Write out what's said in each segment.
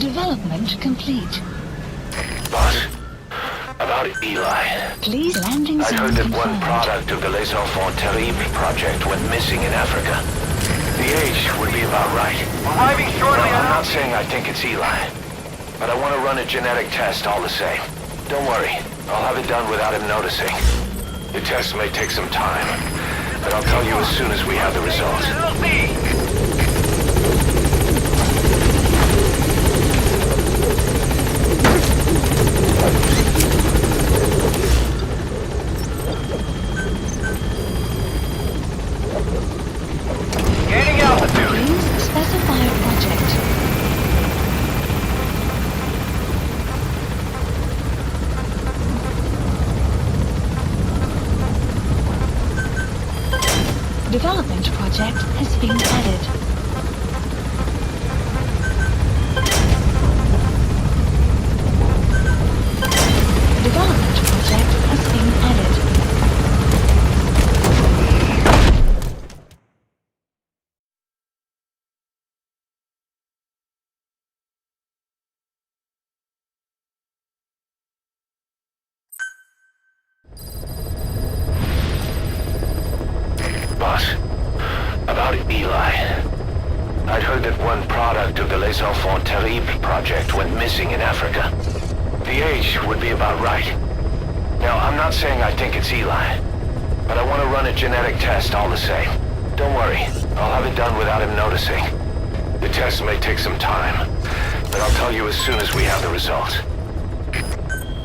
Development complete. Boss, about Eli. Please landing I'd zone heard that one confirmed. product of the Les Enfants Terribles project went missing in Africa. The age would be about right. Arriving shortly. I'm not saying I think it's Eli, but I want to run a genetic test all the same. Don't worry, I'll have it done without him noticing. The test may take some time, but I'll tell you as soon as we have the results. Gaining altitude. Please specify project. Development project has been added. Development project has been added. Boss, about Eli. I'd heard that one product of the Les Enfants Terribles project went missing in Africa. The age would be about right. Now, I'm not saying I think it's Eli, but I want to run a genetic test all the same. Don't worry, I'll have it done without him noticing. The test may take some time, but I'll tell you as soon as we have the results.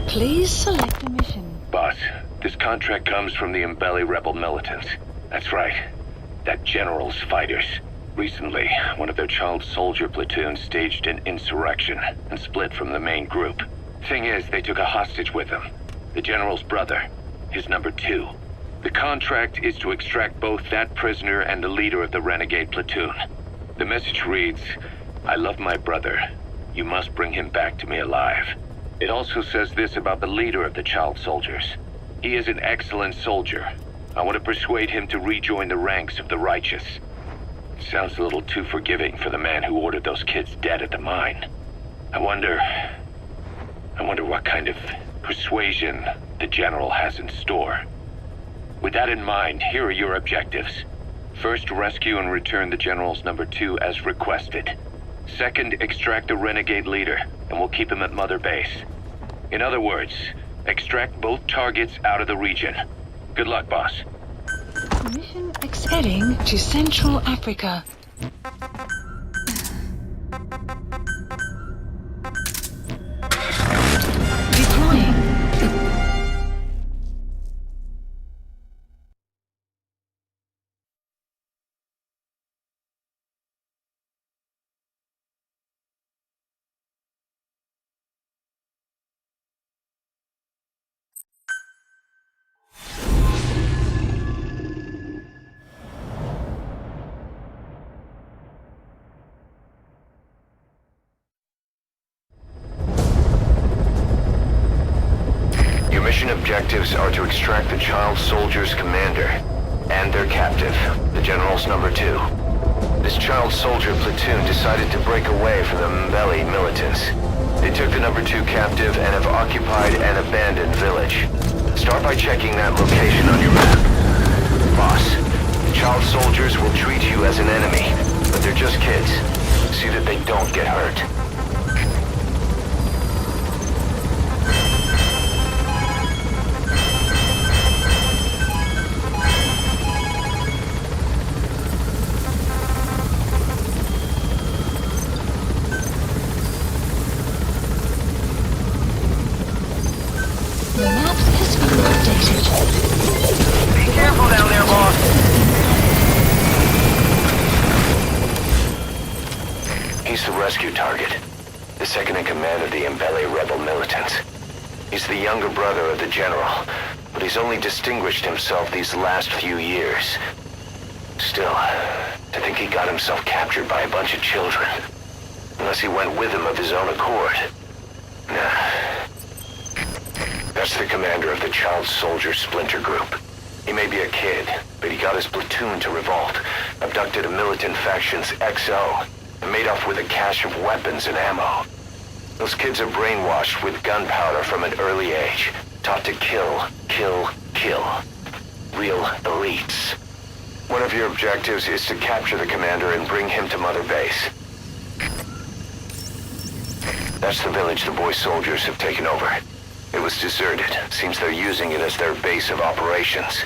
Please select a mission. Boss, this contract comes from the Mbele rebel militants. That's right. That general's fighters. Recently, one of their child soldier platoons staged an insurrection and split from the main group. Thing is, they took a hostage with them. The general's brother. His number 2. The contract is to extract both that prisoner and the leader of the renegade platoon. The message reads, "I love my brother. You must bring him back to me alive." It also says this about the leader of the child soldiers. He is an excellent soldier. I want to persuade him to rejoin the ranks of the righteous. Sounds a little too forgiving for the man who ordered those kids dead at the mine. I wonder what kind of persuasion the general has in store. With that in mind, here are your objectives. First, rescue and return the general's number 2 as requested. Second, extract the renegade leader, and we'll keep him at Mother Base. In other words, extract both targets out of the region. Good luck, boss. Mission heading to Central Africa. Deploying. Mission objectives are to extract the child soldier's commander and their captive, the general's number 2. This child soldier platoon decided to break away from the Mbele militants. They took the number 2 captive and have occupied an abandoned village. Start by checking that location on your map. Boss, the child soldiers will treat you as an enemy, but they're just kids. See that they don't get hurt. The map has been updated. Be careful down there, boss. He's the rescue target. The second in command of the Mbele rebel militants. He's the younger brother of the general, but he's only distinguished himself these last few years. Still, to think he got himself captured by a bunch of children. Unless he went with them of his own accord. Nah. That's the commander of the child soldier splinter group. He may be a kid, but he got his platoon to revolt, abducted a militant faction's XO, and made off with a cache of weapons and ammo. Those kids are brainwashed with gunpowder from an early age. Taught to kill, kill, kill. Real elites. One of your objectives is to capture the commander and bring him to Mother Base. That's the village the boy soldiers have taken over. It was deserted. Seems they're using it as their base of operations.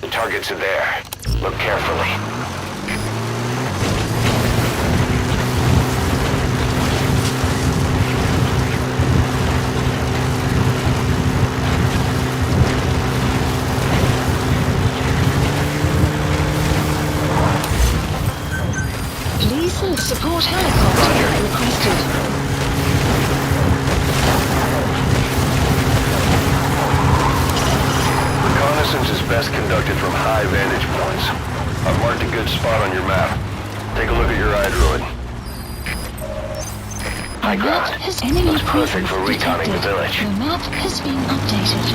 The targets are there. Look carefully. Support helicopter requested. Reconnaissance is best conducted from high vantage points. I've marked a good spot on your map. Take a look at your iDroid. High ground. Looks perfect for reconning the village. The map has been updated.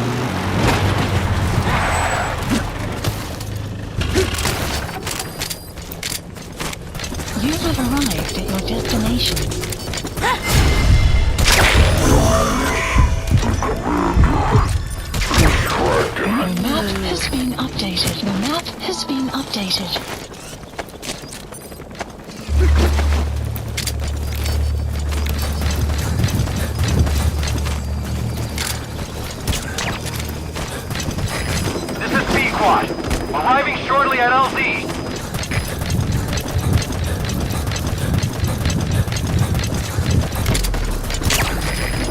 You have arrived at your destination. The map has been updated. The map has been updated. This is B-Quad. Arriving shortly at LZ.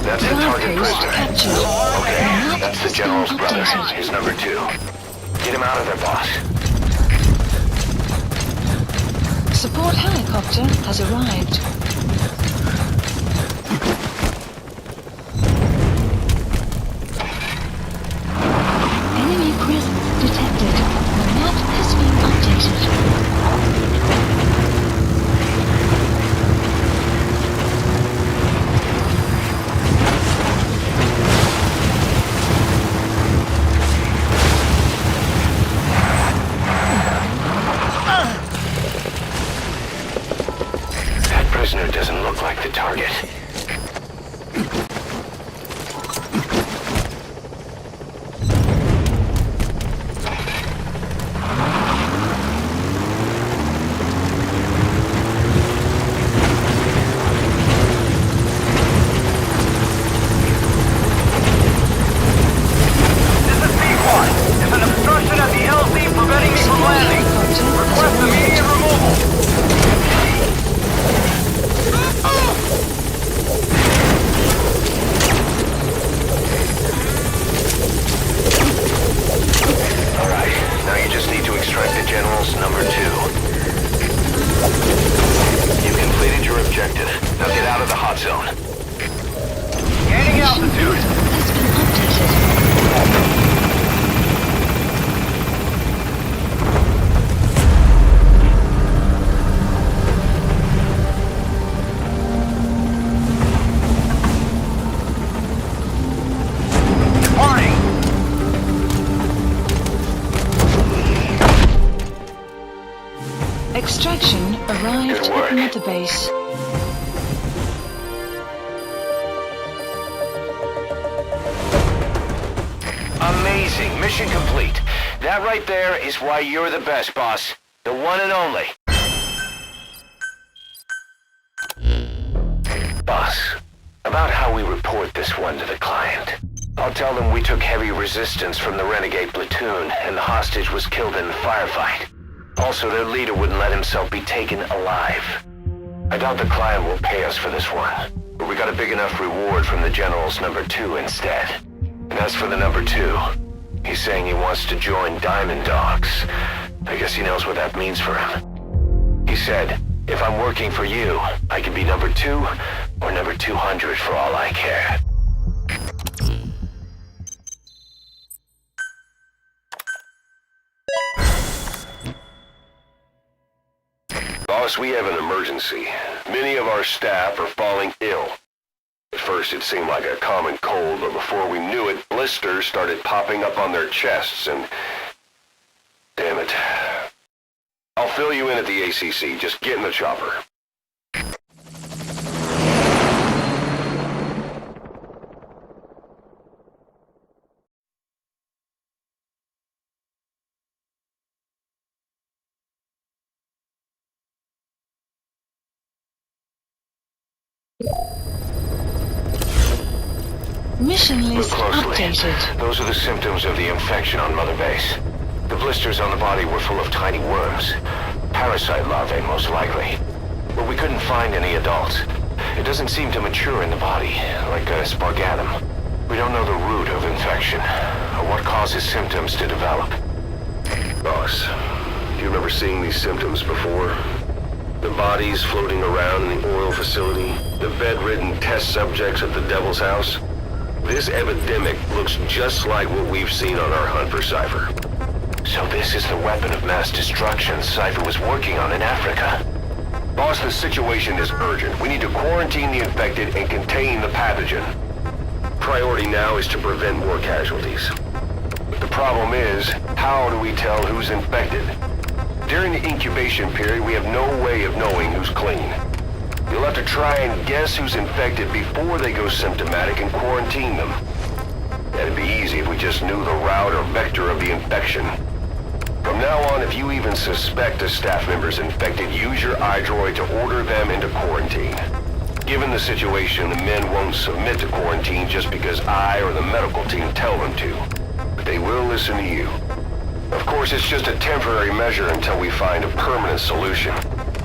That's the target prisoner. Okay, that's the general's brother. He's number 2. Get him out of there, boss. Support helicopter has arrived. Enemy presence detected. The map has been updated. Prisoner doesn't look like the target. This is B-Quad. There's an obstruction at the LZ preventing me from landing. Request immediate removal. General's number 2. You completed your objective. Now get out of the hot zone. Gaining altitude. Has been updated. Departing. Extraction arrived at Mother Base. Amazing. Mission complete. That right there is why you're the best, boss. The one and only. Boss, about how we report this one to the client. I'll tell them we took heavy resistance from the renegade platoon and the hostage was killed in the firefight. Also, their leader wouldn't let himself be taken alive. I doubt the client will pay us for this one, but we got a big enough reward from the general's number 2 instead. And as for the number 2, he's saying he wants to join Diamond Dogs. I guess he knows what that means for him. He said, if I'm working for you, I can be number 2 or number 200 for all I care. Boss, we have an emergency. Many of our staff are falling ill. At first it seemed like a common cold, but before we knew it, blisters started popping up on their chests and... Damn it. I'll fill you in at the ACC. Just get in the chopper. Mission Look list closely. updated. Those are the symptoms of the infection on Mother Base. The blisters on the body were full of tiny worms. Parasite larvae, most likely. But we couldn't find any adults. It doesn't seem to mature in the body, like a spargatum. We don't know the root of infection, or what causes symptoms to develop. Boss, do you remember seeing these symptoms before? The bodies floating around in the oil facility, the bedridden test subjects at the Devil's House. This epidemic looks just like what we've seen on our hunt for Cypher. So this is the weapon of mass destruction Cypher was working on in Africa. Boss, the situation is urgent. We need to quarantine the infected and contain the pathogen. Priority now is to prevent more casualties. But the problem is, how do we tell who's infected? During the incubation period, we have no way of knowing who's clean. You'll have to try and guess who's infected before they go symptomatic and quarantine them. That'd be easy if we just knew the route or vector of the infection. From now on, if you even suspect a staff member's infected, use your iDroid to order them into quarantine. Given the situation, the men won't submit to quarantine just because I or the medical team tell them to. But they will listen to you. Of course, it's just a temporary measure until we find a permanent solution.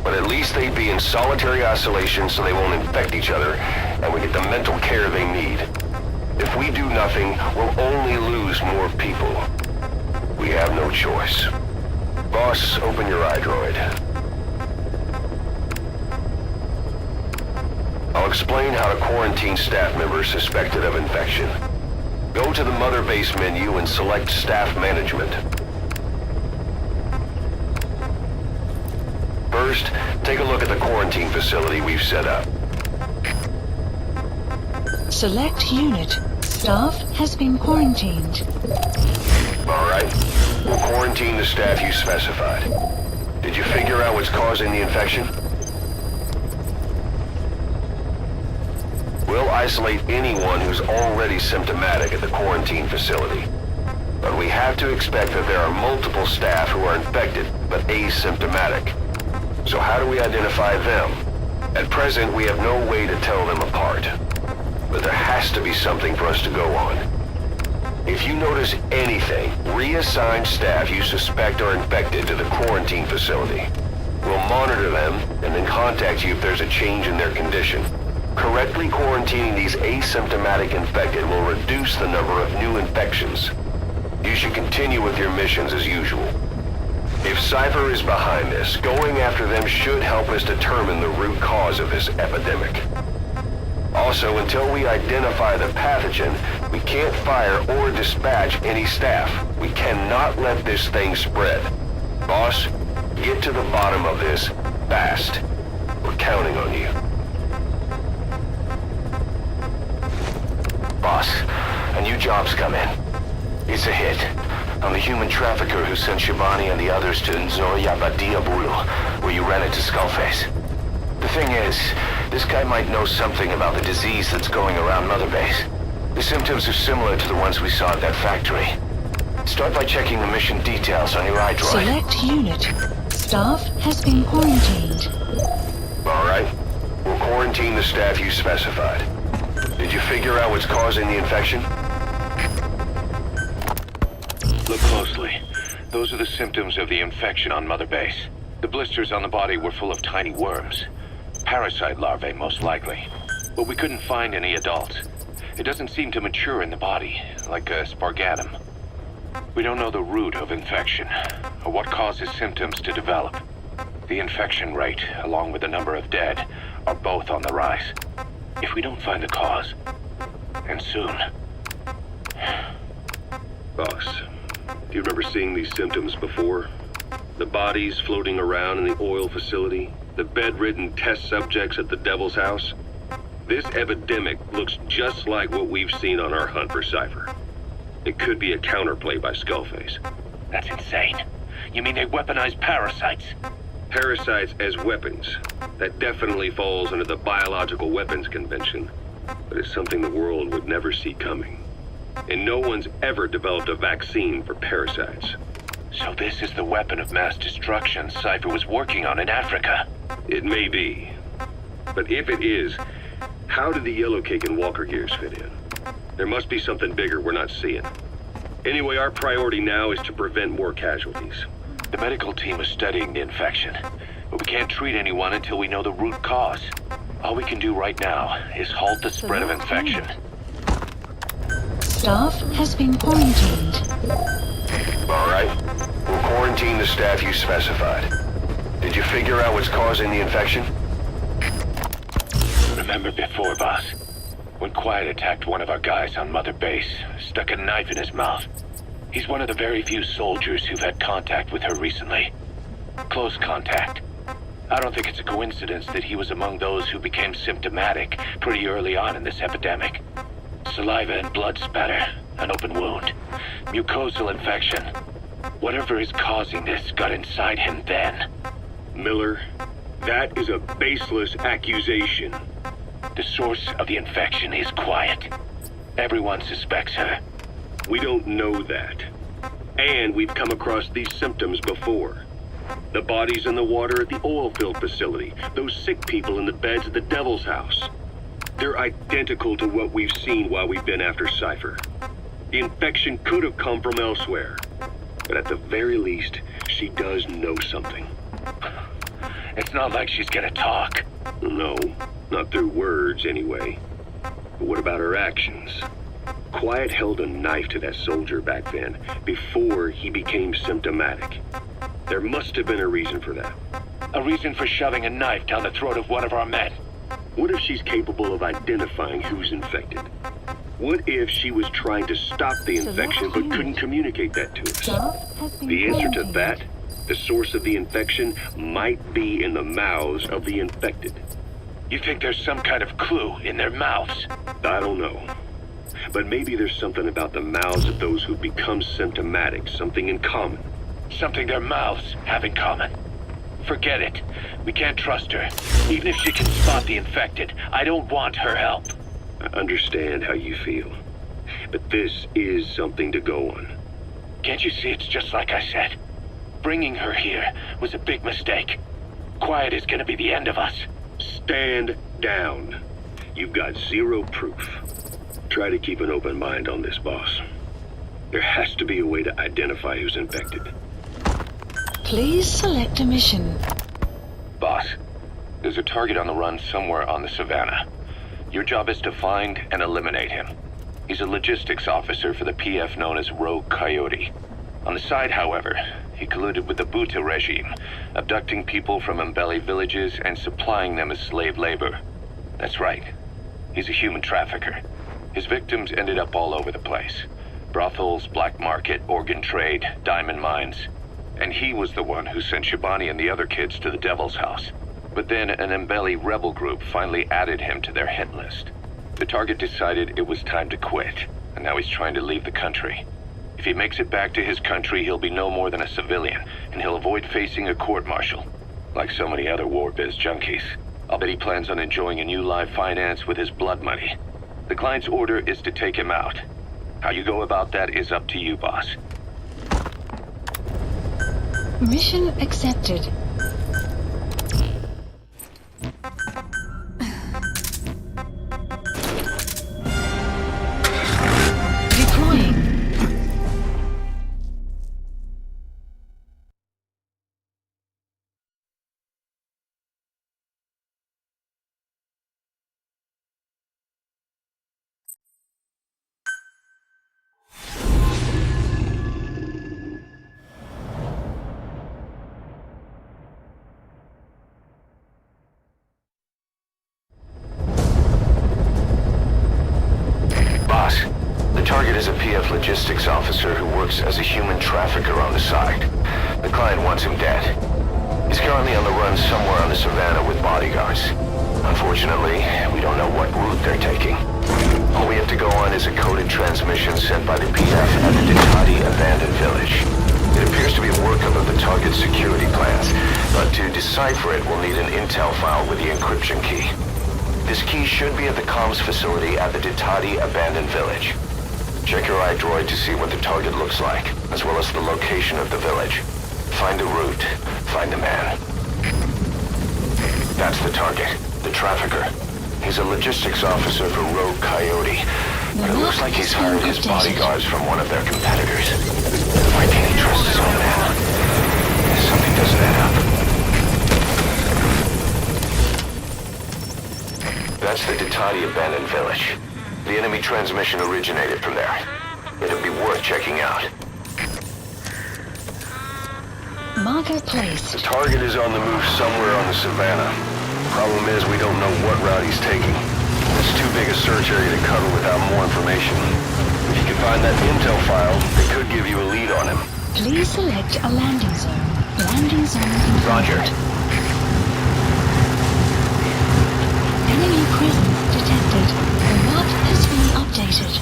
But at least they'd be in solitary isolation so they won't infect each other, and we get the mental care they need. If we do nothing, we'll only lose more people. We have no choice. Boss, open your iDroid. I'll explain how to quarantine staff members suspected of infection. Go to the Mother Base menu and select Staff Management. First, take a look at the quarantine facility we've set up. Select unit. Staff has been quarantined. All right. We'll quarantine the staff you specified. Did you figure out what's causing the infection? We'll isolate anyone who's already symptomatic at the quarantine facility. But we have to expect that there are multiple staff who are infected but asymptomatic. So how do we identify them? At present, we have no way to tell them apart. But there has to be something for us to go on. If you notice anything, reassign staff you suspect are infected to the quarantine facility. We'll monitor them and then contact you if there's a change in their condition. Correctly quarantining these asymptomatic infected will reduce the number of new infections. You should continue with your missions as usual. If Cypher is behind this, going after them should help us determine the root cause of this epidemic. Also, until we identify the pathogen, we can't fire or dispatch any staff. We cannot let this thing spread. Boss, get to the bottom of this fast. We're counting on you. Boss, a new job's come in. It's a hit. I'm the human trafficker who sent Shabani and the others to Nzoya Badiabulu, where you ran into Skullface. The thing is, this guy might know something about the disease that's going around Mother Base. The symptoms are similar to the ones we saw at that factory. Start by checking the mission details on your iDroid. Select unit. Staff has been quarantined. All right. We'll quarantine the staff you specified. Did you figure out what's causing the infection? Look closely. Those are the symptoms of the infection on Mother Base. The blisters on the body were full of tiny worms. Parasite larvae, most likely. But we couldn't find any adults. It doesn't seem to mature in the body, like a spargatum. We don't know the root of infection, or what causes symptoms to develop. The infection rate, along with the number of dead, are both on the rise. If we don't find the cause, and soon... Boss, do you remember seeing these symptoms before? The bodies floating around in the oil facility, the bedridden test subjects at the Devil's House. This epidemic looks just like what we've seen on our hunt for Cypher. It could be a counterplay by Skullface. That's insane. You mean they weaponize parasites? Parasites as weapons. That definitely falls under the Biological Weapons Convention, but it's something the world would never see coming. And no one's ever developed a vaccine for parasites. So this is the weapon of mass destruction Cypher was working on in Africa? It may be. But if it is, How did the yellow cake and walker gears fit in? There must be something bigger we're not seeing. Anyway, our priority now is to prevent more casualties. The medical team is studying the infection, but we can't treat anyone until we know the root cause. All we can do right now is halt the spread of infection. Staff has been quarantined. All right. We'll quarantine the staff you specified. Did you figure out what's causing the infection? Remember before, boss? When Quiet attacked one of our guys on Mother Base, stuck a knife in his mouth. He's one of the very few soldiers who've had contact with her recently. Close contact. I don't think it's a coincidence that he was among those who became symptomatic pretty early on in this epidemic. Saliva and blood spatter, an open wound, mucosal infection. Whatever is causing this got inside him then. Miller, that is a baseless accusation. The source of the infection is Quiet. Everyone suspects her. We don't know that. And we've come across these symptoms before. The bodies in the water at the oil field facility. Those sick people in the beds at the Devil's House. They're identical to what we've seen while we've been after Cypher. The infection could have come from elsewhere. But at the very least, she does know something. It's not like she's gonna talk. No, not through words anyway. But what about her actions? Quiet held a knife to that soldier back then, before he became symptomatic. There must have been a reason for that. A reason for shoving a knife down the throat of one of our men. What if she's capable of identifying who's infected? What if she was trying to stop the infection but couldn't communicate that to us? Staff has been The answer to quarantined. that, the source of the infection, might be in the mouths of the infected. You think there's some kind of clue in their mouths? I don't know. But maybe there's something about the mouths of those who become symptomatic, something in common. Something their mouths have in common. Forget it. We can't trust her. Even if she can spot the infected, I don't want her help. I understand how you feel. But this is something to go on. Can't you see it's just like I said? Bringing her here was a big mistake. Quiet is gonna be the end of us. Stand down. You've got zero proof. Try to keep an open mind on this, boss. There has to be a way to identify who's infected. Please select a mission. Boss, there's a target on the run somewhere on the Savannah. Your job is to find and eliminate him. He's a logistics officer for the PF known as Rogue Coyote. On the side, however, he colluded with the Buta regime, abducting people from Mbeli villages and supplying them as slave labor. That's right. He's a human trafficker. His victims ended up all over the place. Brothels, black market, organ trade, diamond mines. And he was the one who sent Shabani and the other kids to the Devil's House. But then an Mbeli rebel group finally added him to their hit list. The target decided it was time to quit, and now he's trying to leave the country. If he makes it back to his country, he'll be no more than a civilian, and he'll avoid facing a court-martial. Like so many other war biz junkies. I'll bet he plans on enjoying a new live finance with his blood money. The client's order is to take him out. How you go about that is up to you, boss. Mission accepted. Deploying. The target is a PF logistics officer who works as a human trafficker on the side. The client wants him dead. He's currently on the run somewhere on the Savannah with bodyguards. Unfortunately, we don't know what route they're taking. All we have to go on is a coded transmission sent by the PF at the Ditati abandoned village. It appears to be a workup of the target's security plans, but to decipher it, we'll need an intel file with the encryption key. This key should be at the comms facility at the Ditati abandoned village. Check your iDroid to see what the target looks like, as well as the location of the village. Find the route, find the man. That's the target, the trafficker. He's a logistics officer for Rogue Coyote, but it looks like he's hired his bodyguards from one of their competitors. Why can't he trust his own man? Something doesn't add up. That's the Ditati abandoned village. The enemy transmission originated from there. It'd be worth checking out. Marker placed. The target is on the move somewhere on the savannah. Problem is, we don't know what route he's taking. It's too big a search area to cover without more information. If you can find that intel file, it could give you a lead on him. Please select a landing zone. Landing zone confirmed. Roger. Enemy presence detected. The map has been updated.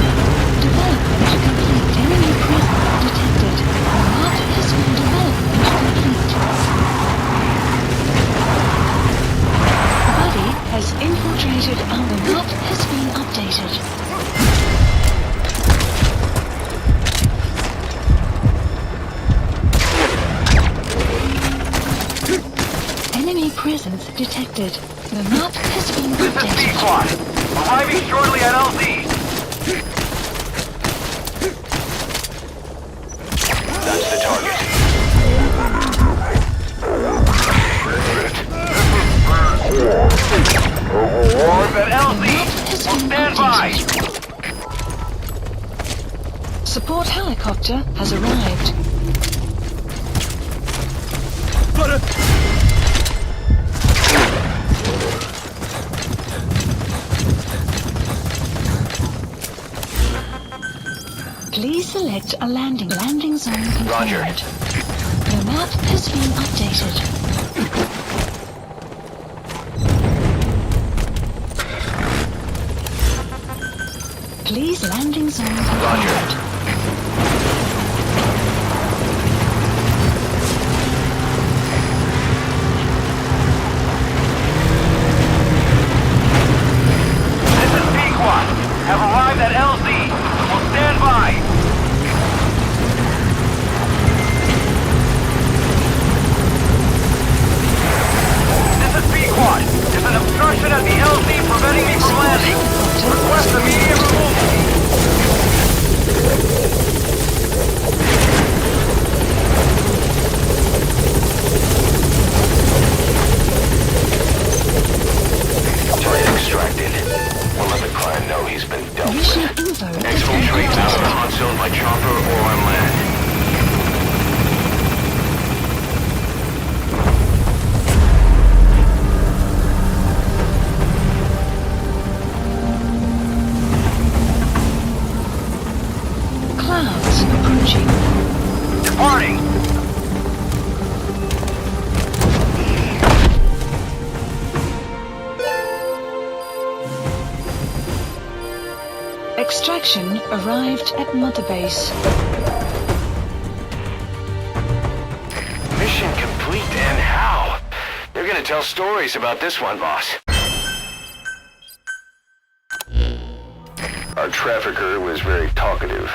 Development complete. Enemy presence detected. The map has been development complete. Buddy has infiltrated and the map has been updated. Enemy presence detected. The map has been This is updated. C-Squad. Arriving shortly at LZ. That's the target. We're at LZ. Has We'll been stand by. updated. Support helicopter has arrived. Please select a landing zone confirmed. Roger. The map has been updated. Please landing zone confirmed. Roger. This is C-Squad. Have arrived at LZ. We'll stand by. This is C-Squad. There's an obstruction at the LZ preventing me from landing. Request immediate removal. Target extracted. We'll let the client know he's been dealt Mission with. info has been Exfiltrate out of the updated. hot zone by chopper or on land. Clouds approaching. Departing. Extraction arrived at Mother Base. Mission complete, and how? They're gonna tell stories about this one, boss. Our trafficker was very talkative.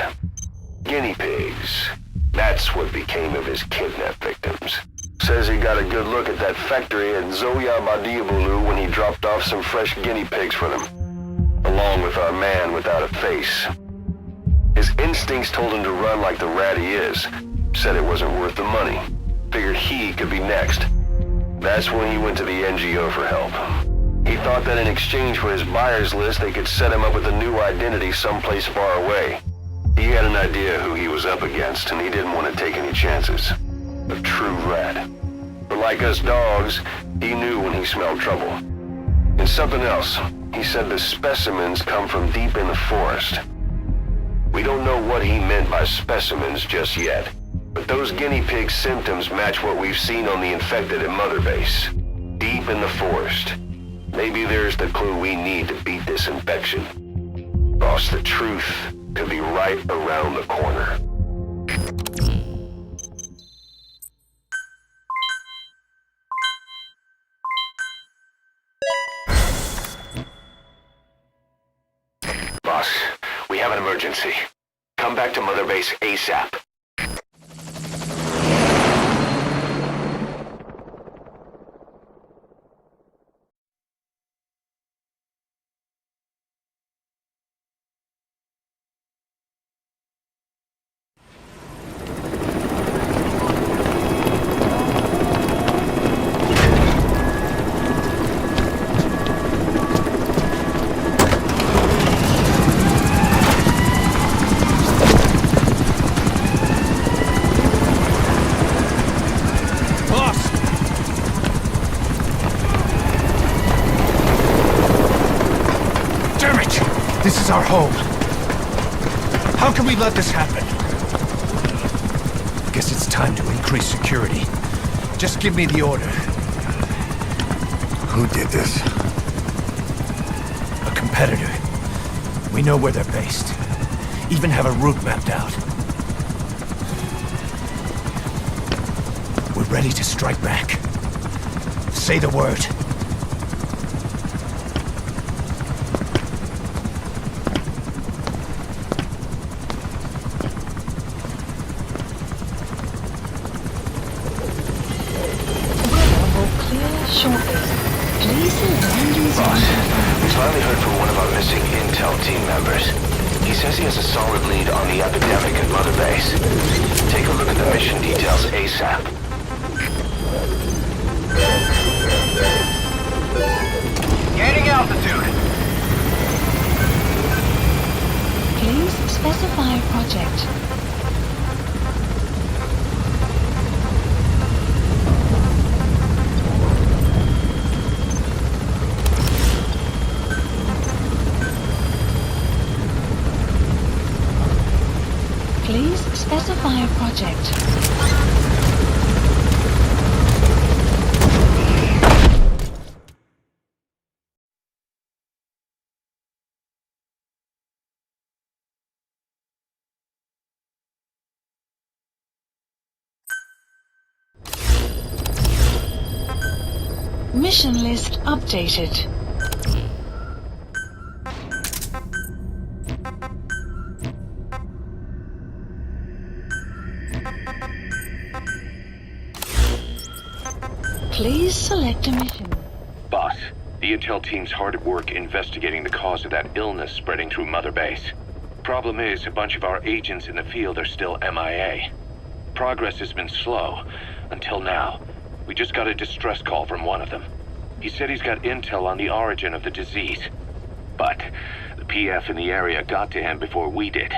Guinea pigs. That's what became of his kidnapped victims. Says he got a good look at that factory at Zoya Badiabulu when he dropped off some fresh guinea pigs for them, along with our man without a face. His instincts told him to run like the rat he is. Said it wasn't worth the money. Figured he could be next. That's when he went to the NGO for help. He thought that in exchange for his buyer's list, they could set him up with a new identity someplace far away. He had an idea who he was up against, and he didn't want to take any chances. A true rat. But like us dogs, he knew when he smelled trouble. And something else. He said the specimens come from deep in the forest. We don't know what he meant by specimens just yet, but those guinea pig symptoms match what we've seen on the infected at Mother Base. Deep in the forest. Maybe there's the clue we need to beat this infection. Boss, the truth could be right around the corner. Boss, we have an emergency. Come back to Mother Base ASAP. This is our home. How can we let this happen? Guess it's time to increase security. Just give me the order. Who did this? A competitor. We know where they're based. Even have a route mapped out. We're ready to strike back. Say the word. We finally heard from one of our missing intel team members. He says he has a solid lead on the epidemic at Mother Base. Take a look at the mission details ASAP. Gaining altitude. Please specify project. Please specify project. Mission list updated. Please select a mission. Boss, the intel team's hard at work investigating the cause of that illness spreading through Mother Base. Problem is, a bunch of our agents in the field are still MIA. Progress has been slow, until now. We just got a distress call from one of them. He said he's got intel on the origin of the disease. But the PF in the area got to him before we did.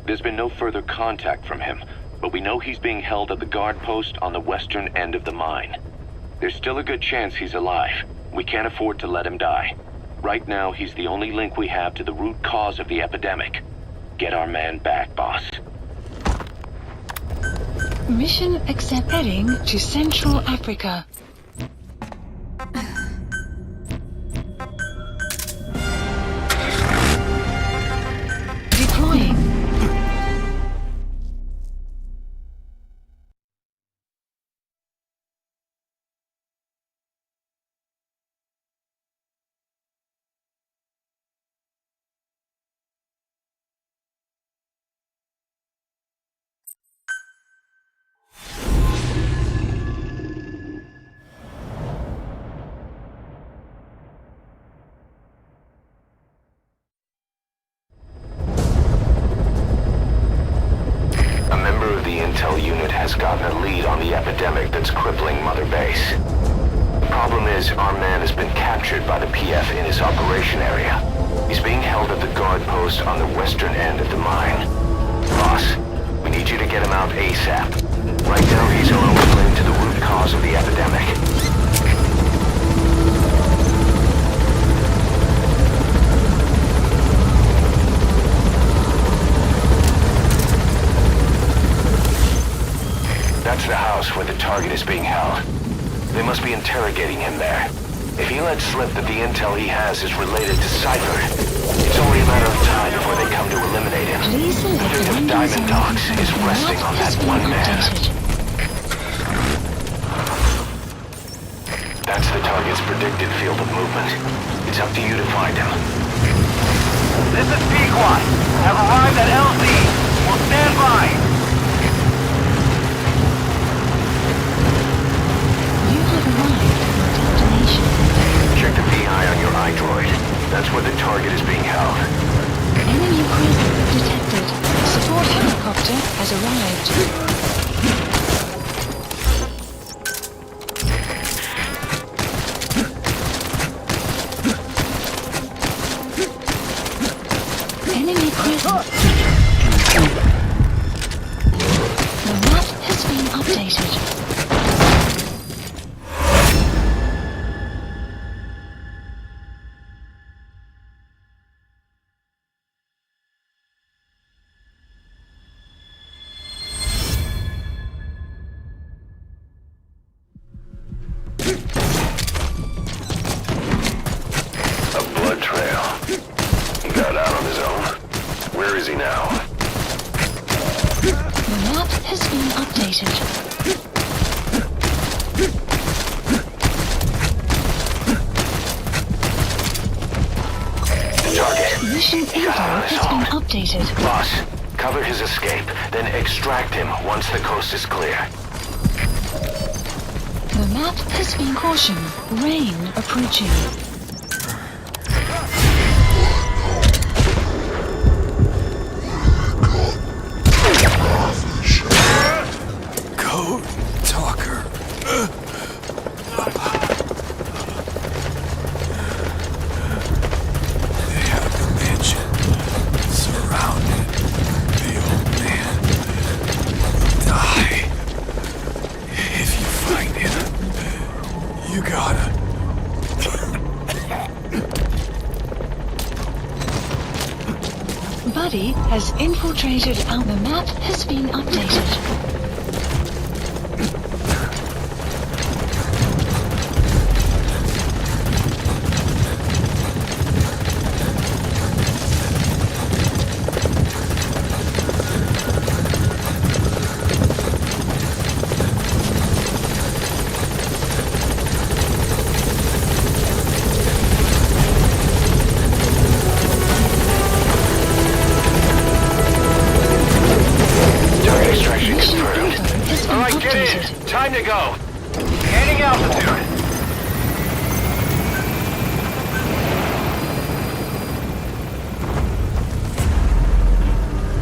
There's been no further contact from him, but we know he's being held at the guard post on the western end of the mine. There's still a good chance he's alive. We can't afford to let him die. Right now, he's the only link we have to the root cause of the epidemic. Get our man back, boss. Mission accept heading to Central Africa. Deploying. intel unit has gotten a lead on the epidemic that's crippling Mother Base. The problem is, our man has been captured by the PF in his operation area. He's being held at the guard post on the western end of the mine. Boss, we need you to get him out ASAP. Right now, he's our only link to the root cause of the epidemic. That's the house where the target is being held. They must be interrogating him there. If he lets slip that the intel he has is related to Cypher, it's only a matter of time before they come to eliminate him. The fate of Diamond Dogs is resting on that one man. That's the target's predicted field of movement. It's up to you to find him. This is Pequot. Have arrived at LZ. We'll Stand by! You have arrived at your destination. Check the PI on your iDroid. That's where the target is being held. Enemy presence detected. Support helicopter has arrived. Enemy presence. The map has been updated. A blood trail. He got out on his own. Where is he now? The map has been updated. The target. Mission info has been updated. Boss, cover his escape, then extract him once the coast is clear. The map has been caution. Rain approaching. Code talker. They have the mansion surrounded. The old man will die. If you find him, you gotta. Buddy has infiltrated out. The map has been updated. Target extraction Mission confirmed. info has been Alright, get updated. in! Time to go! Gaining altitude!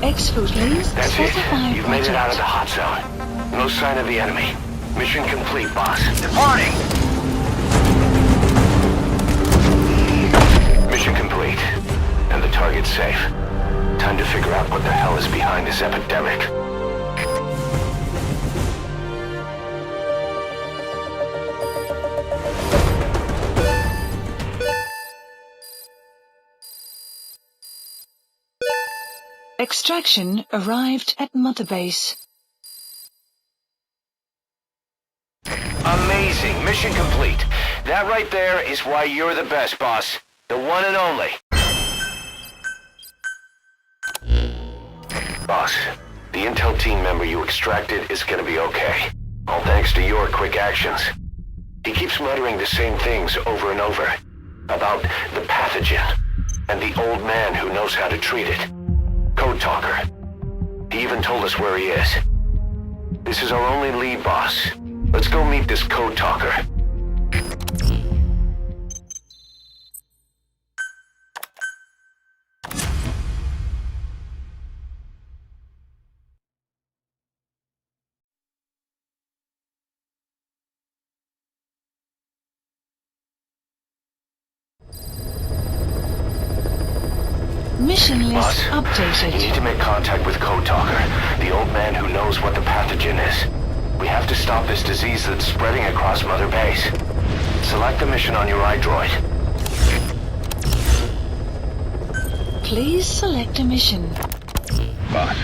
Export links That's it. specified You've made it out of the project. hot zone. No sign of the enemy. Mission complete, boss. Departing! Mission complete. And the target's safe. Time to figure out what the hell is behind this epidemic. Extraction arrived at Mother Base. Amazing. Mission complete. That right there is why you're the best, boss. The one and only. Boss, the intel team member you extracted is gonna be okay. All thanks to your quick actions. He keeps muttering the same things over and over. About the pathogen. And the old man who knows how to treat it. Code talker. He even told us where he is. This is our only lead, boss. Let's go meet this code talker. Mission list Boss, you updated. need to make contact with Code Talker, the old man who knows what the pathogen is. We have to stop this disease that's spreading across Mother Base. Select the mission on your iDroid. Please select a mission. Boss,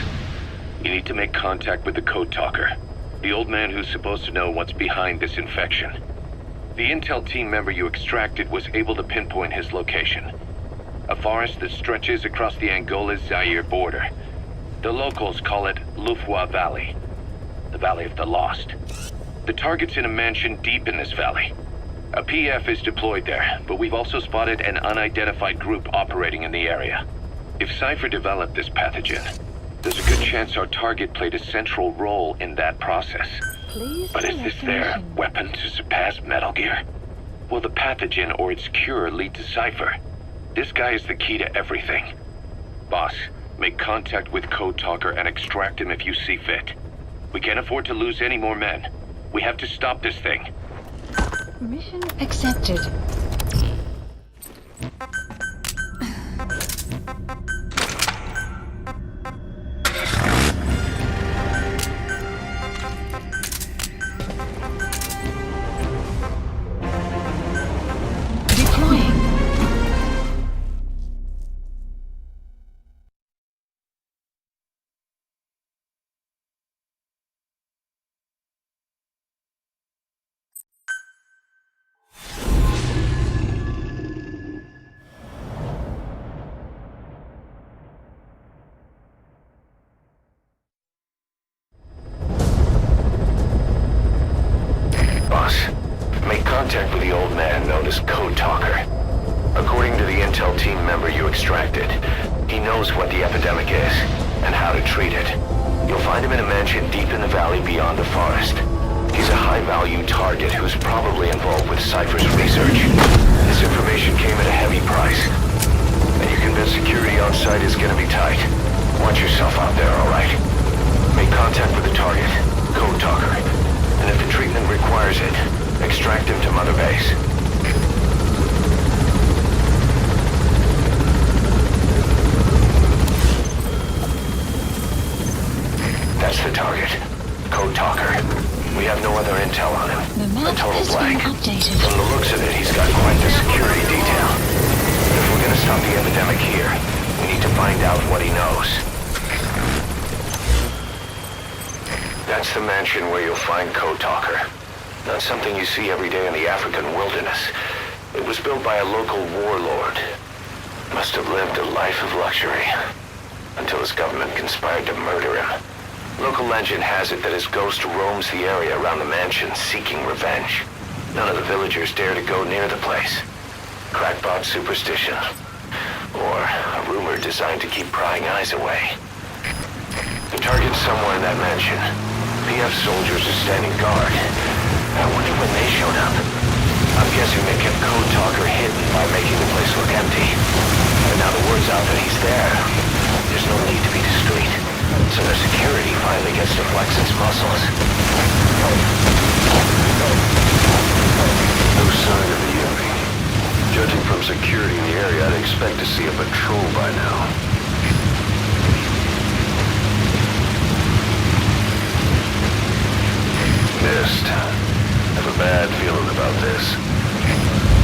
you need to make contact with the Code Talker, the old man who's supposed to know what's behind this infection. The intel team member you extracted was able to pinpoint his location. A forest that stretches across the Angola-Zaire border. The locals call it Lufwa Valley, the Valley of the Lost. The target's in a mansion deep in this valley. A PF is deployed there, but we've also spotted an unidentified group operating in the area. If Cypher developed this pathogen, There's a good chance our target played a central role in that process. Please But is this select a their mission. weapon to surpass Metal Gear? Will the pathogen or its cure lead to Cypher? This guy is the key to everything. Boss, make contact with Code Talker and extract him if you see fit. We can't afford to lose any more men. We have to stop this thing. Mission accepted. Deploying. Boss, make contact with the old man known as Code Talker. According to the intel team member you extracted, he knows what the epidemic is and how to treat it. You'll find him in a mansion deep in the valley beyond the forest. He's a high-value target who's probably involved with Cypher's research. This information came at a heavy price. And you're convinced security on site is gonna be tight. Watch yourself out there, alright? Make contact with the target, Code Talker. And if the treatment requires it, extract him to Mother Base. That's the target. Code Talker. We have no other intel on him. The A map total has blank. been updated. From the looks of it, he's got quite the security detail. If we're gonna stop the epidemic here, we need to find out what he knows. That's the mansion where you'll find Code Talker. Not something you see every day in the African wilderness. It was built by a local warlord. Must have lived a life of luxury. Until his government conspired to murder him. Local legend has it that his ghost roams the area around the mansion seeking revenge. None of the villagers dare to go near the place. Crackpot superstition. Or a rumor designed to keep prying eyes away. The target's somewhere in that mansion. PF soldiers are standing guard. I wonder when they showed up. I'm guessing they kept Code Talker hidden by making the place look empty. And now the word's out that he's there. There's no need to be discreet. So their security finally gets to flex its muscles. No sign of the enemy. Judging from security in the area, I'd expect to see a patrol by now. Missed. Have a bad feeling about this.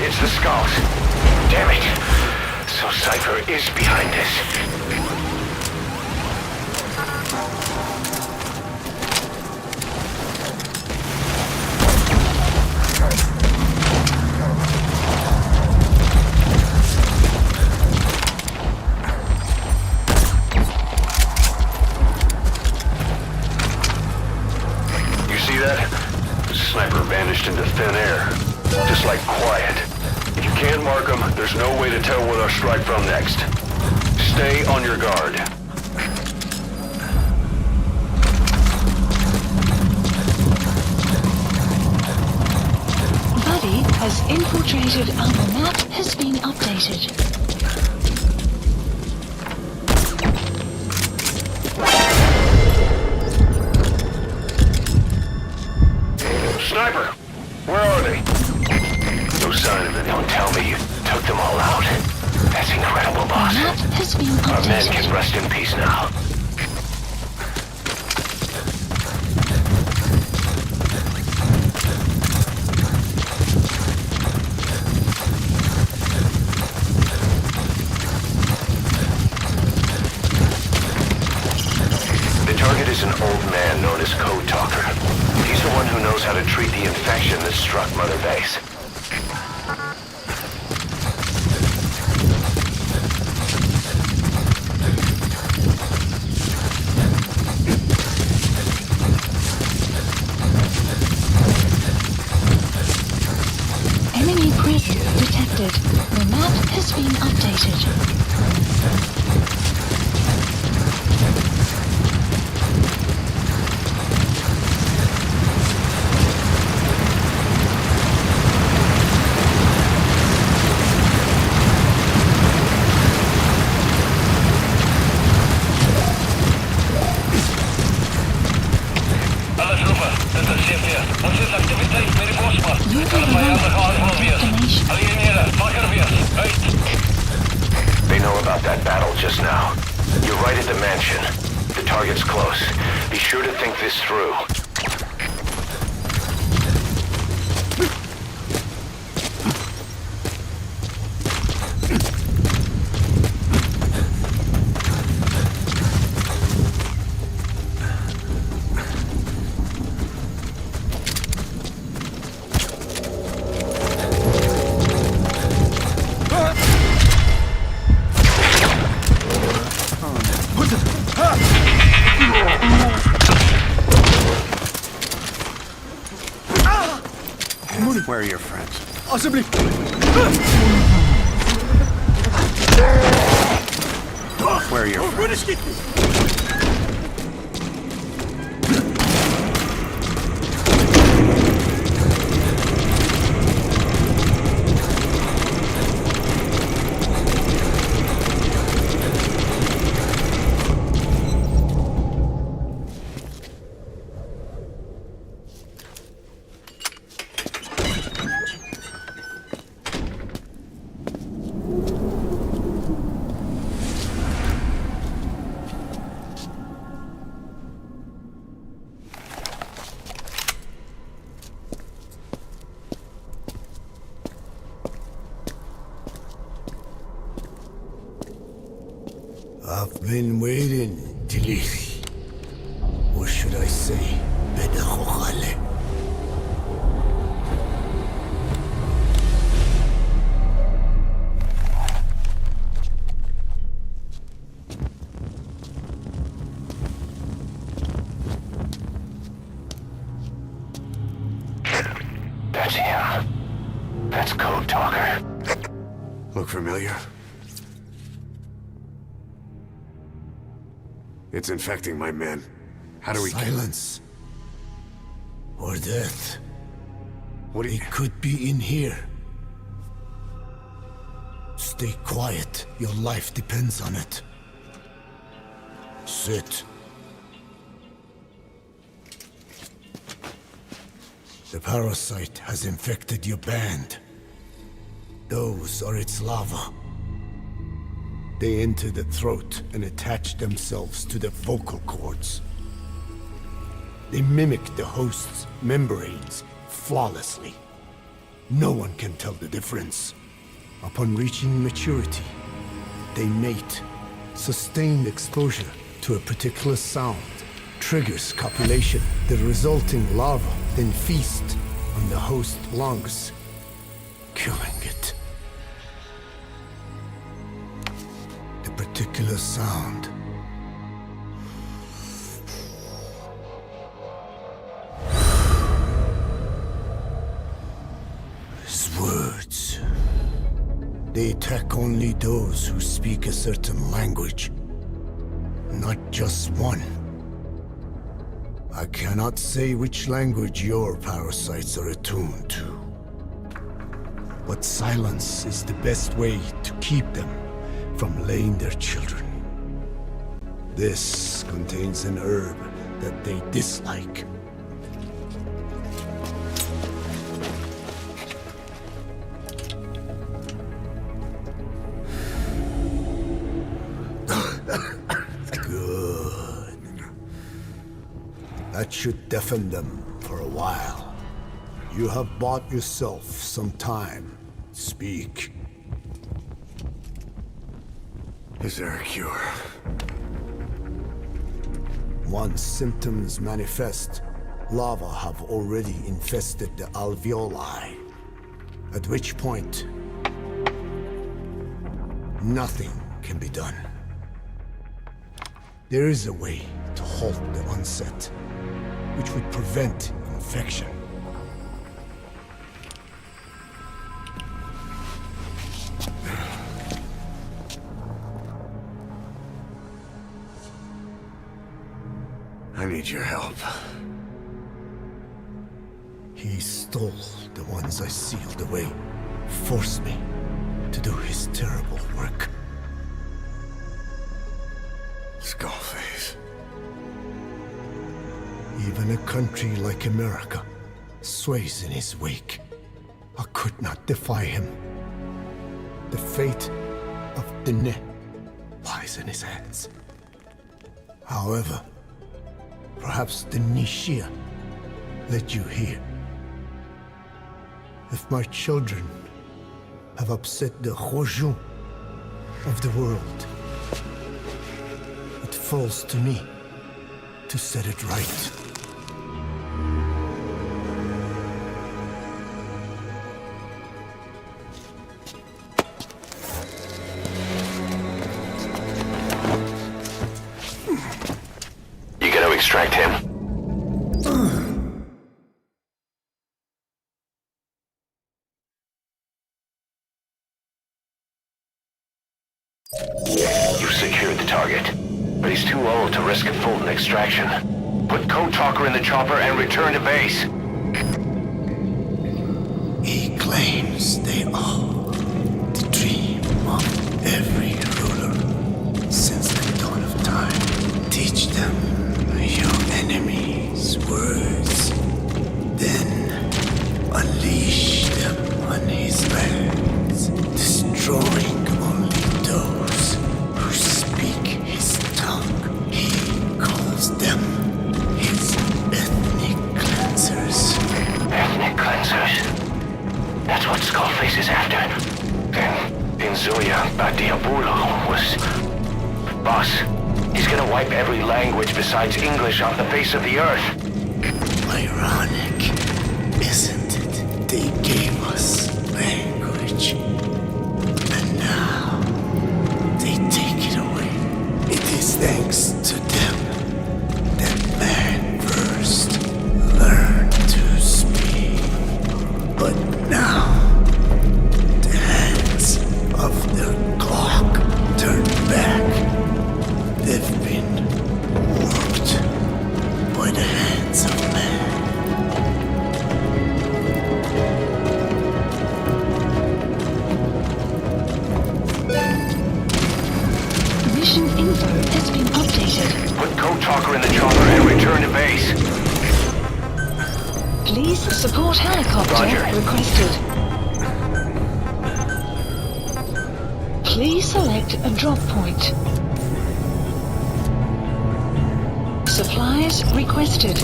It's the skulls. Damn it. So Cypher is behind this. You see that? The sniper vanished into thin air. Just like quiet. If you can't mark them, there's no way to tell where they'll strike from next. Stay on your guard. Buddy has infiltrated and the map has been updated. Sniper! Where are they? No sign of it. Don't men detected. can rest in peace now. The target is an old man known as Code Talker. He's the one who knows how to treat the infection that struck Mother Base. Enemy presence detected. The map has been updated. Alle troepen, dit is CP. Ons is activiteit bij de Bosma. You Kan have mij aan de arrived hand at van your destination. Alieneren, makker weer. Uit. They know about that battle just now. You're right at the mansion. The target's close. Be sure to think this through. Where are your friends? Possibly. Where are your friends? I've been waiting, Tilly. Or should I say, Bedahokhale. That's him. That's Code Talker. Look familiar? It's infecting my men. How do we Silence. Or death. What do you... It could be in here. Stay quiet. Your life depends on it. Sit. The parasite has infected your band. Those are its larvae. They enter the throat and attach themselves to the vocal cords. They mimic the host's membranes flawlessly. No one can tell the difference. Upon reaching maturity, they mate. Sustained exposure to a particular sound triggers copulation. The resulting larva then feast on the host lungs, killing it. The particular sound is words. They attack only those who speak a certain language, not just one. I cannot say which language your parasites are attuned to. But silence is the best way to keep them from laying their children. This contains an herb that they dislike. That should deafen them for a while. You have bought yourself some time. Speak. Is there a cure? Once symptoms manifest, lava have already infested the alveoli. At which point, nothing can be done. There is a way to halt the onset, which would prevent infection. I need your help. He stole the ones I sealed away, forced me to do his terrible work. Skullface. Even a country like America sways in his wake. I could not defy him. The fate of Dene lies in his hands. However, perhaps the Nishia led you here. If my children have upset the Hojun of the world, it falls to me to set it right. You gonna extract him? You've secured the target, but he's too old to risk a full extraction. Put Code Talker in the chopper and return to base. He claims they are the dream of every ruler since the dawn of time. Teach them your enemy's words, then unleash them on his lands, destroying only those who speak his tongue. He calls them his ethnic cleansers. Ethnic cleansers? That's what Skullface is after. Then, Inzoya Badiabulo was... Boss, he's gonna wipe every language besides English off the face of the earth. Ironic, isn't it? They gave us language, and now they take it away. It is thanks to them that man first learned to speak. But now, the hands of the clock turn back. They've been warped by the hands of man. Mission info has been updated. Put Code Talker in the chopper and return to base. Please support helicopter Roger. requested. Please select a drop point. Supplies requested.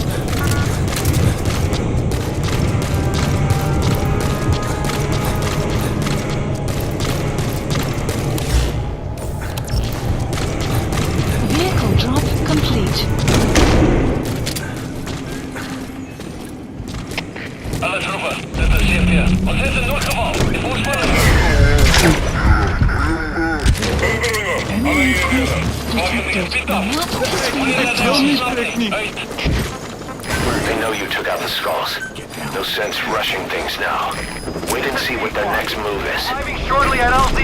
Vehicle drop complete. Alle Trupper, das ist hier. Und sind in Notgebrauch. Ich muss mal. Enemy detected. Map has been updated. They know you took out the skulls. No sense rushing things now. Wait and see what their next move is. Arriving shortly at LZ.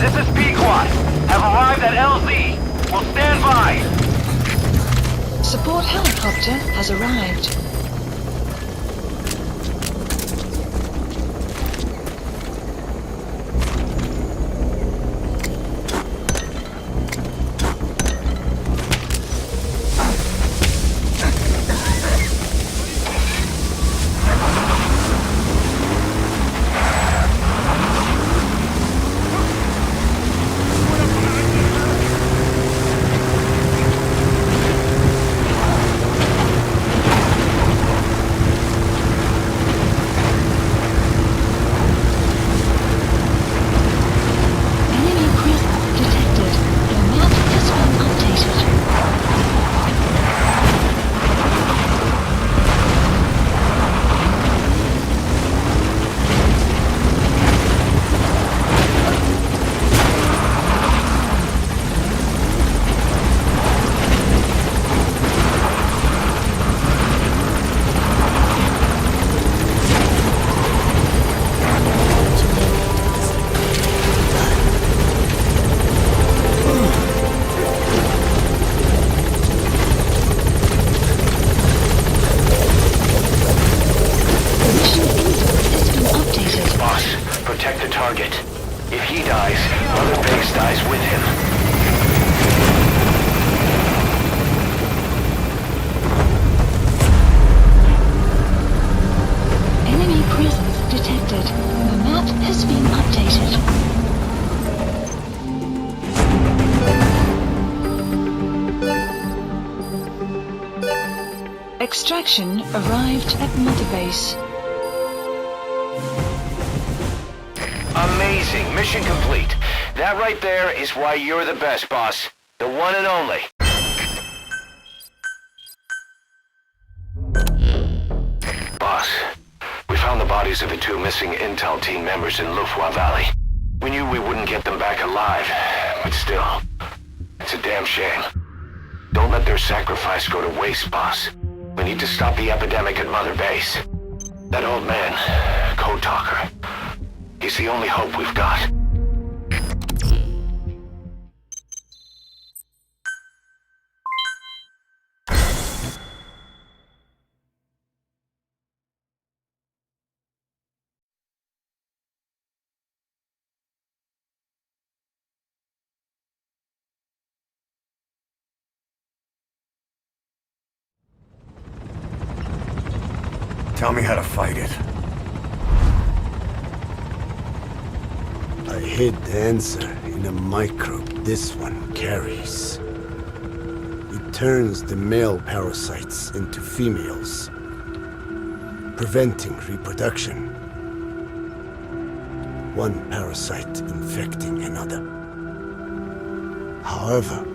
This is Pequod. Have arrived at LZ. Will stand by. Support helicopter has arrived. Extraction arrived at Mother Base. Amazing. Mission complete. That right there is why you're the best, boss. The one and only. Boss, we found the bodies of the two missing Intel team members in Lufwa Valley. We knew we wouldn't get them back alive, but still, it's a damn shame. Don't let their sacrifice go to waste, boss. We need to stop the epidemic at Mother Base. That old man, Code Talker, he's the only hope we've got. Tell me how to fight it. I hid the answer in a microbe this one carries. It turns the male parasites into females, preventing reproduction. One parasite infecting another. However,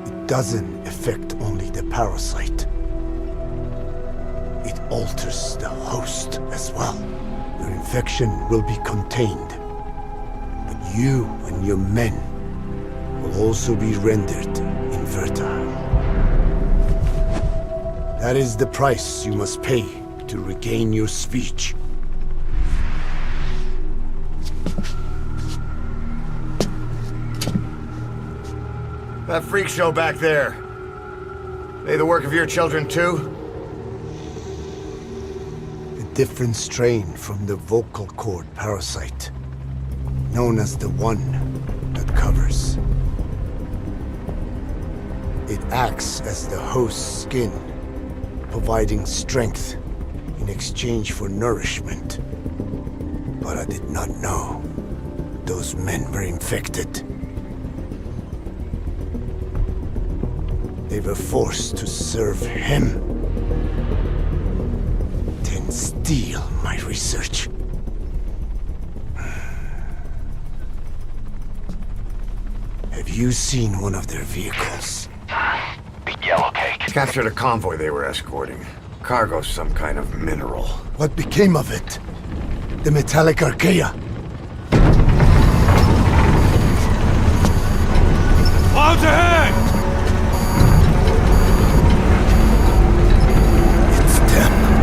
it doesn't affect only the parasite. It alters the host as well. Your infection will be contained, but you and your men will also be rendered infertile. That is the price you must pay to regain your speech. That freak show back there. They the work of your children too? Different strain from the vocal cord parasite, known as the one that covers. It acts as the host's skin, providing strength in exchange for nourishment. But I did not know those men were infected. They were forced to serve him. Steal my research. Have you seen one of their vehicles? The yellow cake. Captured a convoy they were escorting. Cargo, some kind of mineral. What became of it? The metallic archaea? Clouds ahead! It's them.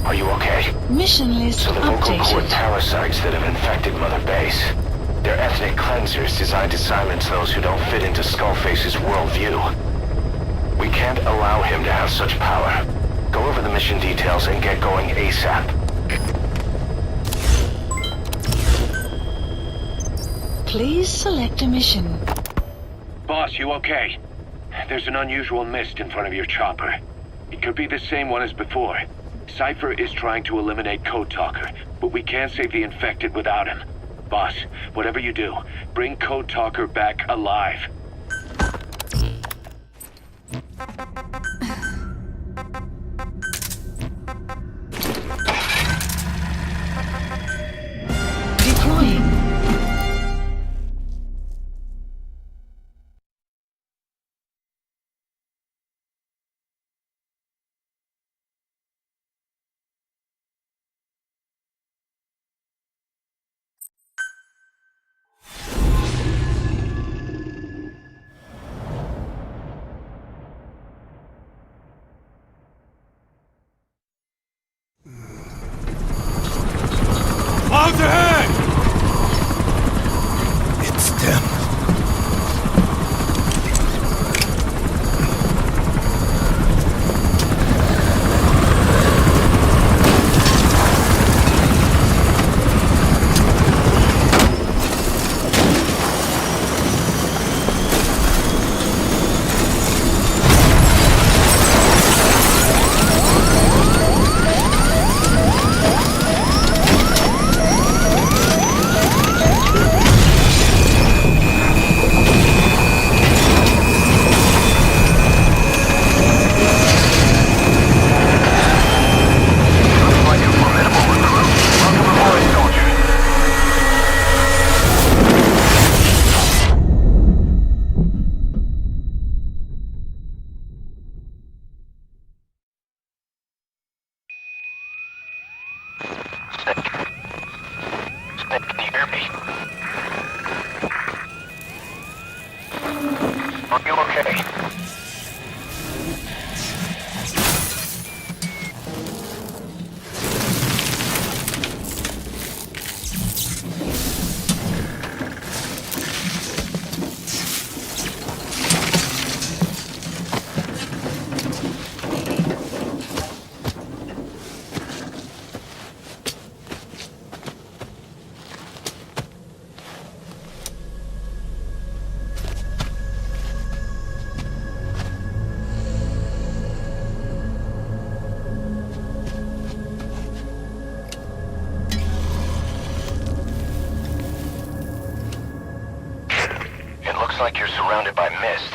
Are you okay? Mission list So the vocal cord updated. parasites that have infected Mother Base, they're ethnic cleansers designed to silence those who don't fit into Skullface's worldview. We can't allow him to have such power. Go over the mission details and get going ASAP. Please select a mission. Boss, you okay? There's an unusual mist in front of your chopper. It could be the same one as before. Cypher is trying to eliminate Code Talker, but we can't save the infected without him. Boss, whatever you do, bring Code Talker back alive. Deploying. Snake, can you hear me? Are you okay? Looks like you're surrounded by mist.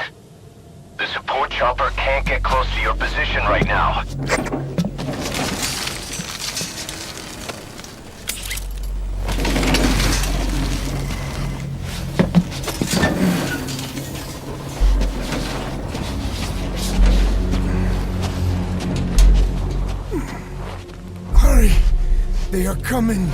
The support chopper can't get close to your position right now. Hurry! They are coming!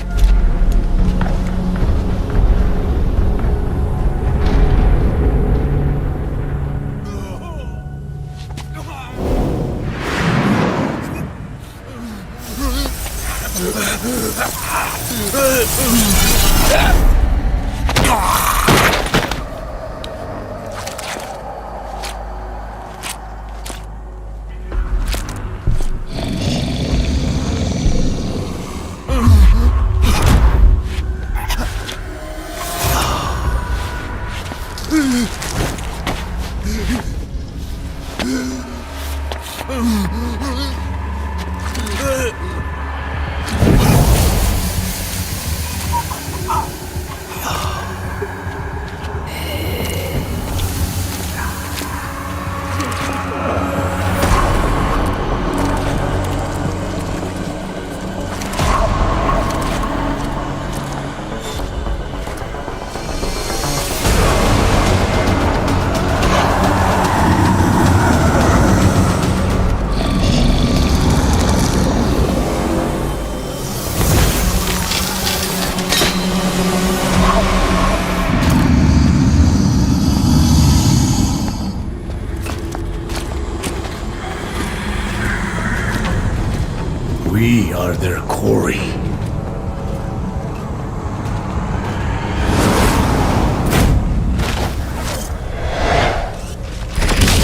We are their quarry.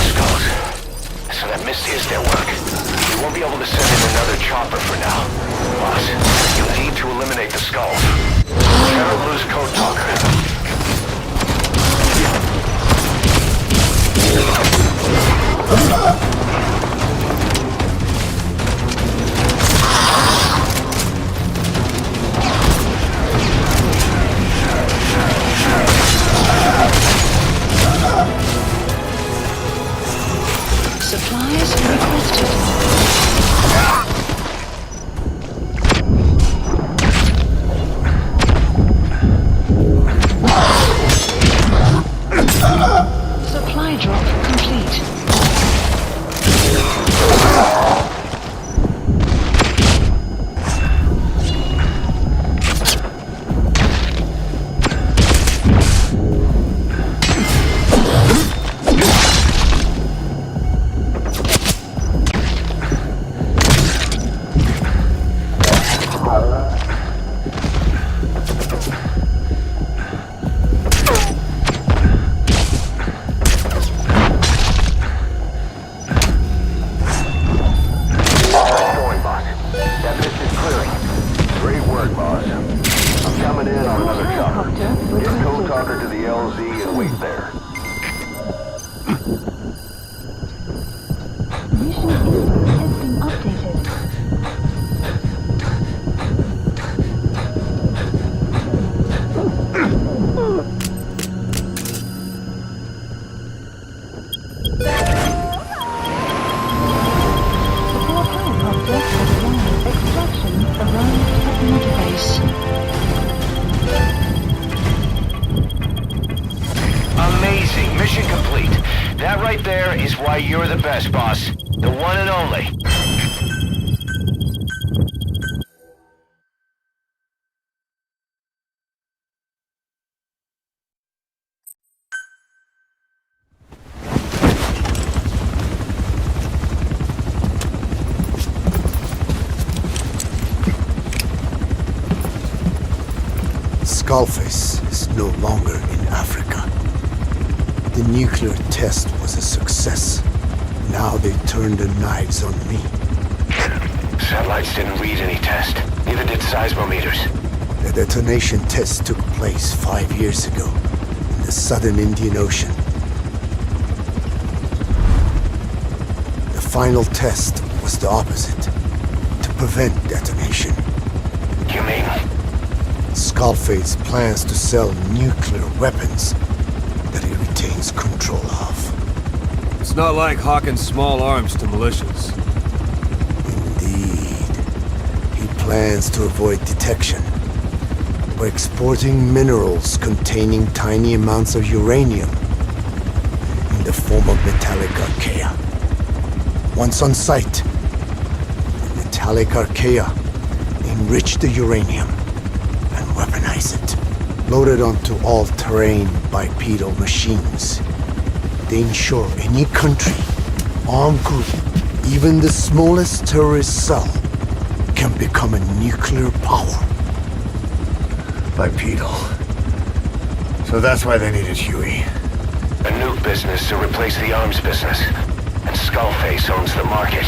Skulls. So that Misty is their work. We won't be able to send in another chopper for now. Boss, you'll need to eliminate the skulls. Never lose Code Talker. Supplies requested. Supply drop complete. Amazing. Mission complete. That right there is why you're the best, boss. The one and only. Skullface is no longer in Africa. The nuclear test was a success. Now they turned their knives on me. Satellites didn't read any test. Neither did seismometers. The detonation test took place 5 years ago in the southern Indian Ocean. The final test was the opposite, to prevent detonation. You mean? Skullface plans to sell nuclear weapons that he retains control of. It's not like hawking small arms to militias. Indeed. He plans to avoid detection by exporting minerals containing tiny amounts of uranium in the form of metallic archaea. Once on site, the metallic archaea enrich the uranium and weaponize it. Loaded onto all-terrain bipedal machines, they ensure any country, armed group, even the smallest terrorist cell, can become a nuclear power. Bipedal. So that's why they needed Huey. A nuke business to replace the arms business. And Skullface owns the market.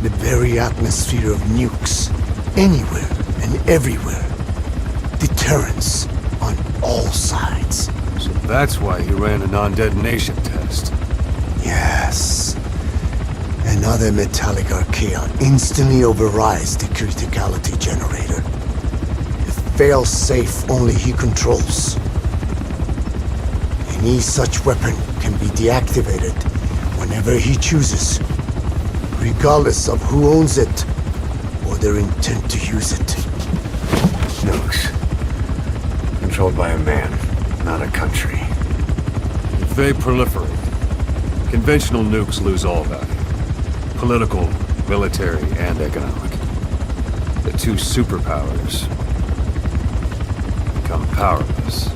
The very atmosphere of nukes, anywhere and everywhere. Deterrence on all sides. So that's why he ran a non-detonation test. Yes. Another metallic archaea instantly overrides the criticality generator. It fails safe only he controls. Any such weapon can be deactivated whenever he chooses, regardless of who owns it or their intent to use it. Nukes. Controlled by a man, not a country. If they proliferate, conventional nukes lose all value. Political, military, and economic. The two superpowers become powerless.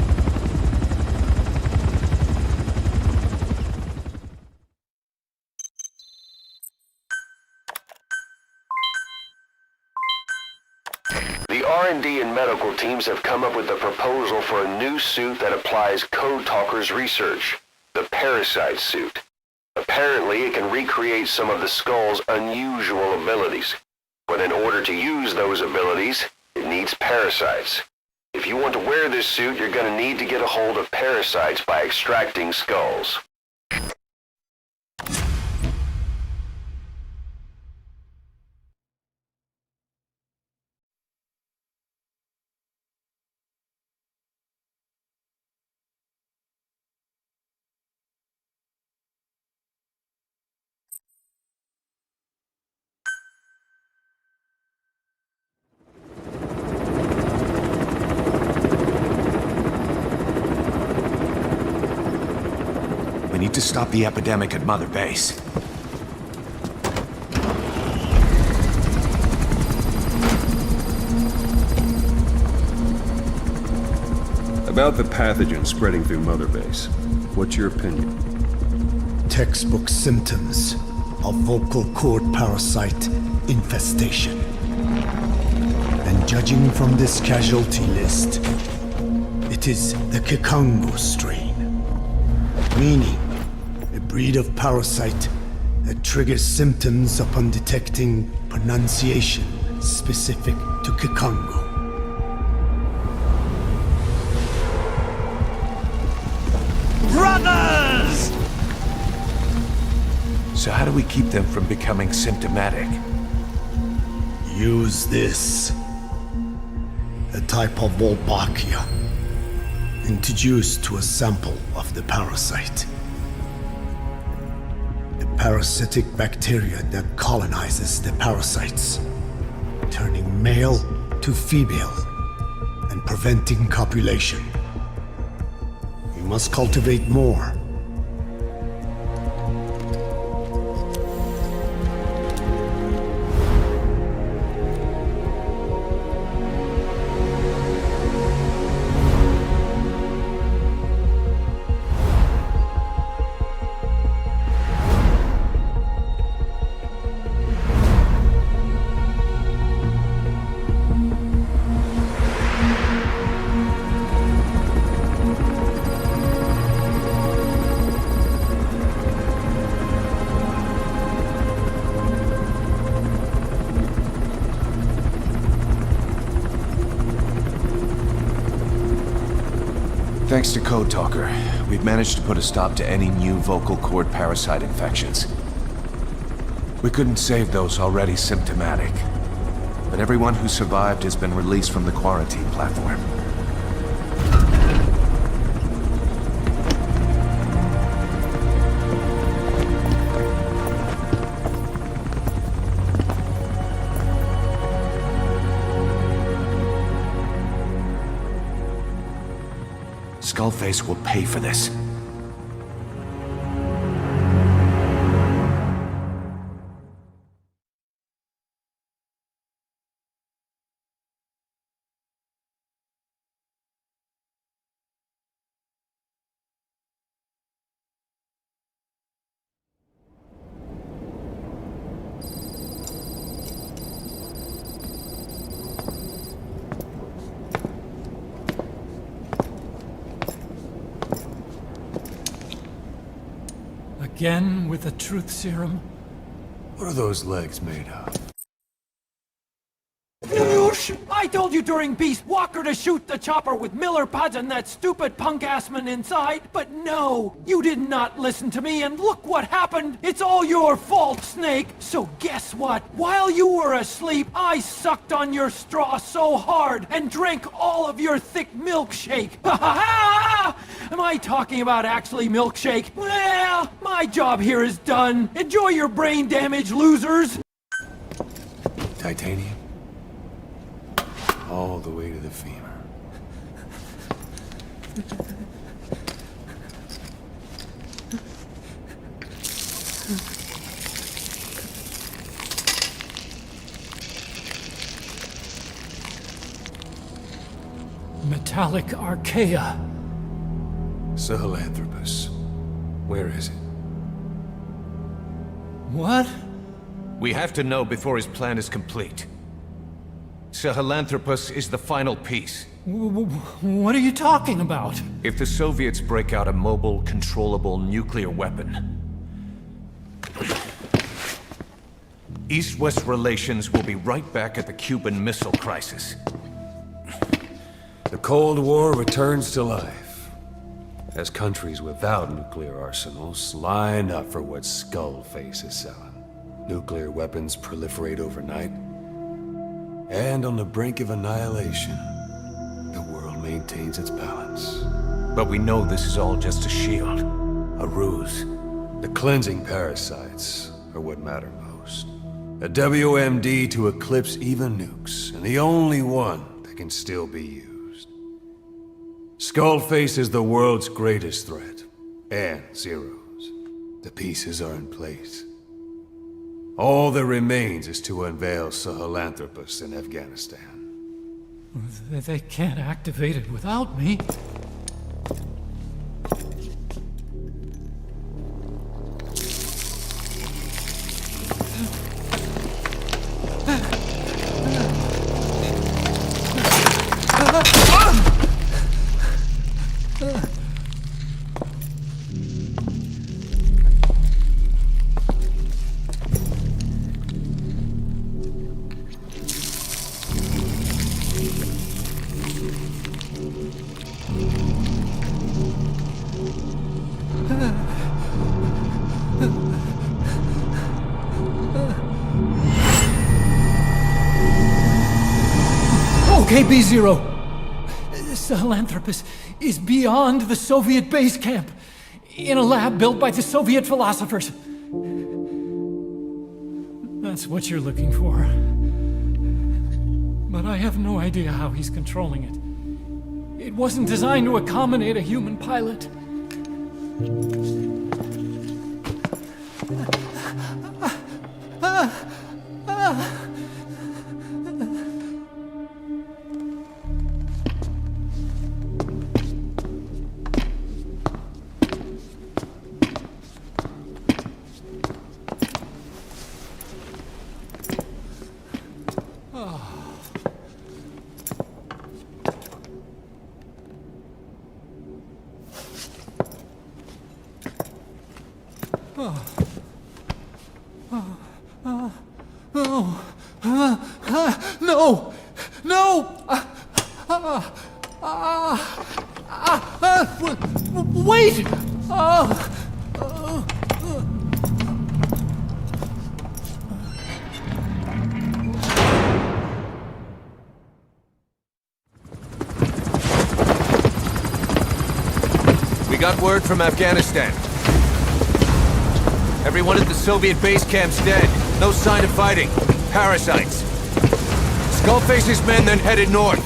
The R&D and medical teams have come up with a proposal for a new suit that applies Code Talker's research, the Parasite suit. Apparently, it can recreate some of the Skull's unusual abilities. But in order to use those abilities, it needs parasites. If you want to wear this suit, you're going to need to get a hold of parasites by extracting skulls. We need to stop the epidemic at Mother Base. About the pathogen spreading through Mother Base, what's your opinion? Textbook symptoms of vocal cord parasite infestation. And judging from this casualty list, it is the Kikongo strain, meaning a breed of parasite that triggers symptoms upon detecting pronunciation specific to Kikongo. Brothers! So how do we keep them from becoming symptomatic? Use this. A type of Wolbachia, introduced to a sample of the parasite. A parasitic bacteria that colonizes the parasites, turning male to female and preventing copulation. We must cultivate more. Thanks to Code Talker, we've managed to put a stop to any new vocal cord parasite infections. We couldn't save those already symptomatic, but everyone who survived has been released from the quarantine platform. Skullface will pay for this. Again with the truth serum? What are those legs made of? I told you during Beast Walker to shoot the chopper with Miller pods and that stupid punk-assman inside, but no! You did not listen to me, and look what happened! It's all your fault, Snake! So guess what? While you were asleep, I sucked on your straw so hard and drank all of your thick milkshake! Ha ha ha! Am I talking about actually milkshake? Well, my job here is done. Enjoy your brain damage, losers! Titanium? All the way to the femur. Metallic archaea. Sahelanthropus. Where is it? What? We have to know before his plan is complete. Sahelanthropus is the final piece. What are you talking about? If the Soviets break out a mobile, controllable nuclear weapon, East-West relations will be right back at the Cuban Missile Crisis. The Cold War returns to life, as countries without nuclear arsenals line up for what Skullface is selling. Nuclear weapons proliferate overnight, and on the brink of annihilation, the world maintains its balance. But we know this is all just a shield, a ruse. The cleansing parasites are what matter most. A WMD to eclipse even nukes, and the only one that can still be used. Skullface is the world's greatest threat, and Zero's. The pieces are in place. All that remains is to unveil Sahelanthropus in Afghanistan. They can't activate it without me. Okay, B-Zero. Sahelanthropus is beyond the Soviet base camp, in a lab built by the Soviet philosophers. That's what you're looking for. But I have no idea how he's controlling it. It wasn't designed to accommodate a human pilot. No! No! Wait! We got word from Afghanistan. Everyone at the Soviet base camp's dead. No sign of fighting. Parasites. Skullface's men then headed north.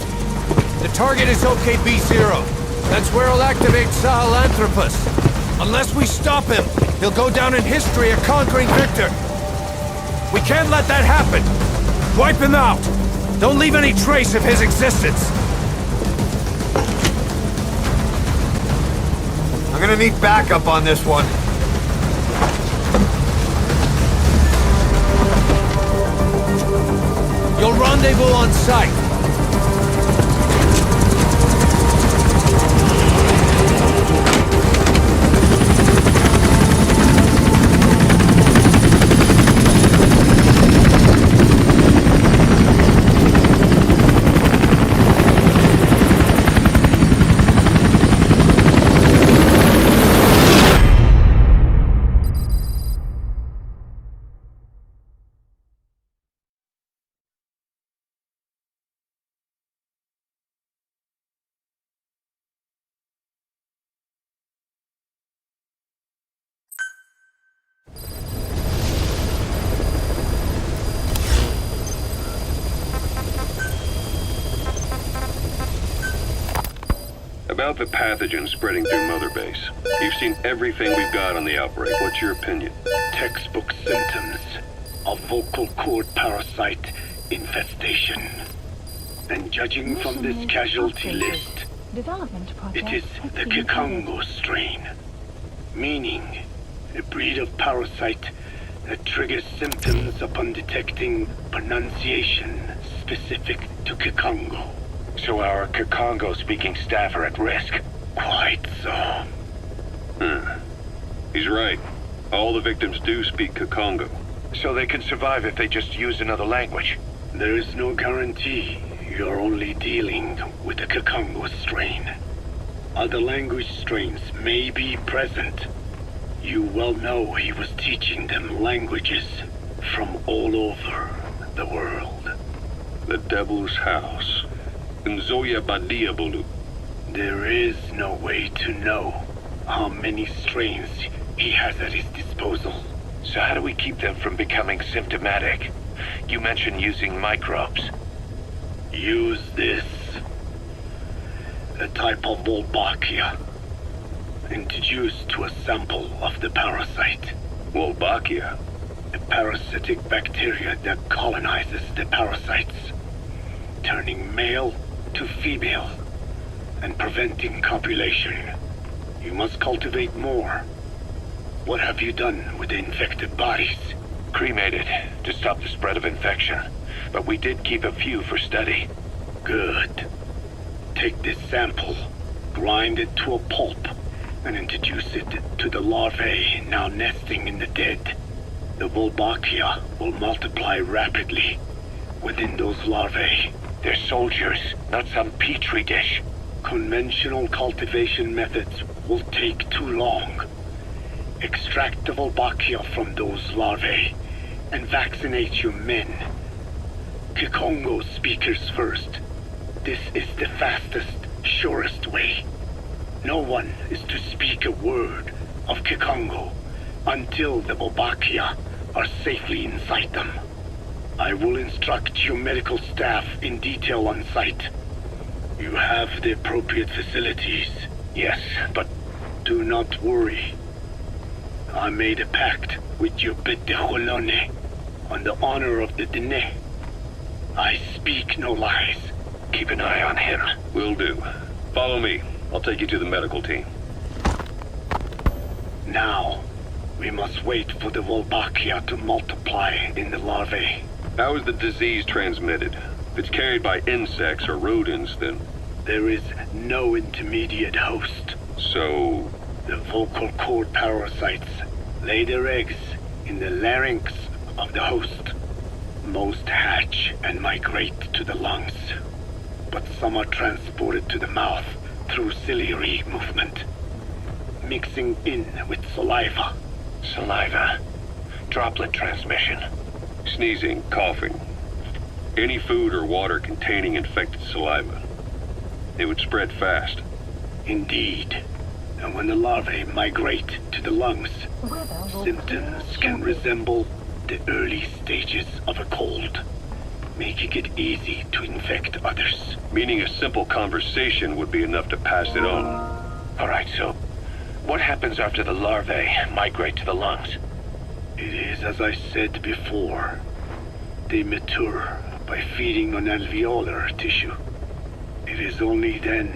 The target is OKB-0. That's where he'll activate Sahelanthropus. Unless we stop him, he'll go down in history a conquering victor. We can't let that happen. Wipe him out. Don't leave any trace of his existence. I'm gonna need backup on this one. You'll rendezvous on site. About the pathogen spreading through Mother Base. You've seen everything we've got on the outbreak. What's your opinion? Textbook symptoms of vocal cord parasite infestation. And judging from this casualty list, it is the Kikongo strain, meaning a breed of parasite that triggers symptoms upon detecting pronunciation specific to Kikongo. So our Kikongo-speaking staff are at risk? Quite so. He's right. All the victims do speak Kikongo. So they can survive if they just use another language? There is no guarantee. You're only dealing with the Kikongo strain. Other language strains may be present. You well know he was teaching them languages from all over the world. The Devil's House. Nzoya Badia Bulu. There is no way to know how many strains he has at his disposal. So how do we keep them from becoming symptomatic? You mentioned using microbes. Use this. A type of Wolbachia. Introduced to a sample of the parasite. Wolbachia? A parasitic bacteria that colonizes the parasites, turning male to female and preventing copulation. You must cultivate more. What have you done with the infected bodies? Cremated to stop the spread of infection, but we did keep a few for study. Good. Take this sample, grind it to a pulp, and introduce it to the larvae now nesting in the dead. The Wolbachia will multiply rapidly within those larvae. They're soldiers, not some petri dish. Conventional cultivation methods will take too long. Extract the Wolbachia from those larvae and vaccinate your men. Kikongo speakers first. This is the fastest, surest way. No one is to speak a word of Kikongo until the Wolbachia are safely inside them. I will instruct your medical staff in detail on site. You have the appropriate facilities. Yes, but do not worry. I made a pact with your bête de Cholone on the honor of the Dene. I speak no lies. Keep an eye on him. Will do. Follow me. I'll take you to the medical team. Now, we must wait for the Wolbachia to multiply in the larvae. How is the disease transmitted? If it's carried by insects or rodents, then... There is no intermediate host. So... The vocal cord parasites lay their eggs in the larynx of the host. Most hatch and migrate to the lungs, but some are transported to the mouth through ciliary movement, mixing in with saliva. Saliva. Droplet transmission. Sneezing, coughing. Any food or water containing infected saliva. It would spread fast. Indeed. And when the larvae migrate to the lungs, symptoms can resemble the early stages of a cold, making it easy to infect others. Meaning a simple conversation would be enough to pass it on. Alright, so what happens after the larvae migrate to the lungs? It is as I said before. They mature by feeding on alveolar tissue. It is only then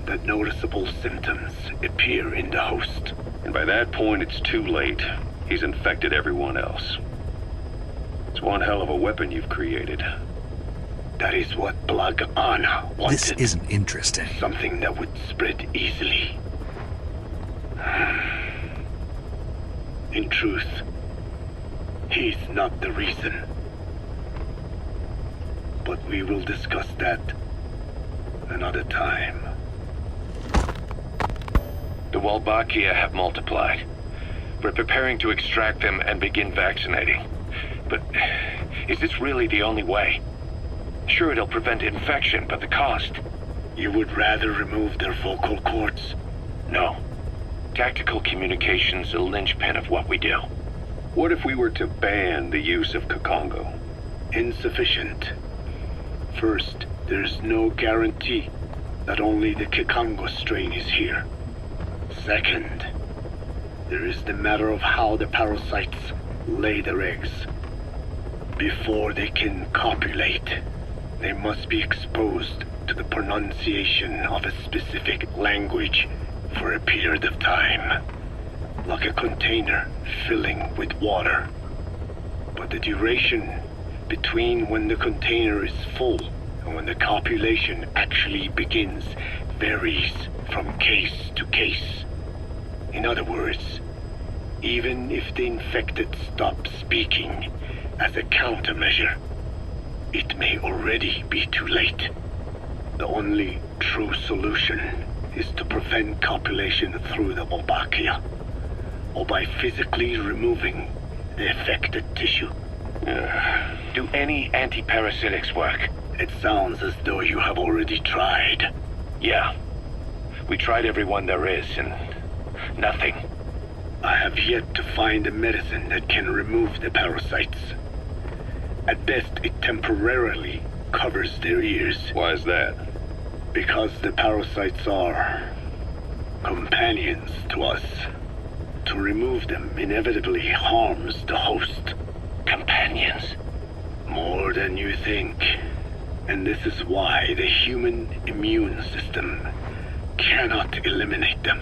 that noticeable symptoms appear in the host. And by that point, it's too late. He's infected everyone else. It's one hell of a weapon you've created. That is what Blag Anna wanted. This isn't interesting. Something that would spread easily. In truth, he's not the reason. But we will discuss that another time. The Walbakia have multiplied. We're preparing to extract them and begin vaccinating. But is this really the only way? Sure, it'll prevent infection, but the cost... You would rather remove their vocal cords? No. Tactical communication's the linchpin of what we do. What if we were to ban the use of Kakongo? Insufficient. First, there's no guarantee that only the Kikongo strain is here. Second, there is the matter of how the parasites lay their eggs. Before they can copulate, they must be exposed to the pronunciation of a specific language for a period of time, like a container filling with water. But the duration between when the container is full and when the copulation actually begins varies from case to case. In other words, even if the infected stop speaking as a countermeasure, it may already be too late. The only true solution is to prevent copulation through the Walbakia, or by physically removing the affected tissue. Do any antiparasitics work? It sounds as though you have already tried. Yeah. We tried every one there is, and nothing. I have yet to find a medicine that can remove the parasites. At best, it temporarily covers their ears. Why is that? Because the parasites are companions to us. To remove them inevitably harms the host. Companions? More than you think. And this is why the human immune system cannot eliminate them.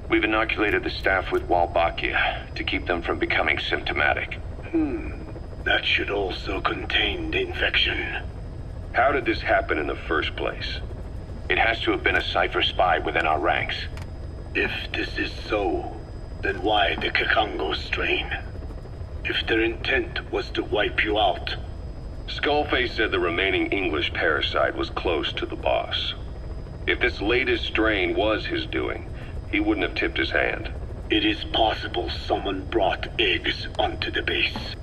We've inoculated the staff with Walbakia to keep them from becoming symptomatic. That should also contain the infection. How did this happen in the first place? It has to have been a Cypher spy within our ranks. If this is so, then why the Kikongo strain? If their intent was to wipe you out. Skullface said the remaining English parasite was close to the boss. If this latest strain was his doing, he wouldn't have tipped his hand. It is possible someone brought eggs onto the base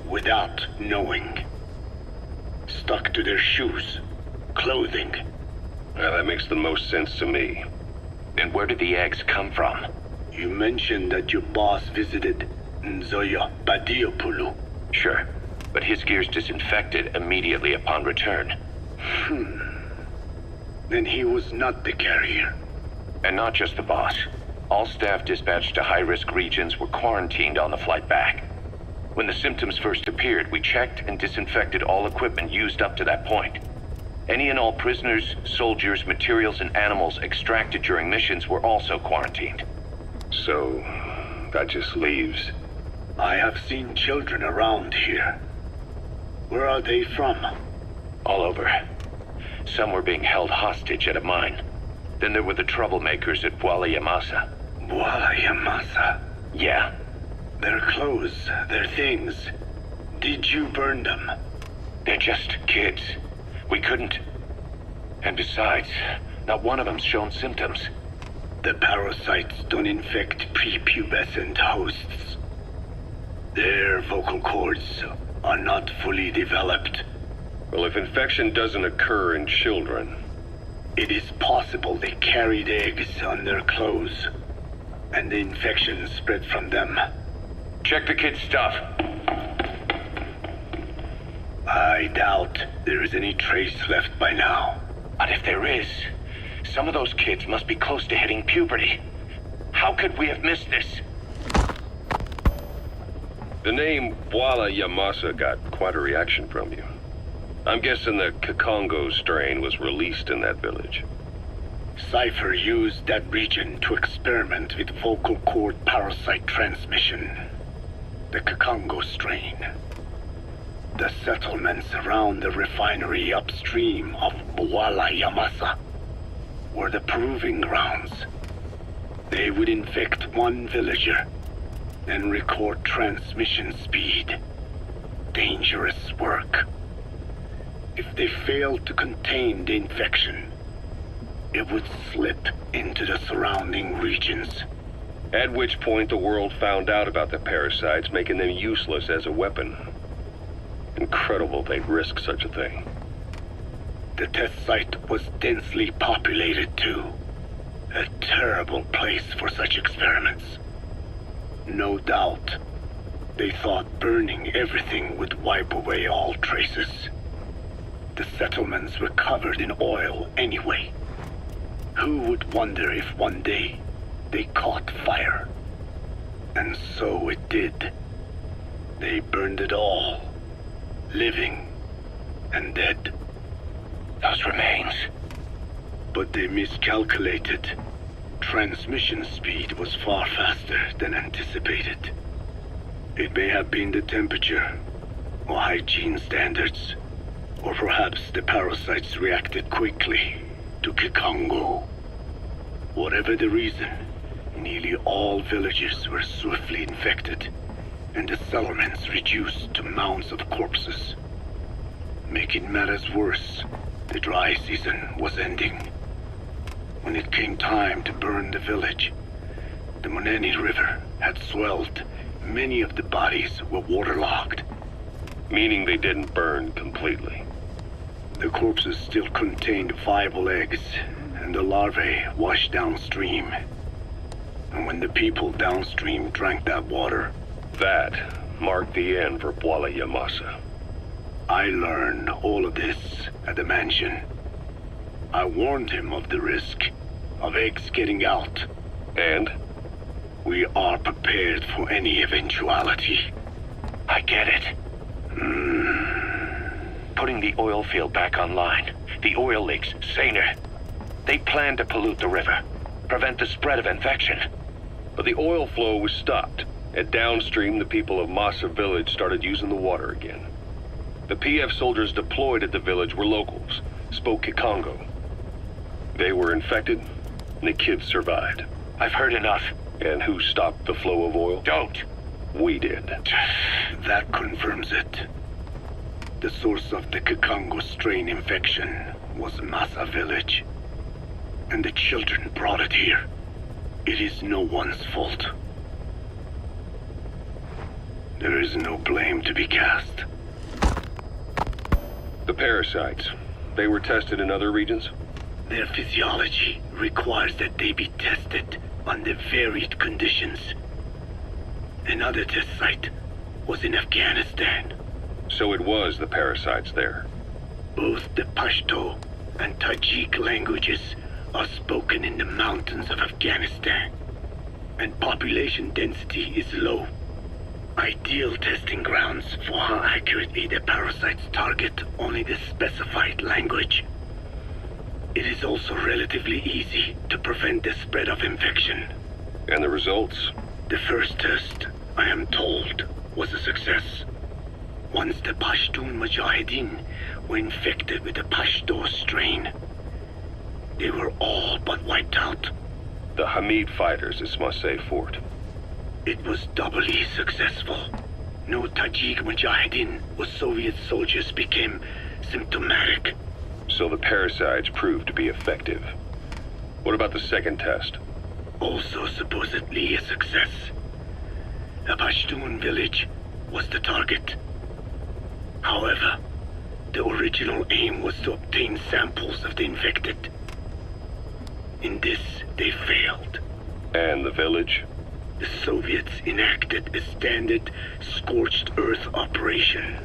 without knowing. Stuck to their shoes, clothing. Well, that makes the most sense to me. And where did the eggs come from? You mentioned that your boss visited Nzoya Badiopulu. Sure, but his gear's disinfected immediately upon return. Then he was not the carrier. And not just the boss. All staff dispatched to high-risk regions were quarantined on the flight back. When the symptoms first appeared, we checked and disinfected all equipment used up to that point. Any and all prisoners, soldiers, materials, and animals extracted during missions were also quarantined. So, that just leaves... I have seen children around here. Where are they from? All over. Some were being held hostage at a mine. Then there were the troublemakers at Bwala Yamasa. Bwala Yamasa? Yeah. Their clothes, their things. Did you burn them? They're just kids. We couldn't... And besides, not one of them's shown symptoms. The parasites don't infect prepubescent hosts. Their vocal cords are not fully developed. Well, if infection doesn't occur in children... It is possible they carried eggs on their clothes, and the infection spread from them. Check the kid's stuff. I doubt there is any trace left by now. But if there is, some of those kids must be close to hitting puberty. How could we have missed this? The name Walla Yamasa got quite a reaction from you. I'm guessing the Kikongo strain was released in that village. Cypher used that region to experiment with vocal cord parasite transmission. The Kikongo strain. The settlements around the refinery upstream of Walla Yamasa were the proving grounds. They would infect one villager, then record transmission speed. Dangerous work. If they failed to contain the infection, it would slip into the surrounding regions. At which point the world found out about the parasites, making them useless as a weapon. Incredible they'd risk such a thing. The test site was densely populated too. A terrible place for such experiments. No doubt, they thought burning everything would wipe away all traces. The settlements were covered in oil anyway. Who would wonder if one day they caught fire? And so it did. They burned it all. Living and dead. Those remains. But they miscalculated. Transmission speed was far faster than anticipated. It may have been the temperature, or hygiene standards, or perhaps the parasites reacted quickly to Kikongo. Whatever the reason, nearly all villages were swiftly infected, and the settlements reduced to mounds of corpses. Making matters worse, the dry season was ending. When it came time to burn the village, the Moneni River had swelled. Many of the bodies were waterlogged. Meaning they didn't burn completely. The corpses still contained viable eggs, and the larvae washed downstream. And when the people downstream drank that water... That marked the end for Walla Yamasa. I learned all of this at the mansion. I warned him of the risk of eggs getting out. And? We are prepared for any eventuality. I get it. Putting the oil field back online. The oil leaks, saner. They planned to pollute the river, prevent the spread of infection. But the oil flow was stopped, and downstream the people of Masa Village started using the water again. The PF soldiers deployed at the village were locals, spoke Kikongo. They were infected, and the kids survived. I've heard enough. And who stopped the flow of oil? Don't. We did. That confirms it. The source of the Kikongo strain infection was Masa Village. And the children brought it here. It is no one's fault. There is no blame to be cast. The parasites, they were tested in other regions? Their physiology requires that they be tested under varied conditions. Another test site was in Afghanistan. So it was the parasites there. Both the Pashto and Tajik languages are spoken in the mountains of Afghanistan, and population density is low. Ideal testing grounds for how accurately the parasites target only the specified language. It is also relatively easy to prevent the spread of infection. And the results? The first test, I am told, was a success. Once the Pashtun Mujahideen were infected with the Pashto strain, they were all but wiped out. The Hamid fighters at Smasei Fort. It was doubly successful. No Tajik Mujahideen or Soviet soldiers became symptomatic. So the parasites proved to be effective. What about the second test? Also supposedly a success. A Pashtun village was the target. However, the original aim was to obtain samples of the infected. In this, they failed. And the village? The Soviets enacted a standard scorched earth operation.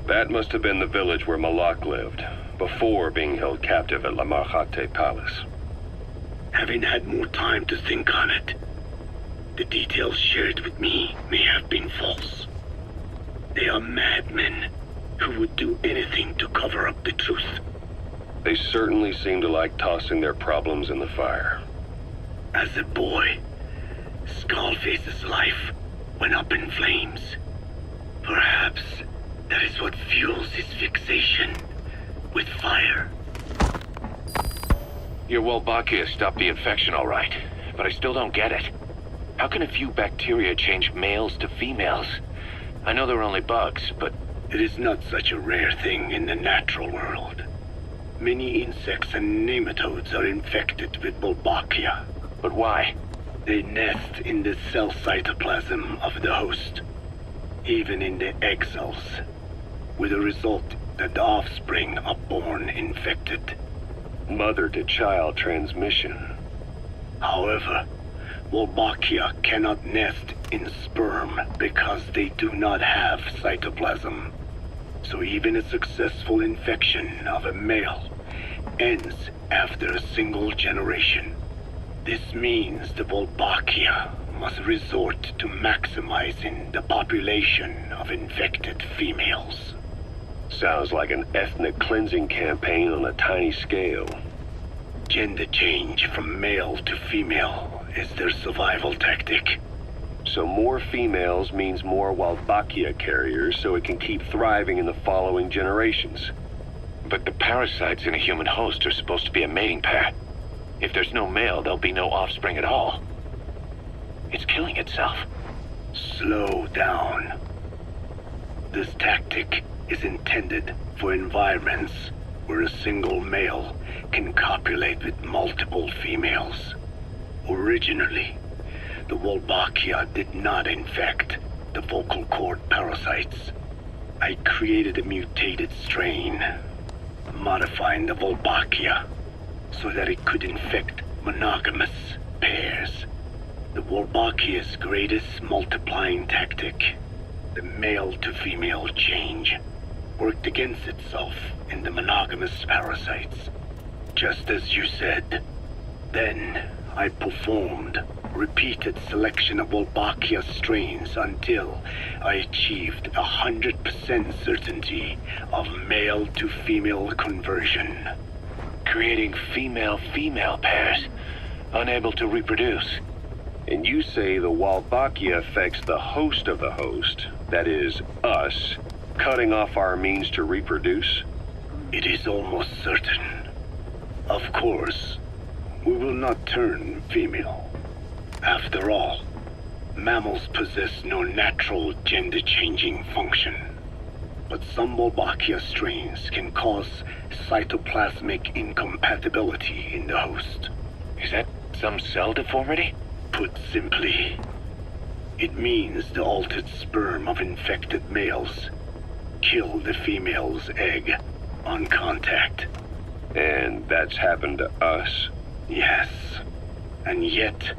That must have been the village where Malak lived, before being held captive at La Marjate Palace. Having had more time to think on it, the details shared with me may have been false. They are madmen who would do anything to cover up the truth. They certainly seem to like tossing their problems in the fire. As a boy, Skullface's life went up in flames. Perhaps that is what fuels his fixation with fire. Your Wolbachia stopped the infection all right, but I still don't get it. How can a few bacteria change males to females? I know they're only bugs, but... It is not such a rare thing in the natural world. Many insects and nematodes are infected with Wolbachia. But why? They nest in the cell cytoplasm of the host, even in the egg cells, with the result that the offspring are born infected. Mother-to-child transmission. However, Wolbachia cannot nest in sperm because they do not have cytoplasm. So even a successful infection of a male ends after a single generation. This means the Wolbachia must resort to maximizing the population of infected females. Sounds like an ethnic cleansing campaign on a tiny scale. Gender change from male to female is their survival tactic. So more females means more Wolbachia carriers, so it can keep thriving in the following generations. But the parasites in a human host are supposed to be a mating pair. If there's no male, there'll be no offspring at all. It's killing itself. Slow down. This tactic is intended for environments where a single male can copulate with multiple females. Originally, the Wolbachia did not infect the vocal cord parasites. I created a mutated strain, modifying the Wolbachia so that it could infect monogamous pairs. The Wolbachia's greatest multiplying tactic, the male-to-female change, worked against itself in the monogamous parasites, just as you said. Then I performed repeated selection of Wolbachia strains until I achieved 100% certainty of male-to-female conversion. Creating female-female pairs, unable to reproduce. And you say the Wolbachia affects the host of the host, that is, us, cutting off our means to reproduce? It is almost certain. Of course, we will not turn female. After all, mammals possess no natural gender-changing function. But some Wolbachia strains can cause cytoplasmic incompatibility in the host. Is that some cell deformity? Put simply, it means the altered sperm of infected males kill the female's egg on contact. And that's happened to us? Yes. And yet,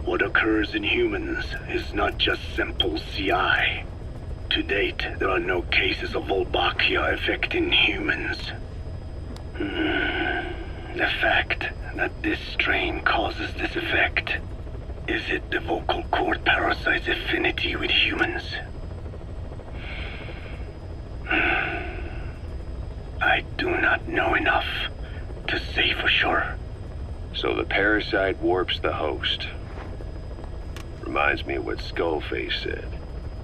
what occurs in humans is not just simple CI. To date, there are no cases of Wolbachia affecting humans. The fact that this strain causes this effect, is it the vocal cord parasite's affinity with humans? I do not know enough to say for sure. So the parasite warps the host. Reminds me of what Skullface said.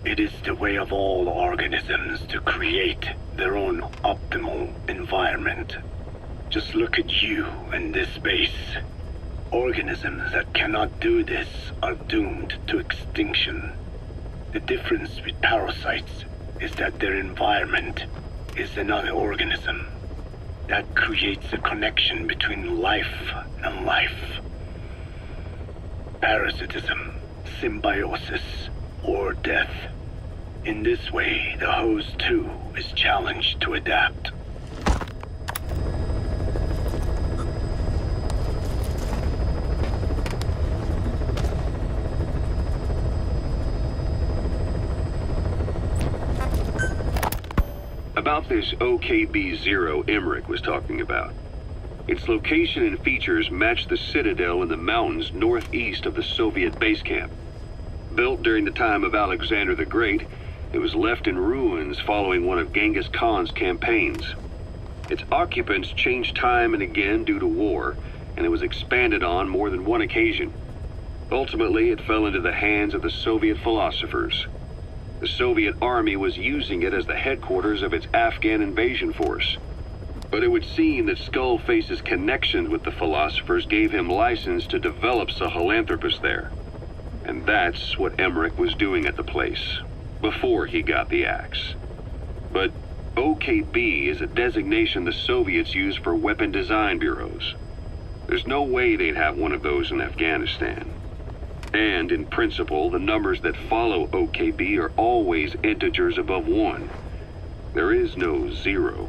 It is the way of all organisms to create their own optimal environment. Just look at you and this base. Organisms that cannot do this are doomed to extinction. The difference with parasites is that their environment is another organism. That creates a connection between life and life. Parasitism, symbiosis, or death. In this way, the host too is challenged to adapt. About this OKB-0 Emmerich was talking about. Its location and features match the citadel in the mountains northeast of the Soviet base camp. Built during the time of Alexander the Great, it was left in ruins following one of Genghis Khan's campaigns. Its occupants changed time and again due to war, and it was expanded on more than one occasion. Ultimately, it fell into the hands of the Soviet philosophers. The Soviet army was using it as the headquarters of its Afghan invasion force. But it would seem that Skullface's connections with the philosophers gave him license to develop Sahelanthropus there. And that's what Emmerich was doing at the place, before he got the axe. But OKB is a designation the Soviets use for weapon design bureaus. There's no way they'd have one of those in Afghanistan. And, in principle, the numbers that follow OKB are always integers above 1. There is no 0.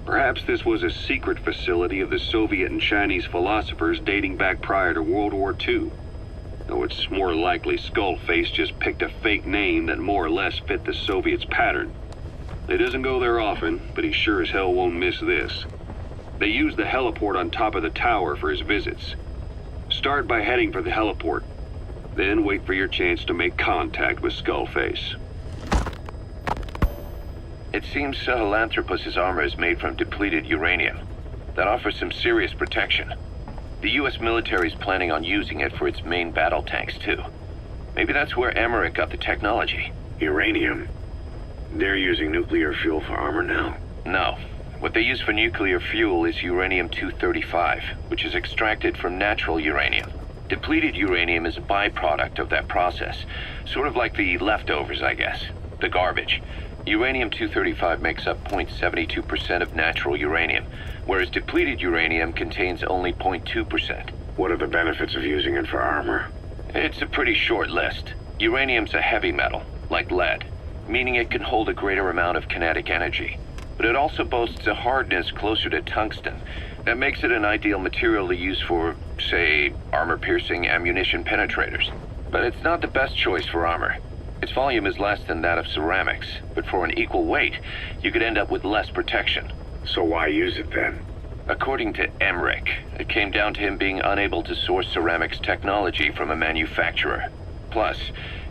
Perhaps this was a secret facility of the Soviet and Chinese philosophers dating back prior to World War II. Though it's more likely Skullface just picked a fake name that more or less fit the Soviets' pattern. He doesn't go there often, but he sure as hell won't miss this. They use the heliport on top of the tower for his visits. Start by heading for the heliport. Then wait for your chance to make contact with Skullface. It seems Sahelanthropus's armor is made from depleted uranium. That offers some serious protection. The US military is planning on using it for its main battle tanks, too. Maybe that's where Emmerich got the technology. Uranium? They're using nuclear fuel for armor now? No. What they use for nuclear fuel is uranium-235, which is extracted from natural uranium. Depleted uranium is a byproduct of that process. Sort of like the leftovers, I guess. The garbage. Uranium-235 makes up 0.72% of natural uranium, whereas depleted uranium contains only 0.2%. What are the benefits of using it for armor? It's a pretty short list. Uranium's a heavy metal, like lead, meaning it can hold a greater amount of kinetic energy. But it also boasts a hardness closer to tungsten. That makes it an ideal material to use for, say, armor-piercing ammunition penetrators. But it's not the best choice for armor. Its volume is less than that of ceramics, but for an equal weight, you could end up with less protection. So why use it then? According to Emmerich, it came down to him being unable to source ceramics technology from a manufacturer. Plus,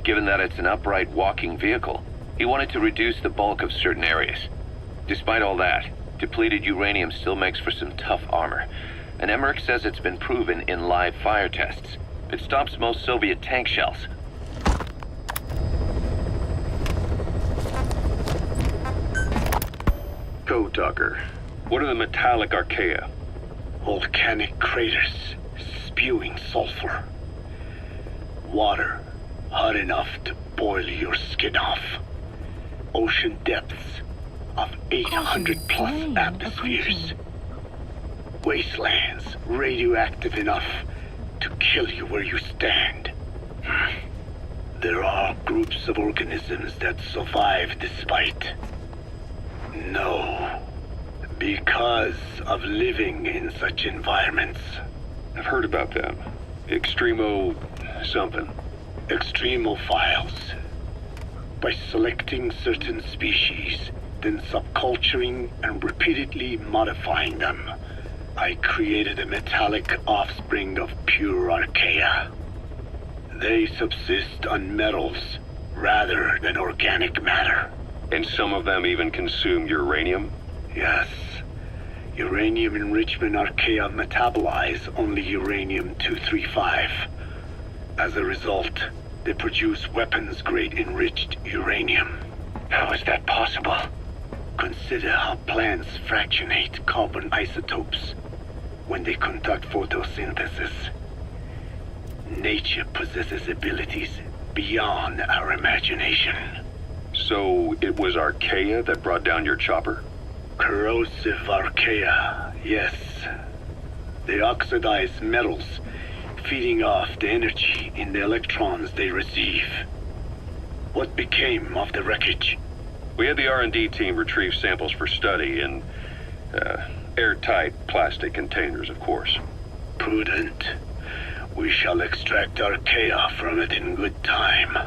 given that it's an upright walking vehicle, he wanted to reduce the bulk of certain areas. Despite all that, depleted uranium still makes for some tough armor, and Emmerich says it's been proven in live fire tests. It stops most Soviet tank shells. Code Talker, what are the metallic archaea? Volcanic craters spewing sulfur. Water hot enough to boil your skin off. Ocean depths of 800 plus atmospheres. Wastelands radioactive enough to kill you where you stand. There are groups of organisms that survive despite. No, because of living in such environments. I've heard about them. Extremo something. Extremophiles. By selecting certain species, then subculturing and repeatedly modifying them, I created a metallic offspring of pure archaea. They subsist on metals rather than organic matter. And some of them even consume uranium? Yes. Uranium enrichment archaea metabolize only uranium-235. As a result, they produce weapons-grade enriched uranium. How is that possible? Consider how plants fractionate carbon isotopes when they conduct photosynthesis. Nature possesses abilities beyond our imagination. So it was Archaea that brought down your chopper? Corrosive archaea, yes. They oxidize metals, feeding off the energy in the electrons they receive. What became of the wreckage? We had the R&D team retrieve samples for study in airtight plastic containers, of course. Prudent. We shall extract archaea from it in good time.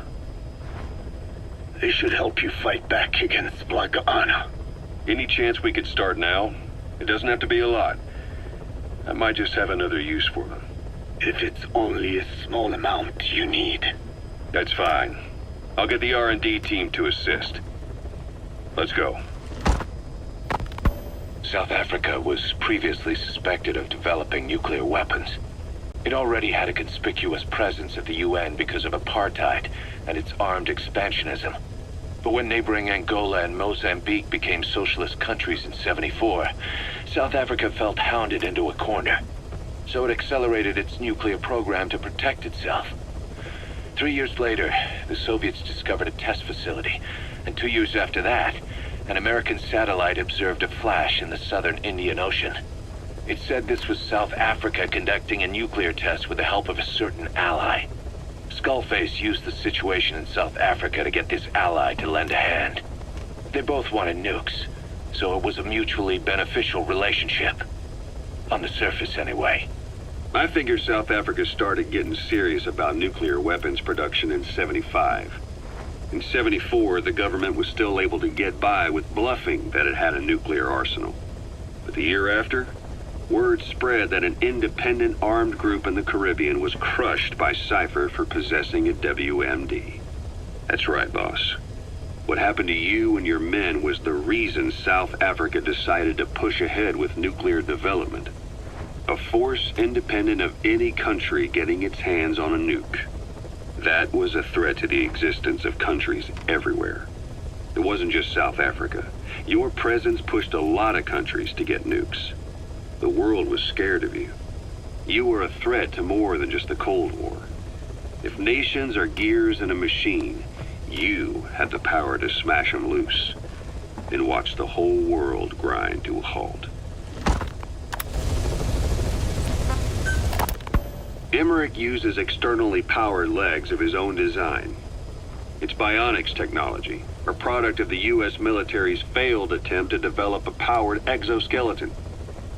They should help you fight back against Blagana. Any chance we could start now? It doesn't have to be a lot. I might just have another use for them. If it's only a small amount you need. That's fine. I'll get the R&D team to assist. Let's go. South Africa was previously suspected of developing nuclear weapons. It already had a conspicuous presence at the UN because of apartheid and its armed expansionism. But when neighboring Angola and Mozambique became socialist countries in '74, South Africa felt hounded into a corner. So it accelerated its nuclear program to protect itself. 3 years later, the Soviets discovered a test facility, and 2 years after that, an American satellite observed a flash in the southern Indian Ocean. It said this was South Africa conducting a nuclear test with the help of a certain ally. Skullface used the situation in South Africa to get this ally to lend a hand. They both wanted nukes, so it was a mutually beneficial relationship. On the surface, anyway. I figure South Africa started getting serious about nuclear weapons production in '75. In '74, the government was still able to get by with bluffing that it had a nuclear arsenal. But the year after, word spread that an independent armed group in the Caribbean was crushed by Cypher for possessing a WMD. That's right, boss. What happened to you and your men was the reason South Africa decided to push ahead with nuclear development. A force independent of any country getting its hands on a nuke. That was a threat to the existence of countries everywhere. It wasn't just South Africa. Your presence pushed a lot of countries to get nukes. The world was scared of you. You were a threat to more than just the Cold War. If nations are gears in a machine, you had the power to smash them loose and watch the whole world grind to a halt. Emmerich uses externally powered legs of his own design. It's bionics technology, a product of the U.S. military's failed attempt to develop a powered exoskeleton.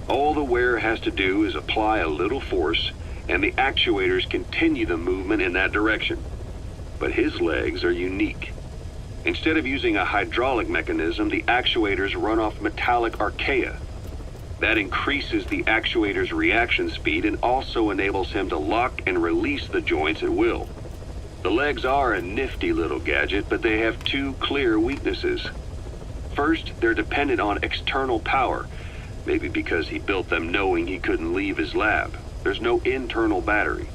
All the wearer has to do is apply a little force, and the actuators continue the movement in that direction. But his legs are unique. Instead of using a hydraulic mechanism, the actuators run off metallic archaea. That increases the actuator's reaction speed and also enables him to lock and release the joints at will. The legs are a nifty little gadget, but they have two clear weaknesses. First, they're dependent on external power, maybe because he built them knowing he couldn't leave his lab. There's no internal battery.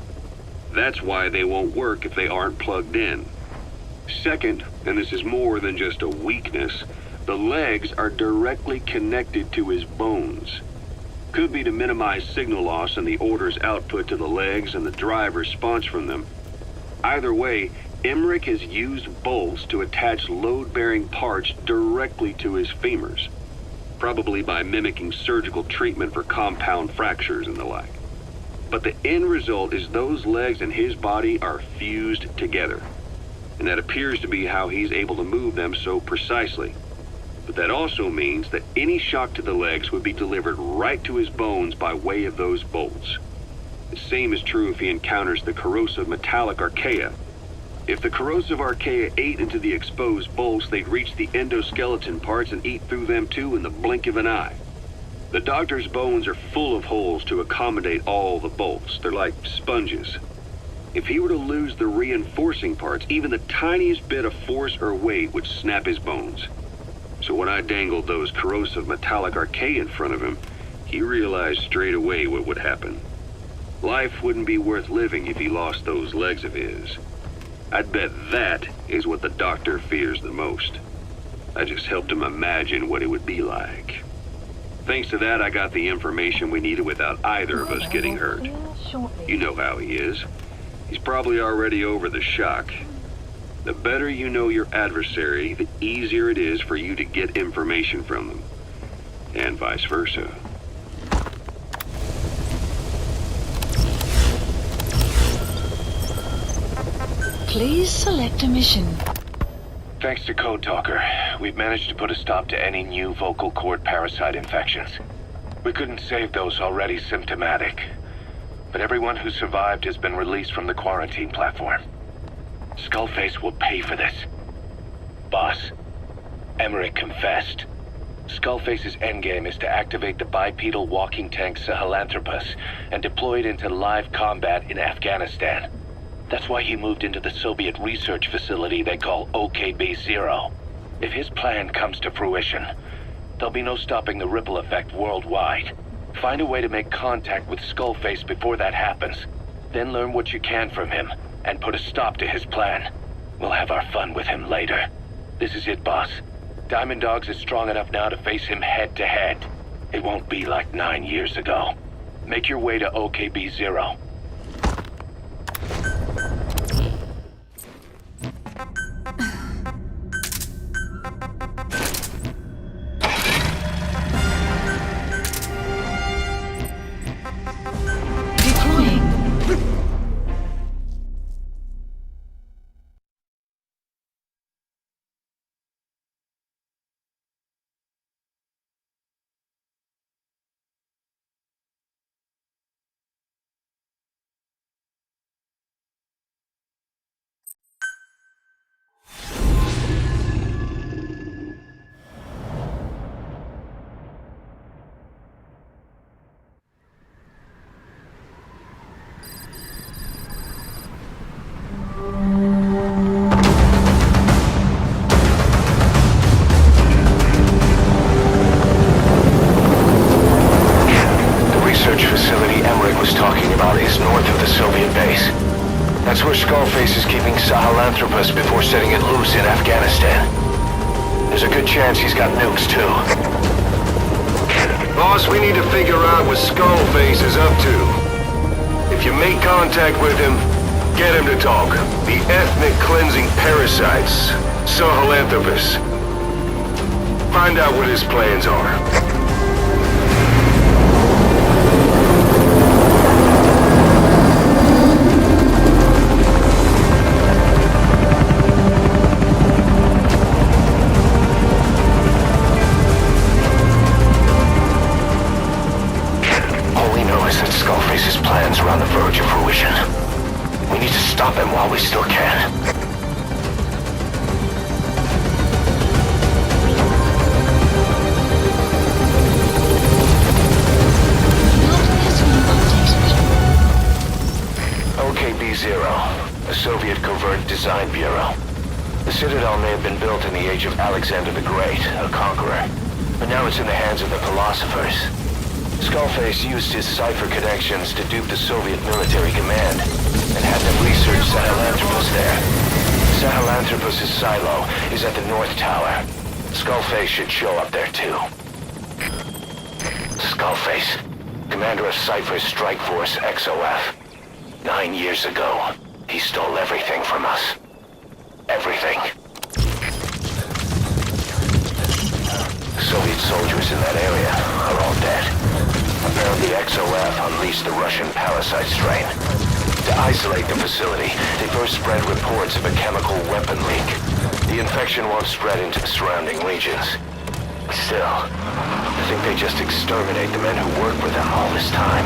That's why they won't work if they aren't plugged in. Second, and this is more than just a weakness, the legs are directly connected to his bones. Could be to minimize signal loss and the orders output to the legs and the drive response from them. Either way, Emmerich has used bolts to attach load-bearing parts directly to his femurs, probably by mimicking surgical treatment for compound fractures and the like. But the end result is those legs and his body are fused together, and that appears to be how he's able to move them so precisely. But that also means that any shock to the legs would be delivered right to his bones by way of those bolts. The same is true if he encounters the corrosive metallic archaea. If the corrosive archaea ate into the exposed bolts, they'd reach the endoskeleton parts and eat through them too in the blink of an eye. The doctor's bones are full of holes to accommodate all the bolts. They're like sponges. If he were to lose the reinforcing parts, even the tiniest bit of force or weight would snap his bones. So when I dangled those corrosive metallic archaea in front of him, he realized straight away what would happen. Life wouldn't be worth living if he lost those legs of his. I'd bet that is what the doctor fears the most. I just helped him imagine what it would be like. Thanks to that, I got the information we needed without either of us getting hurt. You know how he is. He's probably already over the shock. The better you know your adversary, the easier it is for you to get information from them. And vice versa. Please select a mission. Thanks to Code Talker, we've managed to put a stop to any new vocal cord parasite infections. We couldn't save those already symptomatic, but everyone who survived has been released from the quarantine platform. Skullface will pay for this. Boss, Emmerich confessed. Skullface's endgame is to activate the bipedal walking tank Sahelanthropus and deploy it into live combat in Afghanistan. That's why he moved into the Soviet research facility they call OKB-0. If his plan comes to fruition, there'll be no stopping the ripple effect worldwide. Find a way to make contact with Skullface before that happens. Then learn what you can from him, and put a stop to his plan. We'll have our fun with him later. This is it, boss. Diamond Dogs is strong enough now to face him head-to-head. It won't be like 9 years ago. Make your way to OKB-0. That's where Skullface is keeping Sahelanthropus before setting it loose in Afghanistan. There's a good chance he's got nukes, too. Boss, we need to figure out what Skullface is up to. If you make contact with him, get him to talk. The ethnic cleansing parasites, Sahelanthropus. Find out what his plans are. Stop him while we still can. OKB-0, a Soviet covert design bureau. The Citadel may have been built in the age of Alexander the Great, a conqueror, but now it's in the hands of the philosophers. Skullface used his cipher connections to dupe the Soviet military command, and had them research Sahelanthropus there. Sahelanthropus' silo is at the North Tower. Skullface should show up there too. Skullface, commander of Cypher's Strike Force XOF. 9 years ago, he stole everything from us. Everything. The Soviet soldiers in that area are all dead. Apparently XOF unleashed the Russian parasite strain. To isolate the facility, they first spread reports of a chemical weapon leak. The infection won't spread into the surrounding regions. Still, I think they just exterminate the men who worked with them all this time.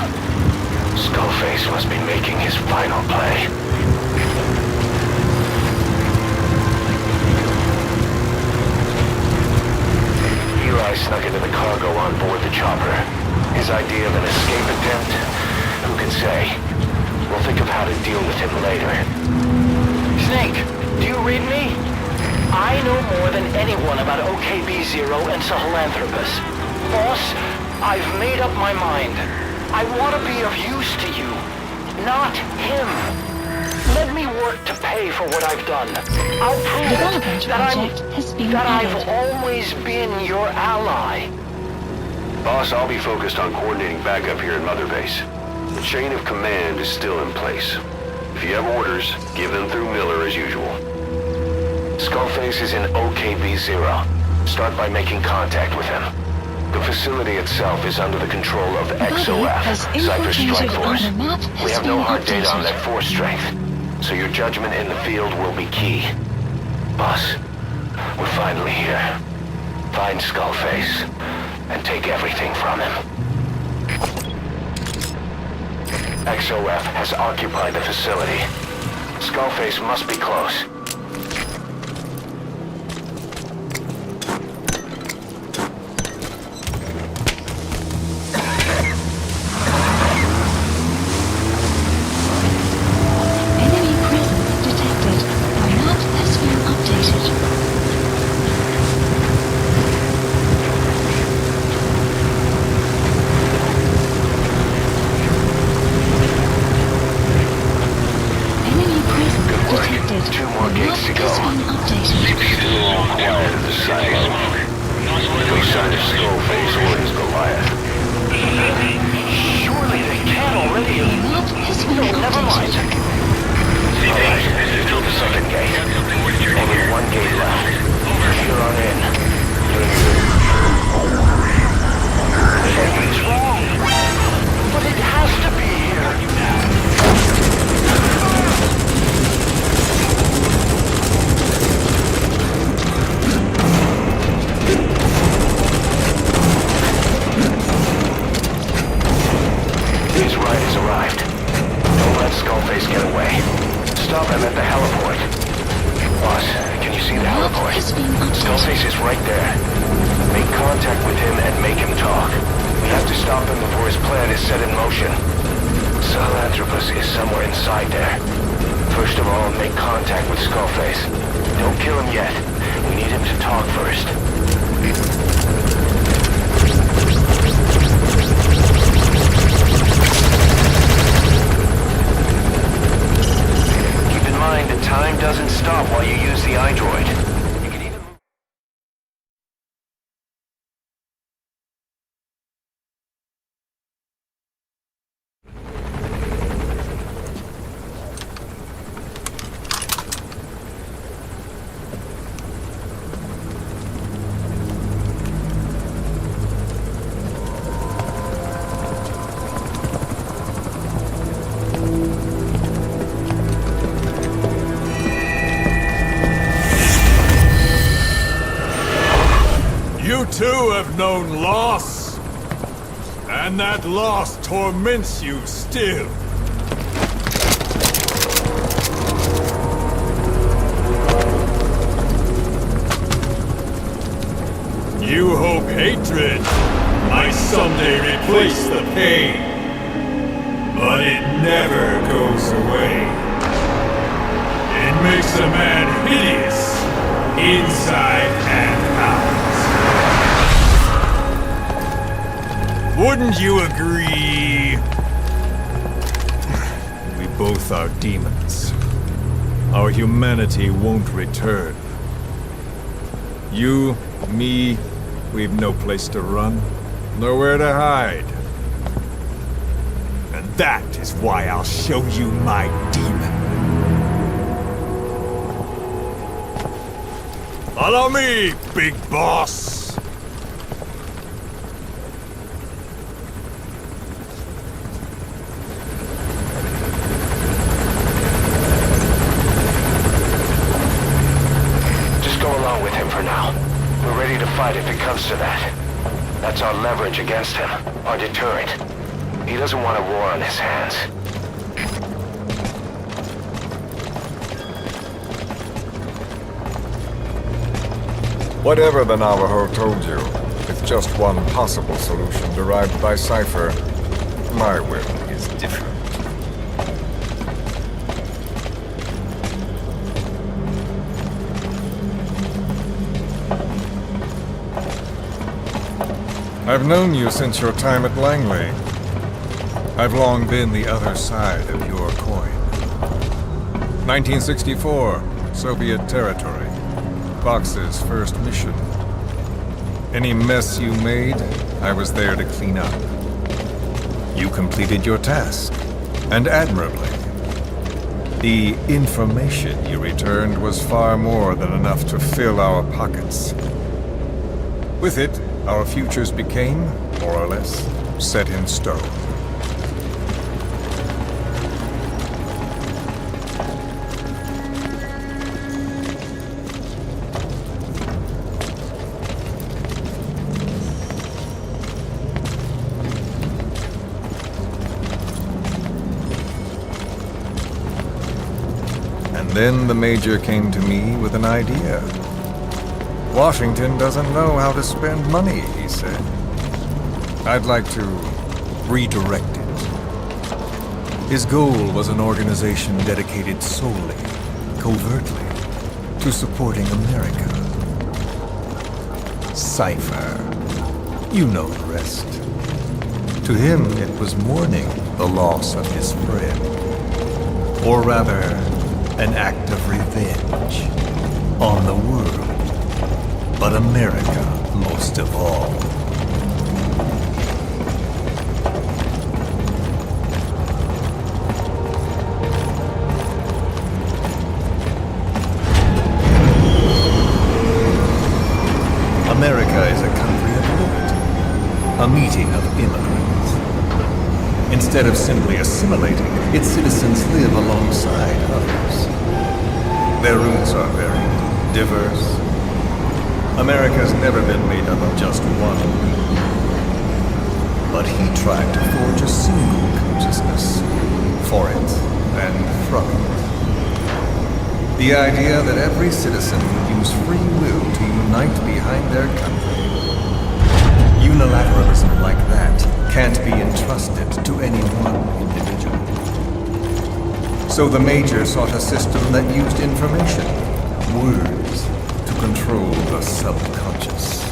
Skullface must be making his final play. Eli snuck into the cargo on board the chopper. His idea of an escape attempt? Who can say? We'll think of how to deal with him later. Snake, do you read me? I know more than anyone about OKB-0 and Sahelanthropus. Boss, I've made up my mind. I want to be of use to you, not him. Let me work to pay for what I've done. I'll prove that I've always been your ally. Boss, I'll be focused on coordinating backup here in Mother Base. The chain of command is still in place. If you have orders, give them through Miller as usual. Skullface is in OKB-0. Start by making contact with him. The facility itself is under the control of XOF, Cypher's strike force. We have no hard data on their force strength, so your judgment in the field will be key. Boss, we're finally here. Find Skullface, and take everything from him. XOF has occupied the facility. Skullface must be close. Too have known loss, and that loss torments you still. You hope hatred might someday replace the pain, but it never goes away. It makes a man hideous, inside and out. Wouldn't you agree? We both are demons. Our humanity won't return. You, me, we've no place to run, nowhere to hide. And that is why I'll show you my demon. Follow me, big boss! If it comes to that. That's our leverage against him, our deterrent. He doesn't want a war on his hands. Whatever the Navajo told you, it's just one possible solution derived by Cypher. My will is different. I've known you since your time at Langley. I've long been the other side of your coin. 1964, Soviet territory. Box's first mission. Any mess you made, I was there to clean up. You completed your task, and admirably. The information you returned was far more than enough to fill our pockets. With it, our futures became, more or less, set in stone. And then the Major came to me with an idea. Washington doesn't know how to spend money, he said. I'd like to redirect it. His goal was an organization dedicated solely, covertly, to supporting America. Cypher. You know the rest. To him, it was mourning the loss of his friend. Or rather, an act of revenge on the world. But America, most of all. America is a country of liberty, a meeting of immigrants. Instead of simply assimilating, its citizens live alongside others. Their roots are very diverse. America's never been made up of just one people. But he tried to forge a single consciousness for it and from it. The idea that every citizen would use free will to unite behind their country. Unilateralism like that can't be entrusted to any one individual. So the Major sought a system that used information, words, to control the subconscious.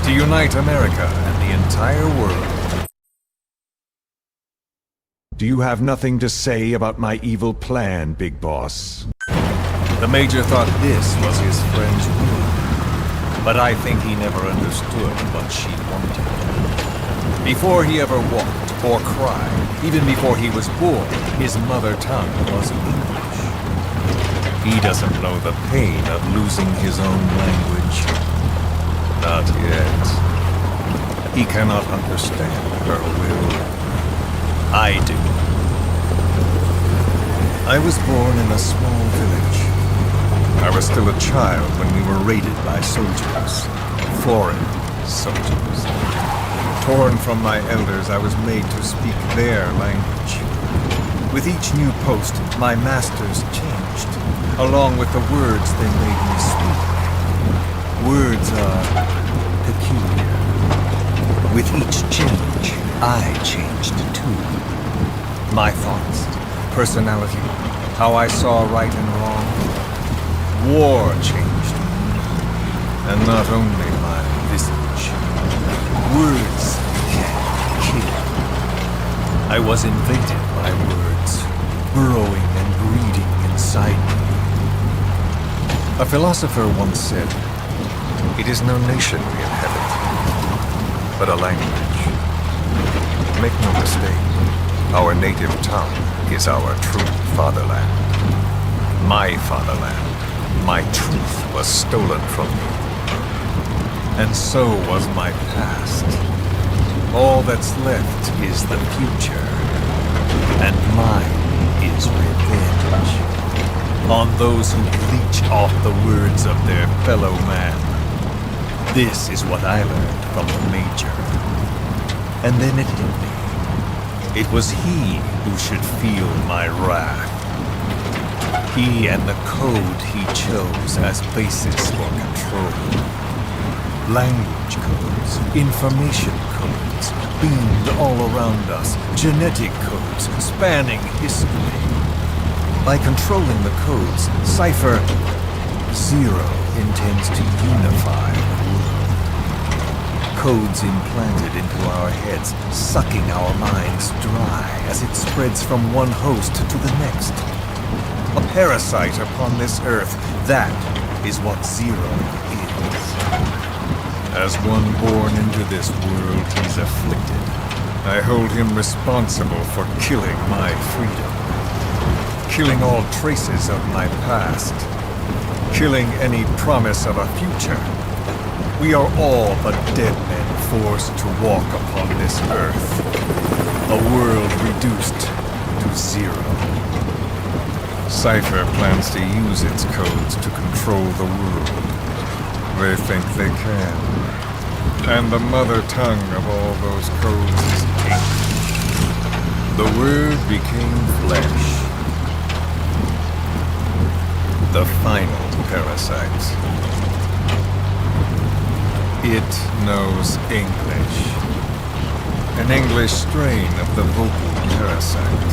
Unite America and the entire world. Do you have nothing to say about my evil plan, Big Boss? The Major thought this was his friend's will, but I think he never understood what she wanted. Before he ever walked or cried, even before he was born, his mother tongue was English. He doesn't know the pain of losing his own language. Not yet. He cannot understand her will. I do. I was born in a small village. I was still a child when we were raided by soldiers. Foreign soldiers. Torn from my elders, I was made to speak their language. With each new post, my masters changed, along with the words they made me speak. Words are peculiar. With each change, I changed too. My thoughts, personality, how I saw right and wrong. War changed me. And not only my visage. Words can kill. I was invaded by words, burrowing and breeding inside me. A philosopher once said, "It is no nation we inhabit, but a language." Make no mistake, our native tongue is our true fatherland. My fatherland, my truth was stolen from me. And so was my past. All that's left is the future, and mine is revenge. On those who leech off the words of their fellow man. This is what I learned from the Major. And then it hit me. It was he who should feel my wrath. He and the code he chose as basis for control. Language codes, information codes, beamed all around us, genetic codes spanning history. By controlling the codes, Cypher Zero intends to unify the world. Codes implanted into our heads, sucking our minds dry as it spreads from one host to the next. A parasite upon this earth, that is what Zero is. As one born into this world, he's afflicted. I hold him responsible for killing my freedom. Killing all traces of my past. Killing any promise of a future. We are all but dead men forced to walk upon this earth. A world reduced to zero. Cypher plans to use its codes to control the world. They think they can. And the mother tongue of all those codes is ink. The word became flesh. The final parasite. It knows English. An English strain of the vocal parasite.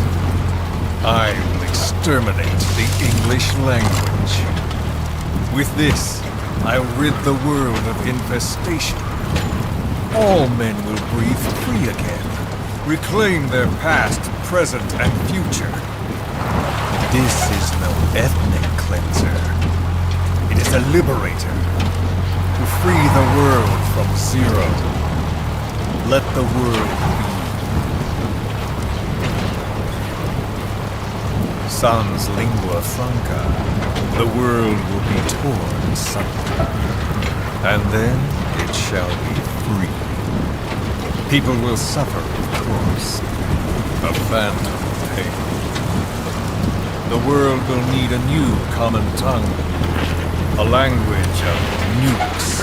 I will exterminate the English language. With this, I'll rid the world of infestation. All men will breathe free again, reclaim their past, present, and future. This is no ethnic cleanser. It is a liberator. To free the world from Zero. Let the world be. Sans lingua franca, the world will be torn asunder. And then it shall be free. People will suffer, of course. A phantom pain. The world will need a new common tongue. A language of nukes.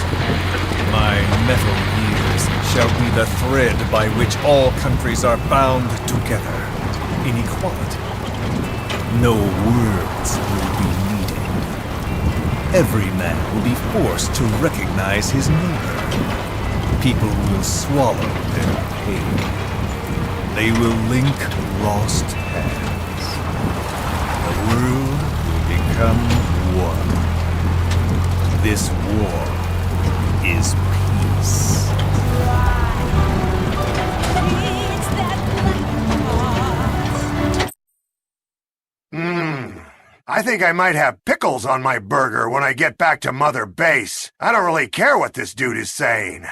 My metal years shall be the thread by which all countries are bound together. In equality. No words will be needed. Every man will be forced to recognize his neighbor. People will swallow their pain. They will link lost hands. The world will become one. This war is peace. I think I might have pickles on my burger when I get back to Mother Base. I don't really care what this dude is saying.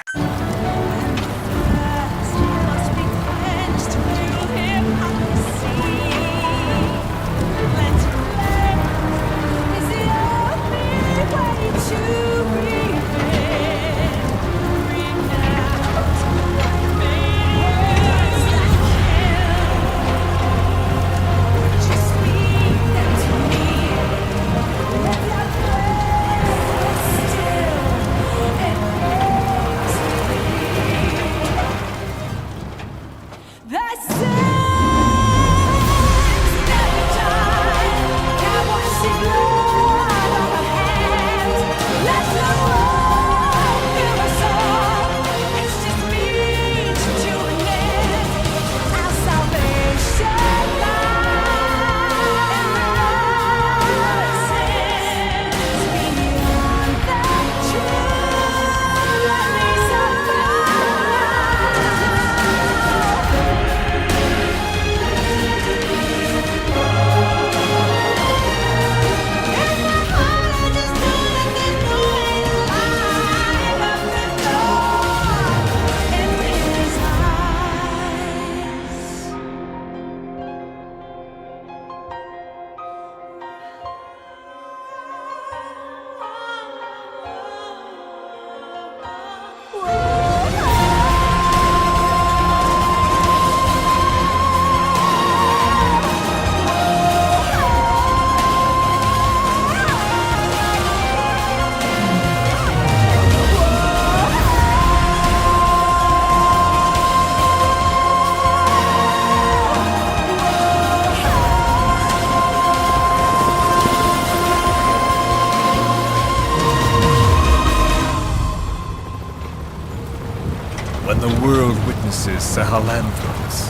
the world witnesses Sahelanthropus,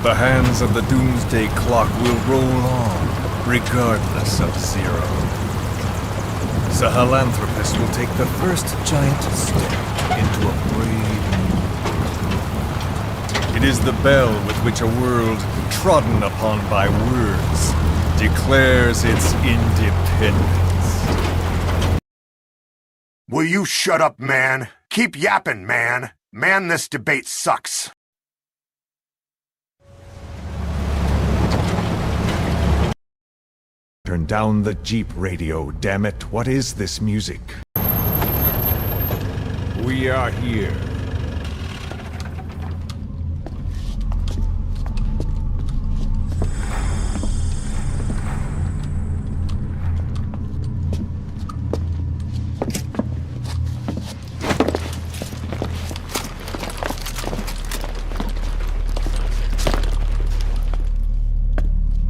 the hands of the doomsday clock will roll on, regardless of Zero. Sahelanthropus will take the first giant step into a brave new. It is the bell with which a world trodden upon by words declares its independence. Will you shut up, man? Keep yapping, man. Man, this debate sucks. Turn down the Jeep radio, damn it. What is this music? We are here.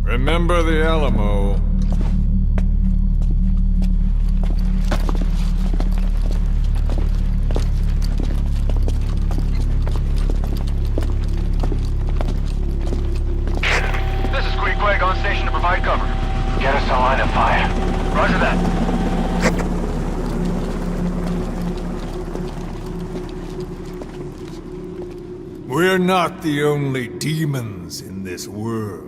Remember the Alamo. This is Queequeg on station to provide cover. Get us a line of fire. Roger that. We're not the only demons in this world.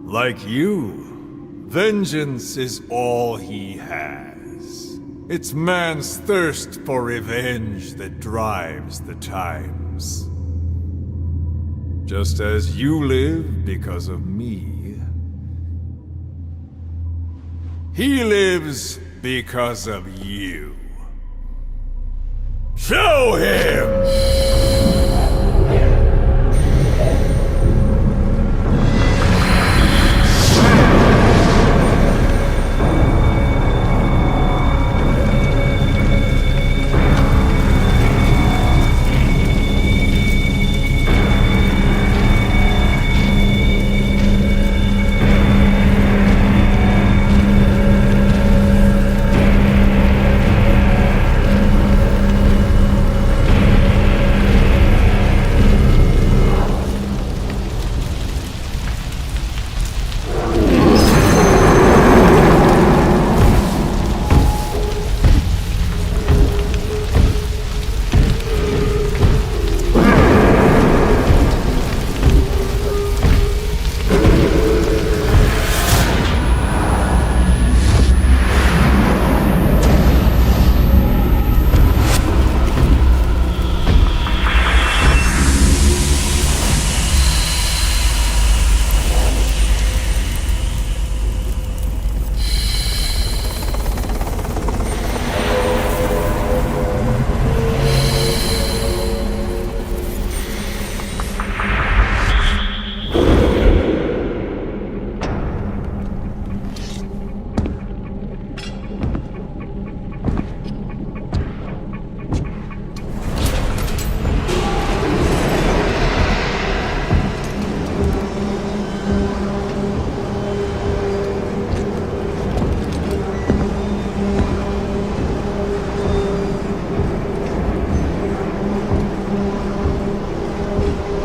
Like you, vengeance is all he has. It's man's thirst for revenge that drives the times. Just as you live because of me, he lives because of you. Show him!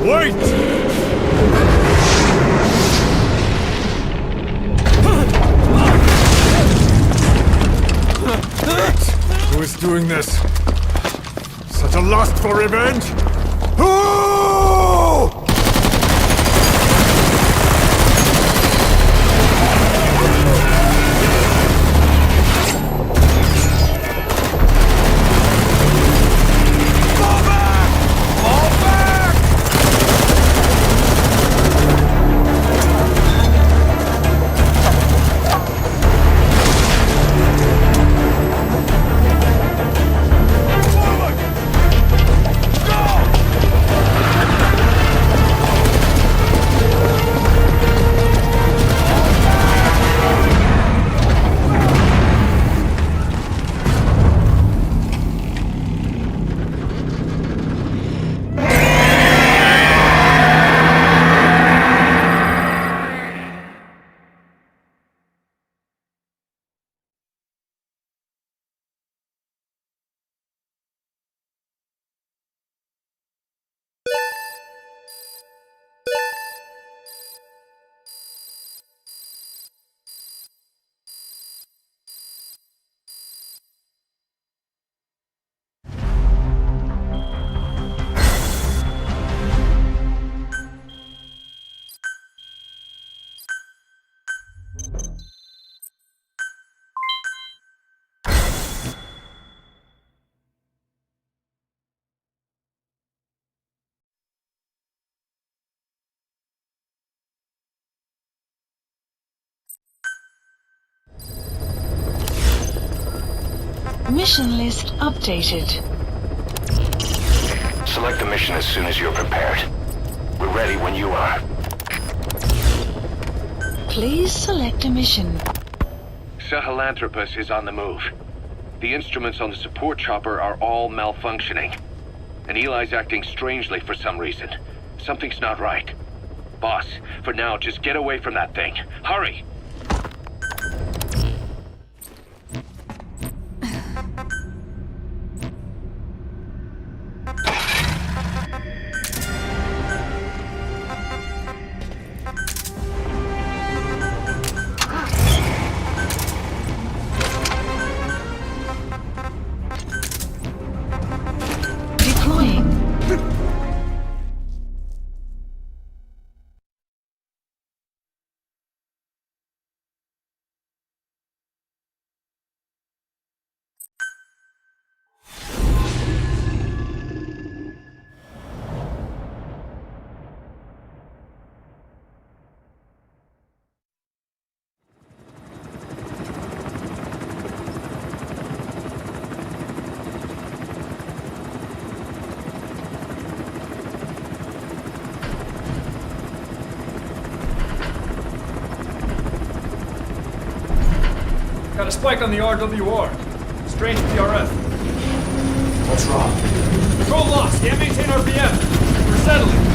Wait! Who is doing this? Such a lust for revenge? Who? Go! Mission list updated. Select the mission as soon as you're prepared. We're ready when you are. Please select a mission. Sahelanthropus is on the move. The instruments on the support chopper are all malfunctioning. And Eli's acting strangely for some reason. Something's not right. Boss, for now, just get away from that thing. Hurry! Got a spike on the RWR. Strange PRF. What's wrong? Control lost. Can't maintain RPM. We're settling.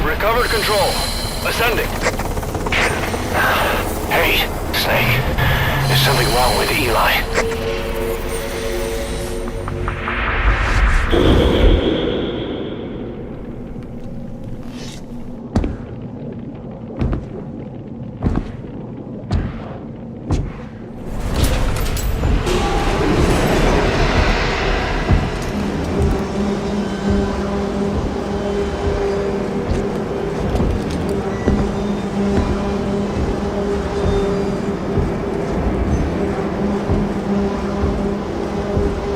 Recovered control. Ascending. Hey, Snake. There's something wrong with Eli.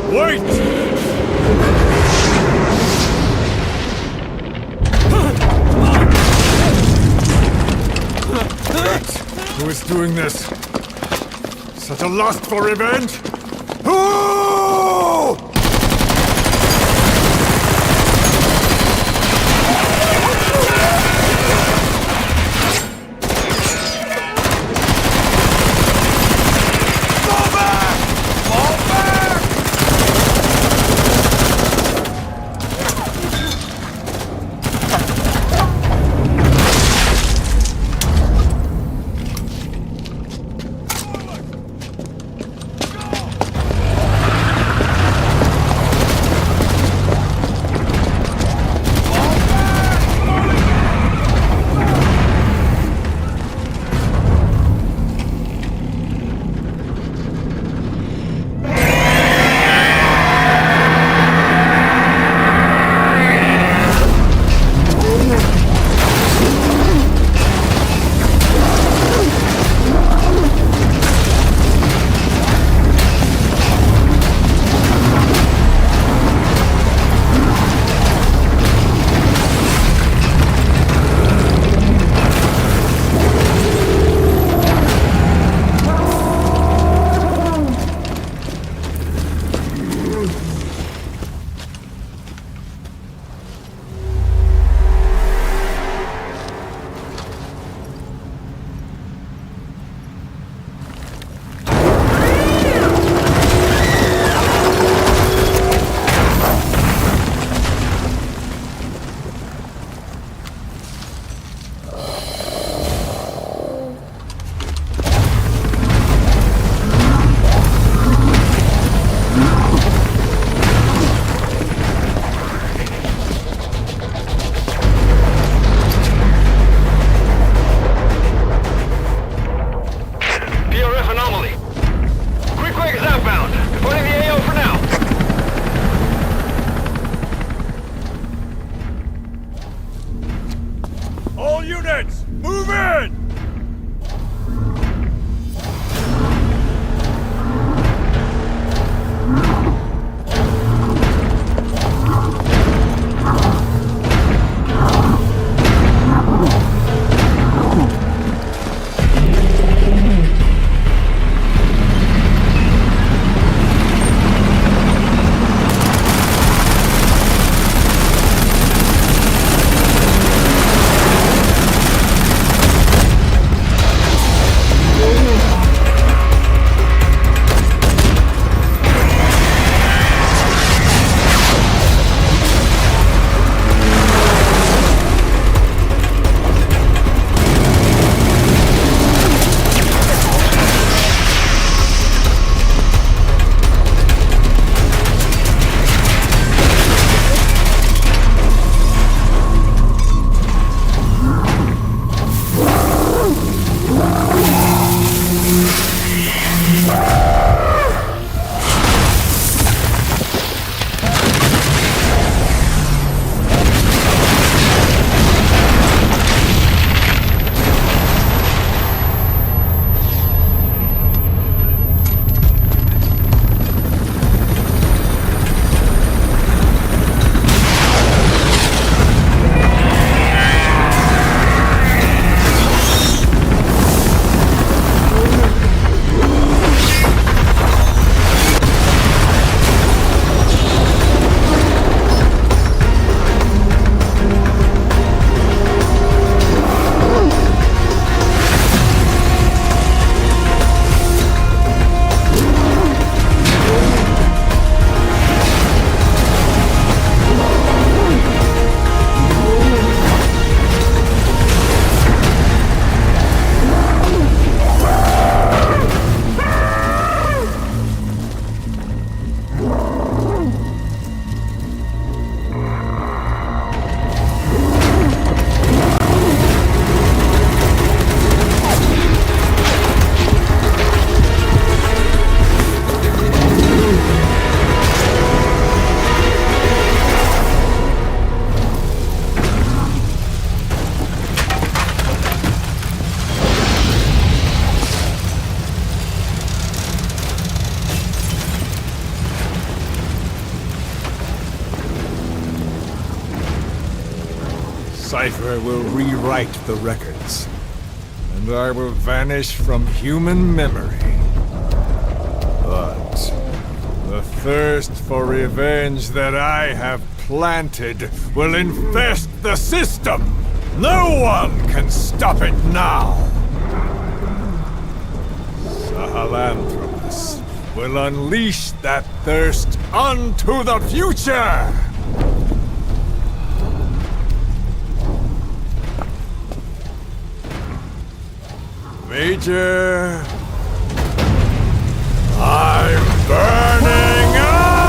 Wait! Who is doing this? Such a lust for revenge? Who? cipher will rewrite the records, and I will vanish from human memory. But the thirst for revenge that I have planted will infest the system! No one can stop it now! Sahelanthropus will unleash that thirst onto the future! Major... I'm burning up!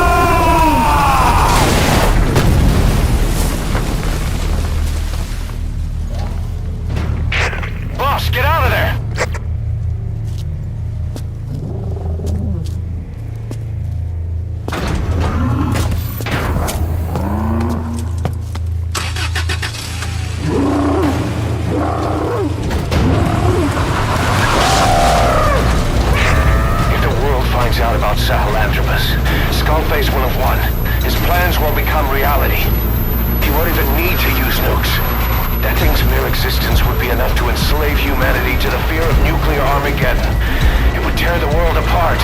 Boss, get out of there! Out about Sahelanthropus. Skullface will have won. His plans will become reality. He won't even need to use nukes. That thing's mere existence would be enough to enslave humanity to the fear of nuclear Armageddon. It would tear the world apart.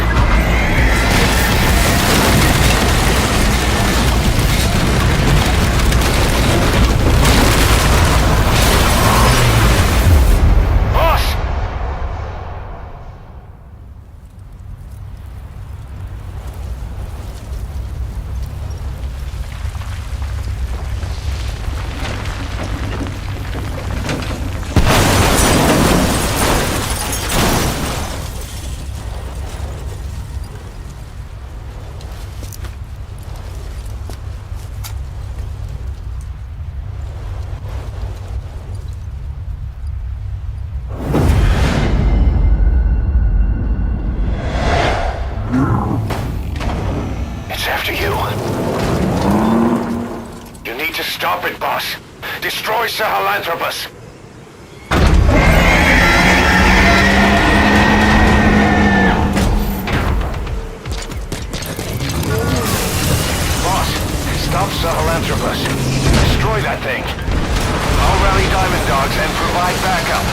Stop it, boss! Destroy Sahelanthropus! Boss, stop Sahelanthropus. Destroy that thing. I'll rally Diamond Dogs and provide backup.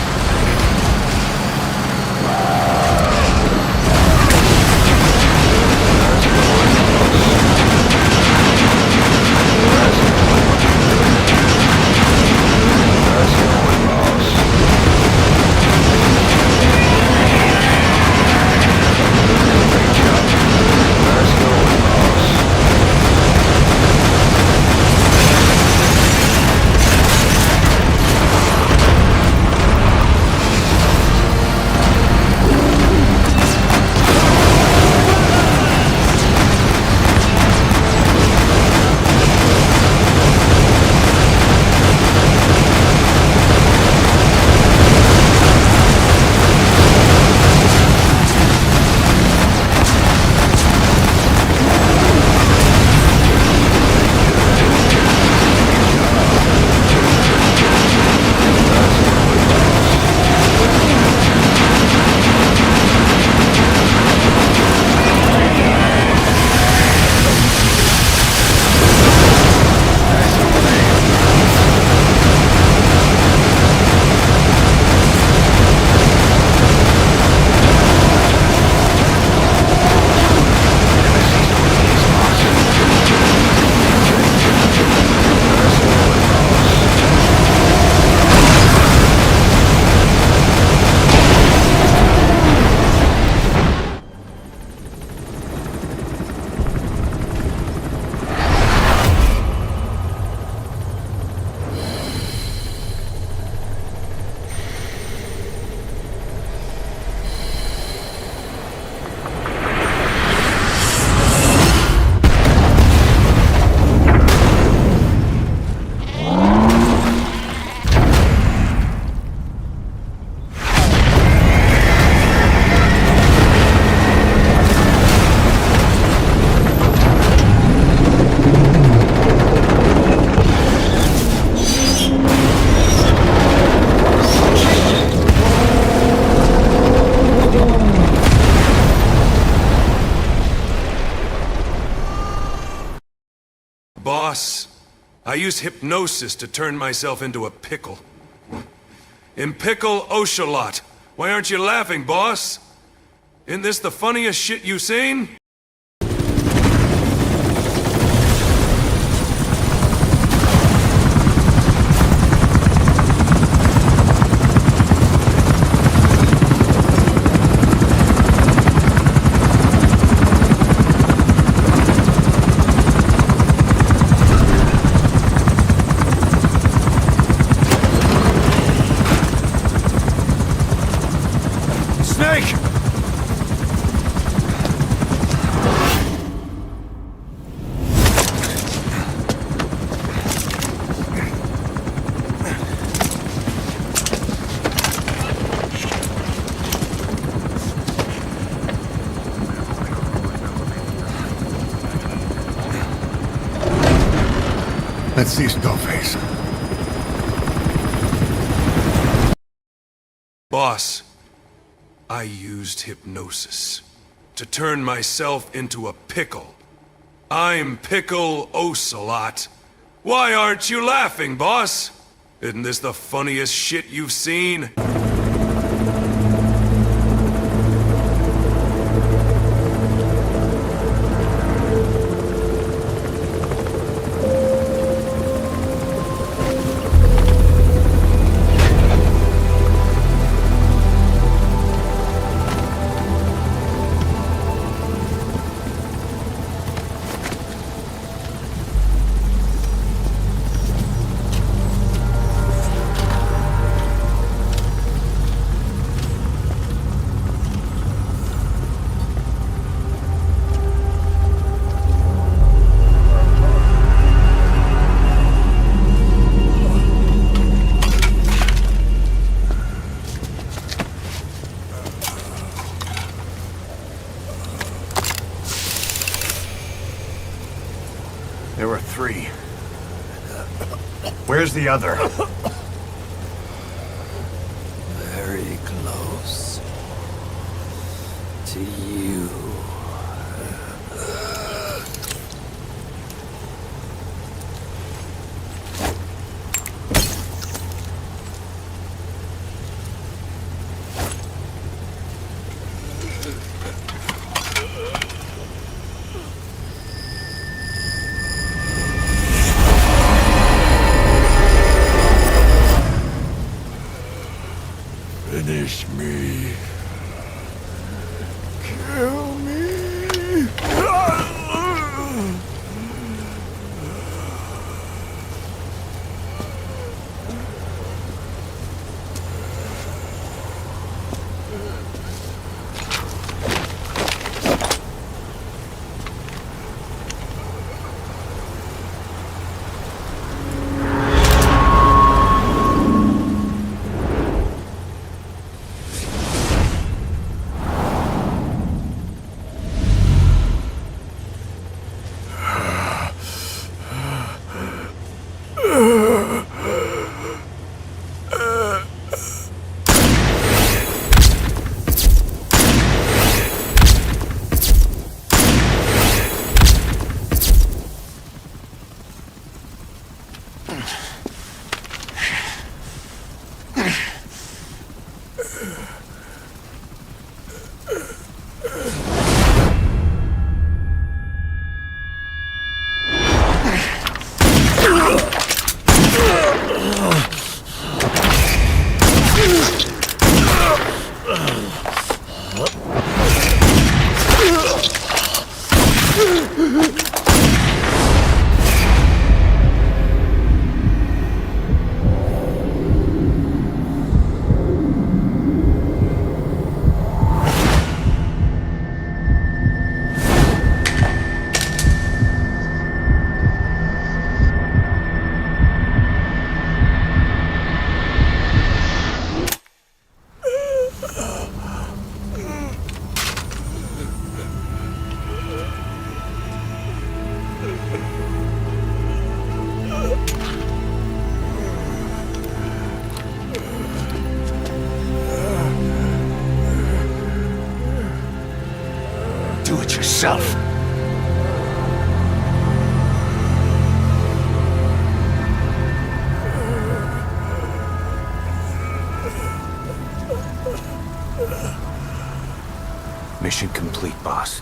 Boss, I use hypnosis to turn myself into a pickle. Impickle Ocelot. Why aren't you laughing, boss? Isn't this the funniest shit you've seen? Snake! Let's see Skullface. Boss, I used hypnosis to turn myself into a pickle. I'm Pickle Ocelot. Why aren't you laughing, boss? Isn't this the funniest shit you've seen? There were 3. Where's the other? Very close to you. Finish me. Kill me. Do it yourself. Mission complete, boss.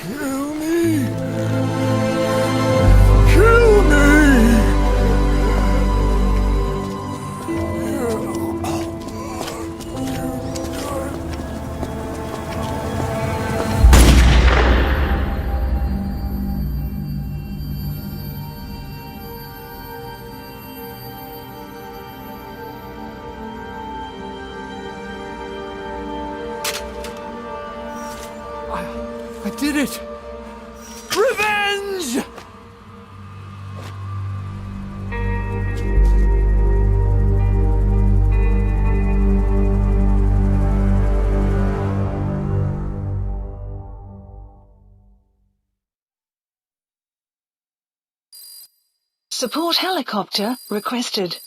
Kill me! Kill me! I did it! Revenge! Support helicopter requested.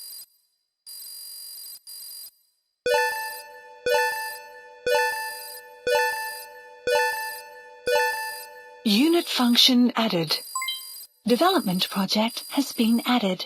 Unit function added. Development project has been added.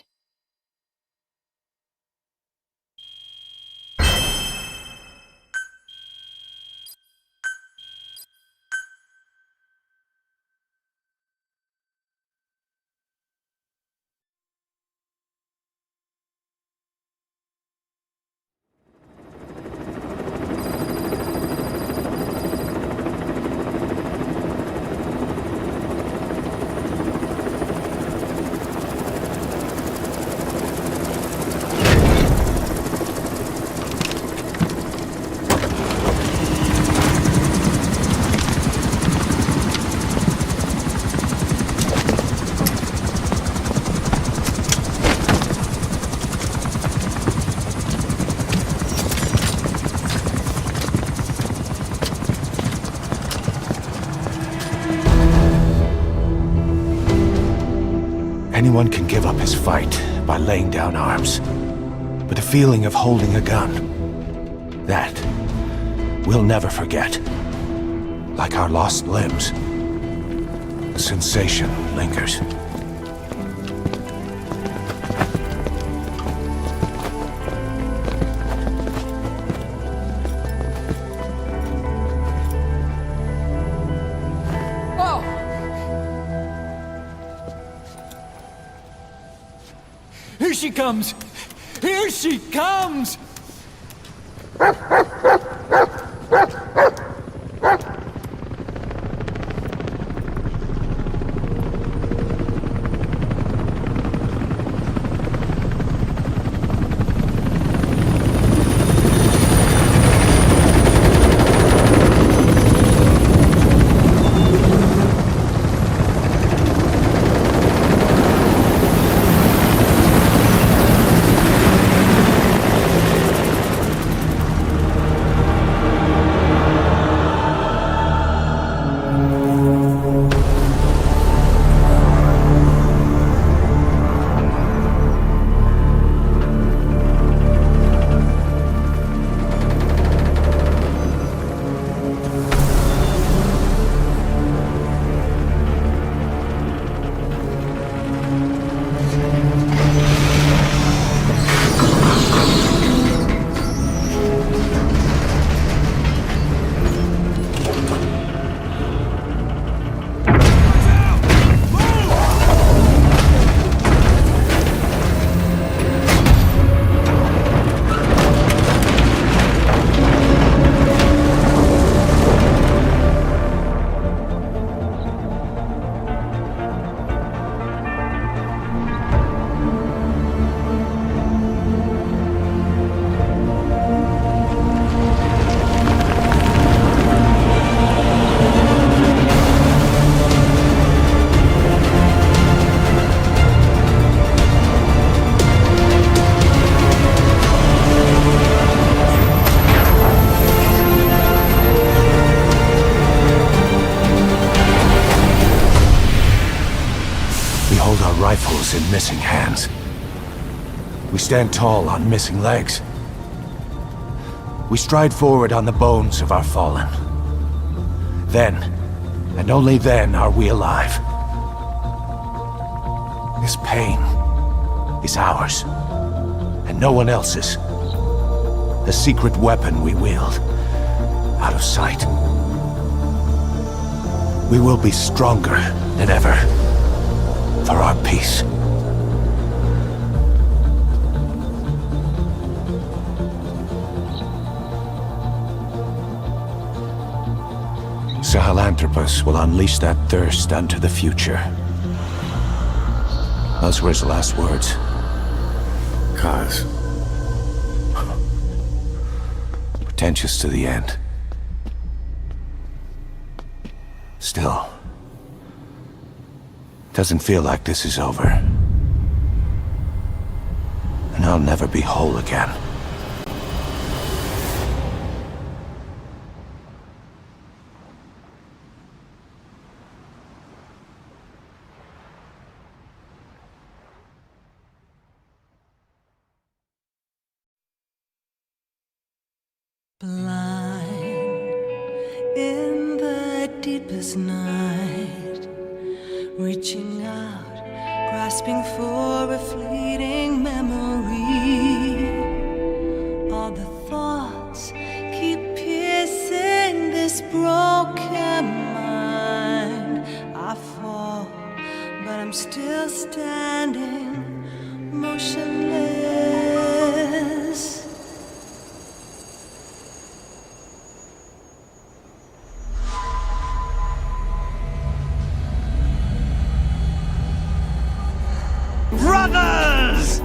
Anyone can give up his fight by laying down arms. But the feeling of holding a gun, that we'll never forget. Like our lost limbs, the sensation lingers. Here she comes! Here she comes! Rifles in missing hands. We stand tall on missing legs. We stride forward on the bones of our fallen. Then, and only then, are we alive. This pain is ours, and no one else's. The secret weapon we wield, out of sight. We will be stronger than ever, for our peace. Sahelanthropus will unleash that thirst unto the future. Those were his last words. Cause? Pretentious to the end. Still, doesn't feel like this is over. And I'll never be whole again. Blind in the deepest night, reaching out, grasping for a fleeting memory. All the thoughts keep piercing this broken mind. I fall, but I'm still standing, motionless. Brothers!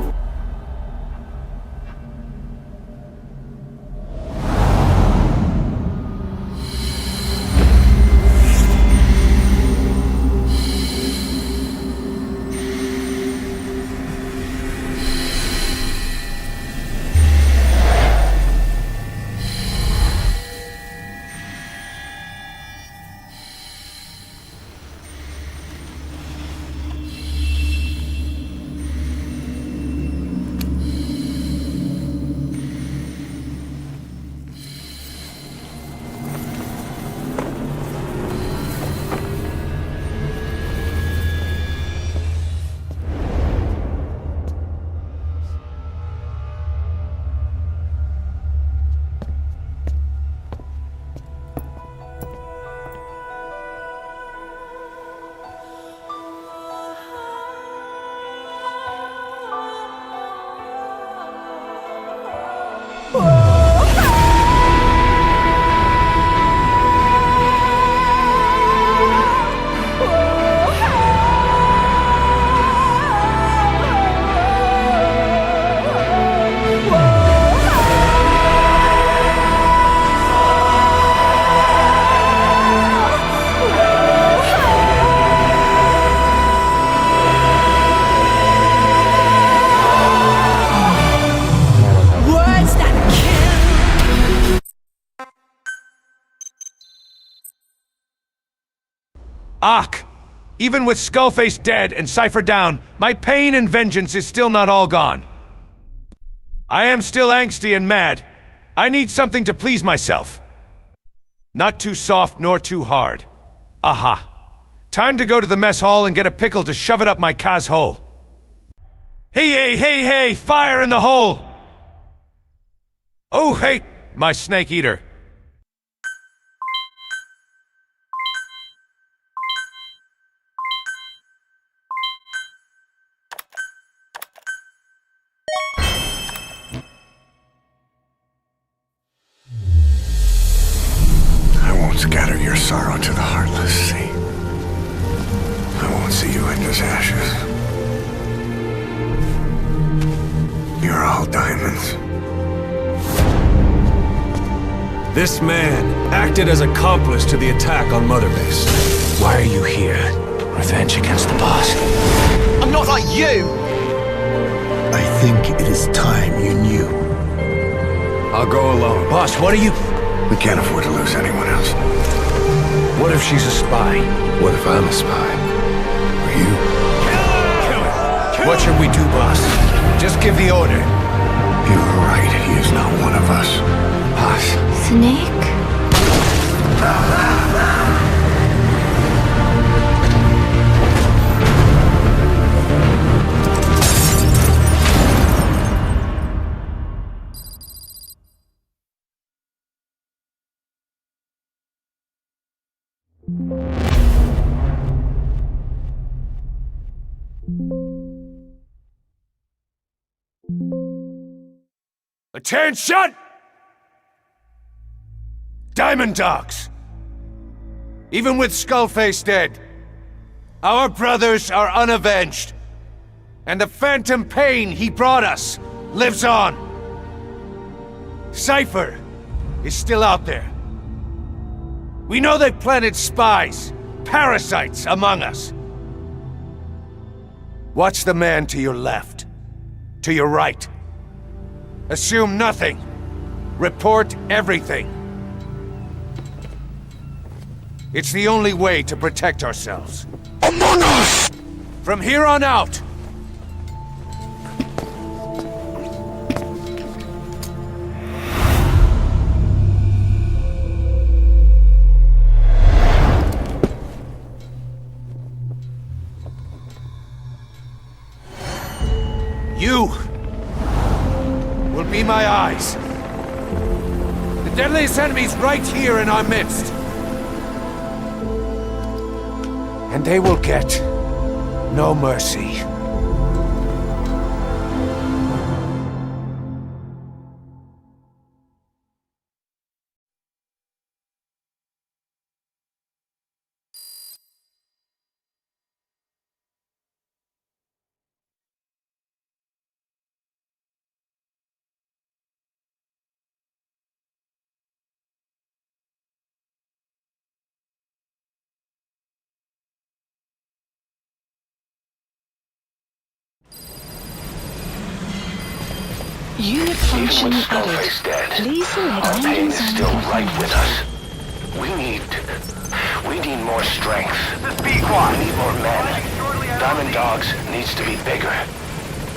Ak! Even with Skullface dead and Cypher down, my pain and vengeance is still not all gone. I am still angsty and mad. I need something to please myself. Not too soft nor too hard. Aha. Time to go to the mess hall and get a pickle to shove it up my Kaz hole. Hey, fire in the hole! Oh, hey, my snake eater. Scatter your sorrow to the heartless sea. I won't see you in his ashes. You're all diamonds. This man acted as accomplice to the attack on Mother Base. Why are you here? Revenge against the boss? I'm not like you! I think it is time you knew. I'll go alone. Boss, what are you... We can't afford to lose anyone else. What if she's a spy? What if I'm a spy? Or you? Kill her! What should we do, boss? Just give the order. You're right, he is not one of us. Boss. Snake? Attention! Diamond Dogs! Even with Skullface dead, our brothers are unavenged. And the phantom pain he brought us lives on. Cypher is still out there. We know they've planted spies, parasites among us. Watch the man to your left, to your right. Assume nothing. Report everything. It's the only way to protect ourselves. Among us! From here on out, you will be my eyes. The deadliest enemy's right here in our midst. And they will get no mercy. Unit function Even with added. Skullface dead, Please select our pain is engine still sound right with us. confirmed. We need more strength. This is Pequod. We need more men. Diamond Dogs needs to be bigger.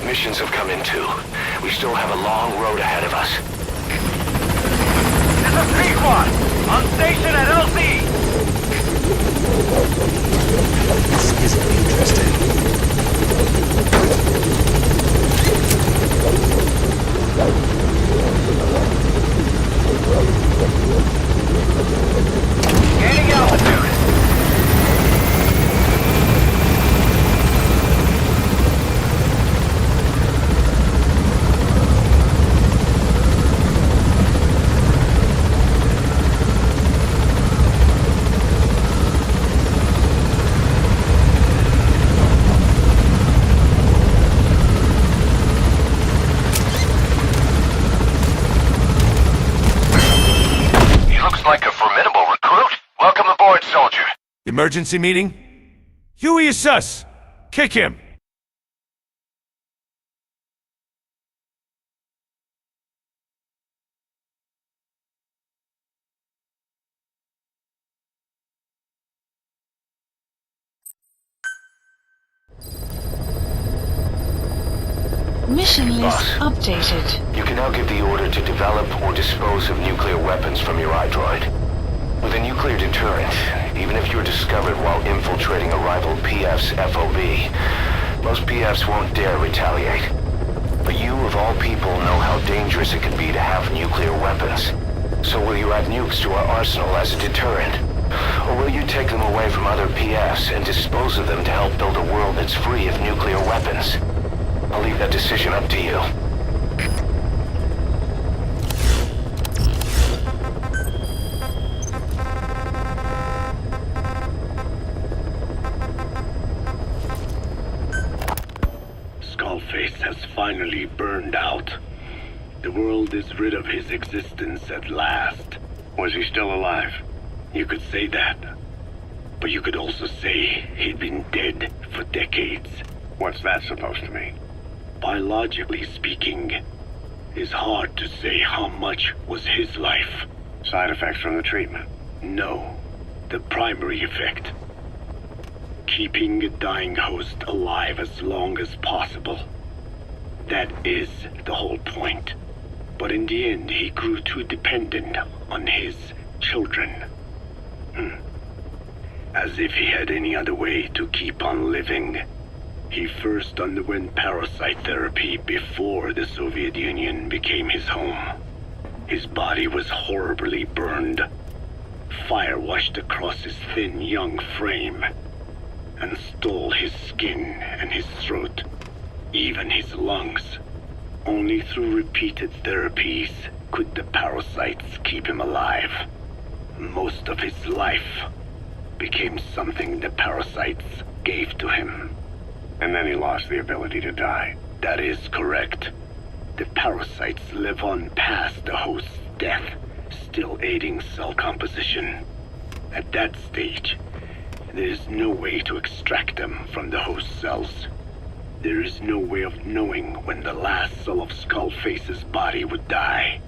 Missions have come in too. We still have a long road ahead of us. This is Pequod. On station at LZ. This isn't interesting. Gaining altitude. Like a formidable recruit. Welcome aboard, soldier. Emergency meeting? Huey is sus. Kick him. Mission list Boss. updated. You can now give the order to develop or dispose of nuclear weapons from your iDroid. With a nuclear deterrent, even if you're discovered while infiltrating a rival PF's FOB, most PFs won't dare retaliate. But you, of all people, know how dangerous it can be to have nuclear weapons. So will you add nukes to our arsenal as a deterrent? Or will you take them away from other PFs and dispose of them to help build a world that's free of nuclear weapons? I'll leave that decision up to you. Skullface has finally burned out. The world is rid of his existence at last. Was he still alive? You could say that. But you could also say he'd been dead for decades. What's that supposed to mean? Biologically speaking, it's hard to say how much was his life. Side effects from the treatment? No. The primary effect. Keeping a dying host alive as long as possible. That is the whole point. But in the end, he grew too dependent on his children. As if he had any other way to keep on living. He first underwent parasite therapy before the Soviet Union became his home. His body was horribly burned. Fire washed across his thin young frame and stole his skin and his throat, even his lungs. Only through repeated therapies could the parasites keep him alive. Most of his life became something the parasites gave to him. And then he lost the ability to die. That is correct. The parasites live on past the host's death, still aiding cell composition. At that stage, there is no way to extract them from the host cells. There is no way of knowing when the last cell of Skullface's body would die.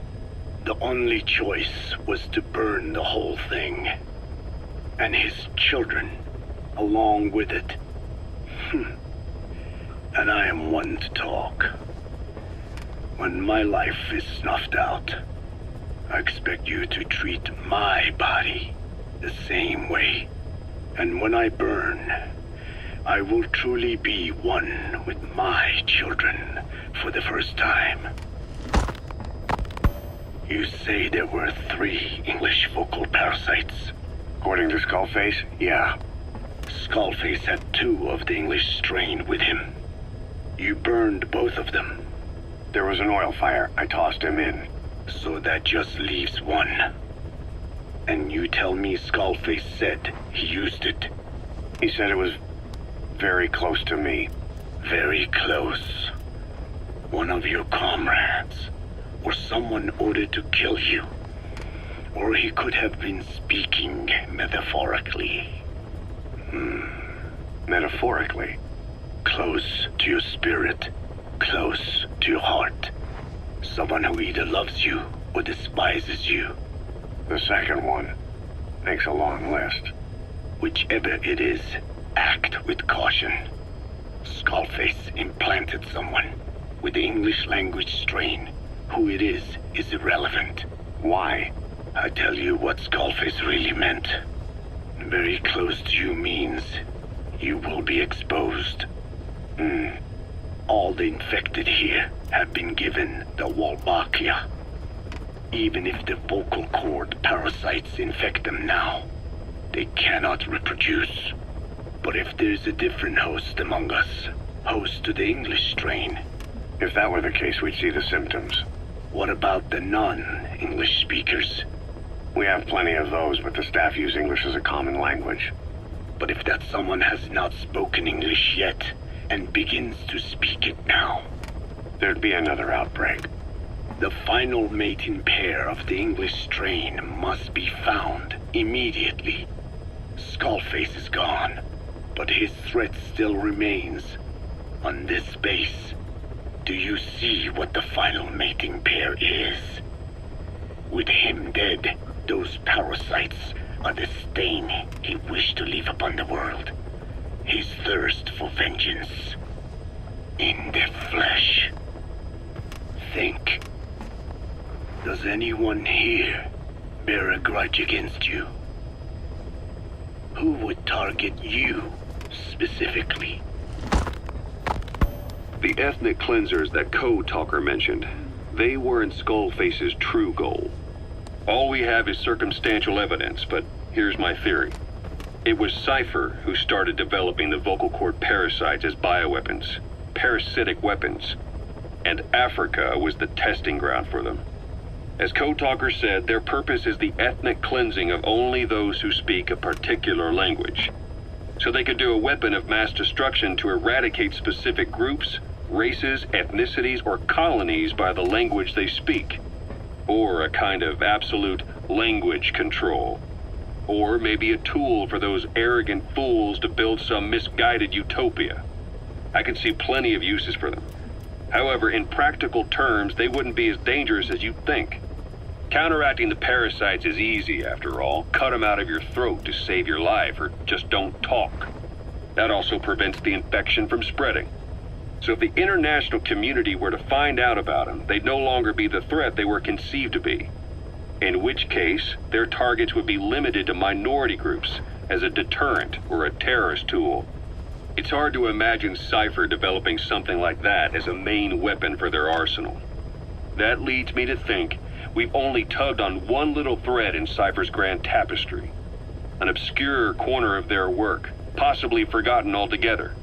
The only choice was to burn the whole thing. And his children, along with it. And I am one to talk. When my life is snuffed out, I expect you to treat my body the same way. And when I burn, I will truly be one with my children for the first time. You say there were 3 English vocal parasites. According to Skullface, yeah. Skullface had 2 of the English strain with him. You burned both of them. There was an oil fire. I tossed him in. So that just leaves 1. And you tell me Skullface said he used it. He said it was very close to me. Very close. One of your comrades, or someone ordered to kill you. Or he could have been speaking metaphorically. Metaphorically? Close to your spirit, close to your heart. Someone who either loves you or despises you. The second one makes a long list. Whichever it is, act with caution. Skullface implanted someone with the English language strain. Who it is irrelevant. Why? I tell you what Skullface really meant. Very close to you means you will be exposed. All the infected here have been given the Wolbachia. Even if the vocal cord parasites infect them now, they cannot reproduce. But if there's a different host among us, host to the English strain. If that were the case, we'd see the symptoms. What about the non-English speakers? We have plenty of those, but the staff use English as a common language. But if that someone has not spoken English yet, and begins to speak it now, there'd be another outbreak. The final mating pair of the English strain must be found immediately. Skullface is gone, but his threat still remains. On this base, do you see what the final mating pair is? With him dead, those parasites are the stain he wished to leave upon the world. His thirst for vengeance. In the flesh. Think. Does anyone here bear a grudge against you? Who would target you, specifically? The ethnic cleansers that Code Talker mentioned, they weren't Skullface's true goal. All we have is circumstantial evidence, but here's my theory. It was Cypher who started developing the vocal cord parasites as bioweapons, parasitic weapons, and Africa was the testing ground for them. As Code Talker said, their purpose is the ethnic cleansing of only those who speak a particular language. So they could do a weapon of mass destruction to eradicate specific groups, races, ethnicities, or colonies by the language they speak. Or a kind of absolute language control. Or maybe a tool for those arrogant fools to build some misguided utopia. I can see plenty of uses for them. However, in practical terms, they wouldn't be as dangerous as you'd think. Counteracting the parasites is easy, after all. Cut them out of your throat to save your life, or just don't talk. That also prevents the infection from spreading. So if the international community were to find out about them, they'd no longer be the threat they were conceived to be. In which case, their targets would be limited to minority groups as a deterrent or a terrorist tool. It's hard to imagine Cypher developing something like that as a main weapon for their arsenal. That leads me to think we've only tugged on one little thread in Cypher's grand tapestry. An obscure corner of their work, possibly forgotten altogether.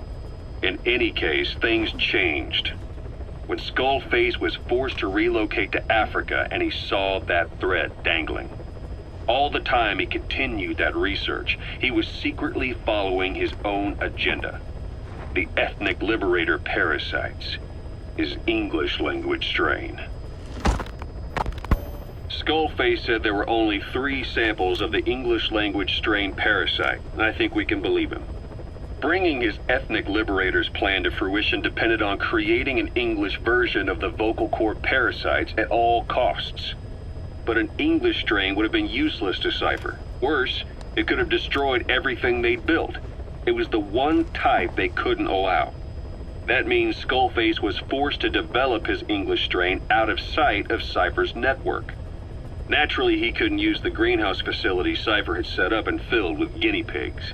In any case, things changed. when Skullface was forced to relocate to Africa and he saw that thread dangling. All the time he continued that research, he was secretly following his own agenda. The ethnic liberator parasites, his English language strain. Skullface said there were only 3 samples of the English language strain parasite, and I think we can believe him. Bringing his ethnic liberator's plan to fruition depended on creating an English version of the vocal cord parasites at all costs. But an English strain would have been useless to Cypher. Worse, it could have destroyed everything they'd built. It was the one type they couldn't allow. That means Skullface was forced to develop his English strain out of sight of Cypher's network. Naturally, he couldn't use the greenhouse facility Cypher had set up and filled with guinea pigs.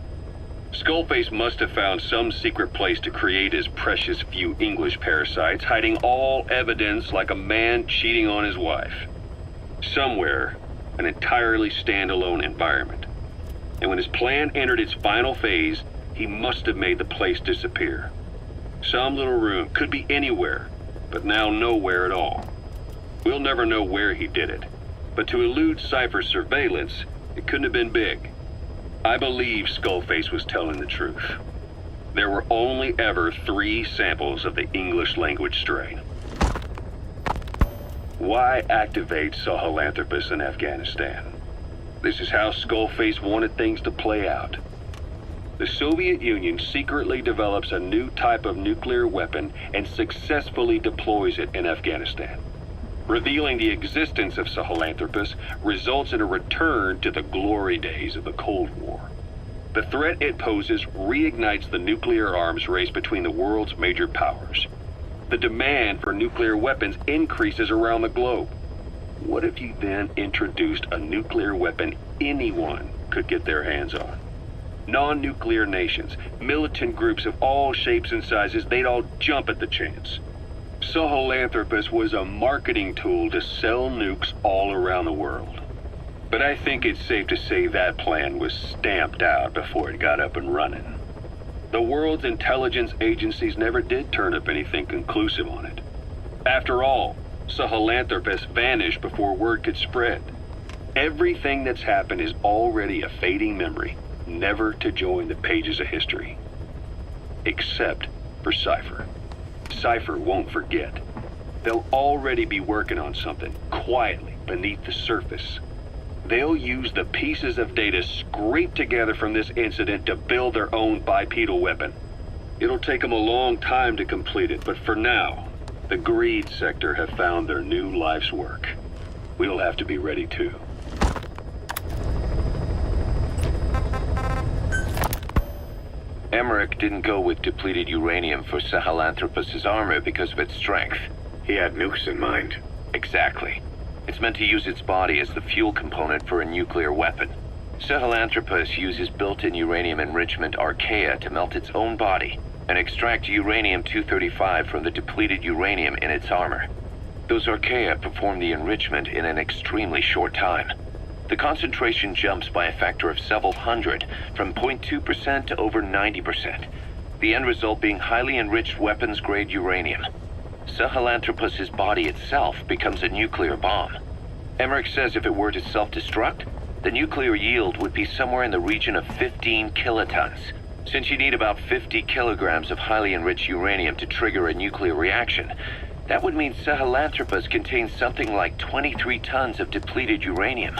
Skullface must have found some secret place to create his precious few English parasites, hiding all evidence like a man cheating on his wife. Somewhere, an entirely standalone environment. And when his plan entered its final phase, he must have made the place disappear. Some little room, could be anywhere, but now nowhere at all. We'll never know where he did it, but to elude Cypher's surveillance, it couldn't have been big. I believe Skullface was telling the truth. There were only ever 3 samples of the English language strain. Why activate Sahelanthropus in Afghanistan? This is how Skullface wanted things to play out. The Soviet Union secretly develops a new type of nuclear weapon and successfully deploys it in Afghanistan. Revealing the existence of Sahelanthropus results in a return to the glory days of the Cold War. The threat it poses reignites the nuclear arms race between the world's major powers. The demand for nuclear weapons increases around the globe. What if you then introduced a nuclear weapon anyone could get their hands on? Non-nuclear nations, militant groups of all shapes and sizes, they'd all jump at the chance. Sahelanthropus was a marketing tool to sell nukes all around the world. But I think it's safe to say that plan was stamped out before it got up and running. The world's intelligence agencies never did turn up anything conclusive on it. After all, Sahelanthropus vanished before word could spread. Everything that's happened is already a fading memory, never to join the pages of history. Except for Cypher. Cypher won't forget. They'll already be working on something, quietly, beneath the surface. They'll use the pieces of data scraped together from this incident to build their own bipedal weapon. It'll take them a long time to complete it, but for now, the greed sector have found their new life's work. We'll have to be ready too. Emmerich didn't go with depleted uranium for Sahelanthropus's armor because of its strength. He had nukes in mind. Exactly. It's meant to use its body as the fuel component for a nuclear weapon. Sahelanthropus uses built-in uranium enrichment archaea to melt its own body and extract uranium-235 from the depleted uranium in its armor. Those archaea perform the enrichment in an extremely short time. The concentration jumps by a factor of several hundred, from 0.2% to over 90%. The end result being highly enriched weapons-grade uranium. Sahelanthropus's body itself becomes a nuclear bomb. Emmerich says if it were to self-destruct, the nuclear yield would be somewhere in the region of 15 kilotons. Since you need about 50 kilograms of highly enriched uranium to trigger a nuclear reaction, that would mean Sahelanthropus contains something like 23 tons of depleted uranium.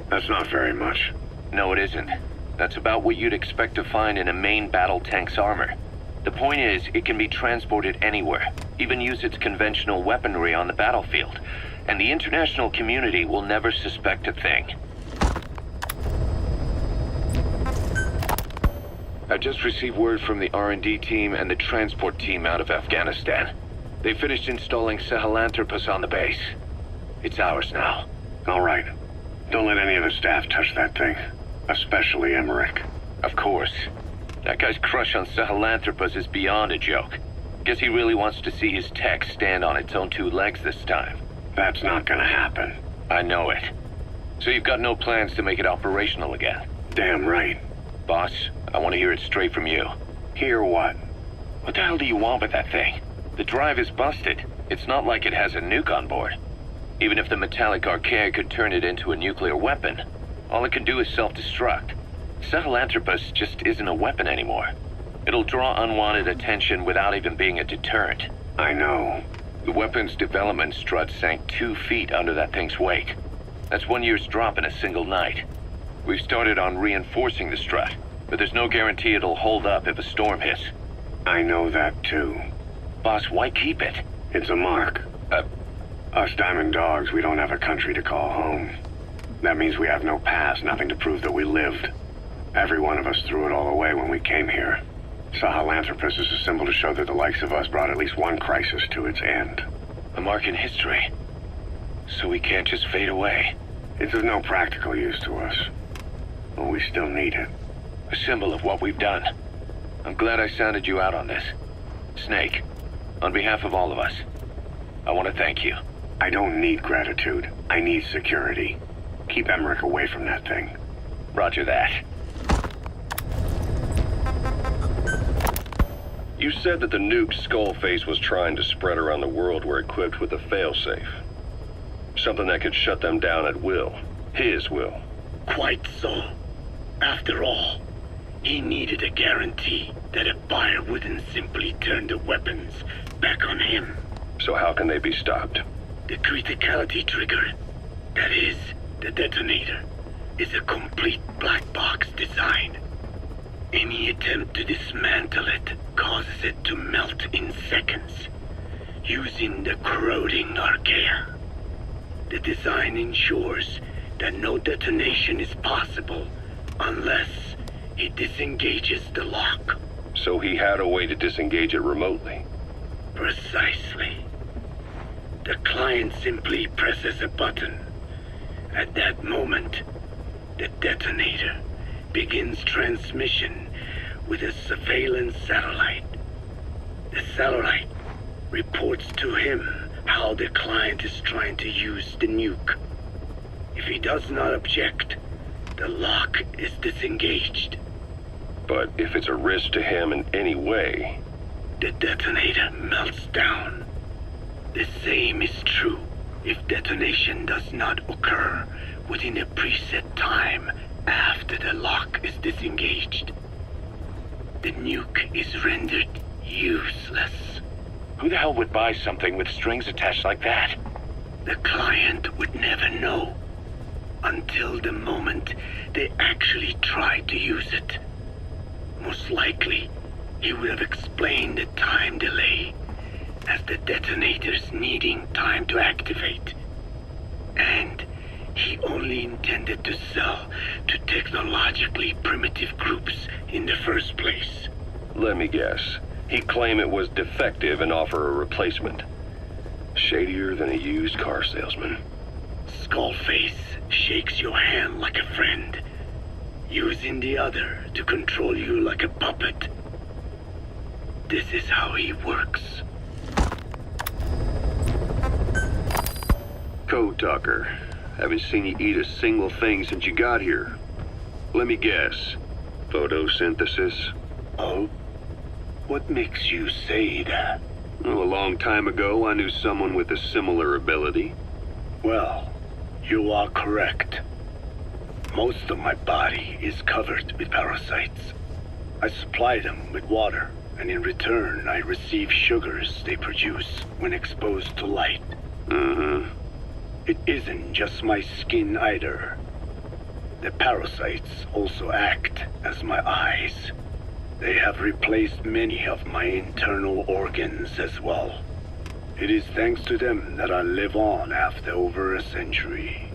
That's not very much. No, it isn't. That's about what you'd expect to find in a main battle tank's armor. The point is, it can be transported anywhere, even use its conventional weaponry on the battlefield, and the international community will never suspect a thing. I just received word from the R&D team and the transport team out of Afghanistan. They finished installing Sahelanthropus on the base. It's ours now. All right. Don't let any of the staff touch that thing. Especially Emmerich. Of course. That guy's crush on Sahelanthropus is beyond a joke. Guess he really wants to see his tech stand on its own 2 legs this time. That's not gonna happen. I know it. So you've got no plans to make it operational again? Damn right. Boss, I want to hear it straight from you. Hear what? What the hell do you want with that thing? The drive is busted. It's not like it has a nuke on board. Even if the metallic archaea could turn it into a nuclear weapon, all it can do is self-destruct. Sahelanthropus just isn't a weapon anymore. It'll draw unwanted attention without even being a deterrent. I know. The weapon's development strut sank 2 feet under that thing's weight. That's 1 year's drop in a single night. We've started on reinforcing the strut, but there's no guarantee it'll hold up if a storm hits. I know that too. Boss, why keep it? It's a mark. Us Diamond Dogs, we don't have a country to call home. That means we have no past, nothing to prove that we lived. Every one of us threw it all away when we came here. Sahelanthropus is a symbol to show that the likes of us brought at least one crisis to its end. A mark in history. So we can't just fade away. It's of no practical use to us. But we still need it. A symbol of what we've done. I'm glad I sounded you out on this. Snake, on behalf of all of us, I want to thank you. I don't need gratitude. I need security. Keep Emmerich away from that thing. Roger that. You said that the nuke Skullface was trying to spread around the world were equipped with a failsafe. Something that could shut them down at will. His will. Quite so. After all, he needed a guarantee that a buyer wouldn't simply turn the weapons back on him. So how can they be stopped? The criticality trigger, that is, the detonator, is a complete black box design. Any attempt to dismantle it causes it to melt in seconds, using the corroding archaea. The design ensures that no detonation is possible unless it disengages the lock. So he had a way to disengage it remotely? Precisely. The client simply presses a button. At that moment, the detonator begins transmission with a surveillance satellite. The satellite reports to him how the client is trying to use the nuke. If he does not object, the lock is disengaged. But if it's a risk to him in any way... The detonator melts down. The same is true if detonation does not occur within a preset time after the lock is disengaged. The nuke is rendered useless. Who the hell would buy something with strings attached like that? The client would never know until the moment they actually tried to use it. Most likely, he would have explained the time delay as the detonators needing time to activate. And he only intended to sell to technologically primitive groups in the first place. Let me guess. He'd claim it was defective and offer a replacement. Shadier than a used car salesman. Skullface shakes your hand like a friend, using the other to control you like a puppet. This is how he works. Code Talker. Haven't seen you eat a single thing since you got here. Let me guess. Photosynthesis? Oh? What makes you say that? Well, a long time ago, I knew someone with a similar ability. Well, you are correct. Most of my body is covered with parasites. I supply them with water, and in return, I receive sugars they produce when exposed to light. Mm-hmm. It isn't just my skin either. The parasites also act as my eyes. They have replaced many of my internal organs as well. It is thanks to them that I live on after over a century.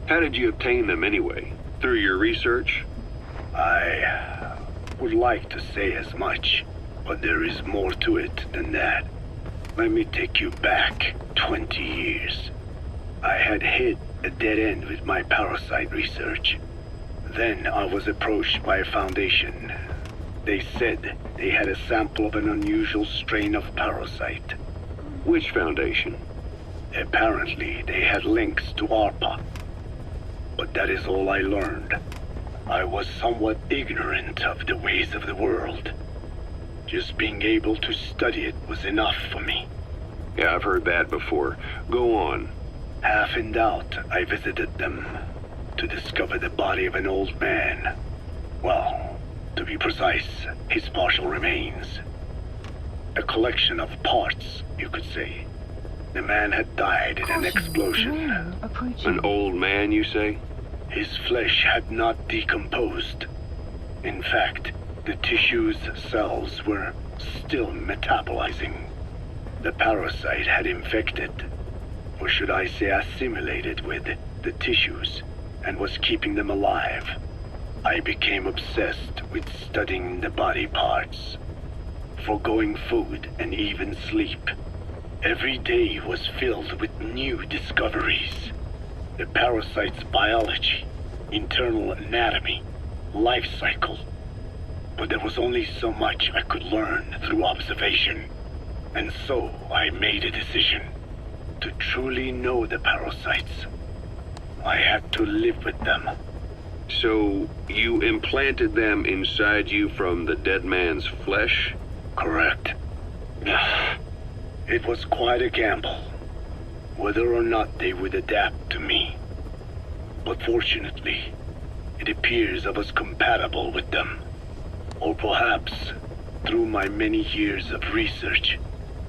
How did you obtain them anyway? Through your research? I would like to say as much, but there is more to it than that. Let me take you back 20 years. I had hit a dead end with my parasite research. Then I was approached by a foundation. They said they had a sample of an unusual strain of parasite. Which foundation? Apparently, they had links to ARPA. But that is all I learned. I was somewhat ignorant of the ways of the world. Just being able to study it was enough for me. Yeah, I've heard that before. Go on. Half in doubt, I visited them to discover the body of an old man. Well, to be precise, his partial remains. A collection of parts, you could say. The man had died in an explosion. An old man, you say? His flesh had not decomposed. In fact, the tissue's cells were still metabolizing. The parasite had infected, or should I say assimilated with, the tissues, and was keeping them alive. I became obsessed with studying the body parts, foregoing food and even sleep. Every day was filled with new discoveries. The parasite's biology, internal anatomy, life cycle. But there was only so much I could learn through observation. And so I made a decision. To truly know the parasites, I had to live with them. So, you implanted them inside you from the dead man's flesh? Correct. It was quite a gamble, whether or not they would adapt to me. But fortunately, it appears I was compatible with them. Or perhaps, through my many years of research,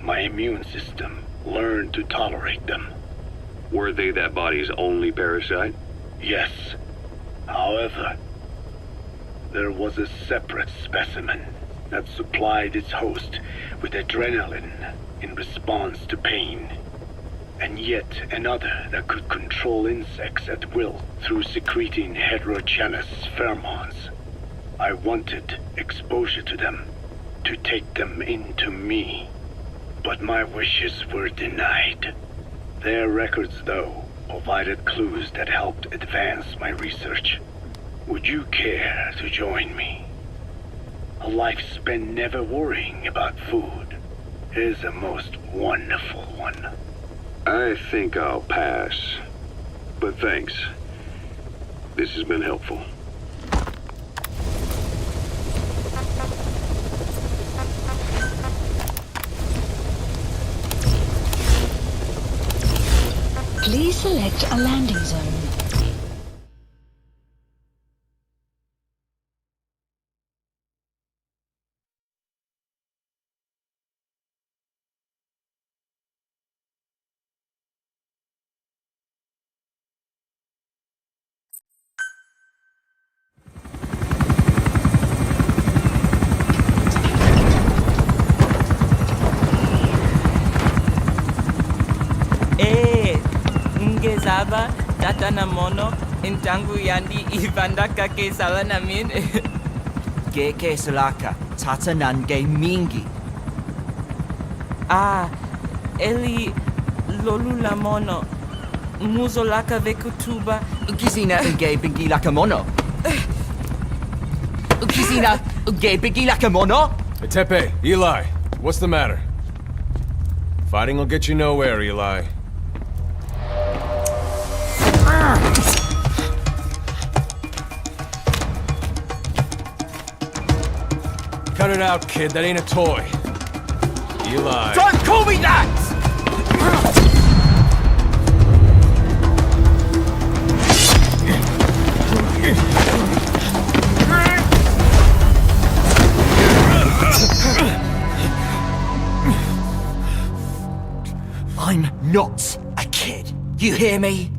my immune system learned to tolerate them. Were they that body's only parasite? Yes. However, there was a separate specimen that supplied its host with adrenaline in response to pain, and yet another that could control insects at will through secreting heterogeneous pheromones. I wanted exposure to them, to take them into me, but my wishes were denied. Their records, though, provided clues that helped advance my research. Would you care to join me? A life spent never worrying about food is a most wonderful one. I think I'll pass. But thanks. This has been helpful. Please select a landing zone. Ngezaba tata na mono intangu yandi ibanda kake sawa namin. Geke salaka tata nange mingi. Eli lolu la mono muzo laka vekutuba. Ukizina unge bingi laka mono. Ukizina unge bingi laka mono. Hey, Tepe, Eli, what's the matter? Fighting will get you nowhere, Eli. Cut it out, kid. That ain't a toy. Eli. Don't call me that! I'm not a kid. You hear me?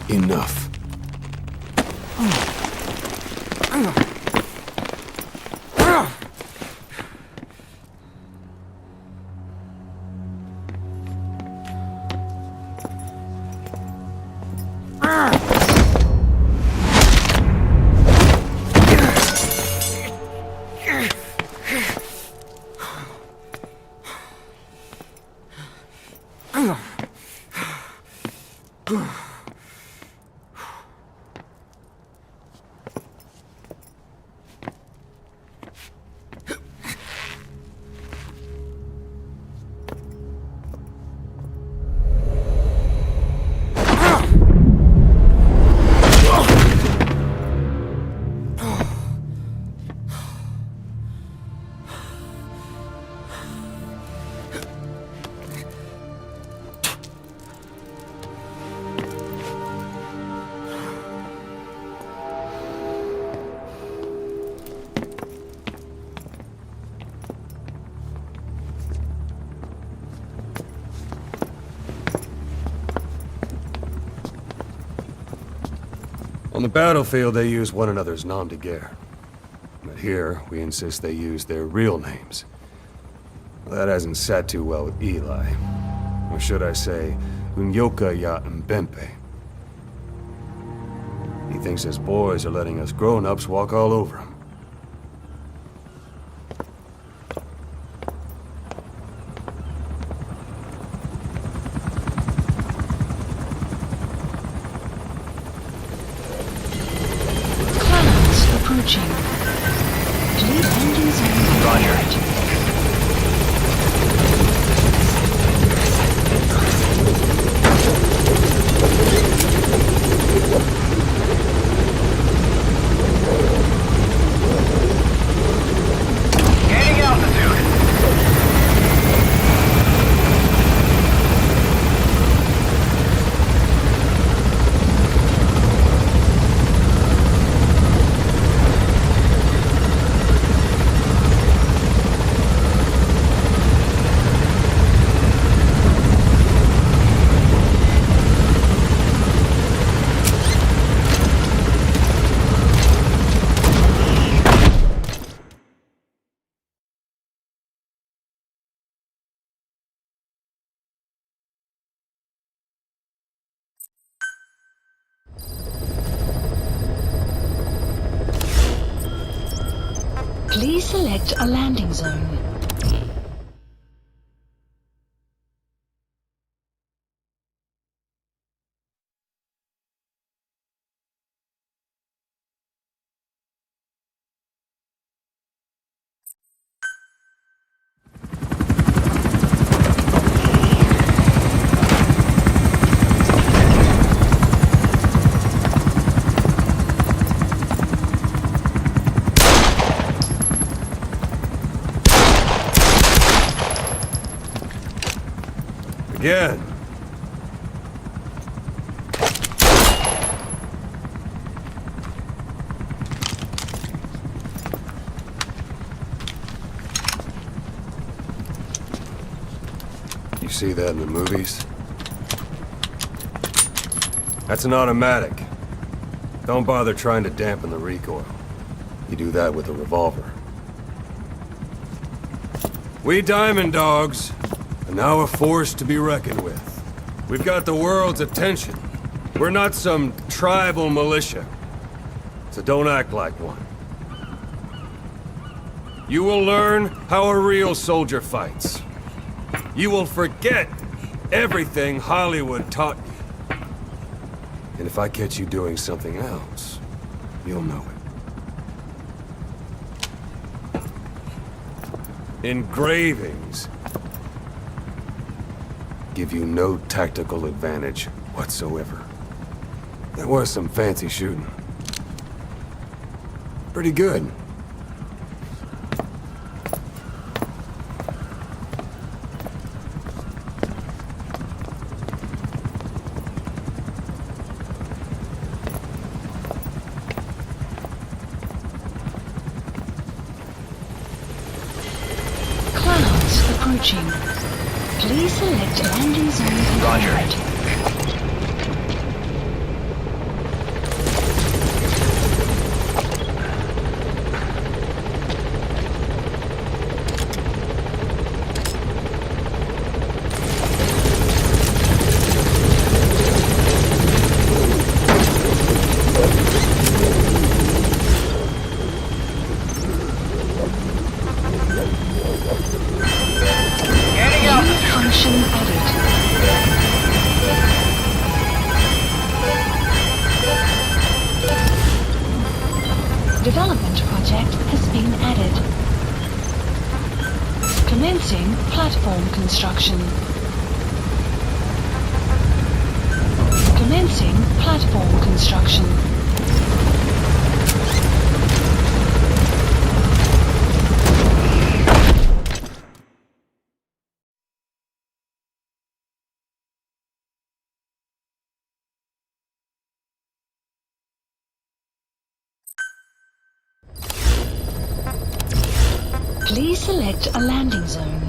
Enough. On the battlefield, they use one another's nom de guerre. But here, we insist they use their real names. Well, that hasn't sat too well with Eli. Or should I say, Unyoka ya Mbempe. He thinks his boys are letting us grown-ups walk all over him. Clouds approaching. Clear landing zone. Roger. Gaining altitude. Please select a landing zone. Again. You see that in the movies? That's an automatic. Don't bother trying to dampen the recoil. You do that with a revolver. We Diamond Dogs are now a force to be reckoned with. We've got the world's attention. We're not some tribal militia. So don't act like one. You will learn how a real soldier fights. You will forget everything Hollywood taught you. And if I catch you doing something else, you'll know it. Engravings give you no tactical advantage whatsoever. There was some fancy shooting. Pretty good. Clouds approaching. Please select landing zone. Roger. Function added. Development project has been added. Commencing platform construction. Commencing platform construction. Please select a landing zone.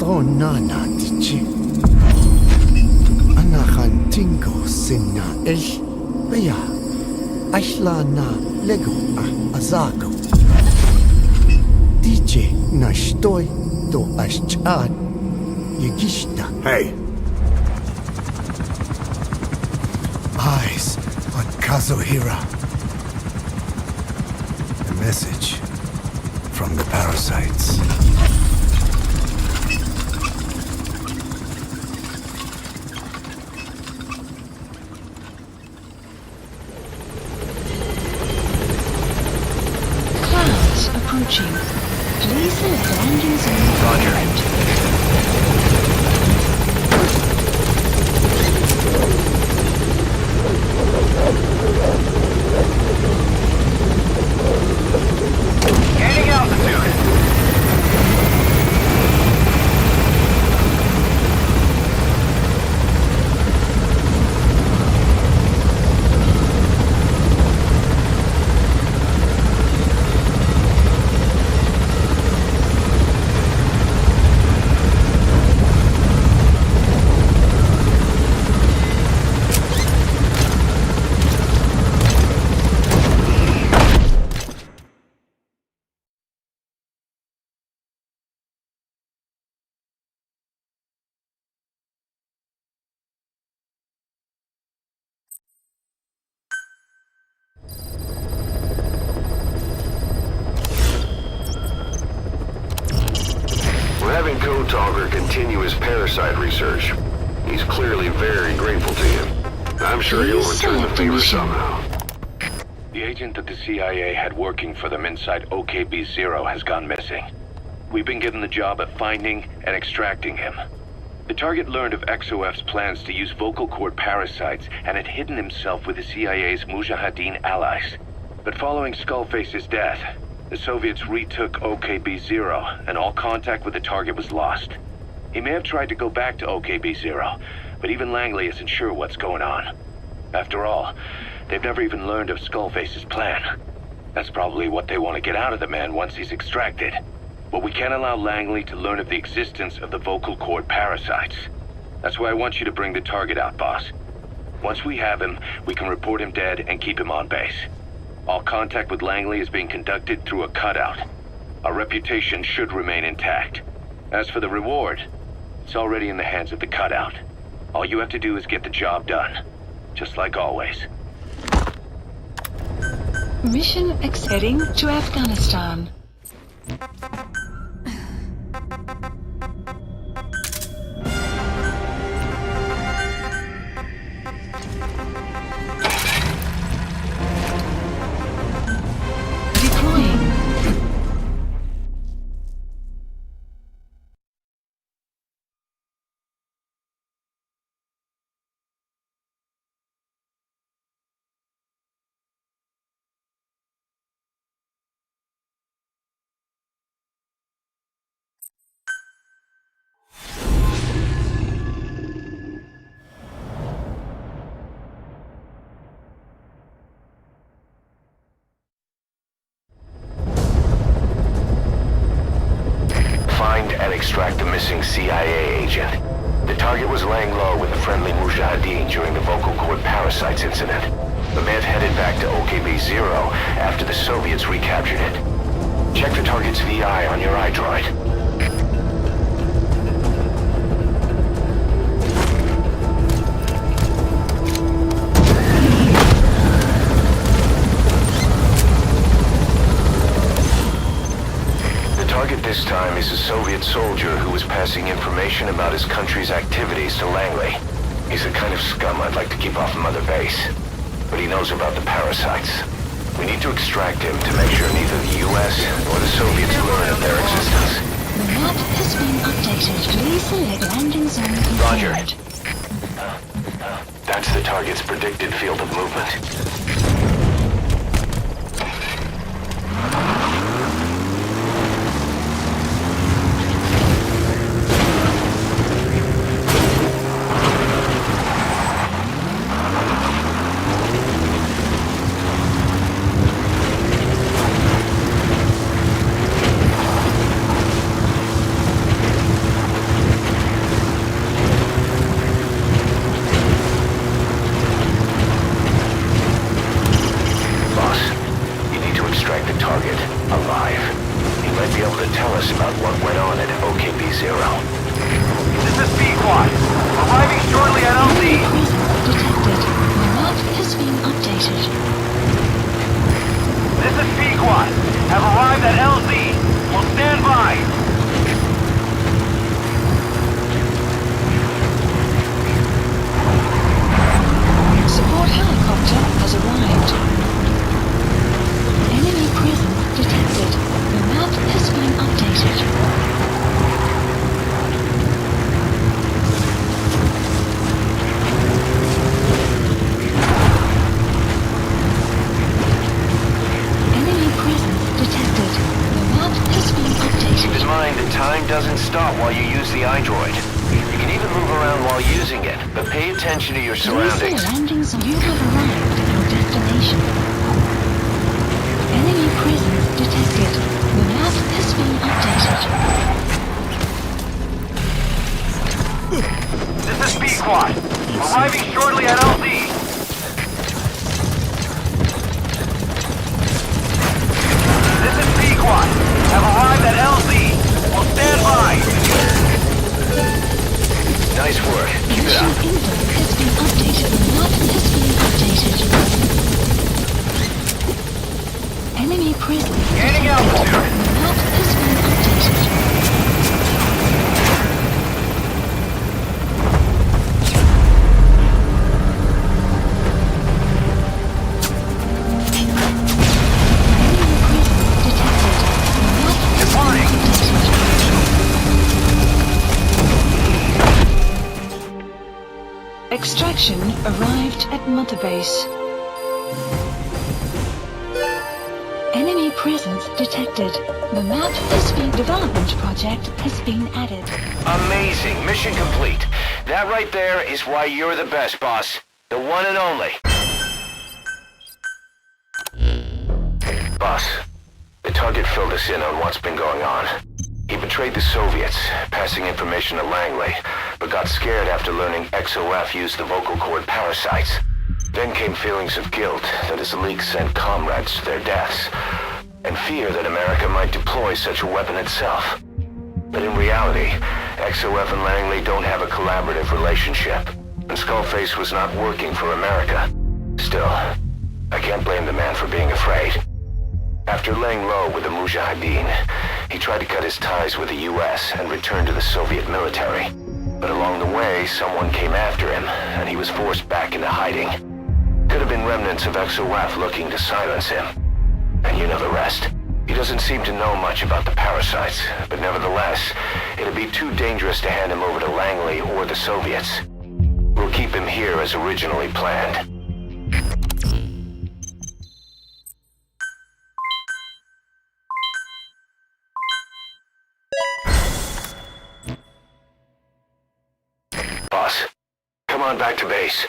nana tichi. Anahan tingo sinna ich. Baya. Ashla na lego azago. DJ nashtoy do ashchad. Yegishta. Hey. Eyes on Kazuhira. A message from the parasites. Clouds approaching. Please select landing zone. Roger. Gaining altitude. We're having Code Talker continue his parasite research. He's clearly very grateful to you. I'm sure you'll return the favor somehow. The agent that the CIA had working for them inside OKB-0 has gone missing. We've been given the job of finding and extracting him. The target learned of XOF's plans to use vocal cord parasites and had hidden himself with the CIA's Mujahideen allies. But following Skullface's death, the Soviets retook OKB-0 and all contact with the target was lost. He may have tried to go back to OKB-0, but even Langley isn't sure what's going on. After all, they've never even learned of Skullface's plan. That's probably what they want to get out of the man once he's extracted. But we can't allow Langley to learn of the existence of the vocal cord parasites. That's why I want you to bring the target out, boss. Once we have him, we can report him dead and keep him on base. All contact with Langley is being conducted through a cutout. Our reputation should remain intact. As for the reward, it's already in the hands of the cutout. All you have to do is get the job done. Just like always. Mission heading to Afghanistan. Find and extract the missing CIA agent. The target was laying low with the friendly Mujahideen during the vocal cord parasites incident. The man headed back to OKB-0 after the Soviets recaptured it. Check the target's VI on your iDroid. Target this time is a Soviet soldier who was passing information about his country's activities to Langley. He's the kind of scum I'd like to keep off Mother Base. But he knows about the parasites. We need to extract him to make sure neither the US or the Soviets learn of their existence. The map has been updated. Please select landing zone confirmed. Roger. That's the target's predicted field of movement. squad. Arriving shortly at LZ. Detected. The map has been updated. This is P-Quad. Have arrived at LZ. Will stand by. Support helicopter has arrived. Enemy presence detected. The map has been updated. Enemy presence detected. The map has been updated. Keep in mind that time doesn't stop while you use the iDroid. You can even move around while using it, but pay attention to your surroundings. Landing zone. You have arrived at your destination. Enemy presence detected. The map has been updated. This is P-Quad. Arriving shortly at LZ. This is P-Quad. Have arrived at LZ. Will stand by. Nice work. Keep it up. Info has been updated. The map has been updated. Enemy presence Gaining detected. altitude. The map has been updated. Extraction arrived at Mother Base. Enemy presence detected. The map has been development project has been added. Amazing. Mission complete. That right there is why you're the best, boss. The one and only. Boss, the target filled us in on what's been going on. He betrayed the Soviets, passing information to Langley, but got scared after learning XOF used the vocal cord parasites. Then came feelings of guilt that his leak sent comrades to their deaths, and fear that America might deploy such a weapon itself. But in reality, XOF and Langley don't have a collaborative relationship, and Skullface was not working for America. Still, I can't blame the man for being afraid. After laying low with the Mujahideen, he tried to cut his ties with the US and return to the Soviet military. But along the way, someone came after him, and he was forced back into hiding. Could have been remnants of XOF looking to silence him. And you know the rest. He doesn't seem to know much about the parasites, but nevertheless, it'd be too dangerous to hand him over to Langley or the Soviets. We'll keep him here as originally planned. Boss, come on back to base.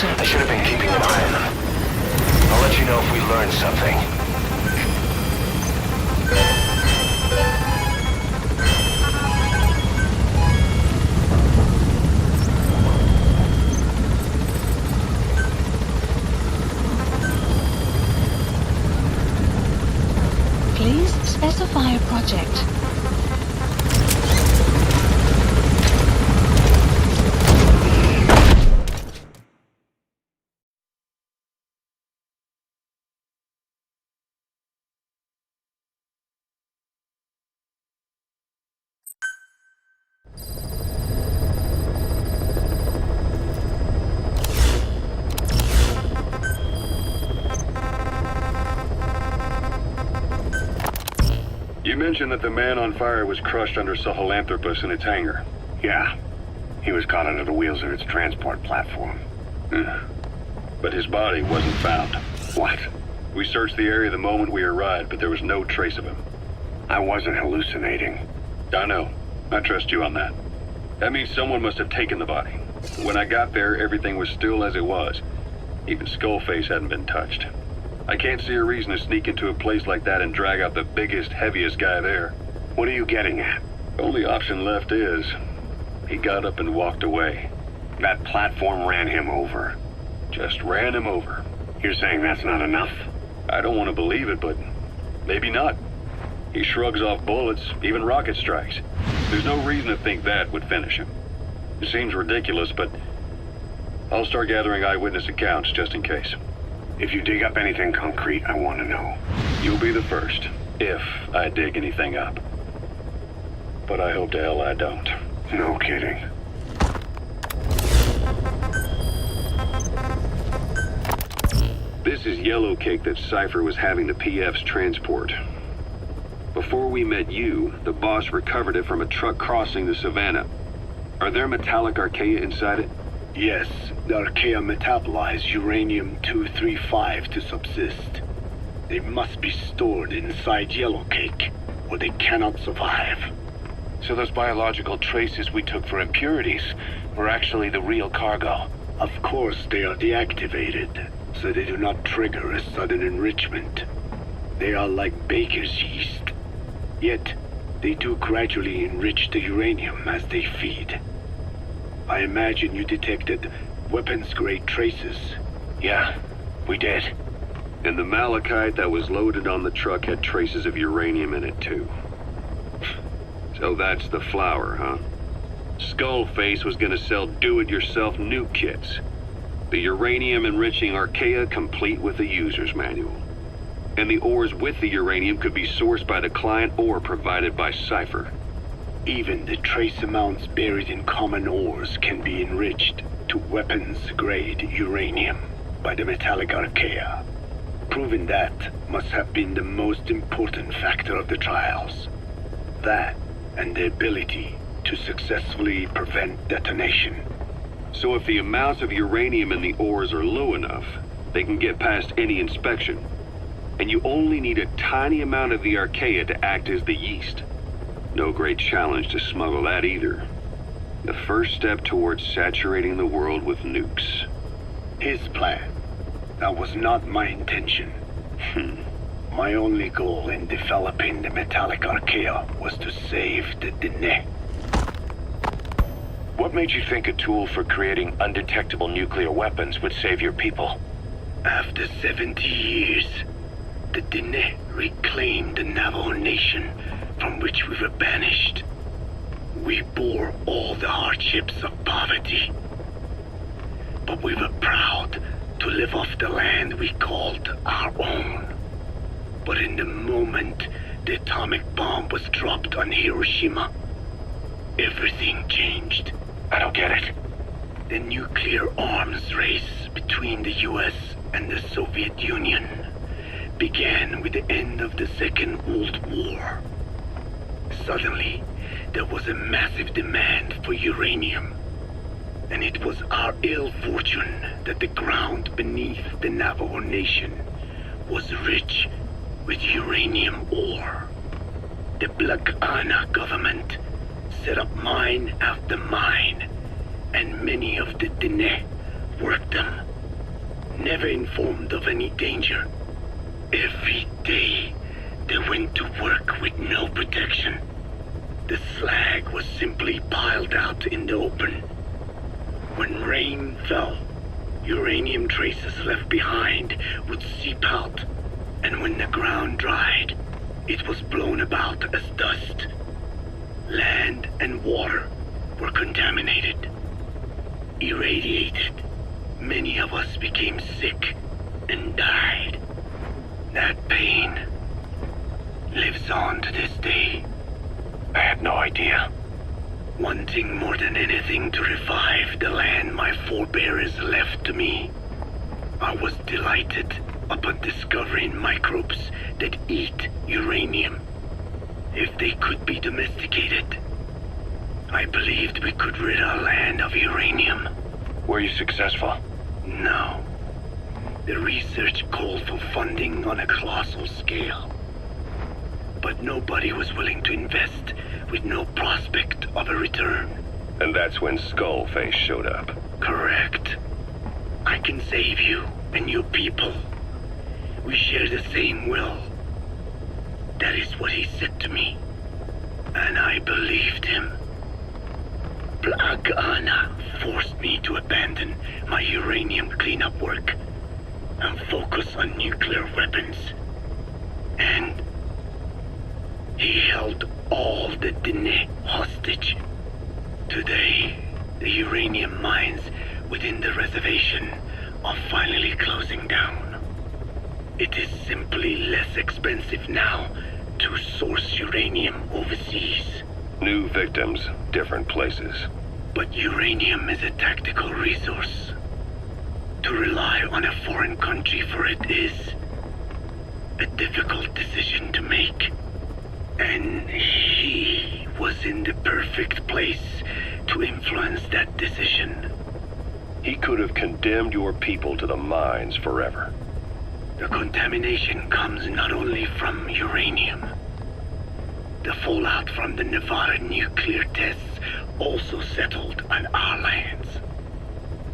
I should have been keeping an eye on them. I'll let you know if we learn something. Please specify a project. mentioned that the man on fire was crushed under Sahelanthropus in its hangar. Yeah. He was caught under the wheels of its transport platform. But his body wasn't found. What? We searched the area the moment we arrived, but there was no trace of him. I wasn't hallucinating. I know. I trust you on that. That means someone must have taken the body. When I got there, everything was still as it was. Even Skullface hadn't been touched. I can't see a reason to sneak into a place like that and drag out the biggest, heaviest guy there. What are you getting at? Only option left is... he got up and walked away. That platform ran him over. Just ran him over. You're saying that's not enough? I don't want to believe it, but maybe not. He shrugs off bullets, even rocket strikes. There's no reason to think that would finish him. It seems ridiculous, but I'll start gathering eyewitness accounts just in case. If you dig up anything concrete, I want to know. You'll be the first, if I dig anything up. But I hope to hell I don't. No kidding. This is yellow cake that Cypher was having the PFs transport. Before we met you, the boss recovered it from a truck crossing the savannah. Are there metallic archaea inside it? Yes, the archaea metabolize uranium-235 to subsist. They must be stored inside yellow cake, or they cannot survive. So those biological traces we took for impurities were actually the real cargo? Of course they are deactivated, so they do not trigger a sudden enrichment. They are like baker's yeast. Yet, they do gradually enrich the uranium as they feed. I imagine you detected weapons-grade traces. Yeah, we did. And the malachite that was loaded on the truck had traces of uranium in it too. So that's the flower, huh? Skullface was gonna sell do-it-yourself nuke kits. The uranium-enriching archaea complete with the user's manual. And the ores with the uranium could be sourced by the client or provided by Cypher. Even the trace amounts buried in common ores can be enriched to weapons-grade uranium by the metallic archaea. Proving that must have been the most important factor of the trials. That and the ability to successfully prevent detonation. So if the amounts of uranium in the ores are low enough, they can get past any inspection. And you only need a tiny amount of the archaea to act as the yeast. No great challenge to smuggle that either. The first step towards saturating the world with nukes. His plan. That was not my intention. My only goal in developing the metallic archaea was to save the Dene. What made you think a tool for creating undetectable nuclear weapons would save your people? After 70 years, the Dene reclaimed the Navajo Nation from which we were banished. We bore all the hardships of poverty. But we were proud to live off the land we called our own. But in the moment the atomic bomb was dropped on Hiroshima, everything changed. I don't get it. The nuclear arms race between the US and the Soviet Union began with the end of the Second World War. Suddenly, there was a massive demand for uranium. And it was our ill fortune that the ground beneath the Navajo Nation was rich with uranium ore. The Black Ana government set up mine after mine, and many of the Dene worked them, never informed of any danger. Every day, they went to work with no protection. The slag was simply piled out in the open. When rain fell, uranium traces left behind would seep out, and when the ground dried, it was blown about as dust. Land and water were contaminated, irradiated. Many of us became sick and died. That pain lives on to this day. I had no idea. Wanting more than anything to revive the land my forebears left to me, I was delighted upon discovering microbes that eat uranium. If they could be domesticated, I believed we could rid our land of uranium. Were you successful? No. The research called for funding on a colossal scale. But nobody was willing to invest with no prospect of a return. And that's when Skullface showed up. Correct. I can save you and your people. We share the same will. That is what he said to me. And I believed him. Black Anna forced me to abandon my uranium cleanup work and focus on nuclear weapons. And he held all the Dine hostage. Today, the uranium mines within the reservation are finally closing down. It is simply less expensive now to source uranium overseas. New victims, different places. But uranium is a tactical resource. To rely on a foreign country for it is a difficult decision to make. And he was in the perfect place to influence that decision. He could have condemned your people to the mines forever. The contamination comes not only from uranium. The fallout from the Nevada nuclear tests also settled on our lands.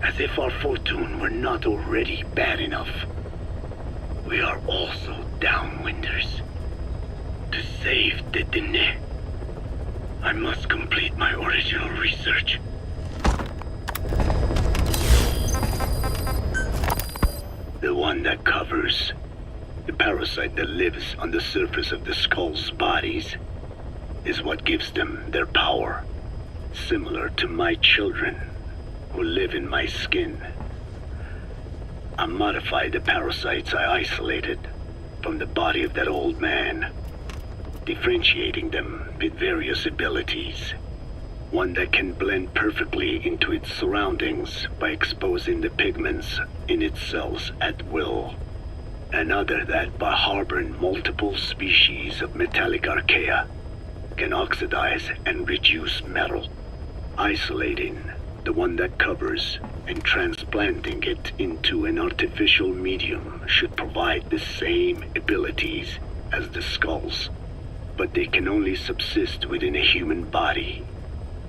As if our fortune were not already bad enough. We are also downwinders. To save the Dine, I must complete my original research. The one that covers the parasite that lives on the surface of the skull's bodies is what gives them their power, similar to my children who live in my skin. I modified the parasites I isolated from the body of that old man, differentiating them with various abilities. One that can blend perfectly into its surroundings by exposing the pigments in its cells at will. Another that, by harboring multiple species of metallic archaea, can oxidize and reduce metal. Isolating the one that covers and transplanting it into an artificial medium should provide the same abilities as the skulls. But they can only subsist within a human body.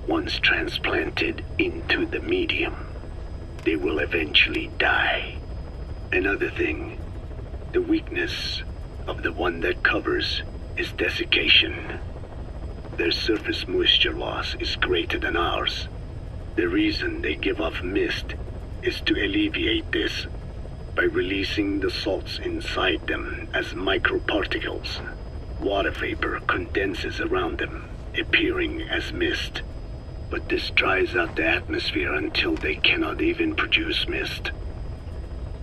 Once transplanted into the medium, they will eventually die. Another thing, the weakness of the one that covers is desiccation. Their surface moisture loss is greater than ours. The reason they give off mist is to alleviate this by releasing the salts inside them as microparticles. Water vapor condenses around them, appearing as mist. But this dries out the atmosphere until they cannot even produce mist.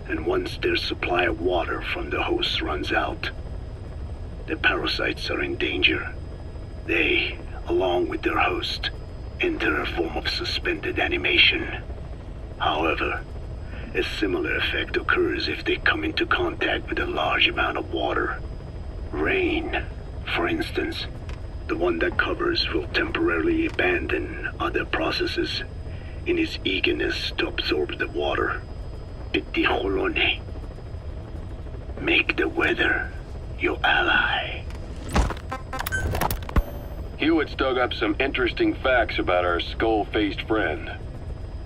And once their supply of water from the host runs out, the parasites are in danger. They, along with their host, enter a form of suspended animation. However, a similar effect occurs if they come into contact with a large amount of water. Rain, for instance. The one that covers will temporarily abandon other processes in his eagerness to absorb the water. Pitijolone. Make the weather your ally. Hewitt's dug up some interesting facts about our skull-faced friend.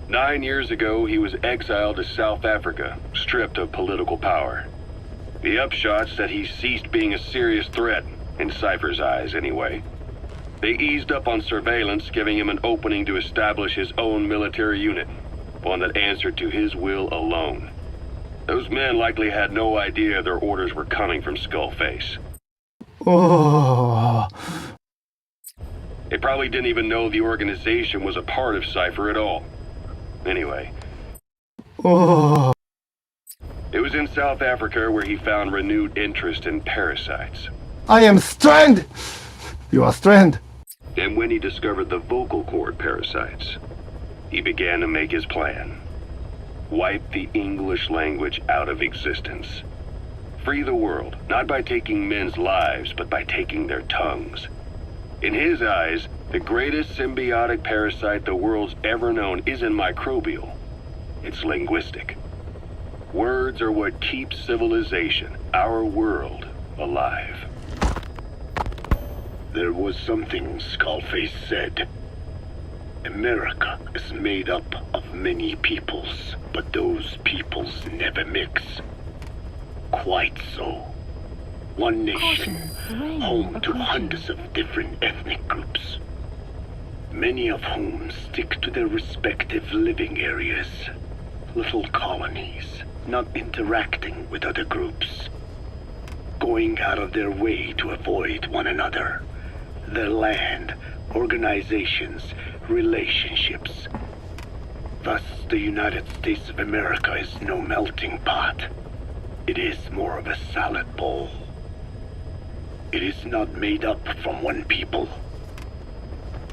9 years ago, he was exiled to South Africa, stripped of political power. The upshot's that he ceased being a serious threat, in Cypher's eyes anyway. They eased up on surveillance, giving him an opening to establish his own military unit, one that answered to his will alone. Those men likely had no idea their orders were coming from Skullface. Oh. They probably didn't even know the organization was a part of Cypher at all. Anyway. Oh. It was in South Africa where he found renewed interest in parasites. I am Strand! You are Strand. And when he discovered the vocal cord parasites, he began to make his plan. Wipe the English language out of existence. Free the world, not by taking men's lives, but by taking their tongues. In his eyes, the greatest symbiotic parasite the world's ever known isn't microbial. It's linguistic. Words are what keeps civilization, our world, alive. There was something Skullface said. America is made up of many peoples, but those peoples never mix. Quite so. One nation, home to hundreds of different ethnic groups, many of whom stick to their respective living areas, little colonies, not interacting with other groups, going out of their way to avoid one another, their land, organizations, relationships. Thus, the United States of America is no melting pot. It is more of a salad bowl. It is not made up from one people,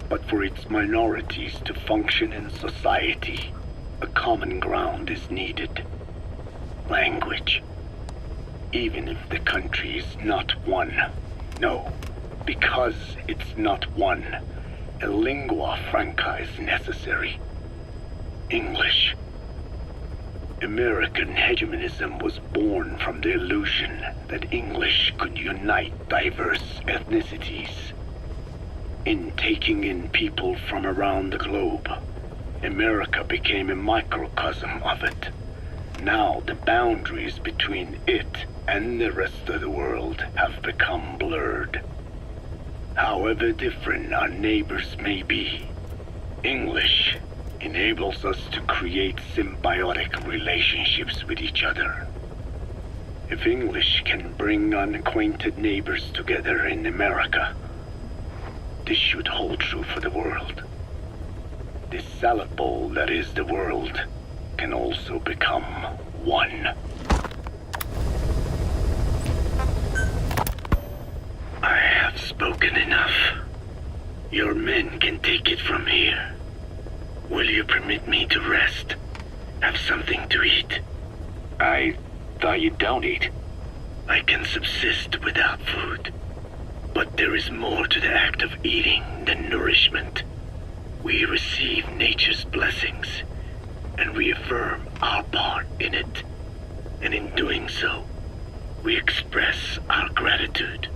but for its minorities to function in society, a common ground is needed. Language. Even if the country is not one. No, because it's not one, a lingua franca is necessary. English. American hegemonism was born from the illusion that English could unite diverse ethnicities. In taking in people from around the globe, America became a microcosm of it. Now the boundaries between it and the rest of the world have become blurred. However different our neighbors may be, English enables us to create symbiotic relationships with each other. If English can bring unacquainted neighbors together in America, this should hold true for the world. This salad bowl that is the world can also become one. I have spoken enough. Your men can take it from here. Will you permit me to rest? Have something to eat? I thought you don't eat. I can subsist without food. But there is more to the act of eating than nourishment. We receive nature's blessings, and we affirm our part in it. And in doing so, we express our gratitude.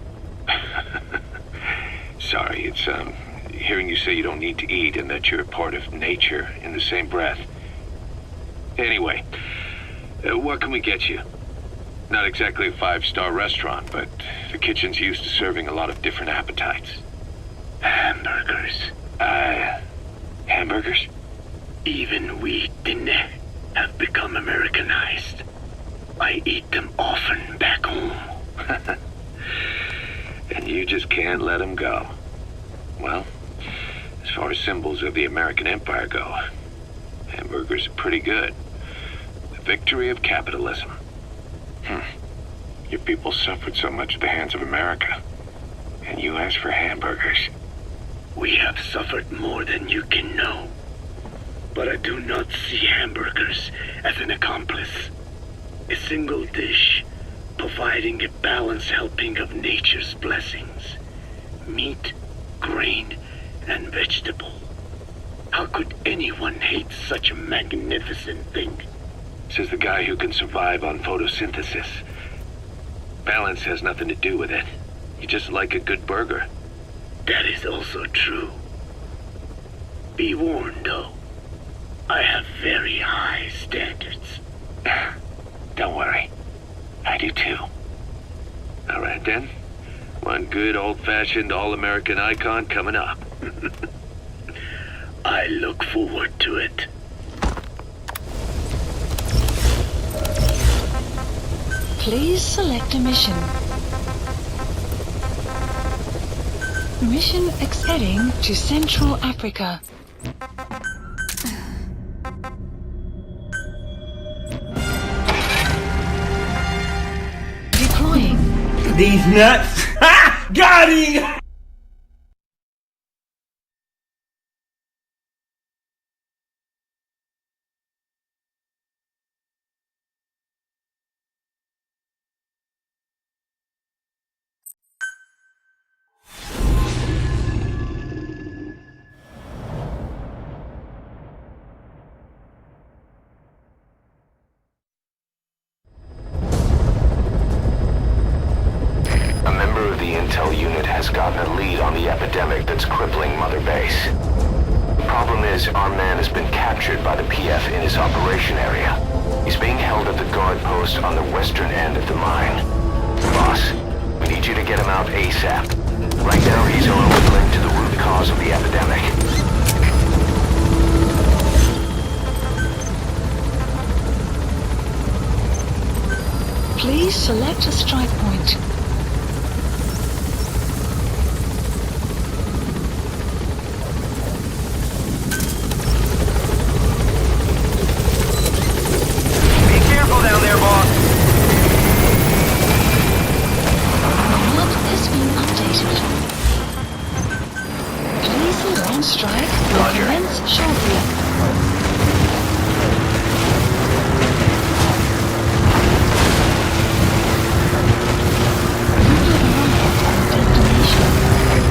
Sorry, it's, hearing you say you don't need to eat and that you're part of nature in the same breath. Anyway, what can we get you? Not exactly a five-star restaurant, but the kitchen's used to serving a lot of different appetites. Hamburgers. Hamburgers? Even we dinner have become Americanized. I eat them often back home. And you just can't let them go. Well, as far as symbols of the American Empire go, hamburgers are pretty good. The victory of capitalism. Your people suffered so much at the hands of America, and you asked for hamburgers. We have suffered more than you can know. But I do not see hamburgers as an accomplice. A single dish, providing a balanced helping of nature's blessings. Meat, grain, and vegetable. How could anyone hate such a magnificent thing? Says the guy who can survive on photosynthesis. Balance has nothing to do with it. You just like a good burger. That is also true. Be warned, though. I have very high standards. Don't worry. I do too. All right, then. One good old-fashioned all-American icon coming up. I look forward to it. Please select a mission. Mission heading to Central Africa. Deploying. These nuts! Ha! Got him! epidemic that's crippling Mother Base. The problem is, our man has been captured by the PF in his operation area. He's being held at the guard post on the western end of the mine. Boss, we need you to get him out ASAP. Right now, he's our only link to the root cause of the epidemic. Please select a strike point. Be careful down there, boss. The map has been updated. Please land strike will commence shortly.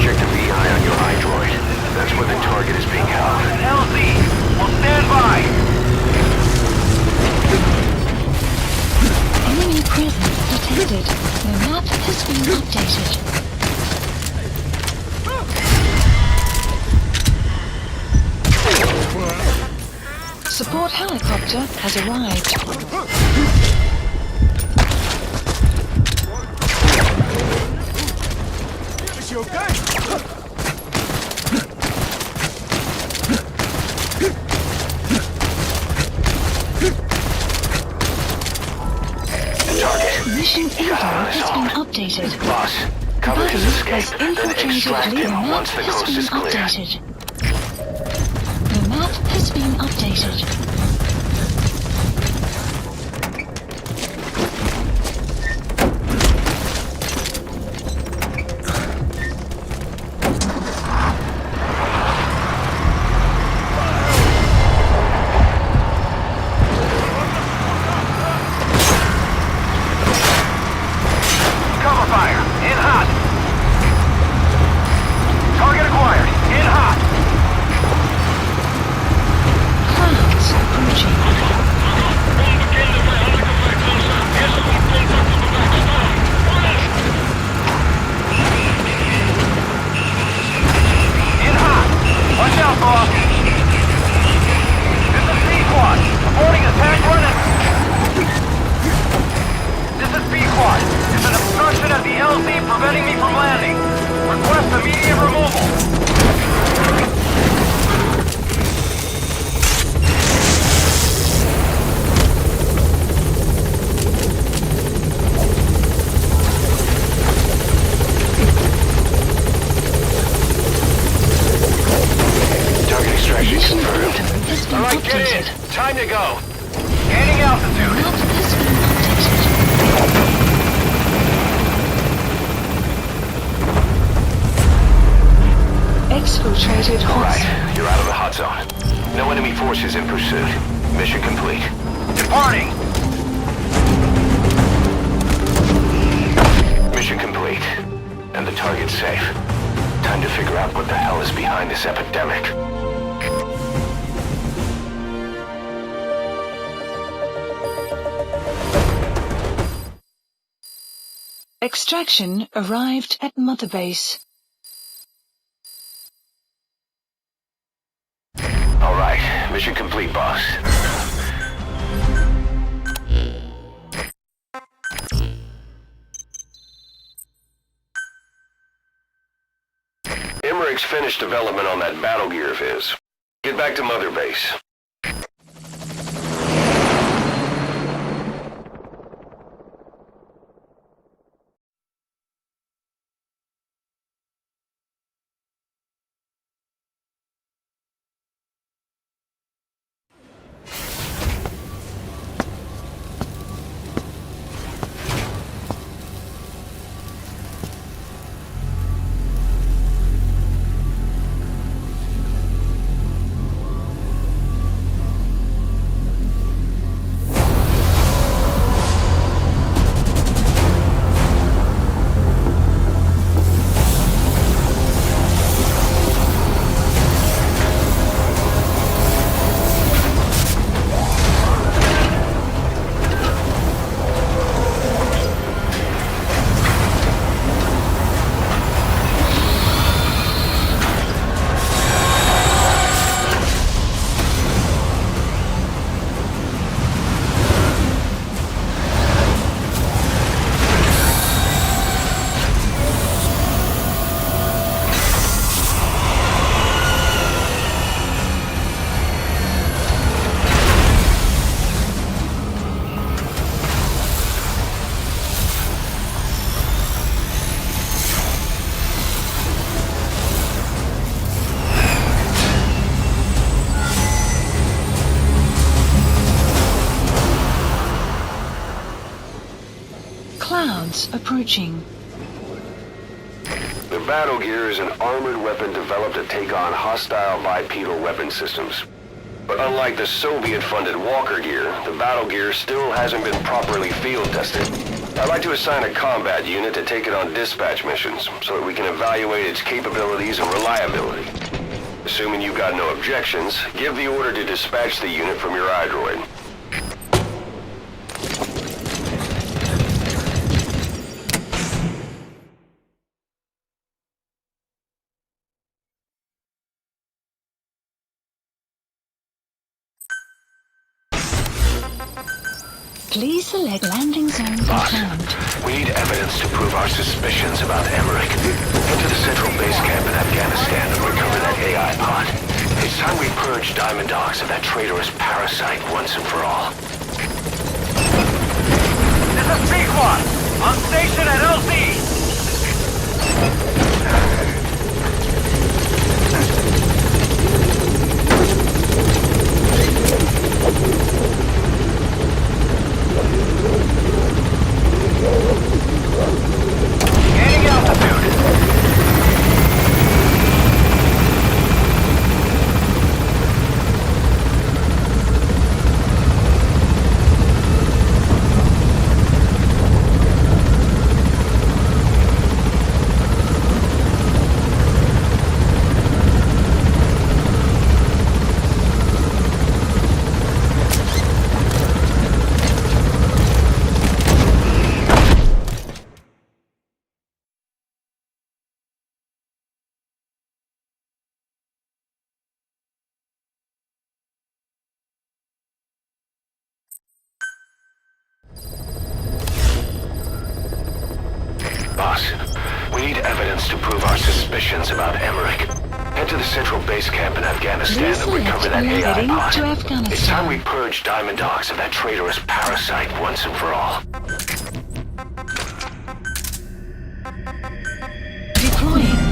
Check the VI on your iDroid. That's where the target is being held. LZ, we'll stand by. Enemy presence detected. The map has been updated. Support helicopter has arrived. Mission info has been updated. Boss, cover his escape, Has then infiltrated extract the him map once the has coast been is clear. updated. The map has been updated. Cover fire. In hot. Target acquired. In hot. Clouds approaching. In hot. Watch out, boss. This is B-Quad. Reporting attack running. This is B-Quad. There's an obstruction at the LZ preventing me from landing. Request immediate removal. Target extraction confirmed. Has been All right, get in. updated. Time to go. Gaining altitude. Map has been updated. Exfiltrated All hot right, you're out of the hot zone. No enemy forces in pursuit. Mission complete. Departing. Mission complete. And the target's safe. Time to figure out what the hell is behind this epidemic. Extraction arrived at Mother Base. All right, mission complete, boss. Emmerich's finished development on that battle gear of his. Get back to Mother Base. threats approaching. The battle gear is an armored weapon developed to take on hostile bipedal weapon systems. But unlike the Soviet-funded Walker gear, the battle gear still hasn't been properly field tested. I'd like to assign a combat unit to take it on dispatch missions, so that we can evaluate its capabilities and reliability. Assuming you've got no objections, give the order to dispatch the unit from your iDroid. Please select landing zone confirmed. We need evidence to prove our suspicions about Emmerich. Enter the central base camp in Afghanistan and recover that AI pod. It's time we purge Diamond Dogs of that traitorous parasite once and for all. This is Pequod! On station at LZ! Gaining altitude. Boss, we need evidence to prove our suspicions about Emmerich. Head to the central base camp in Afghanistan and recover that AI pod. To Afghanistan. It's time we purge Diamond Dogs of that traitorous parasite once and for all. Deploying.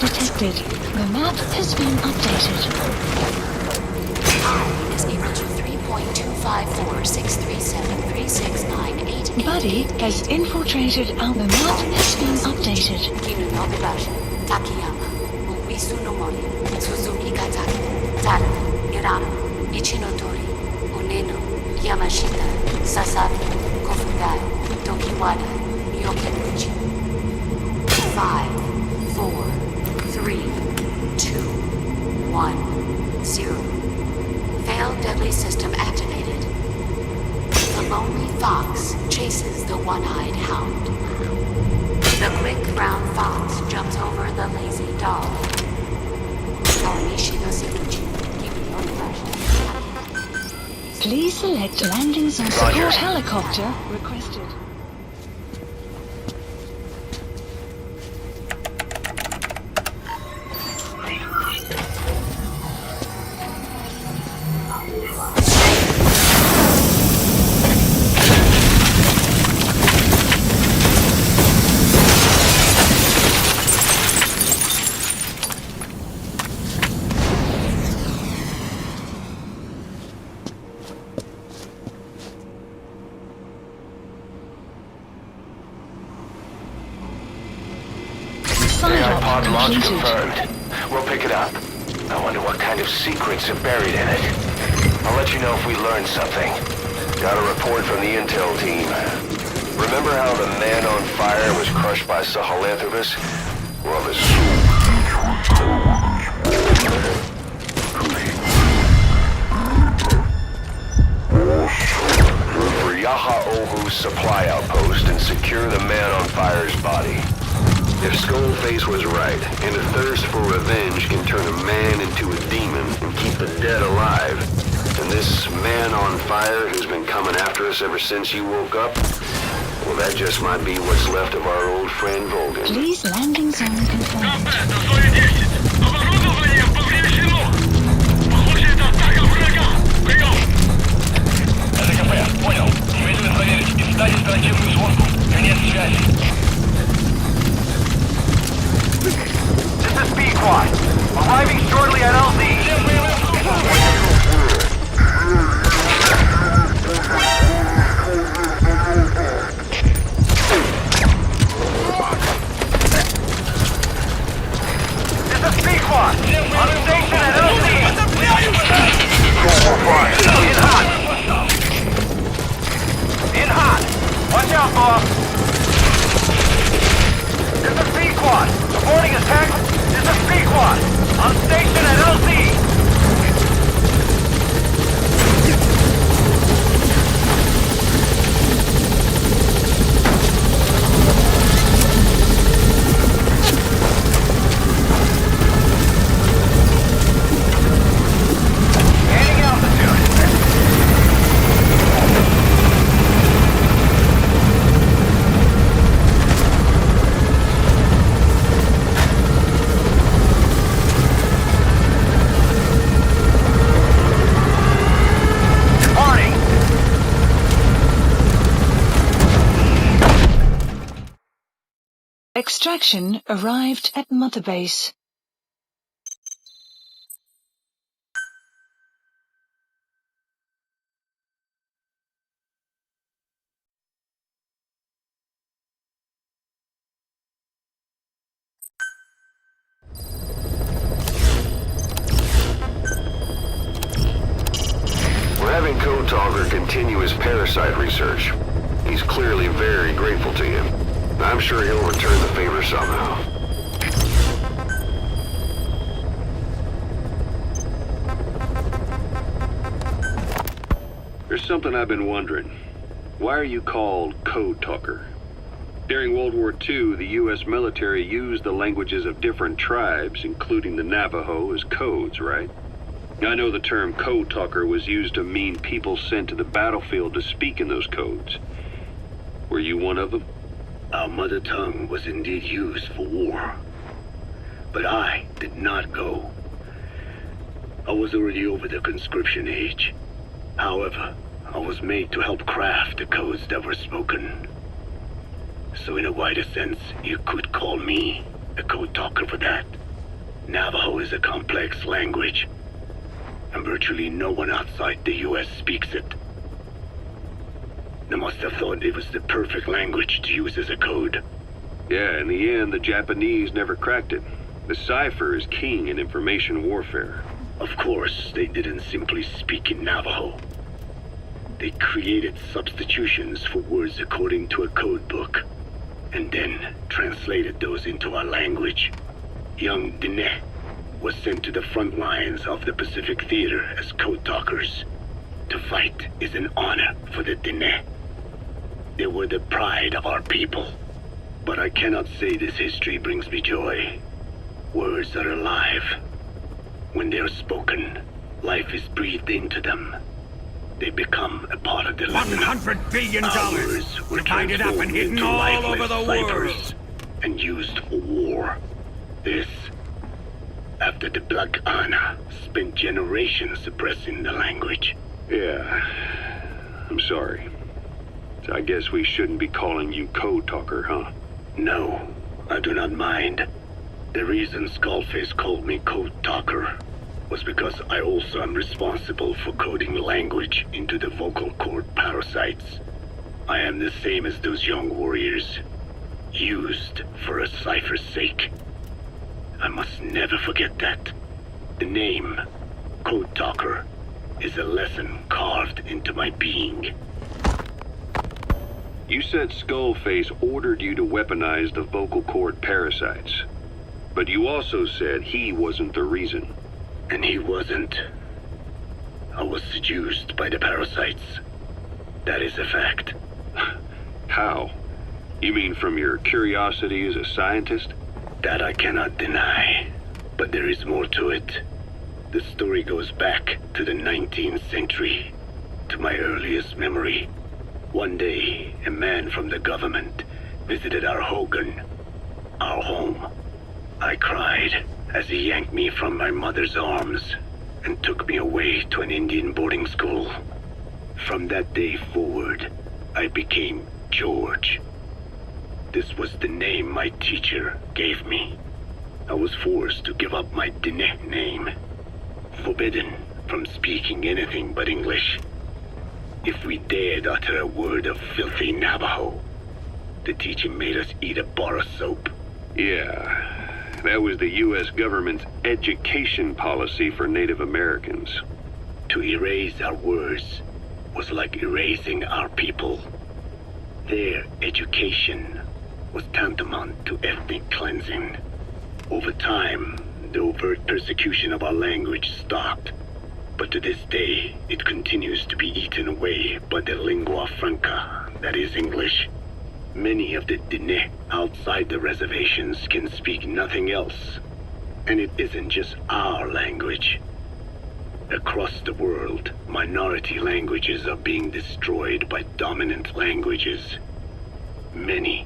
detected. The map has been updated. Is equal to 3.25 5463736988. Buddy has infiltrated our map has been updated. Takayama, Ubisu no Mori, Suzuki Kataki, Tara, Irano, Ichinotori, Uneno, Yamashita, Sasaki, Kofugai, Tokiwada, Yokenuchi. 5, 4, 3, 2, 1, 0. Failed deadly system activated. The lonely fox chases the one-eyed hound. The quick brown fox jumps over the lazy dog. Please select landing zone support helicopter requested. Pod launch confirmed. We'll pick it up. I wonder what kind of secrets are buried in it. I'll let you know if we learn something. Got a report from the intel team. Remember how the man on fire was crushed by Sahelanthropus? Well, the for Yaha Ohu's supply outpost and secure the man on fire's body. If Skullface was right, and a thirst for revenge can turn a man into a demon and keep the dead alive, then this man on fire who's been coming after us ever since you woke up, well, that just might be what's left of our old friend Volgan. Please landing zone confirmed. Понял. Немедленно проверить. Издать оперативную сводку. Конец связи. This is B-Quad. Arriving shortly at LZ. This is B-Quad. On station at LZ. In hot. In hot. Watch out, boss. This is B-Quad. Reporting attack. This is B-Quad. On station at LZ. Extraction arrived at Mother Base. We're having Code Talker continue his parasite research. He's clearly very grateful to you. I'm sure he'll return the favor somehow. There's something I've been wondering. Why are you called Code Talker? During World War II, the U.S. military used the languages of different tribes, including the Navajo, as codes, right? I know the term Code Talker was used to mean people sent to the battlefield to speak in those codes. Were you one of them? Our mother tongue was indeed used for war. But I did not go. I was already over the conscription age. However, I was made to help craft the codes that were spoken. So in a wider sense, you could call me a code talker for that. Navajo is a complex language, and virtually no one outside the U.S. speaks it. They must have thought it was the perfect language to use as a code. Yeah, in the end, the Japanese never cracked it. The cipher is king in information warfare. Of course, they didn't simply speak in Navajo. They created substitutions for words according to a code book, and then translated those into our language. Young Diné was sent to the front lines of the Pacific Theater as code talkers. To fight is an honor for the Diné. They were the pride of our people. But I cannot say this history brings me joy. Words are alive. When they are spoken, life is breathed into them. They become a part of the $100 billion were divided up and hidden into all over the ciphers world and used for war. This, after the Black Ana spent generations suppressing the language. Yeah, I'm sorry. I guess we shouldn't be calling you Code Talker, huh? No, I do not mind. The reason Skullface called me Code Talker was because I also am responsible for coding language into the vocal cord parasites. I am the same as those young warriors, used for a cipher's sake. I must never forget that. The name, Code Talker, is a lesson carved into my being. You said Skullface ordered you to weaponize the vocal cord parasites. But you also said he wasn't the reason. And he wasn't. I was seduced by the parasites. That is a fact. How? You mean from your curiosity as a scientist? That I cannot deny. But there is more to it. The story goes back to the 19th century, to my earliest memory. One day, a man from the government visited our Hogan, our home. I cried as he yanked me from my mother's arms and took me away to an Indian boarding school. From that day forward, I became George. This was the name my teacher gave me. I was forced to give up my Diné name, forbidden from speaking anything but English. If we dared utter a word of filthy Navajo, the teacher made us eat a bar of soap. Yeah. That was the U.S. government's education policy for Native Americans. To erase our words was like erasing our people. Their education was tantamount to ethnic cleansing. Over time, the overt persecution of our language stopped. But to this day, it continues to be eaten away by the lingua franca, that is English. Many of the Diné outside the reservations can speak nothing else. And it isn't just our language. Across the world, minority languages are being destroyed by dominant languages. Many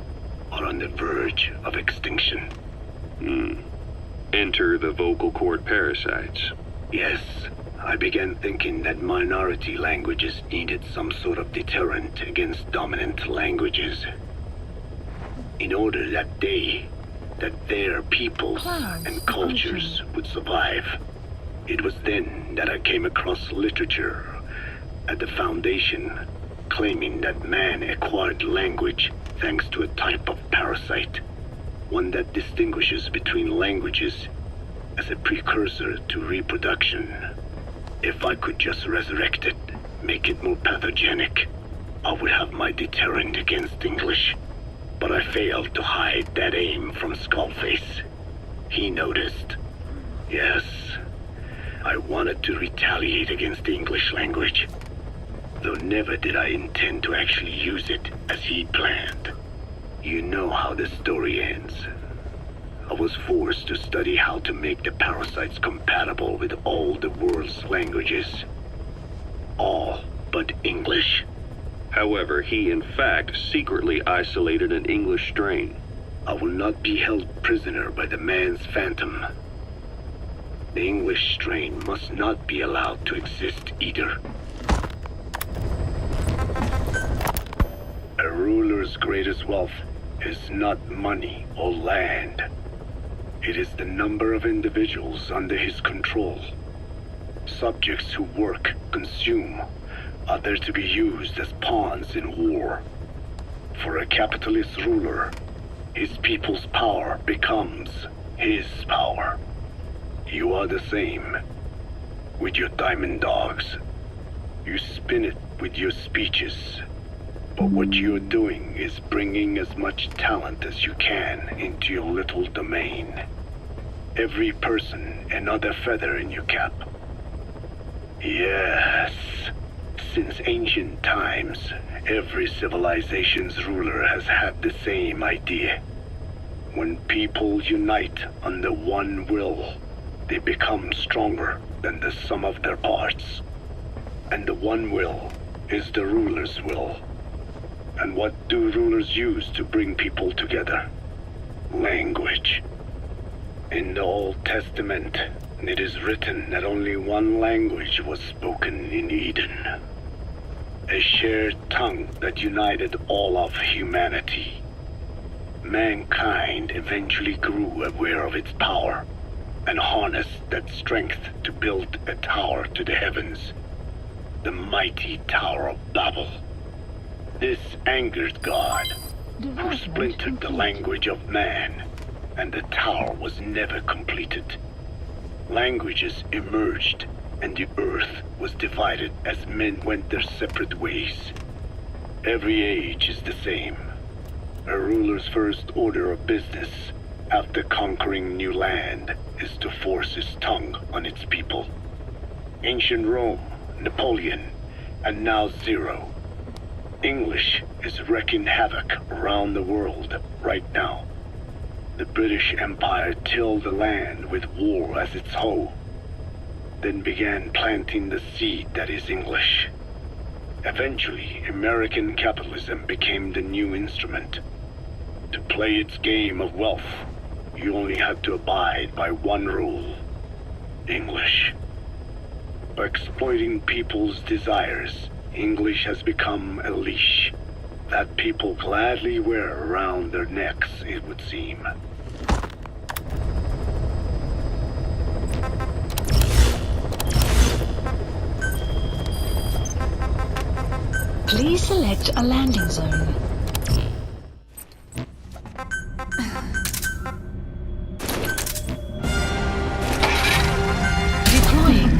are on the verge of extinction. Enter the vocal cord parasites. Yes, I began thinking that minority languages needed some sort of deterrent against dominant languages. In order that their peoples and cultures would survive. It was then that I came across literature at the Foundation claiming that man acquired language thanks to a type of parasite, one that distinguishes between languages as a precursor to reproduction. If I could just resurrect it, make it more pathogenic, I would have my deterrent against English. But I failed to hide that aim from Skullface. He noticed. Yes, I wanted to retaliate against the English language, though never did I intend to actually use it as he planned. You know how the story ends. I was forced to study how to make the parasites compatible with all the world's languages. All but English. However, he in fact secretly isolated an English strain. I will not be held prisoner by the man's phantom. The English strain must not be allowed to exist either. A ruler's greatest wealth is not money or land. It is the number of individuals under his control. Subjects who work, consume, are there to be used as pawns in war. For a capitalist ruler, his people's power becomes his power. You are the same. With your diamond dogs, you spin it with your speeches. But what you're doing is bringing as much talent as you can into your little domain. Every person another feather in your cap. Yes. Since ancient times, every civilization's ruler has had the same idea. When people unite under one will, they become stronger than the sum of their parts. And the one will is the ruler's will. And what do rulers use to bring people together? Language. In the Old Testament, it is written that only one language was spoken in Eden. A shared tongue that united all of humanity. Mankind eventually grew aware of its power and harnessed that strength to build a tower to the heavens. The mighty Tower of Babel. This angered God, who splintered the language of man, and the tower was never completed. Languages emerged, and the earth was divided as men went their separate ways. Every age is the same. A ruler's first order of business, after conquering new land, is to force his tongue on its people. Ancient Rome, Napoleon, and now Zero. English is wreaking havoc around the world right now. The British Empire tilled the land with war as its hoe, then began planting the seed that is English. Eventually, American capitalism became the new instrument. To play its game of wealth, you only had to abide by one rule: English. By exploiting people's desires, English has become a leash that people gladly wear around their necks, it would seem. Please select a landing zone. Deploying.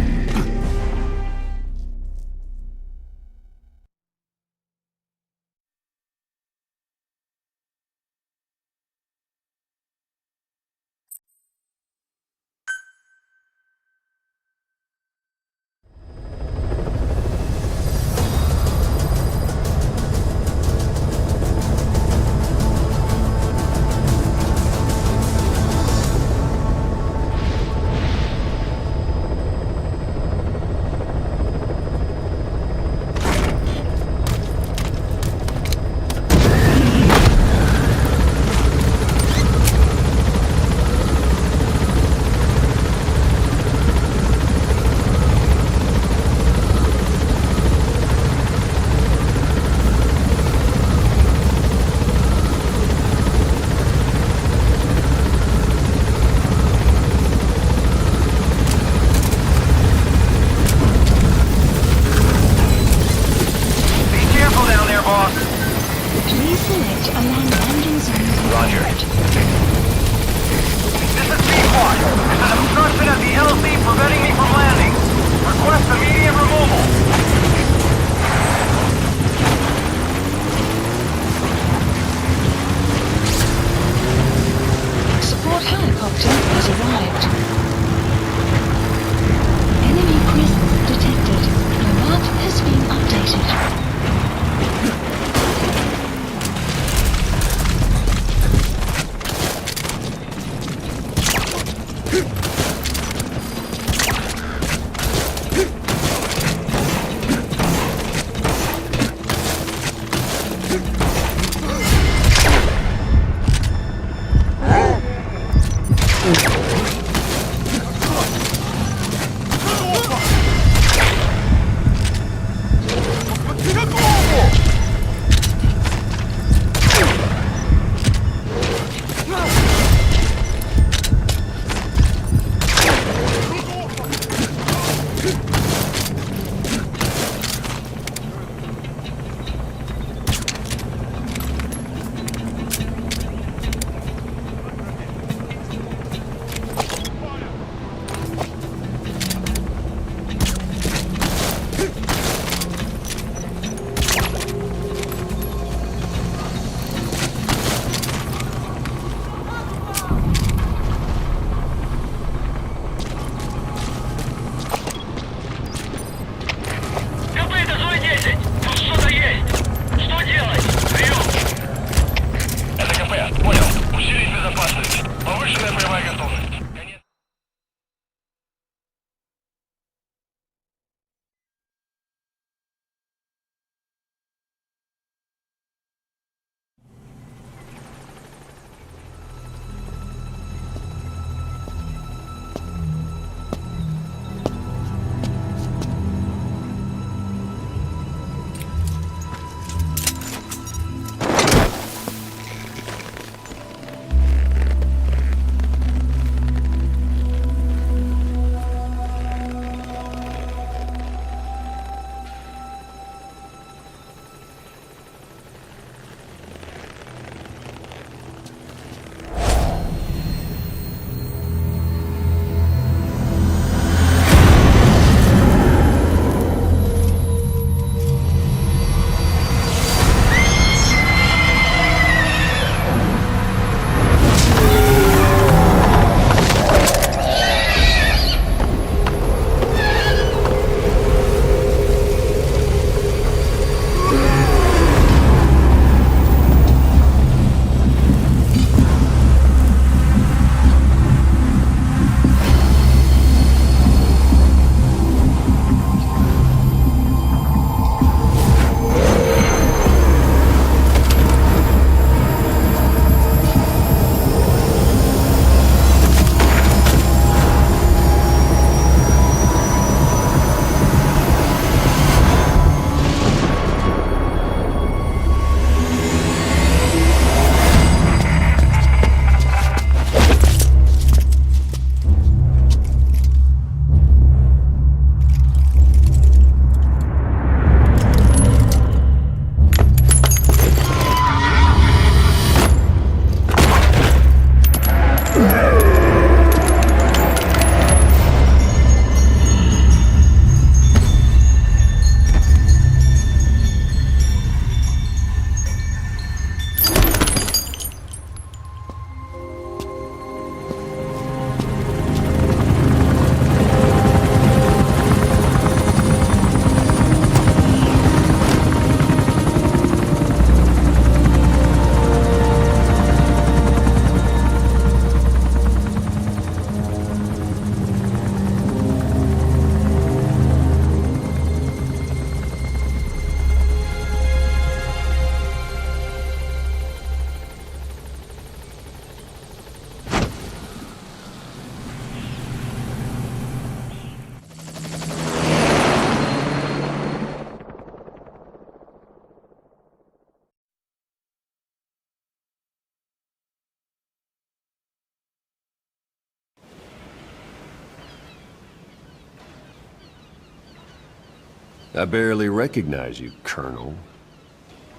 I barely recognize you, Colonel.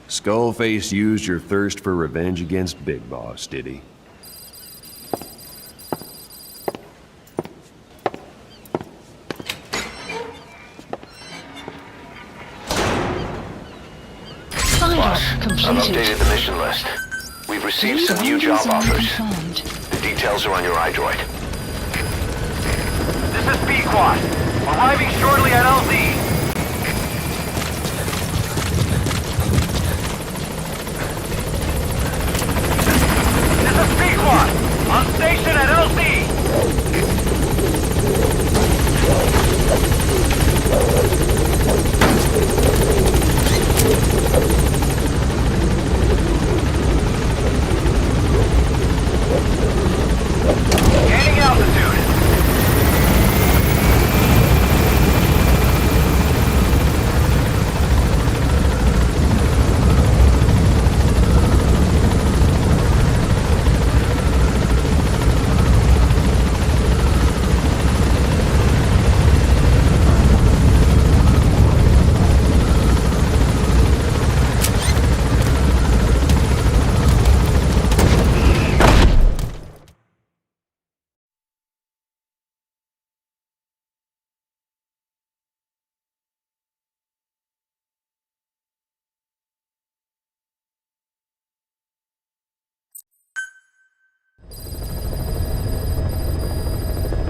Skullface used your thirst for revenge against Big Boss, did he? Boss, I've updated the mission list. We've received some new job offers. The details are on your iDroid. This is B-Quad. Arriving shortly at LZ. This is B-Quad. On station at LZ. Gaining altitude.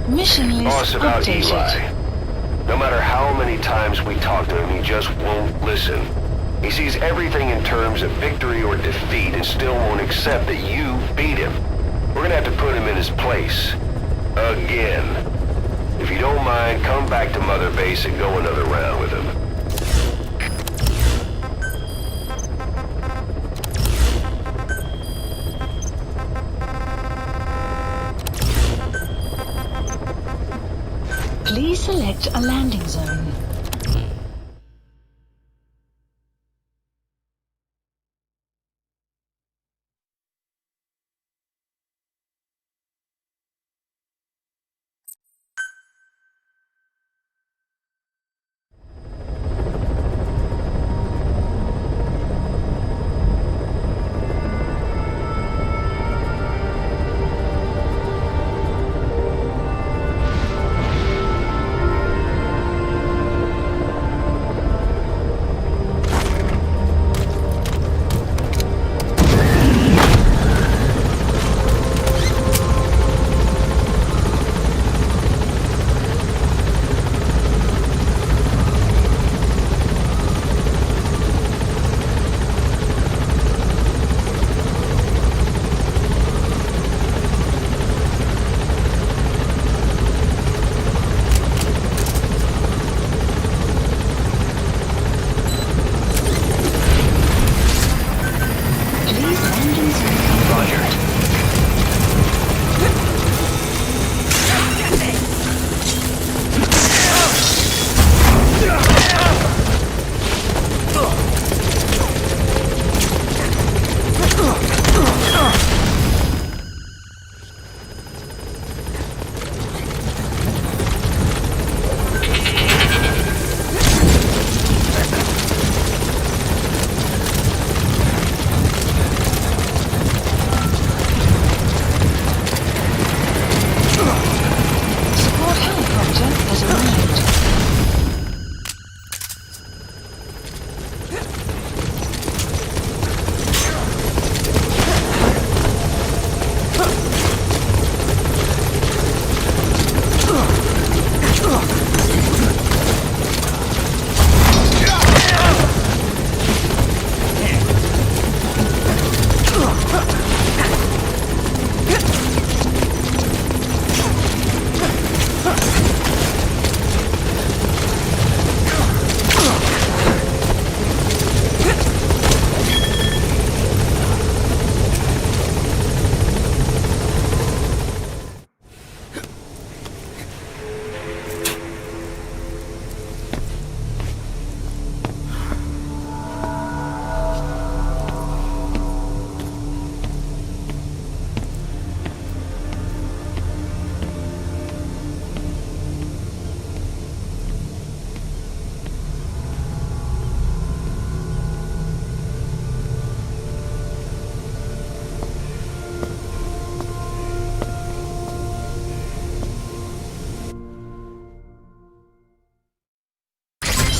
Mission list Boss, about updated. Eli. No matter how many times we talk to him, he just won't listen. He sees everything in terms of victory or defeat and still won't accept that you beat him. We're gonna have to put him in his place. Again. If you don't mind, come back to Mother Base and go another round with him. Please select a landing zone.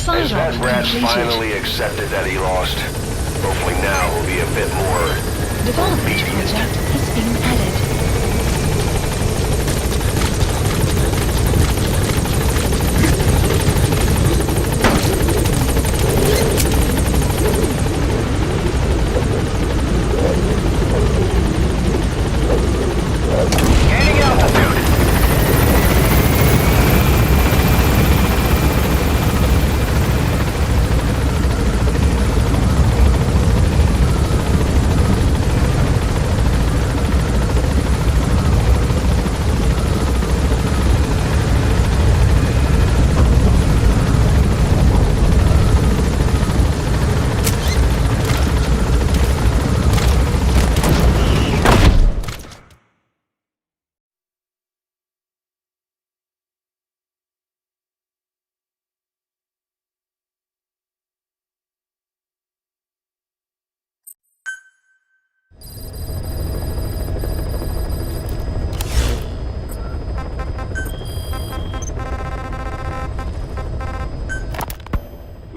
Has that Final rat completed. finally accepted that he lost? Hopefully now he'll be a bit more Development obedient. project has been added. Gaining altitude.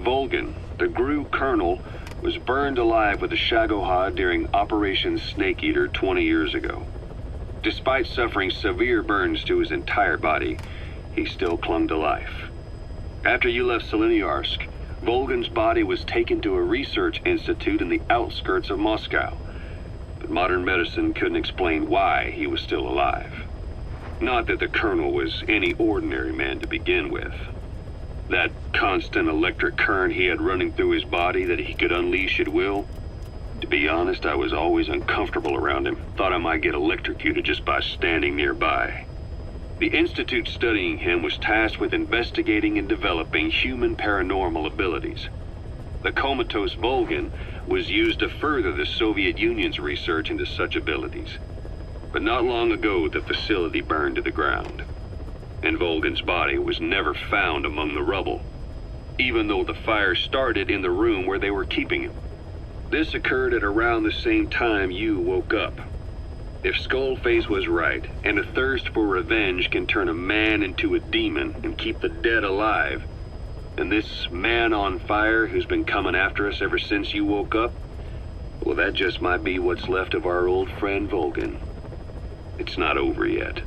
Volgan, the GRU colonel, was burned alive with a Shagohod during Operation Snake Eater 20 years ago. Despite suffering severe burns to his entire body, he still clung to life. After you left Seleniarsk, Volgan's body was taken to a research institute in the outskirts of Moscow, but modern medicine couldn't explain why he was still alive. Not that the colonel was any ordinary man to begin with. That constant electric current he had running through his body that he could unleash at will. To be honest, I was always uncomfortable around him. Thought I might get electrocuted just by standing nearby. The institute studying him was tasked with investigating and developing human paranormal abilities. The comatose Volgan was used to further the Soviet Union's research into such abilities. But not long ago, the facility burned to the ground. And Volgan's body was never found among the rubble, even though the fire started in the room where they were keeping him. This occurred at around the same time you woke up. If Skullface was right, and a thirst for revenge can turn a man into a demon and keep the dead alive, then this man on fire who's been coming after us ever since you woke up, well, that just might be what's left of our old friend Volgan. It's not over yet.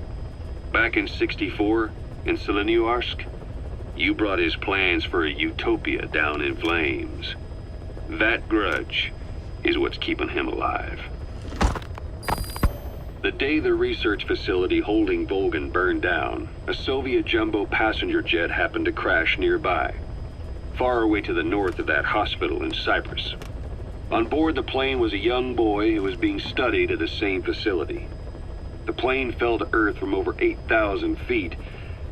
Back in '64, in Seleniarsk, you brought his plans for a utopia down in flames. That grudge is what's keeping him alive. The day the research facility holding Volgan burned down, a Soviet jumbo passenger jet happened to crash nearby, far away to the north of that hospital in Cyprus. On board the plane was a young boy who was being studied at the same facility. The plane fell to Earth from over 8,000 feet,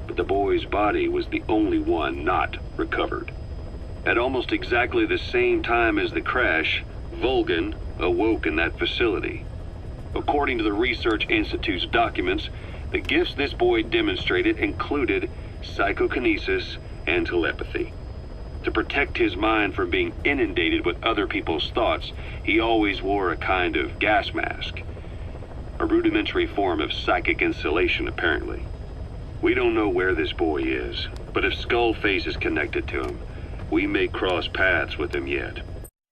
but the boy's body was the only one not recovered. At almost exactly the same time as the crash, Volgan awoke in that facility. According to the Research Institute's documents, the gifts this boy demonstrated included psychokinesis and telepathy. To protect his mind from being inundated with other people's thoughts, he always wore a kind of gas mask. A rudimentary form of psychic insulation, apparently. We don't know where this boy is, but if Skullface is connected to him, we may cross paths with him yet.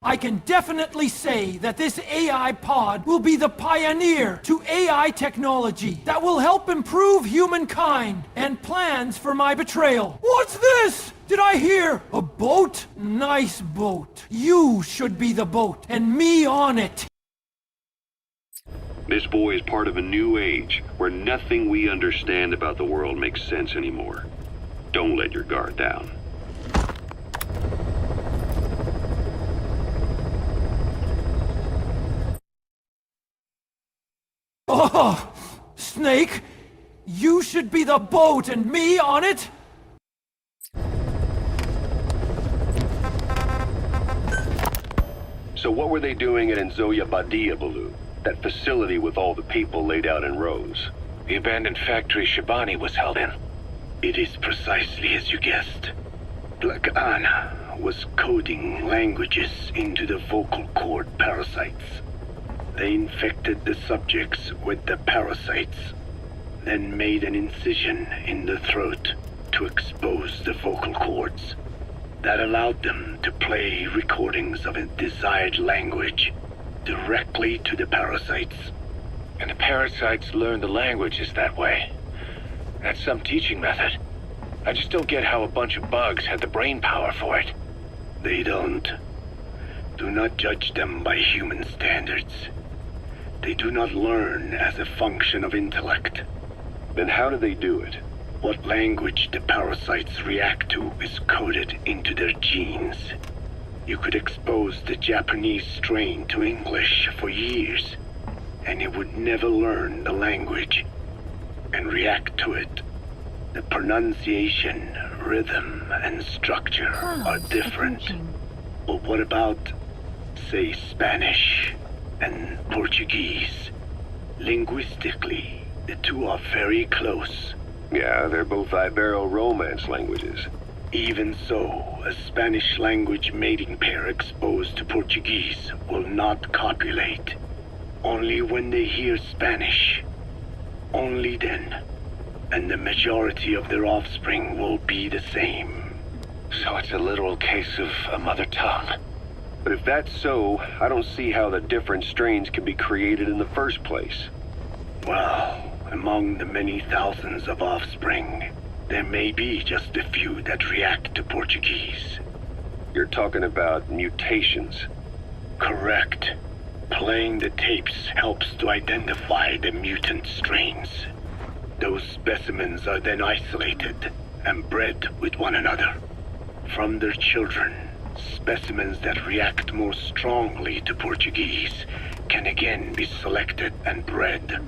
I can definitely say that this AI pod will be the pioneer to AI technology that will help improve humankind, and plans for my betrayal. What's this? Did I hear a boat? Nice boat. You should be the boat, and me on it. This boy is part of a new age where nothing we understand about the world makes sense anymore. Don't let your guard down. Oh, Snake, you should be the boat and me on it? So what were they doing at Nzoya Badia, Baloo? That facility with all the people laid out in rows? The abandoned factory Shabani was held in. It is precisely as you guessed. Black Anna was coding languages into the vocal cord parasites. They infected the subjects with the parasites, then made an incision in the throat to expose the vocal cords. that allowed them to play recordings of a desired language directly to the parasites. And the parasites learn the languages that way. That's some teaching method. I just don't get how a bunch of bugs had the brain power for it. They don't. Do not judge them by human standards. They do not learn as a function of intellect. Then how do they do it? What language the parasites react to is coded into their genes. You could expose the Japanese strain to English for years, and it would never learn the language and react to it. The pronunciation, rhythm, and structure are different. But what about, say, Spanish and Portuguese? Linguistically, the two are very close. Yeah, they're both Ibero-Romance languages. Even so, a Spanish language mating pair exposed to Portuguese will not copulate. Only when they hear Spanish. Only then. And the majority of their offspring will be the same. So it's a literal case of a mother tongue. But if that's so, I don't see how the different strains can be created in the first place. Well, among the many thousands of offspring, there may be just a few that react to Portuguese. You're talking about mutations. Correct. Playing the tapes helps to identify the mutant strains. Those specimens are then isolated and bred with one another. From their children, specimens that react more strongly to Portuguese can again be selected and bred.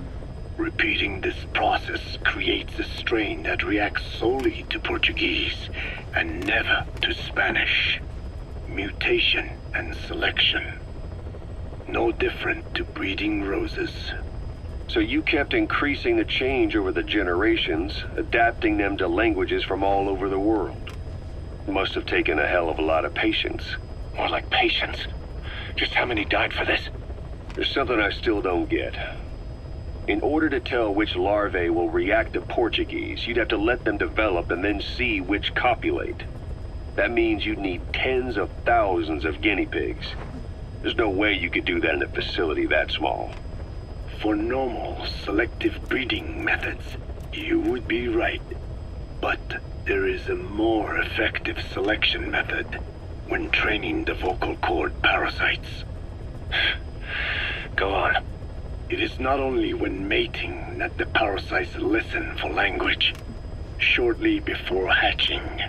Repeating this process creates a strain that reacts solely to Portuguese and never to Spanish. Mutation and selection. No different to breeding roses. So you kept increasing the change over the generations, adapting them to languages from all over the world. Must have taken a hell of a lot of patience. More like patience. Just how many died for this? There's something I still don't get. In order to tell which larvae will react to Portuguese, you'd have to let them develop and then see which copulate. That means you'd need tens of thousands of guinea pigs. There's no way you could do that in a facility that small. For normal, selective breeding methods, you would be right. But there is a more effective selection method when training the vocal cord parasites. Go on. It is not only when mating that the parasites listen for language. Shortly before hatching,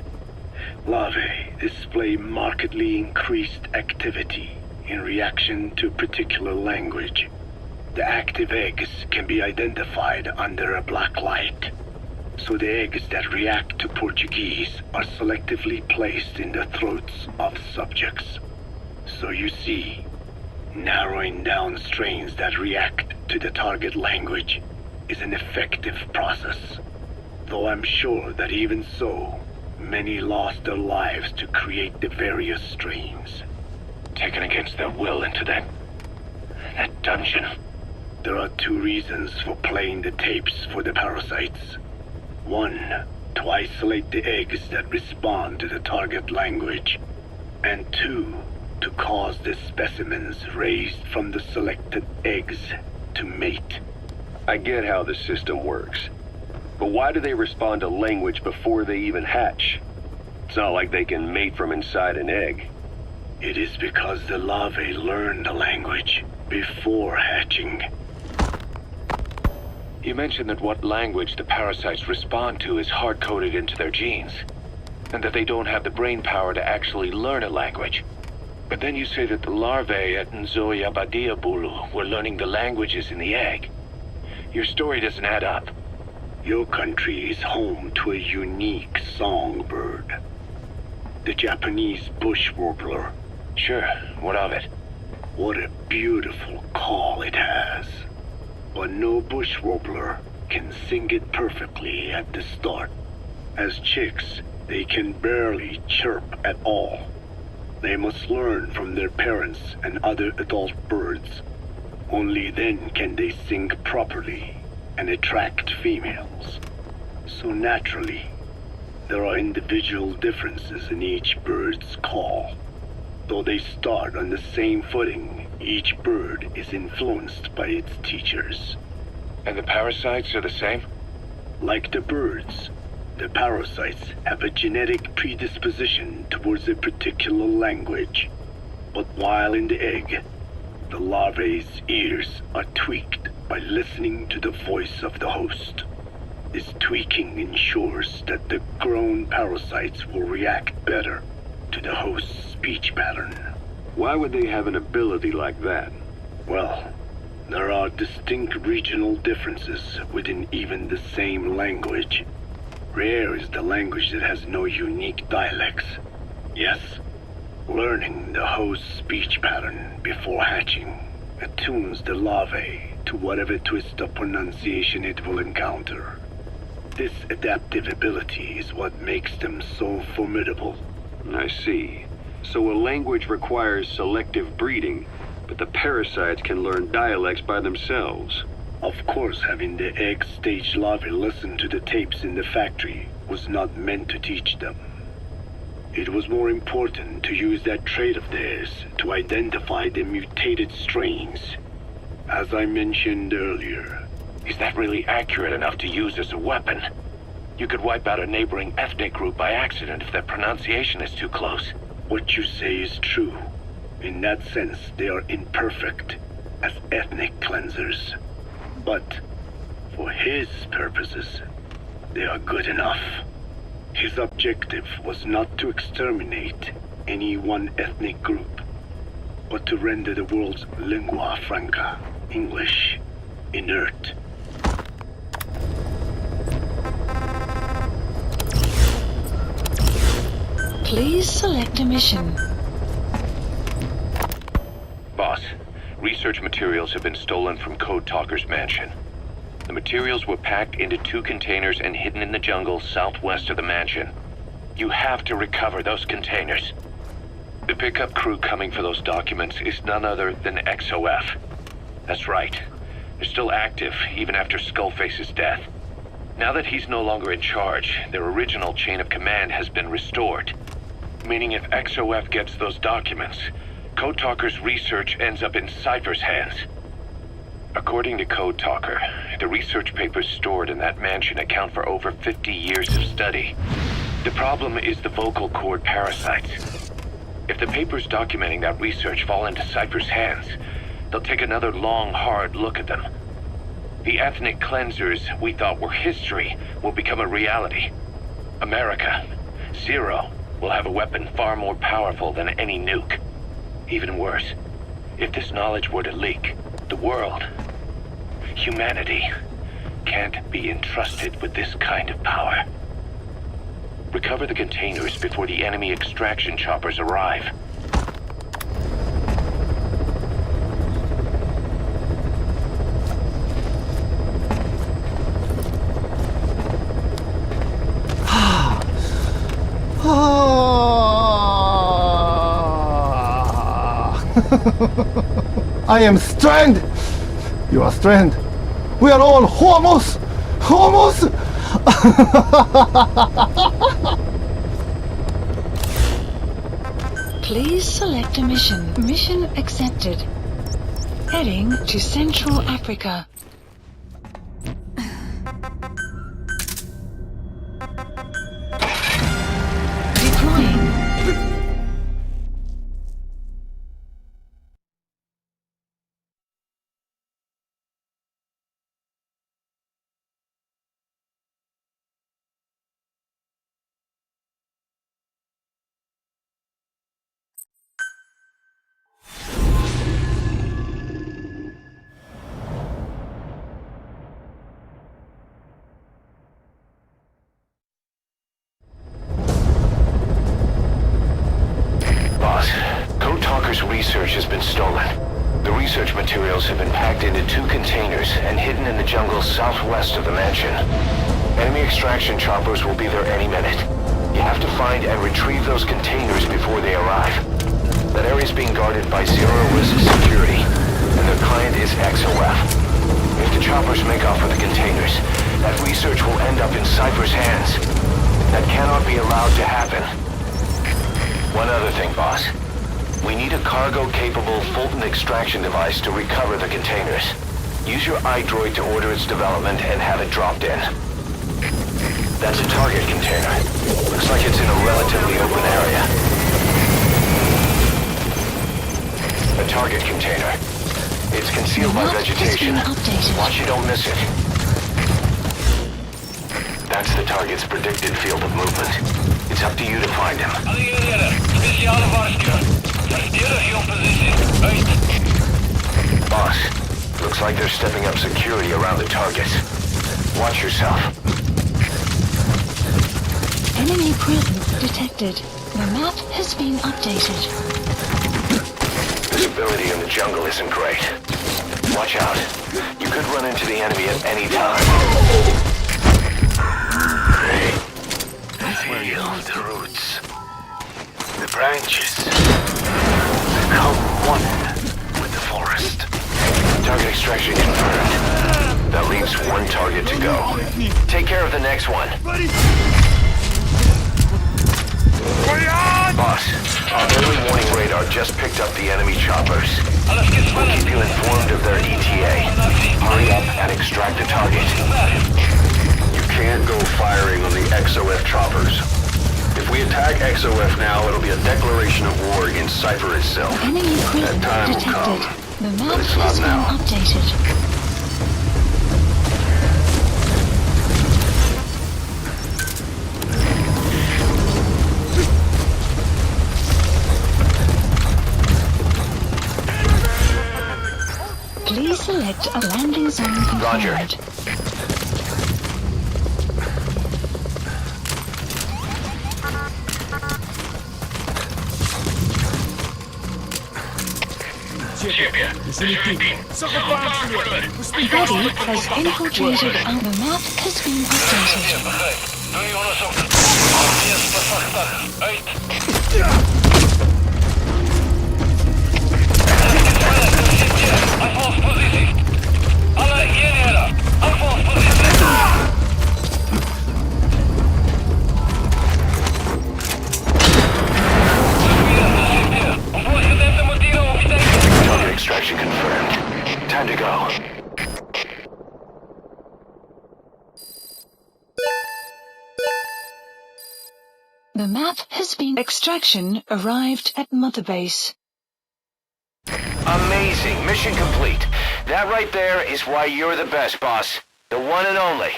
larvae display markedly increased activity in reaction to particular language. The active eggs can be identified under a black light. So the eggs that react to Portuguese are selectively placed in the throats of subjects. So you see, narrowing down strains that react to the target language is an effective process. Though I'm sure that even so, many lost their lives to create the various strains. Taken against their will into that dungeon. There are two reasons for playing the tapes for the parasites. One, to isolate the eggs that respond to the target language. And two, to cause the specimens raised from the selected eggs to mate. I get how the system works. But why do they respond to language before they even hatch? It's not like they can mate from inside an egg. It is because the larvae learn the language before hatching. You mentioned that what language the parasites respond to is hard-coded into their genes, and that they don't have the brain power to actually learn a language. But then you say that the larvae at Nzoyabadiabulu were learning the languages in the egg. Your story doesn't add up. Your country is home to a unique songbird. The Japanese bush warbler. Sure, what of it? What a beautiful call it has. But no bush warbler can sing it perfectly at the start. As chicks, they can barely chirp at all. They must learn from their parents and other adult birds. Only then can they sing properly and attract females. So naturally, There are individual differences in each bird's call. Though they start on the same footing, each bird is influenced by its teachers. And the parasites are the same? Like the birds, the parasites have a genetic predisposition towards a particular language. But while in the egg, the larvae's ears are tweaked by listening to the voice of the host. This tweaking ensures that the grown parasites will react better to the host's speech pattern. Why would they have an ability like that? Well, there are distinct regional differences within even the same language. Rare is the language that has no unique dialects. Yes, learning the host's speech pattern before hatching attunes the larvae to whatever twist of pronunciation it will encounter. This adaptive ability is what makes them so formidable. I see. So a language requires selective breeding, but the parasites can learn dialects by themselves. Of course, having the egg-stage larvae listen to the tapes in the factory was not meant to teach them. It was more important to use that trait of theirs to identify the mutated strains. As I mentioned earlier, is that really accurate enough to use as a weapon? You could wipe out a neighboring ethnic group by accident if their pronunciation is too close. What you say is true. In that sense, they are imperfect as ethnic cleansers. But for his purposes, they are good enough. His objective was not to exterminate any one ethnic group, but to render the world's lingua franca, English, inert. Please select a mission. Boss, research materials have been stolen from Code Talker's mansion. The materials were packed into 2 containers and hidden in the jungle southwest of the mansion. You have to recover those containers. The pickup crew coming for those documents is none other than XOF. That's right. They're still active, even after Skullface's death. Now that he's no longer in charge, their original chain of command has been restored. Meaning if XOF gets those documents, Code Talker's research ends up in Cypher's hands. According to Code Talker, the research papers stored in that mansion account for over 50 years of study. The problem is the vocal cord parasites. If the papers documenting that research fall into Cypher's hands, they'll take another long, hard look at them. The ethnic cleansers we thought were history will become a reality. America, Zero, will have a weapon far more powerful than any nuke. Even worse, if this knowledge were to leak, the world, humanity, can't be entrusted with this kind of power. Recover the containers before the enemy extraction choppers arrive. I am Strand! You are Strand! We are all homos! Homos! Please select a mission. Mission accepted. Heading to Central Africa. Deploying. Research has been stolen. The research materials have been packed into 2 containers and hidden in the jungle southwest of the mansion. Enemy extraction choppers will be there any minute. You have to find and retrieve those containers before they arrive. That area is being guarded by zero-risk security, and their client is XOF. If the choppers make off with the containers, that research will end up in Cypher's hands. That cannot be allowed to happen. One other thing, boss. We need a cargo-capable Fulton extraction device to recover the containers. Use your iDroid to order its development and have it dropped in. That's a target container. Looks like it's in a relatively open area. A target container. It's concealed by vegetation. Watch you don't miss it. That's the target's predicted field of movement. It's up to you to find him. Boss, looks like they're stepping up security around the targets. Watch yourself. Enemy presence detected. The map has been updated. Visibility in the jungle isn't great. Watch out. You could run into the enemy at any time. Feel the roots. The branches. Become one with the forest. Target extraction confirmed. That leaves one target to go. Take care of the next one. Boss, our early warning radar just picked up the enemy choppers. We'll keep you informed of their ETA. Hurry up and extract the target. You can't go firing on the XOF choppers. If we attack XOF now, it'll be a declaration of war against Cypher itself. Enemy That presence time will detected. come, The but map it's not has been now. updated. Please select a landing zone confirmed. Roger. The body has infiltrated and the map has been Target extraction confirmed. Time to go. The map has been extraction arrived at Mother Base. Amazing. Mission complete. That right there is why you're the best, boss. The one and only.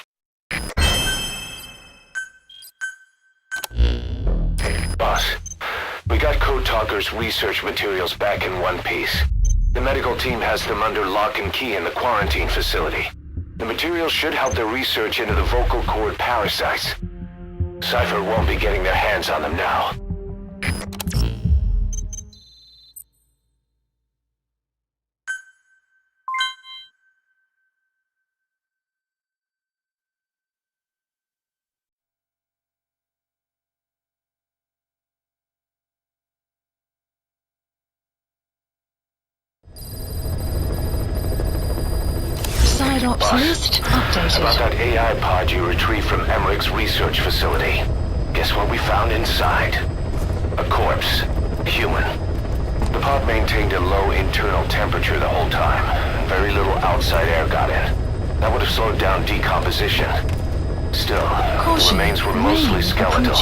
Boss, we got Code Talker's research materials back in one piece. The medical team has them under lock and key in the quarantine facility. The materials should help their research into the vocal cord parasites. Cypher won't be getting their hands on them now. Side ops list updated. About that AI pod you retrieved from Emmerich's research facility. Guess what we found inside? A corpse. Human. The pod maintained a low internal temperature the whole time. Very little outside air got in. That would have slowed down decomposition. Still, the remains were mostly skeletal.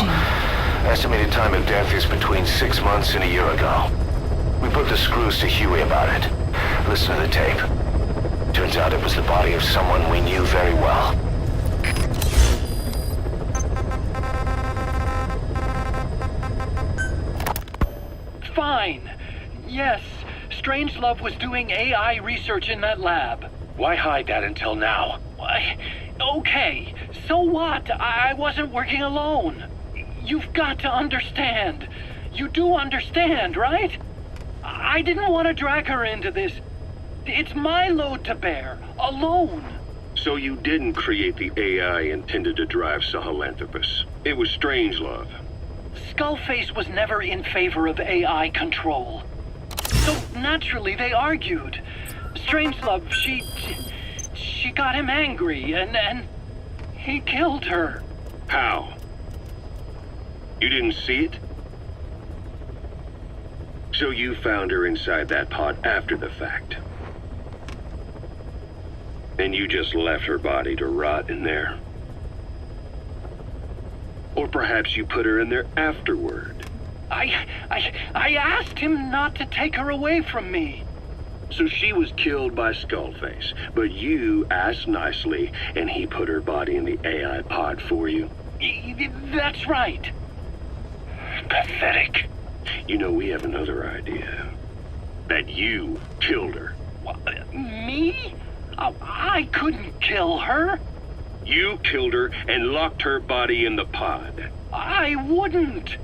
Estimated time of death is between 6 months and a year ago. We put the screws to Huey about it. Listen to the tape. Turns out it was the body of someone we knew very well. Fine. Yes, Strangelove was doing AI research in that lab. Why hide that until now? Why? Okay, so what? I wasn't working alone. You've got to understand. You do understand, right? I didn't want to drag her into this. It's my load to bear, alone. So you didn't create the AI intended to drive Sahelanthropus. It was Strangelove. Skullface was never in favor of AI control. So naturally they argued. Strangelove, she got him angry and he killed her. How? You didn't see it? So you found her inside that pod after the fact. And you just left her body to rot in there. Or perhaps you put her in there afterward. I asked him not to take her away from me. So she was killed by Skullface, but you asked nicely, and he put her body in the AI pod for you? That's right. Pathetic. You know, we have another idea. That you killed her. Me? I couldn't kill her. You killed her and locked her body in the pod. I wouldn't.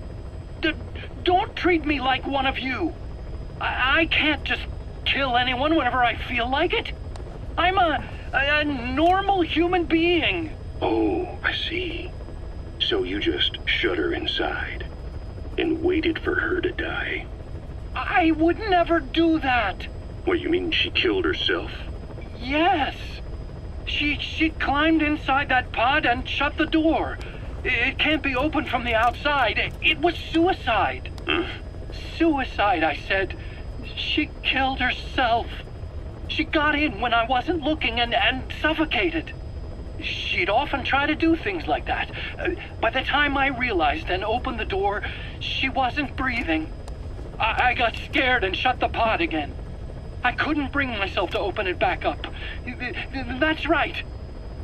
Don't treat me like one of you. I can't just kill anyone whenever I feel like it. I'm a normal human being. Oh, I see. So you just shut her inside and waited for her to die. I would never do that. What, you mean she killed herself? Yes. She climbed inside that pod and shut the door. It can't be opened from the outside. It was suicide. Suicide, I said. She killed herself. She got in when I wasn't looking and suffocated. She'd often try to do things like that. By the time I realized and opened the door, she wasn't breathing. I got scared and shut the pod again. I couldn't bring myself to open it back up. That's right.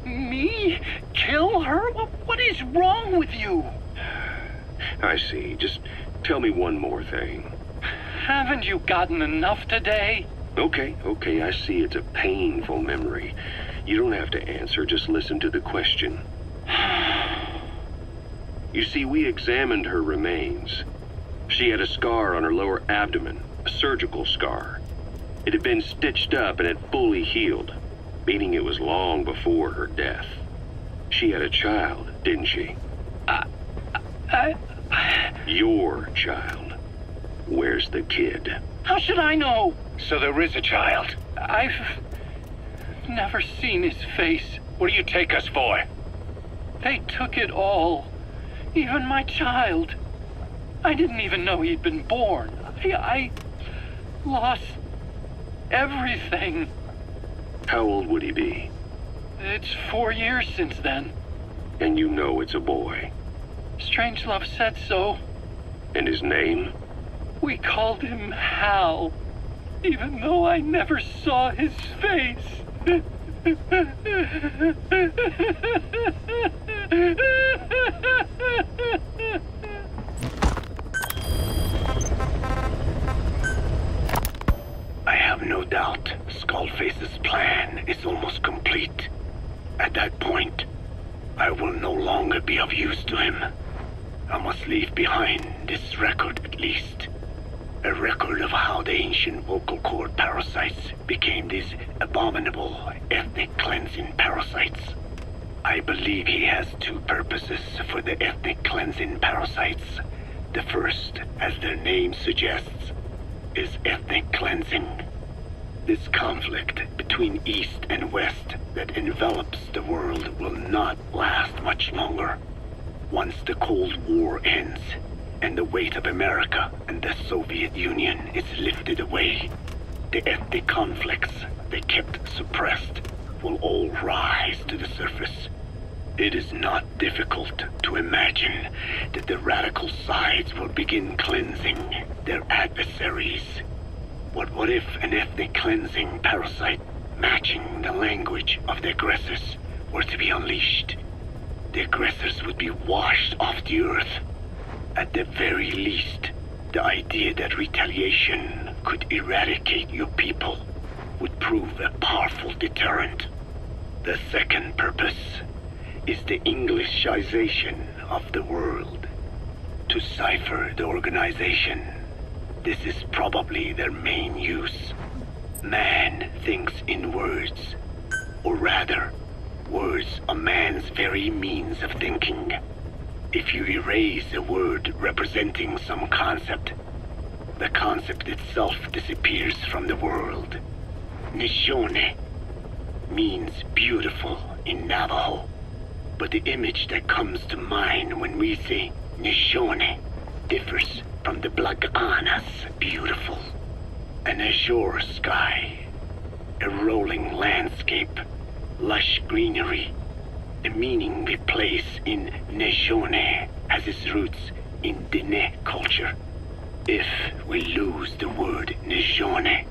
Me? Kill her? What is wrong with you? I see. Just tell me one more thing. Haven't you gotten enough today? Okay, I see it's a painful memory. You don't have to answer, just listen to the question. You see, we examined her remains. She had a scar on her lower abdomen, a surgical scar. It had been stitched up and had fully healed, meaning it was long before her death. She had a child, didn't she? Your child. Where's the kid? How should I know? So there is a child. I've never seen his face. What do you take us for? They took it all. Even my child. I didn't even know he'd been born. I lost everything. How old would he be? It's 4 years since then. And you know it's a boy. Strangelove said so. And his name? We called him Hal, even though I never saw his face. I have no doubt Skullface's plan is almost complete. At that point, I will no longer be of use to him. I must leave behind this record at least. A record of how the ancient vocal cord parasites became these abominable ethnic cleansing parasites. I believe he has two purposes for the ethnic cleansing parasites. The first, as their name suggests, is ethnic cleansing. This conflict between East and West that envelops the world will not last much longer. Once the Cold War ends, and the weight of America and the Soviet Union is lifted away, the ethnic conflicts they kept suppressed will all rise to the surface. It is not difficult to imagine that the radical sides will begin cleansing their adversaries. But what if an ethnic cleansing parasite matching the language of the aggressors were to be unleashed? The aggressors would be washed off the earth. At the very least, the idea that retaliation could eradicate your people would prove a powerful deterrent. The second purpose is the Englishization of the world. To cipher the organization, this is probably their main use. Man thinks in words, or rather, words are man's very means of thinking. If you erase a word representing some concept, the concept itself disappears from the world. Nishone means beautiful in Navajo, but the image that comes to mind when we say Nishone differs from the Blaganas beautiful. An azure sky, a rolling landscape, lush greenery. The meaning we place in Nishone has its roots in Dene culture. If we lose the word Nishone,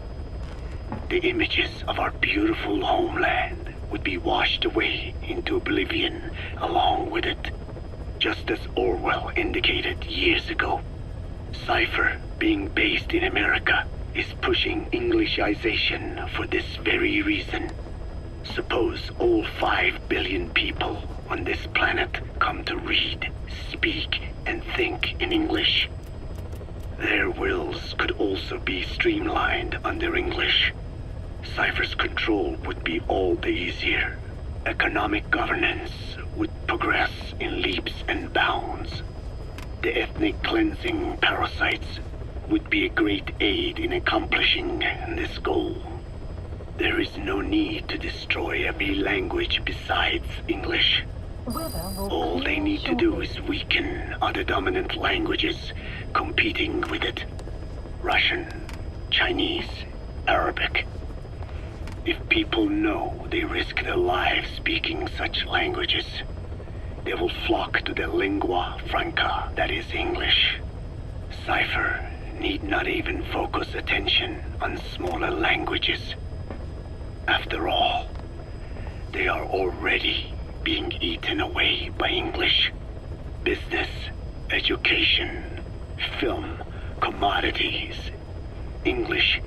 the images of our beautiful homeland would be washed away into oblivion along with it, just as Orwell indicated years ago. Cypher, being based in America, is pushing Englishization for this very reason. Suppose all 5 billion people on this planet come to read, speak, and think in English. Their wills could also be streamlined under English. Cypher's control would be all the easier. Economic governance would progress in leaps and bounds. The ethnic cleansing parasites would be a great aid in accomplishing this goal. There is no need to destroy every language besides English. All they need to do is weaken other dominant languages competing with it. Russian, Chinese, Arabic. If people know they risk their lives speaking such languages, they will flock to the lingua franca that is English. Cypher need not even focus attention on smaller languages. After all, they are already being eaten away by English. Business, education, film, commodities. English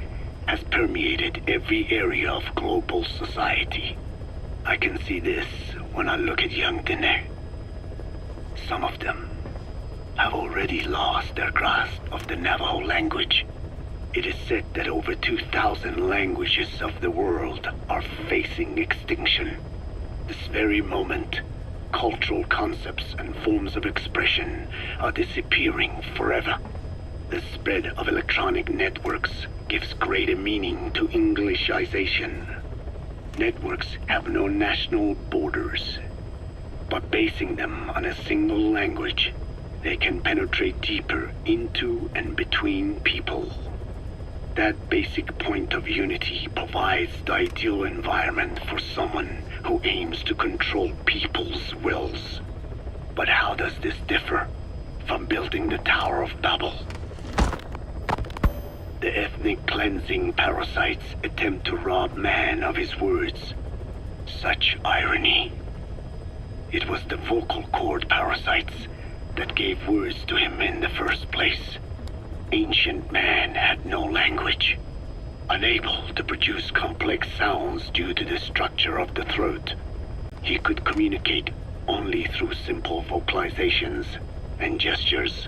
has permeated every area of global society. I can see this when I look at young Dene. Some of them have already lost their grasp of the Navajo language. It is said that over 2,000 languages of the world are facing extinction. This very moment, cultural concepts and forms of expression are disappearing forever. The spread of electronic networks gives greater meaning to Englishization. Networks have no national borders. By basing them on a single language, they can penetrate deeper into and between people. That basic point of unity provides the ideal environment for someone who aims to control people's wills. But how does this differ from building the Tower of Babel? The ethnic cleansing parasites attempt to rob man of his words. Such irony. It was the vocal cord parasites that gave words to him in the first place. Ancient man had no language, unable to produce complex sounds due to the structure of the throat. He could communicate only through simple vocalizations and gestures.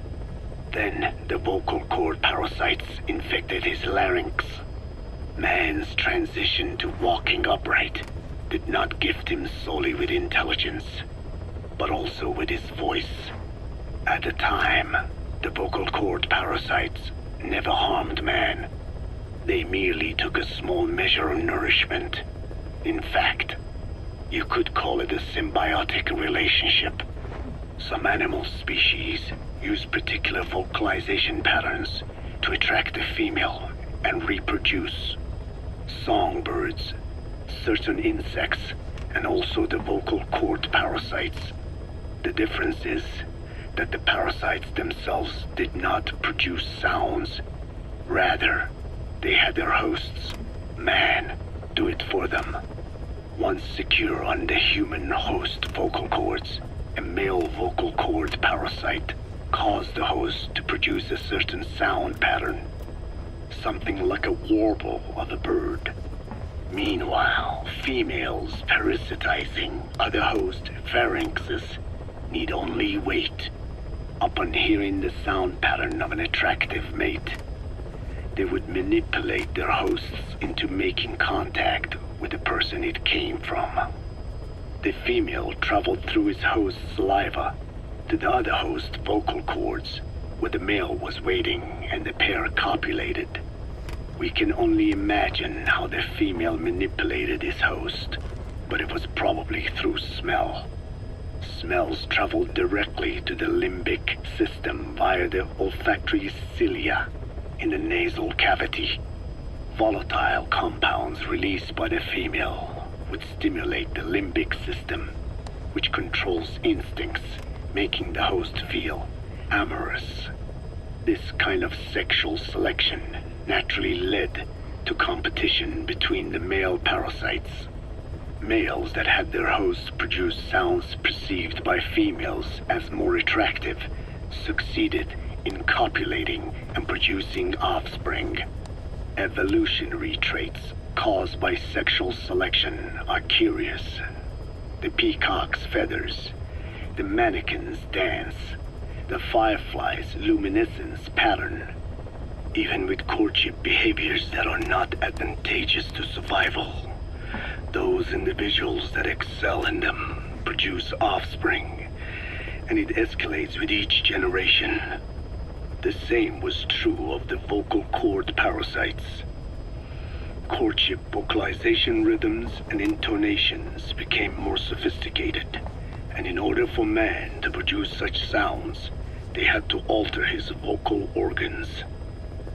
Then the vocal cord parasites infected his larynx. Man's transition to walking upright did not gift him solely with intelligence, but also with his voice. At the time, the vocal cord parasites never harmed man. They merely took a small measure of nourishment. In fact, you could call it a symbiotic relationship. Some animal species use particular vocalization patterns to attract a female and reproduce. Songbirds, certain insects, and also the vocal cord parasites. The difference is that the parasites themselves did not produce sounds. Rather, they had their hosts, man, do it for them. Once secure on the human host vocal cords, a male vocal cord parasite caused the host to produce a certain sound pattern, something like a warble of a bird. Meanwhile, females parasitizing other host pharynxes need only wait. Upon hearing the sound pattern of an attractive mate, they would manipulate their hosts into making contact with the person it came from. The female traveled through his host's saliva to the other host's vocal cords, where the male was waiting and the pair copulated. We can only imagine how the female manipulated his host, but it was probably through smell. smells travel directly to the limbic system via the olfactory cilia in the nasal cavity. Volatile compounds released by the female would stimulate the limbic system, which controls instincts, making the host feel amorous. This kind of sexual selection naturally led to competition between the male parasites. Males that had their hosts produce sounds perceived by females as more attractive succeeded in copulating and producing offspring. Evolutionary traits caused by sexual selection are curious. The peacock's feathers, the mannequin's dance, the firefly's luminescence pattern, even with courtship behaviors that are not advantageous to survival. Those individuals that excel in them produce offspring, and it escalates with each generation. The same was true of the vocal cord parasites. Courtship vocalization rhythms and intonations became more sophisticated, and in order for man to produce such sounds, they had to alter his vocal organs.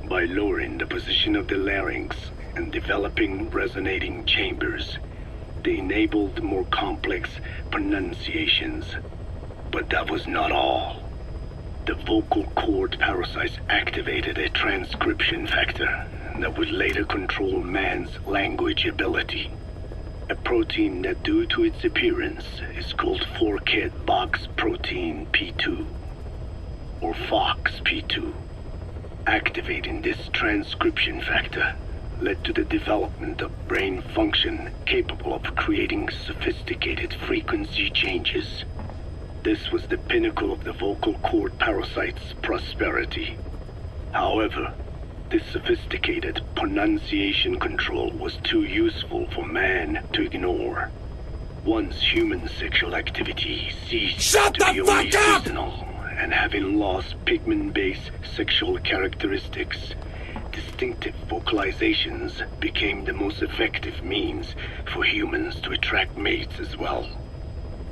By lowering the position of the larynx and developing resonating chambers, they enabled more complex pronunciations. But that was not all. The vocal cord parasites activated a transcription factor that would later control man's language ability. A protein that, due to its appearance, is called forkhead box protein P2, or FOXP2. Activating this transcription factor led to the development of brain function capable of creating sophisticated frequency changes. This was the pinnacle of the vocal cord parasite's prosperity. However, this sophisticated pronunciation control was too useful for man to ignore. Once human sexual activity ceased to be only seasonal, and having lost pigment-based sexual characteristics, distinctive vocalizations became the most effective means for humans to attract mates as well.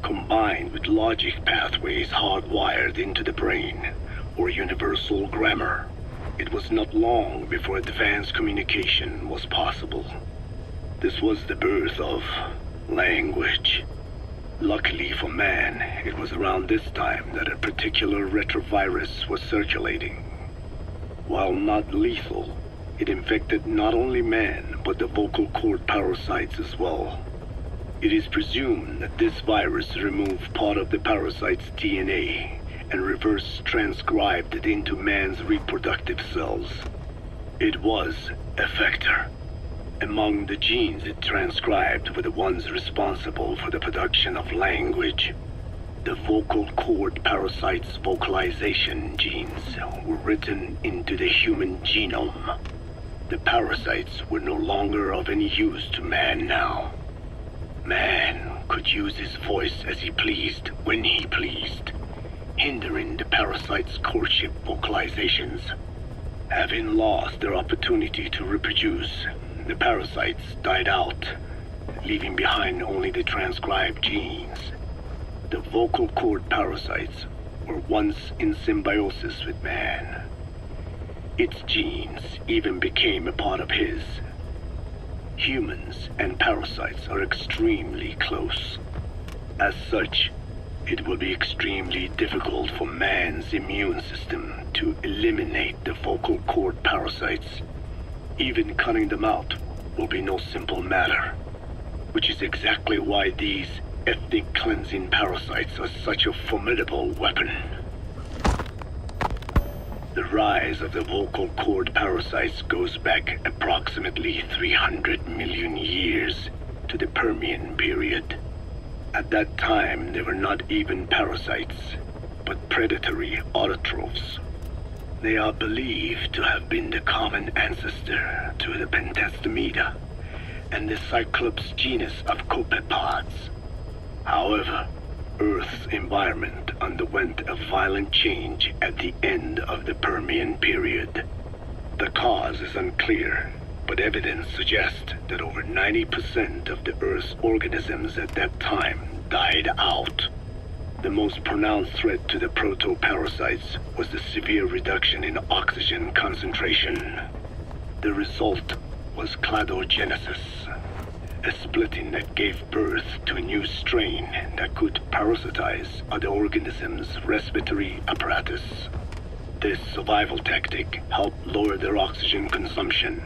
Combined with logic pathways hardwired into the brain, or universal grammar, it was not long before advanced communication was possible. This was the birth of language. Luckily for man, it was around this time that a particular retrovirus was circulating. While not lethal, it infected not only man, but the vocal cord parasites as well. It is presumed that this virus removed part of the parasite's DNA and reverse transcribed it into man's reproductive cells. It was a vector. Among the genes it transcribed were the ones responsible for the production of language. The vocal cord parasite's vocalization genes were written into the human genome. The parasites were no longer of any use to man now. Man could use his voice as he pleased when he pleased, hindering the parasite's courtship vocalizations. Having lost their opportunity to reproduce, the parasites died out, leaving behind only the transcribed genes. The vocal cord parasites were once in symbiosis with man. Its genes even became a part of his. Humans and parasites are extremely close. As such, it will be extremely difficult for man's immune system to eliminate the vocal cord parasites. Even cutting them out will be no simple matter, which is exactly why these ethnic cleansing parasites are such a formidable weapon. The rise of the vocal cord parasites goes back approximately 300 million years to the Permian period. At that time, they were not even parasites, but predatory autotrophs. They are believed to have been the common ancestor to the Pentastomida and the Cyclops genus of copepods. However, Earth's environment underwent a violent change at the end of the Permian period. The cause is unclear, but evidence suggests that over 90% of the Earth's organisms at that time died out. The most pronounced threat to the proto-parasites was the severe reduction in oxygen concentration. The result was cladogenesis, a splitting that gave birth to a new strain that could parasitize other organisms' respiratory apparatus. This survival tactic helped lower their oxygen consumption,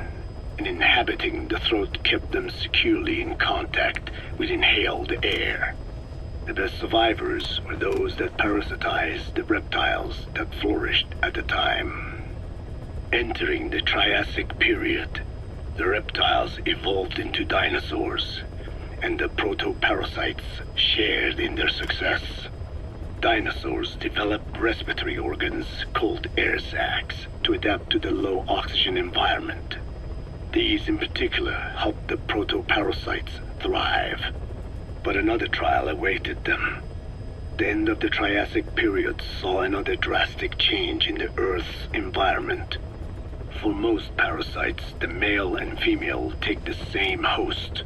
and inhabiting the throat kept them securely in contact with inhaled air. The best survivors were those that parasitized the reptiles that flourished at the time. Entering the Triassic period, the reptiles evolved into dinosaurs, and the proto-parasites shared in their success. Dinosaurs developed respiratory organs called air sacs to adapt to the low oxygen environment. These in particular helped the proto-parasites thrive. But another trial awaited them. The end of the Triassic period saw another drastic change in the Earth's environment. For most parasites, the male and female take the same host.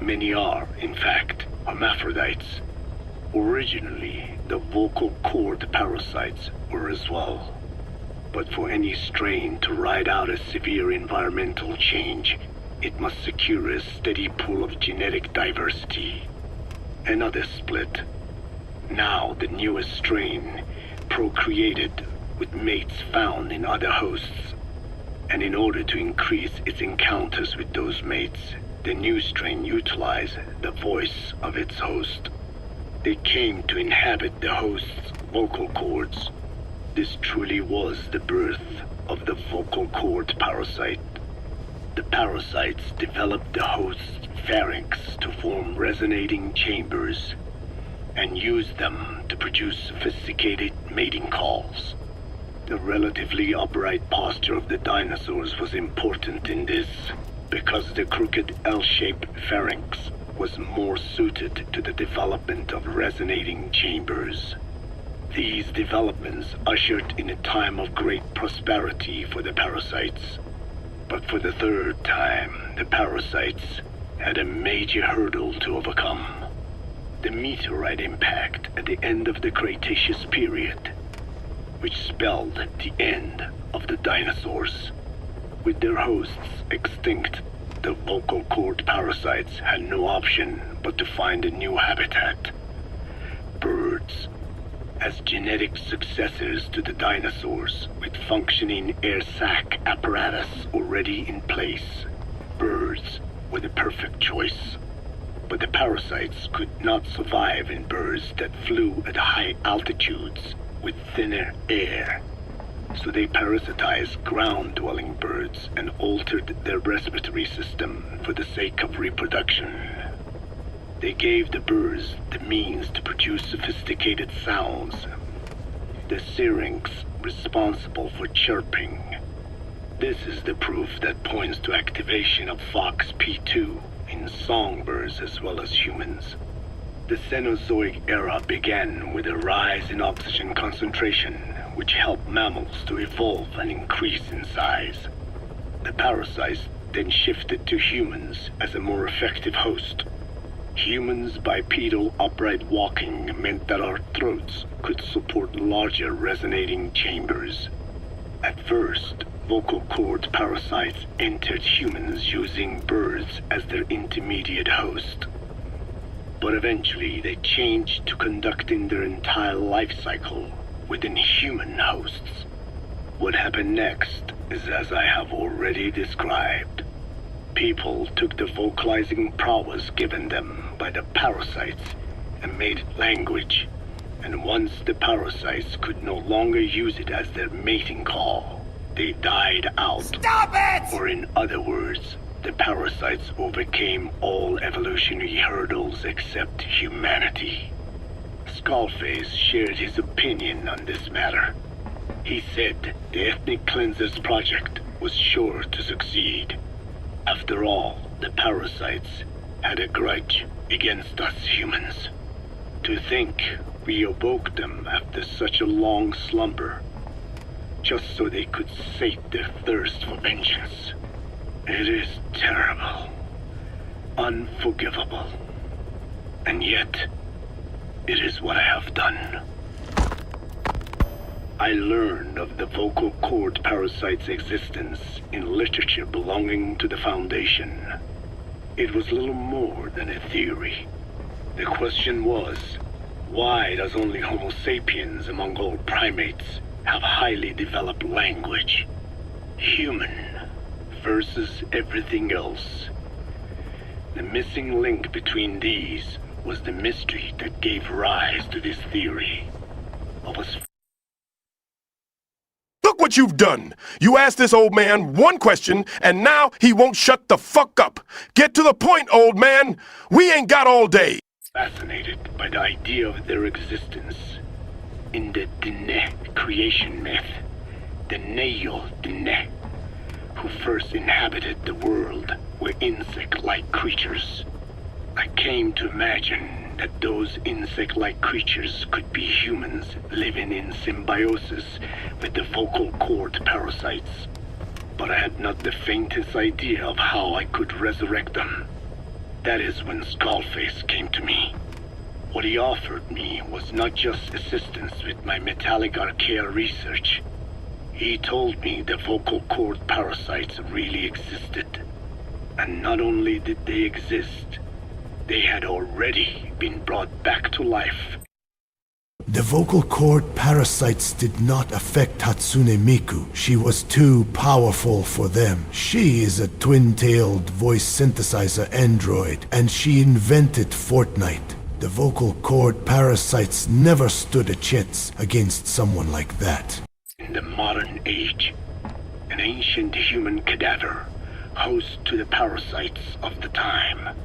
Many are, in fact, hermaphrodites. Originally, the vocal cord parasites were as well. But for any strain to ride out a severe environmental change, it must secure a steady pool of genetic diversity. Another split. Now the newest strain procreated with mates found in other hosts. And in order to increase its encounters with those mates, the new strain utilized the voice of its host. They came to inhabit the host's vocal cords. This truly was the birth of the vocal cord parasite. The parasites developed the host's pharynx to form resonating chambers, and used them to produce sophisticated mating calls. The relatively upright posture of the dinosaurs was important in this, because the crooked L-shaped pharynx was more suited to the development of resonating chambers. These developments ushered in a time of great prosperity for the parasites. But for the third time, the parasites had a major hurdle to overcome. The meteorite impact at the end of the Cretaceous period, which spelled the end of the dinosaurs. With their hosts extinct, the vocal cord parasites had no option but to find a new habitat. Birds. As genetic successors to the dinosaurs, with functioning air sac apparatus already in place, birds were the perfect choice. But the parasites could not survive in birds that flew at high altitudes with thinner air. So they parasitized ground-dwelling birds and altered their respiratory system for the sake of reproduction. They gave the birds the means to produce sophisticated sounds. The syrinx responsible for chirping. This is the proof that points to activation of FOXP2 in songbirds as well as humans. The Cenozoic era began with a rise in oxygen concentration, which helped mammals to evolve and increase in size. The parasites then shifted to humans as a more effective host. Humans' bipedal upright walking meant that our throats could support larger resonating chambers. At first, vocal cord parasites entered humans using birds as their intermediate host. But eventually they changed to conducting their entire life cycle within human hosts. What happened next is as I have already described. People took the vocalizing prowess given them by the parasites and made it language, and once the parasites could no longer use it as their mating call, they died out. Stop it! Or in other words, the parasites overcame all evolutionary hurdles except humanity. Skullface shared his opinion on this matter. He said the Ethnic Cleansers Project was sure to succeed. After all, the parasites had a grudge against us humans. To think we awoke them after such a long slumber, just so they could sate their thirst for vengeance. It is terrible, unforgivable, and yet It is what I have done. I learned of the vocal cord parasite's existence in literature belonging to the Foundation. It was little more than a theory. The question was, why does only Homo sapiens among all primates have highly developed language? Human versus everything else. The missing link between these was the mystery that gave rise to this theory. I was Look what you've done! You asked this old man one question, and now he won't shut the fuck up! Get to the point, old man! We ain't got all day! fascinated by the idea of their existence. In the Dene creation myth, the Neo Dene, who first inhabited the world, were insect-like creatures. I came to imagine that those insect-like creatures could be humans living in symbiosis with the vocal cord parasites. But I had not the faintest idea of how I could resurrect them. That is when Skullface came to me. What he offered me was not just assistance with my metallic archaea research. He told me the vocal cord parasites really existed. And not only did they exist, they had already been brought back to life. The vocal cord parasites did not affect Hatsune Miku. She was too powerful for them. She is a twin-tailed voice synthesizer android, and she invented Fortnite. The vocal cord parasites never stood a chance against someone like that. In the modern age, an ancient human cadaver, host to the parasites of the time.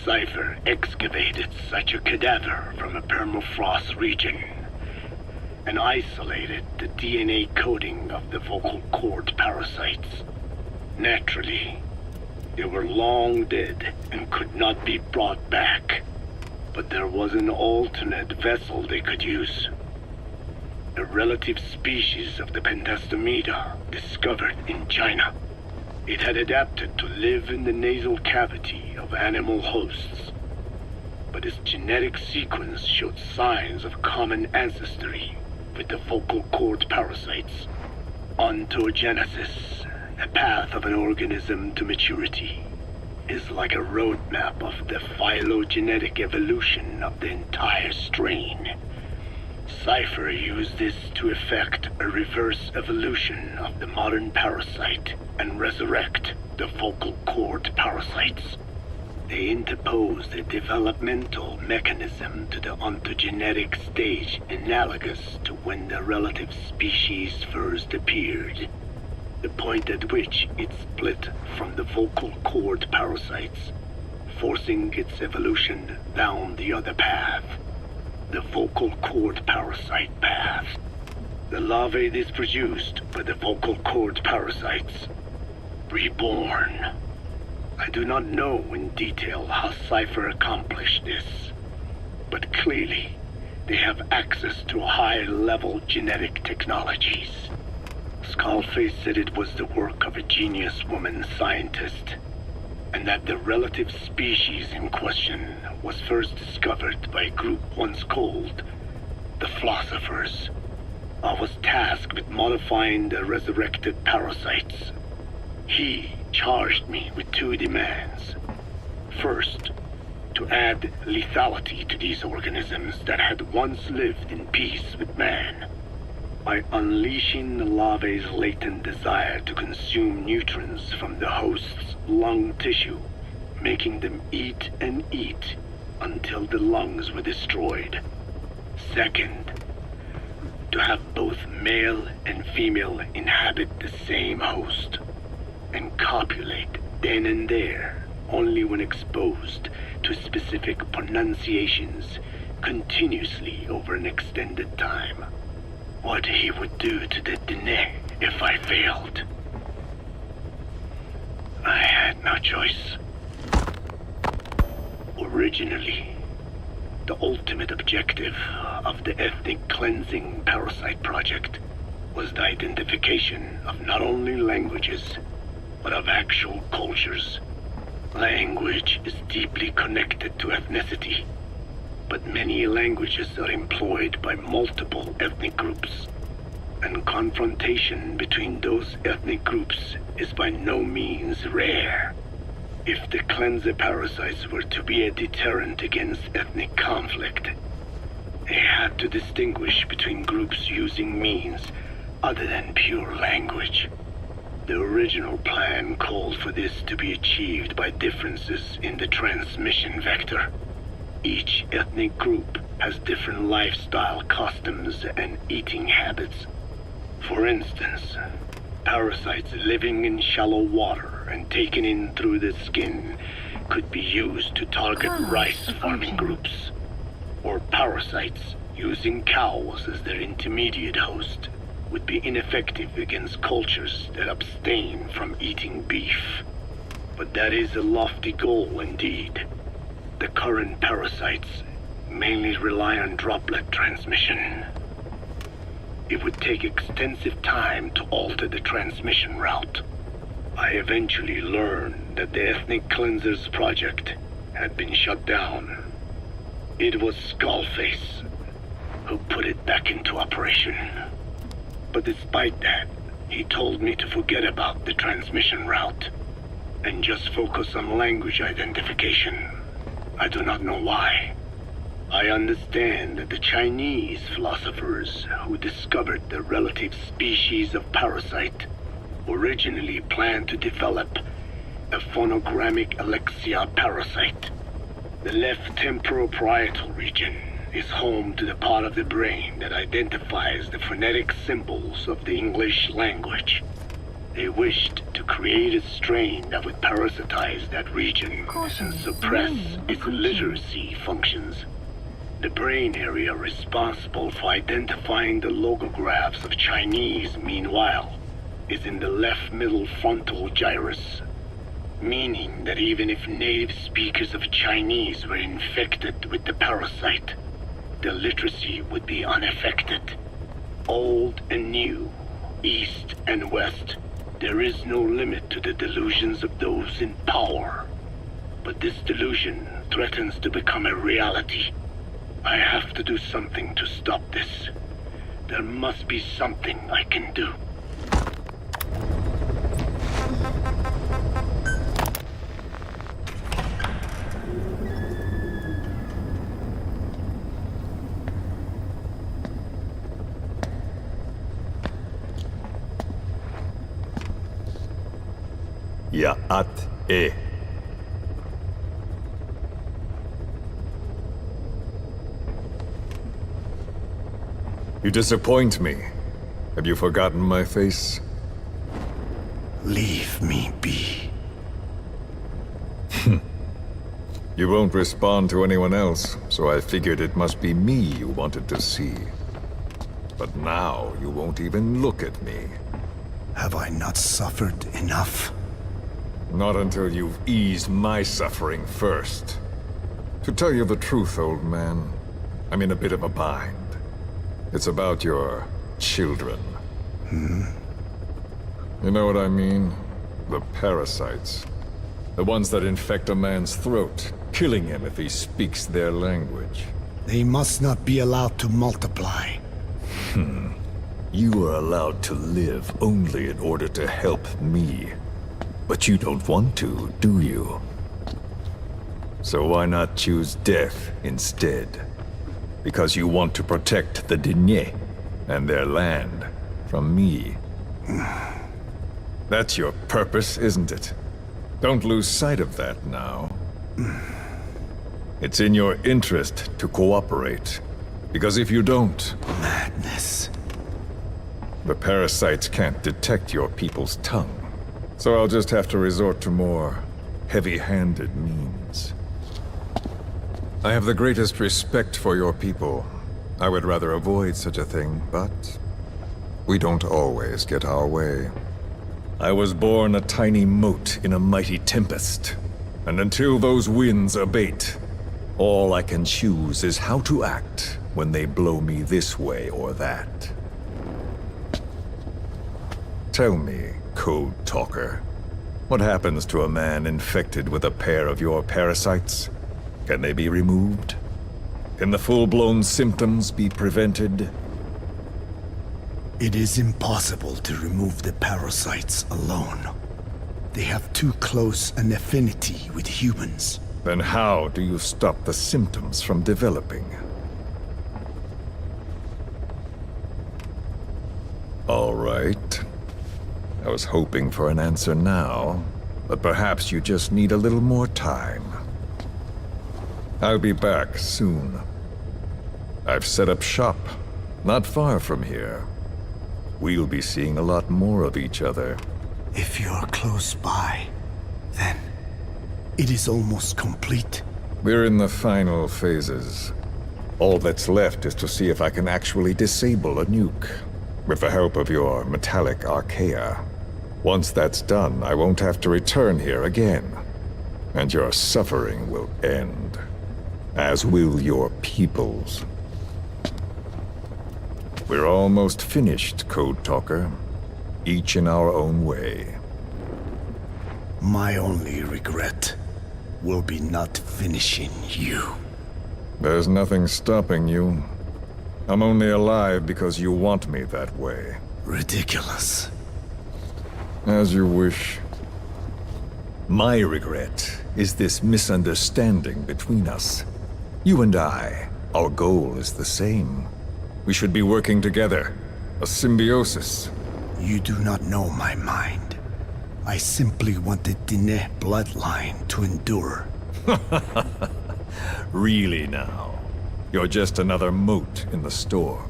Cypher excavated such a cadaver from a permafrost region and isolated the DNA coding of the vocal cord parasites. Naturally, they were long dead and could not be brought back, but there was an alternate vessel they could use. A relative species of the Pentastomida discovered in China. It had adapted to live in the nasal cavity of animal hosts, but its genetic sequence showed signs of common ancestry with the vocal cord parasites. Ontogenesis, the path of an organism to maturity, is like a roadmap of the phylogenetic evolution of the entire strain. Cypher used this to effect a reverse evolution of the modern parasite and resurrect the vocal cord parasites. They interposed a developmental mechanism to the ontogenetic stage analogous to when the relative species first appeared, the point at which it split from the vocal cord parasites, forcing its evolution down the other path. The vocal cord parasite path. The larvae this produced by the vocal cord parasites. Reborn. I do not know in detail how Cypher accomplished this, but clearly they have access to high-level genetic technologies. Skullface said it was the work of a genius woman scientist, and that the relative species in question was first discovered by a group once called the Philosophers. I was tasked with modifying the resurrected parasites. He charged me with two demands. First, to add lethality to these organisms that had once lived in peace with man, by unleashing the larvae's latent desire to consume nutrients from the host's lung tissue, making them eat and eat until the lungs were destroyed. Second, to have both male and female inhabit the same host and copulate then and there only when exposed to specific pronunciations continuously over an extended time. What he would do to the Dene if I failed. I had no choice. Originally, the ultimate objective of the ethnic cleansing parasite project was the identification of not only languages, but of actual cultures. Language is deeply connected to ethnicity. but many languages are employed by multiple ethnic groups, and confrontation between those ethnic groups is by no means rare. If the cleanser parasites were to be a deterrent against ethnic conflict, they had to distinguish between groups using means other than pure language. The original plan called for this to be achieved by differences in the transmission vector. Each ethnic group has different lifestyle customs and eating habits. For instance, parasites living in shallow water and taken in through the skin could be used to target rice farming groups, or parasites using cows as their intermediate host would be ineffective against cultures that abstain from eating beef. But that is a lofty goal indeed. The current parasites mainly rely on droplet transmission. It would take extensive time to alter the transmission route. I eventually learned that the Ethnic Cleansers project had been shut down. It was Skullface who put it back into operation. But despite that, he told me to forget about the transmission route and just focus on language identification. I do not know why. I understand that the Chinese philosophers who discovered the relative species of parasite originally planned to develop a phonogrammic Alexia parasite. The left temporal parietal region is home to the part of the brain that identifies the phonetic symbols of the English language. They wished to create a strain that would parasitize that region and suppress its literacy functions. The brain area responsible for identifying the logographs of Chinese, meanwhile, is in the left middle frontal gyrus, meaning that even if native speakers of Chinese were infected with the parasite, the literacy would be unaffected. Old and new, east and west, there is no limit to the delusions of those in power. But this delusion threatens to become a reality. I have to do something to stop this. There must be something I can do. Ya'at-e. You disappoint me. Have you forgotten my face? Leave me be. You won't respond to anyone else, so I figured it must be me you wanted to see. But now you won't even look at me. Have I not suffered enough? Not until you've eased my suffering first. To tell you the truth, old man, I'm in a bit of a bind. It's about your children. You know what I mean? The parasites. The ones that infect a man's throat, killing him if he speaks their language. They must not be allowed to multiply. You are allowed to live only in order to help me. But you don't want to, do you? So why not choose death instead? Because you want to protect the Diné and their land from me. That's your purpose, isn't it? Don't lose sight of that now. It's in your interest to cooperate. Because if you don't... Madness. The parasites can't detect your people's tongue. So I'll just have to resort to more heavy-handed means. I have the greatest respect for your people. I would rather avoid such a thing, but we don't always get our way. I was born a tiny mote in a mighty tempest, and until those winds abate, all I can choose is how to act when they blow me this way or that. Tell me, Code Talker, what happens to a man infected with a pair of your parasites? Can they be removed? Can the full-blown symptoms be prevented? It is impossible to remove the parasites alone. They have too close an affinity with humans. Then how do you stop the symptoms from developing? All right. I was hoping for an answer now, but perhaps you just need a little more time. I'll be back soon. I've set up shop, not far from here. We'll be seeing a lot more of each other. If you're close by, then it is almost complete. We're in the final phases. All that's left is to see if I can actually disable a nuke, with the help of your metallic archaea. Once that's done, I won't have to return here again, and your suffering will end, as will your people's. We're almost finished, Code Talker, each in our own way. My only regret will be not finishing you. There's nothing stopping you. I'm only alive because you want me that way. Ridiculous. As you wish. My regret is this misunderstanding between us. You and I, our goal is the same. We should be working together. A symbiosis. You do not know my mind. I simply want the Diné bloodline to endure. Really now? You're just another mote in the storm.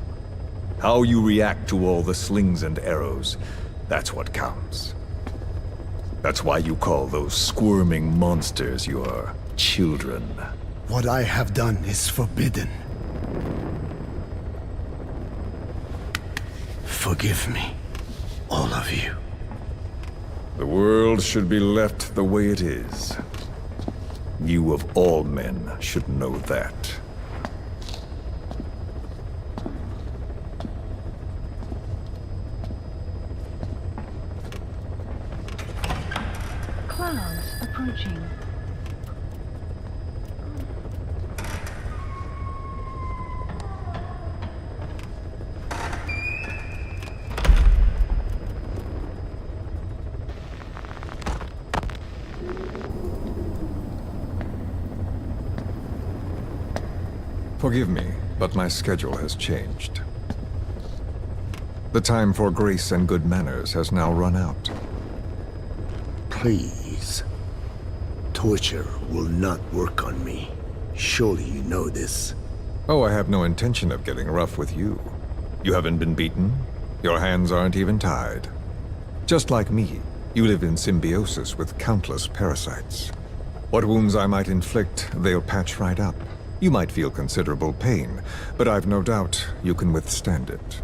How you react to all the slings and arrows, that's what counts. That's why you call those squirming monsters your children. What I have done is forbidden. Forgive me, all of you. The world should be left the way it is. You of all men should know that. Clouds approaching. Forgive me, but my schedule has changed. The time for grace and good manners has now run out. Please. Torture will not work on me. Surely you know this. Oh, I have no intention of getting rough with you. You haven't been beaten. Your hands aren't even tied. Just like me, you live in symbiosis with countless parasites. What wounds I might inflict, they'll patch right up. You might feel considerable pain, but I've no doubt you can withstand it.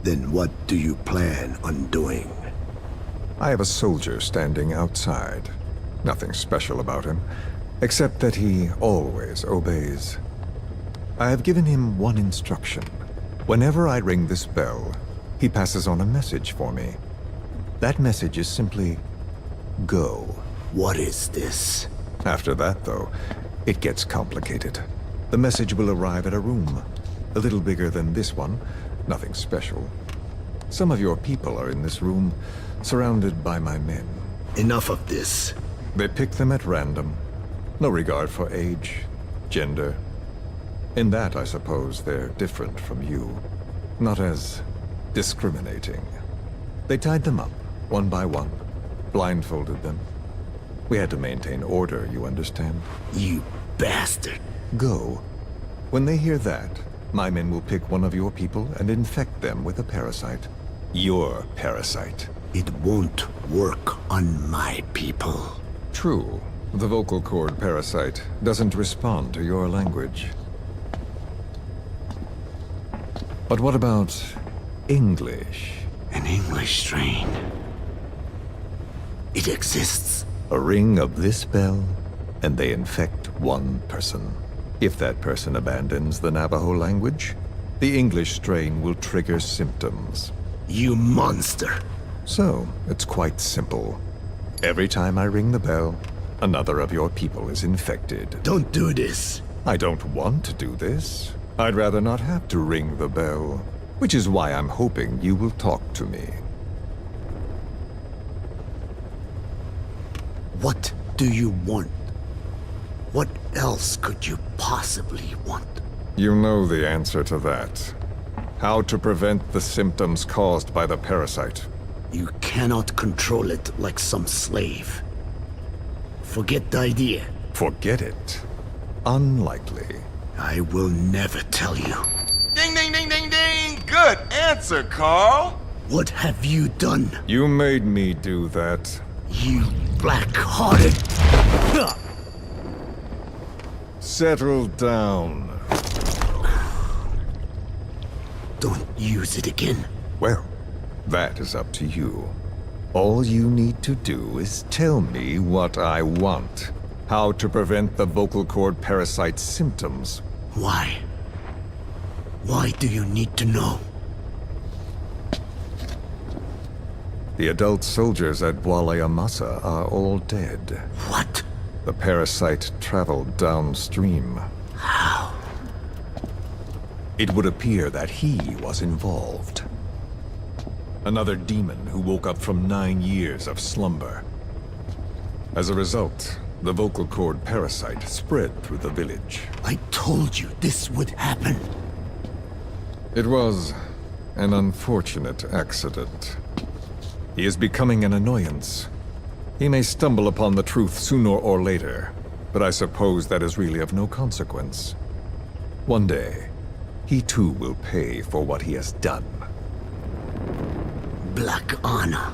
Then what do you plan on doing? I have a soldier standing outside. Nothing special about him, except that he always obeys. I have given him one instruction. Whenever I ring this bell, he passes on a message for me. That message is simply, go. What is this? After that, though, it gets complicated. The message will arrive at a room, a little bigger than this one, nothing special. Some of your people are in this room, surrounded by my men. Enough of this. They pick them at random. No regard for age, gender. In that, I suppose, they're different from you. Not as discriminating. They tied them up, one by one, blindfolded them. We had to maintain order, you understand? You bastard. Go. When they hear that, my men will pick one of your people and infect them with a parasite. Your parasite. It won't work on my people. True. The vocal cord parasite doesn't respond to your language. But what about English? An English strain. It exists. A ring of this bell, and they infect one person. If that person abandons the Navajo language, the English strain will trigger symptoms. You monster! So, it's quite simple. Every time I ring the bell, another of your people is infected. Don't do this. I don't want to do this. I'd rather not have to ring the bell, which is why I'm hoping you will talk to me. What do you want? What else could you possibly want? You know the answer to that. How to prevent the symptoms caused by the parasite. You cannot control it like some slave. Forget the idea. Forget it? Unlikely. I will never tell you. Ding, ding, ding, ding, ding! Good answer, Carl! What have you done? You made me do that. You black-hearted... Settle down. Don't use it again. Well, that is up to you. All you need to do is tell me what I want. How to prevent the vocal cord parasite's symptoms. Why? Why do you need to know? The adult soldiers at Bwale Amasa are all dead. What? The parasite traveled downstream. How? It would appear that he was involved. Another demon who woke up from 9 years of slumber. As a result, the vocal cord parasite spread through the village. I told you this would happen. It was an unfortunate accident. He is becoming an annoyance. He may stumble upon the truth sooner or later, but I suppose that is really of no consequence. One day, he too will pay for what he has done. Black Anna.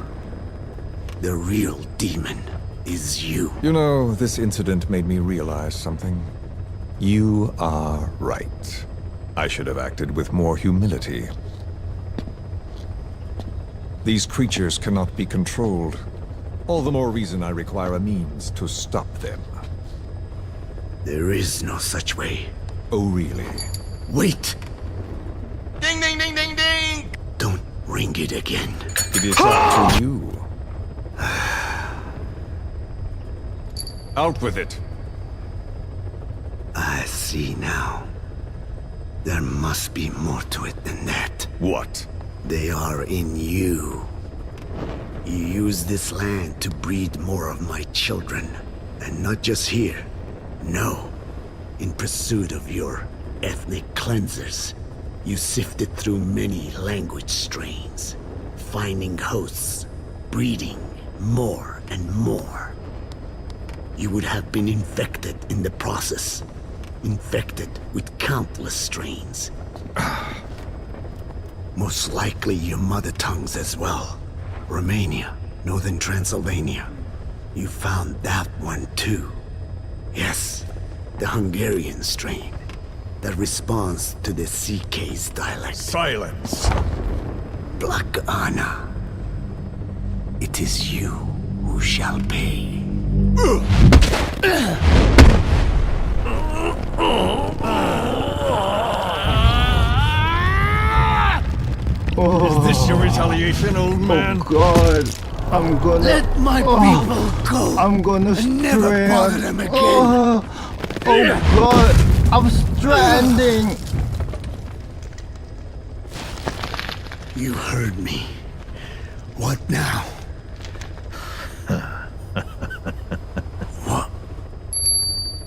The real demon is you. You know, this incident made me realize something. You are right. I should have acted with more humility. These creatures cannot be controlled. All the more reason I require a means to stop them. There is no such way. Oh, really? Wait! Ding, ding, ding, ding, ding! Don't ring it again. It is up to you. Out with it. I see now. There must be more to it than that. What? They are in you. You use this land to breed more of my children. And not just here. No. In pursuit of your ethnic cleansers. You sifted through many language strains. Finding hosts. Breeding more and more. You would have been infected in the process. Infected with countless strains. Most likely your mother tongues as well. Romania, Northern Transylvania. You found that one too. Yes, the Hungarian strain. That responds to the CK's dialect. Silence! Black Anna. It is you who shall pay. Is this your retaliation, old man? Oh God, I'm gonna... Let my people go! I'm gonna and never bother them again! Oh God, I'm stranding! You heard me. What now? What?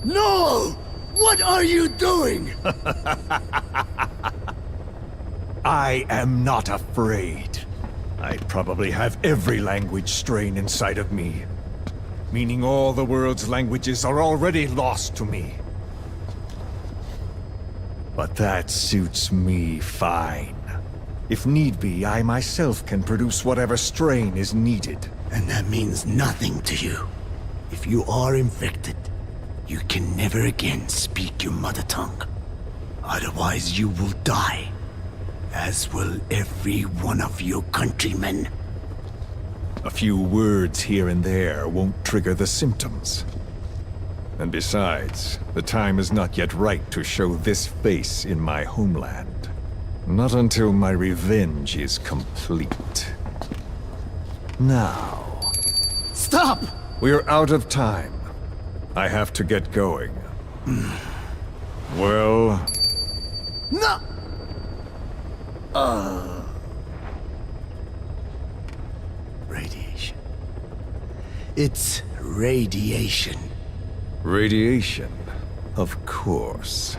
No! What are you doing? I am not afraid. I probably have every language strain inside of me. Meaning all the world's languages are already lost to me. But that suits me fine. If need be, I myself can produce whatever strain is needed. And that means nothing to you. If you are infected, you can never again speak your mother tongue. Otherwise you will die. As will every one of your countrymen. A few words here and there won't trigger the symptoms. And besides, the time is not yet right to show this face in my homeland. Not until my revenge is complete. Now... Stop! We're out of time. I have to get going. Well... No! Radiation. It's radiation. Radiation? Of course.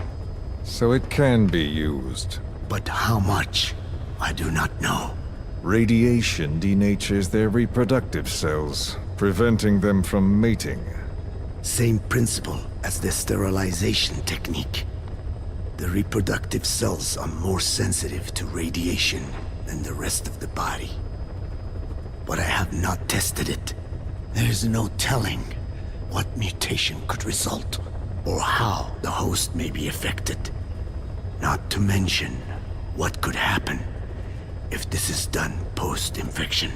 So it can be used. But how much? I do not know. Radiation denatures their reproductive cells, preventing them from mating. Same principle as the sterilization technique. The reproductive cells are more sensitive to radiation than the rest of the body. But I have not tested it. There is no telling what mutation could result, or how the host may be affected. Not to mention what could happen if this is done post-infection.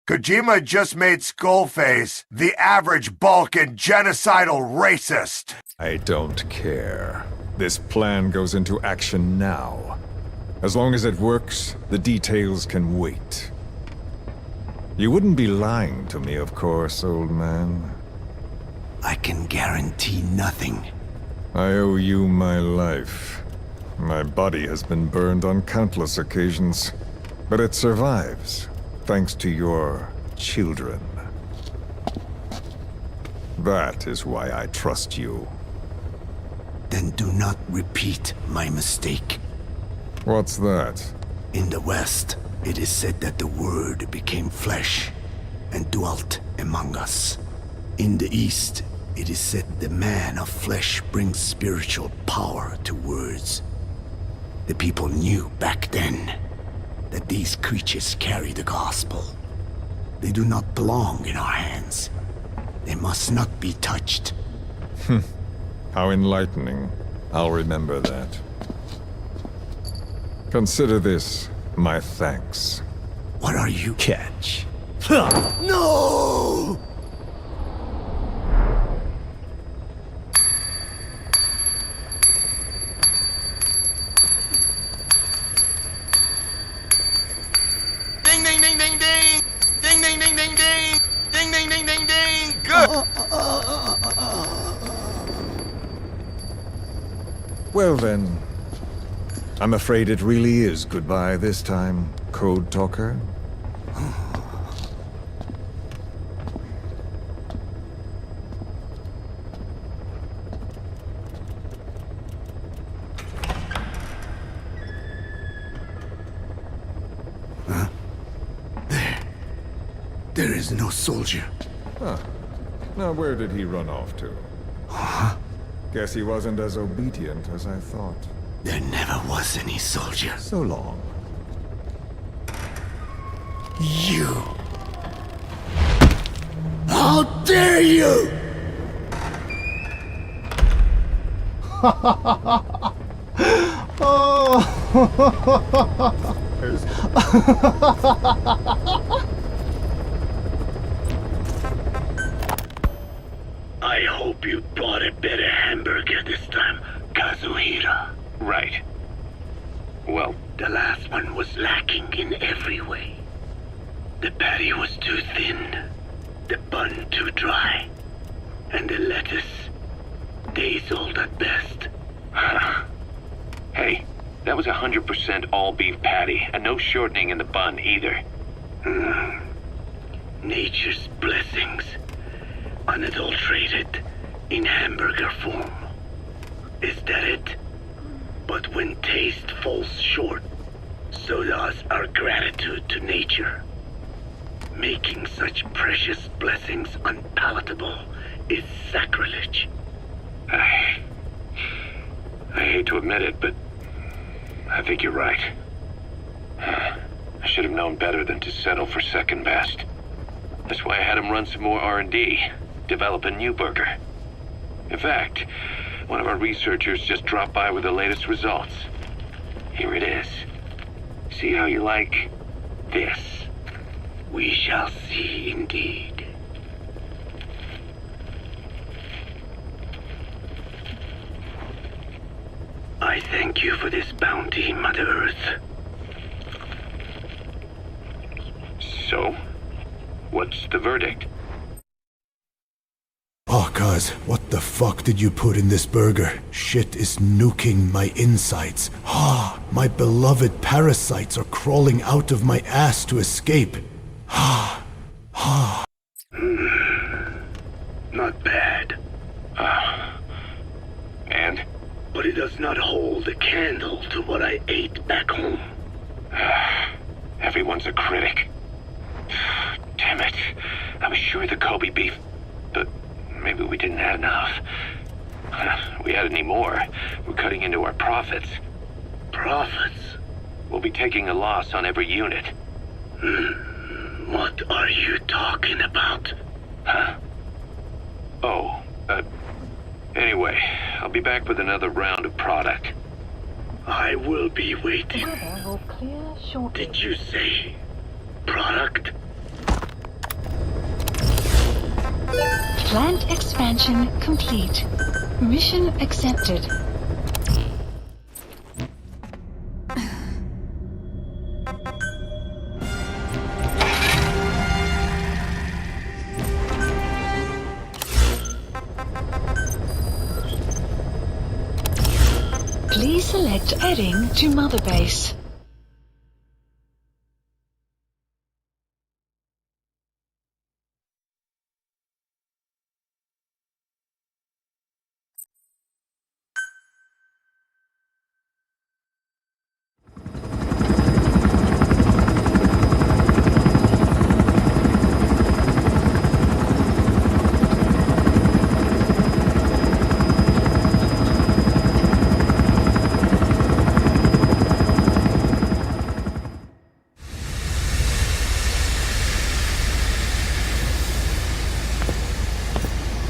Kojima just made Skullface the average Balkan genocidal racist. I don't care. This plan goes into action now. As long as it works, the details can wait. You wouldn't be lying to me, of course, old man. I can guarantee nothing. I owe you my life. My body has been burned on countless occasions, but it survives, thanks to your children. That is why I trust you. Then do not repeat my mistake. What's that? In the West, it is said that the Word became flesh and dwelt among us. In the East, it is said the man of flesh brings spiritual power to words. The people knew back then that these creatures carry the gospel. They do not belong in our hands. They must not be touched. How enlightening. I'll remember that. Consider this my thanks. What are you? Catch. No! Ding ding ding ding ding! Ding ding ding ding ding! Ding ding ding ding ding! Good! Well then, I'm afraid it really is goodbye this time, Code Talker. There is no soldier. Huh. Now where did he run off to? Guess he wasn't as obedient as I thought. There never was any soldier. So long. You! How dare you! I hope you bought a better hamburger this time, Kazuhira. Right. Well, the last one was lacking in every way. The patty was too thin, the bun too dry, and the lettuce days old at best. Hey, that was 100% all beef patty, and no shortening in the bun either. Nature's blessings, unadulterated, in hamburger form. Is that it? But when taste falls short, so does our gratitude to nature. Making such precious blessings unpalatable is sacrilege. I hate to admit it, but I think you're right. I should have known better than to settle for second best. That's why I had him run some more R&D, develop a new burger. In fact, one of our researchers just dropped by with the latest results. Here it is. See how you like this? We shall see indeed. I thank you for this bounty, Mother Earth. So, what's the verdict? Parker. Cuz, what the fuck did you put in this burger? Shit is nuking my insides. Ah, my beloved parasites are crawling out of my ass to escape. Ah, ah. Not bad. And? But it does not hold a candle to what I ate back home. Everyone's a critic. Damn it. I was sure the Kobe beef... But maybe we didn't have enough. If we had any more, we're cutting into our profits. Profits? We'll be taking a loss on every unit. What are you talking about? Huh? Oh, anyway, I'll be back with another round of product. I will be waiting. Will clear shortly. Did you say product? Plant expansion complete. Mission accepted. Please select heading to Mother Base.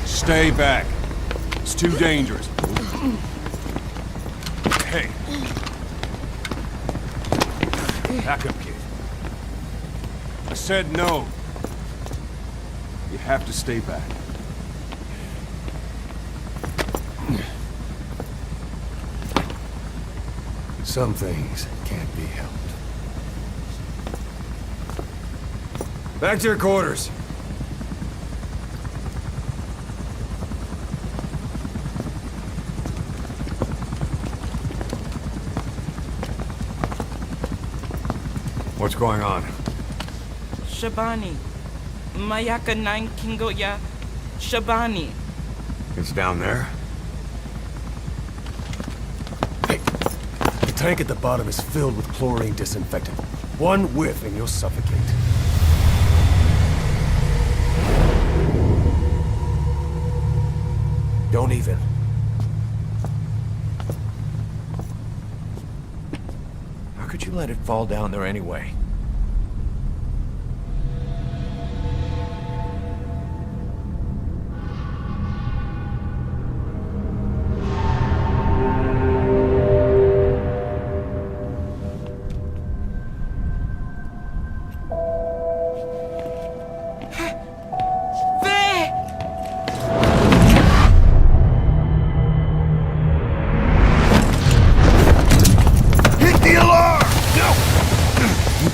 Stay back. It's too dangerous. Hey. Back up, kid. I said no. You have to stay back. Some things can't be helped. Back to your quarters. What's going on? Shabani. Mayaka 9 Kingoya. Shabani. It's down there. Hey, the tank at the bottom is filled with chlorine disinfectant. One whiff and you'll suffocate. Don't even. How could you let it fall down there anyway?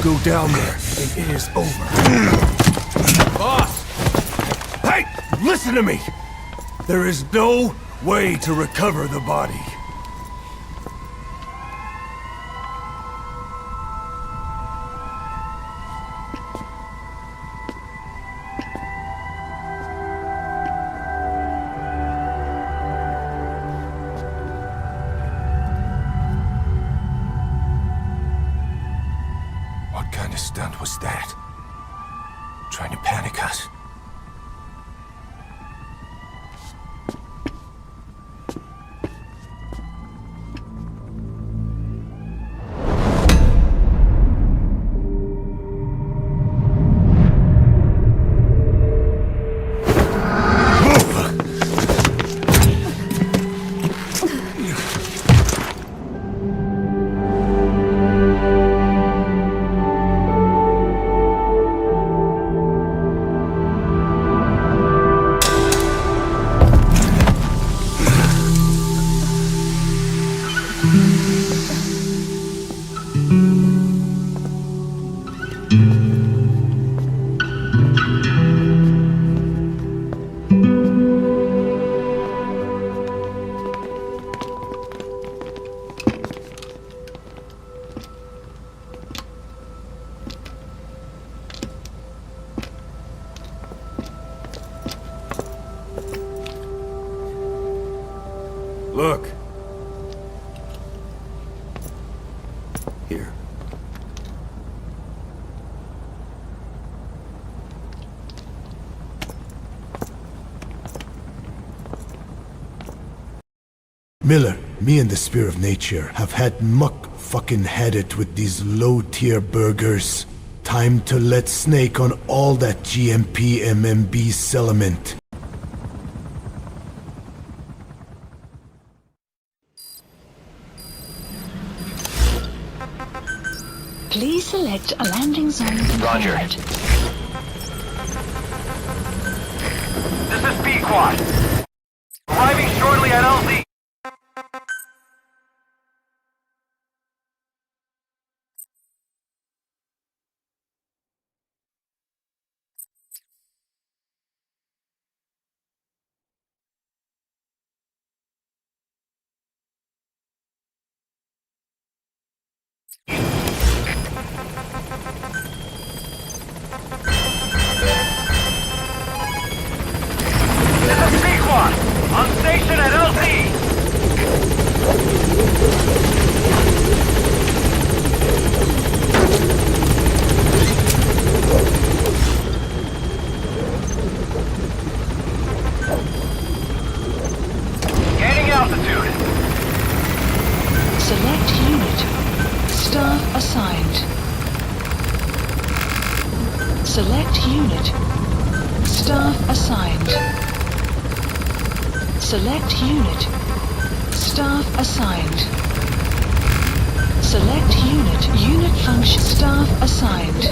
Go down there, and it is over. Boss! Hey! Listen to me! There is no way to recover the body. What kind of stunt was that? Trying to panic us? Look. Here. Miller, me and the Spear of Nature have had muck fucking had it with these low-tier burgers. Time to let Snake on all that GMP MMB settlement. Please select a landing zone Roger. confirmed. This is Pequod. Arriving shortly at LZ. This is Pequod. On station at LZ. Gaining altitude. Select unit. Staff assigned. Select unit. Staff assigned. Select unit. Staff assigned. Select unit. Unit function. Staff assigned.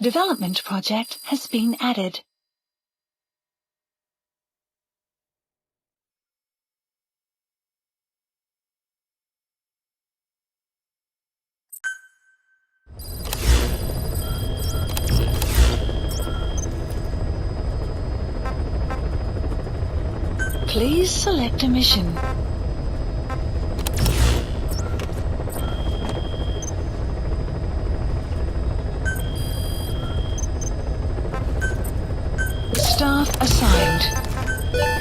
Development project has been added. Please select a mission. Staff assigned.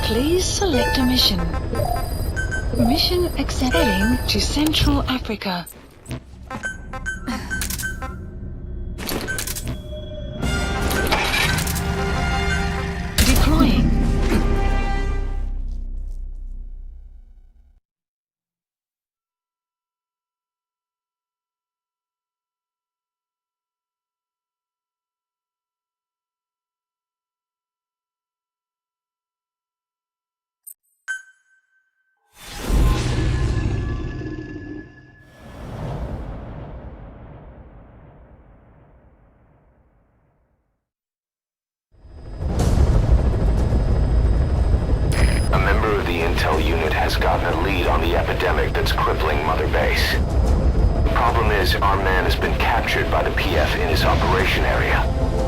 Please select a mission. Mission accepted. Heading to Central Africa. Deploying. Intel unit has gotten a lead on the epidemic that's crippling Mother Base. The problem is, our man has been captured by the PF in his operation area.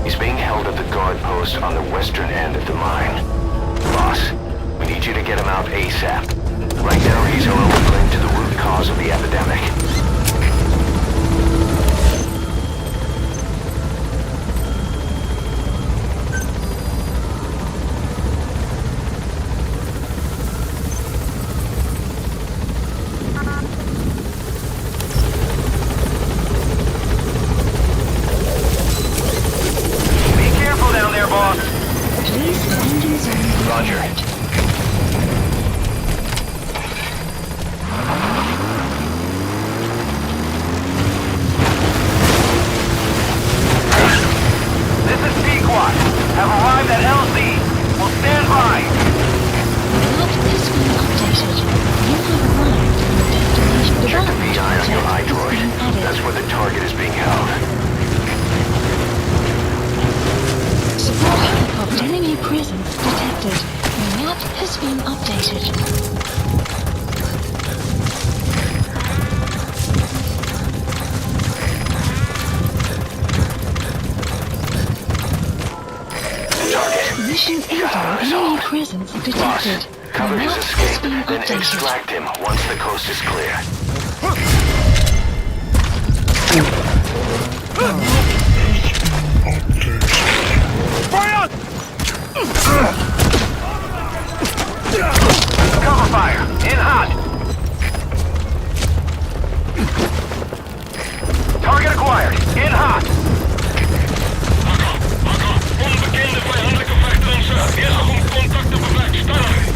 He's being held at the guard post on the western end of the mine. Boss, we need you to get him out ASAP. Right now, he's our only link to the root cause of the epidemic. Roger. This is Pequod. Have arrived at LZ. We'll stand by. Map has been updated. You have arrived at the destination. Check the Development VI on your project has iDroid. been added. That's where the target is being held. Support helicopter. Enemy presence detected. The map has been updated. Mission info. Enemy presence detected. Cover The his map has escape, been then updated. extract him once the coast is clear. Fire! Cover fire! In hot! Target acquired! In hot! Onbekende vijandelijke vechter ontzet. Eerst nog om contact te bewerkstelligen.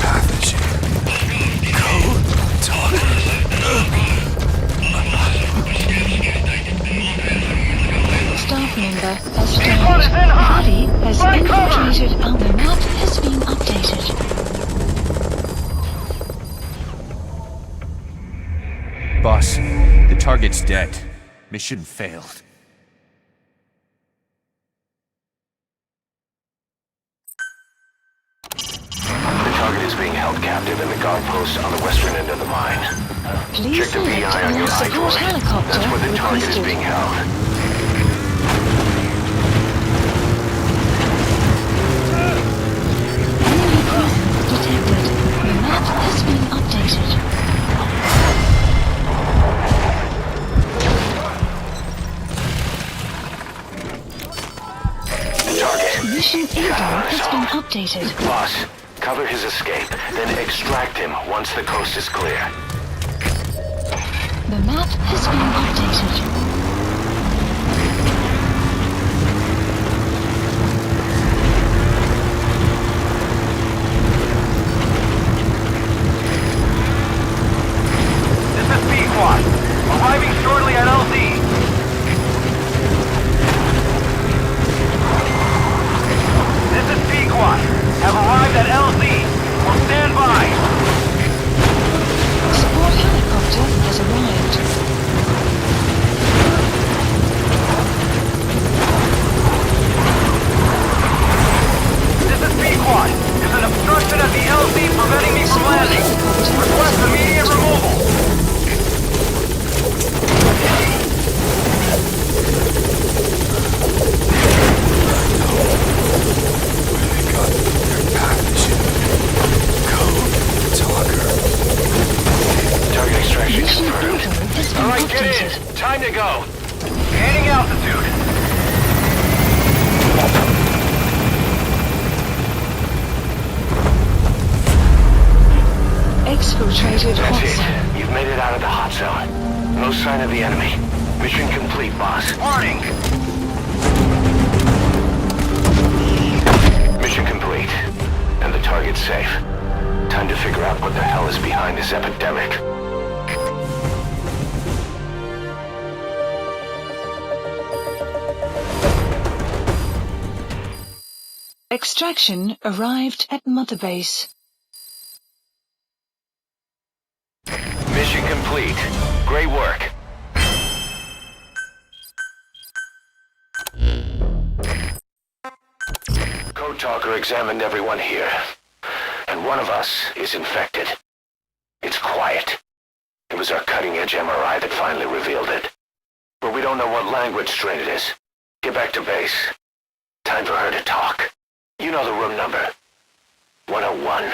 Pathogen. Code talk. Staff member has died. Body has infiltrated and the map has been updated. Boss, the target's dead. Mission failed. The target is being held captive in the guard post on the western end of the mine. Please Check the select VI on your support iDroid. helicopter That's where the target is requested. being held. Enemy presence detected. The map has been updated. The target. Mission info has been updated. Boss, cover his escape, then extract him once the coast is clear. The map has been updated. This is Pequod. Arriving shortly at LZ. This is Pequod. Have arrived at LZ. Will stand by. Support helicopter has arrived. This is Pequod. There's an obstruction at the LZ preventing me from landing. Request immediate removal. Target extraction Mission confirmed. info has been Alright, get updated. in. Time to go. Gaining altitude. Exfiltrated hot That's zone. it. You've made it out of the hot zone. No sign of the enemy. Mission complete, boss. Warning. Mission complete. And the target's safe. Time to figure out what the hell is behind this epidemic. Extraction arrived at Mother Base. Mission complete. Great work. Code Talker examined everyone here, and one of us is infected. It's quiet. It was our cutting-edge MRI that finally revealed it. But we don't know what language strain it is. Get back to base. Time for her to talk. You know the room number. 101.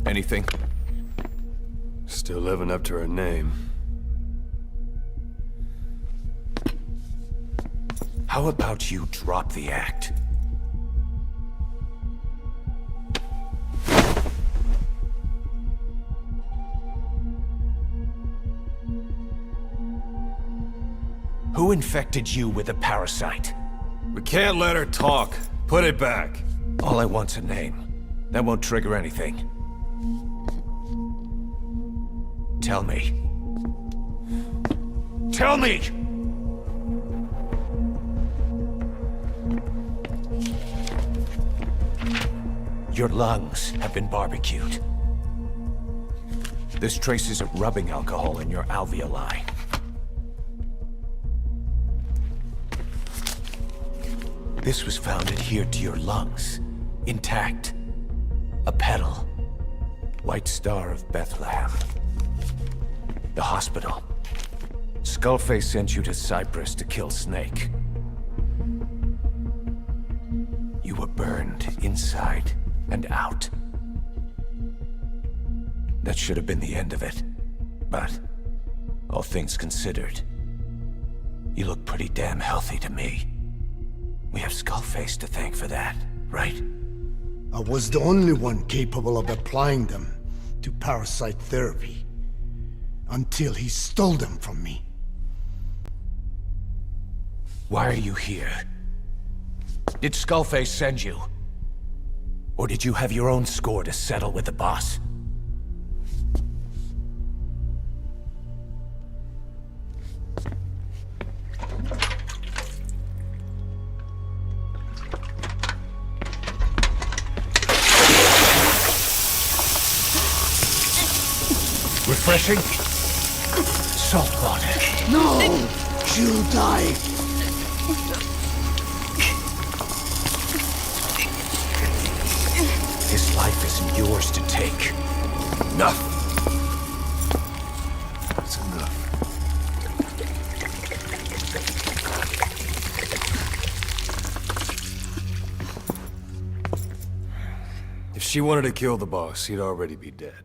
Anything? Still living up to her name. How about you drop the act? Who infected you with a parasite? We can't let her talk. Put it back. All I want's a name. That won't trigger anything. Tell me. Tell me! Your lungs have been barbecued. There's traces of rubbing alcohol in your alveoli. This was found adhered to your lungs, intact. A petal. White Star of Bethlehem. The hospital. Skullface sent you to Cyprus to kill Snake. You were burned inside and out. That should have been the end of it. But, all things considered, you look pretty damn healthy to me. We have Skullface to thank for that, right? I was the only one capable of applying them to parasite therapy. Until he stole them from me. Why are you here? Did Skullface send you? Or did you have your own score to settle with the boss? Refreshing? Salt water. No! She'll die! His life isn't yours to take. Enough! That's enough. If she wanted to kill the boss, he'd already be dead.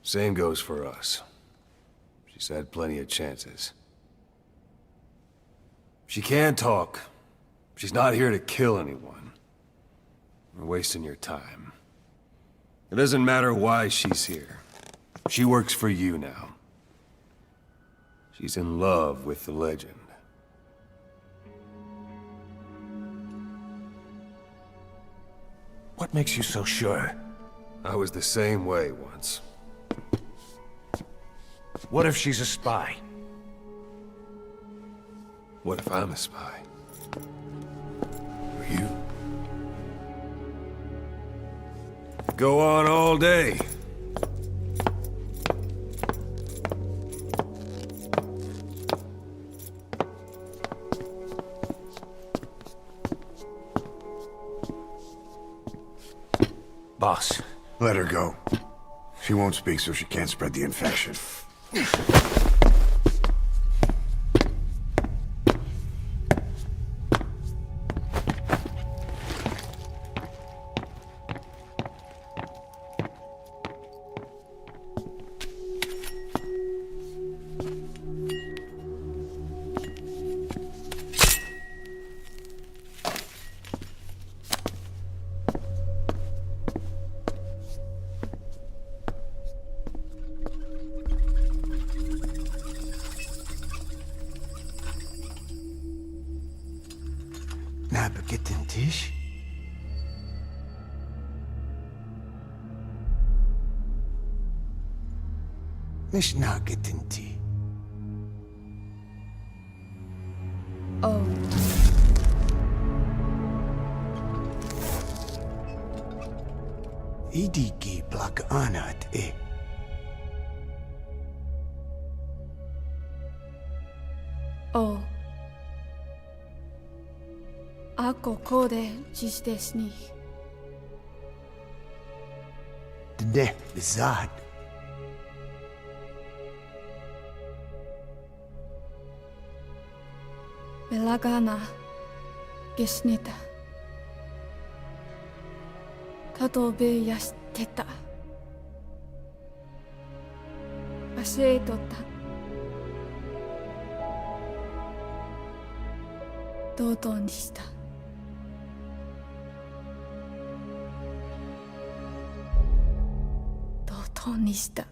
Same goes for us. She's had plenty of chances. She can talk. She's not here to kill anyone. You're wasting your time. It doesn't matter why she's here. She works for you now. She's in love with the legend. What makes you so sure? I was the same way once. What if she's a spy? What if I'm a spy? Are you? Go on all day. Boss. Let her go. She won't speak, so she can't spread the infection. Nabegetten Tisch? مش ناقد انتي. Oh. إيديكي بلاك آنات إيه. Oh. Ako kode jistesni. ده بالذات. Belagana gesnita. Katobe yas てた。忘れとった。同等にした。同等にした。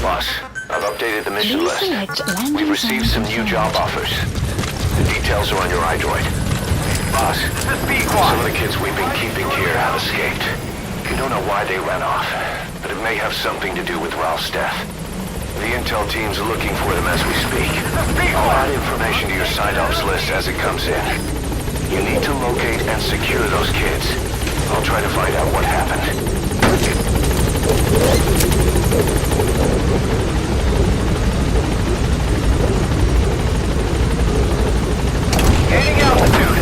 Boss, I've updated the mission list. We've received some new job offers. The details are on your iDroid. Boss, some of the kids we've been keeping here have escaped. We don't know why they ran off, but it may have something to do with Ralph's death. The intel team's looking for them as we speak. I'll add information to your side ops list as it comes in. You need to locate and secure those kids. I'll try to find out what happened. Gaining altitude.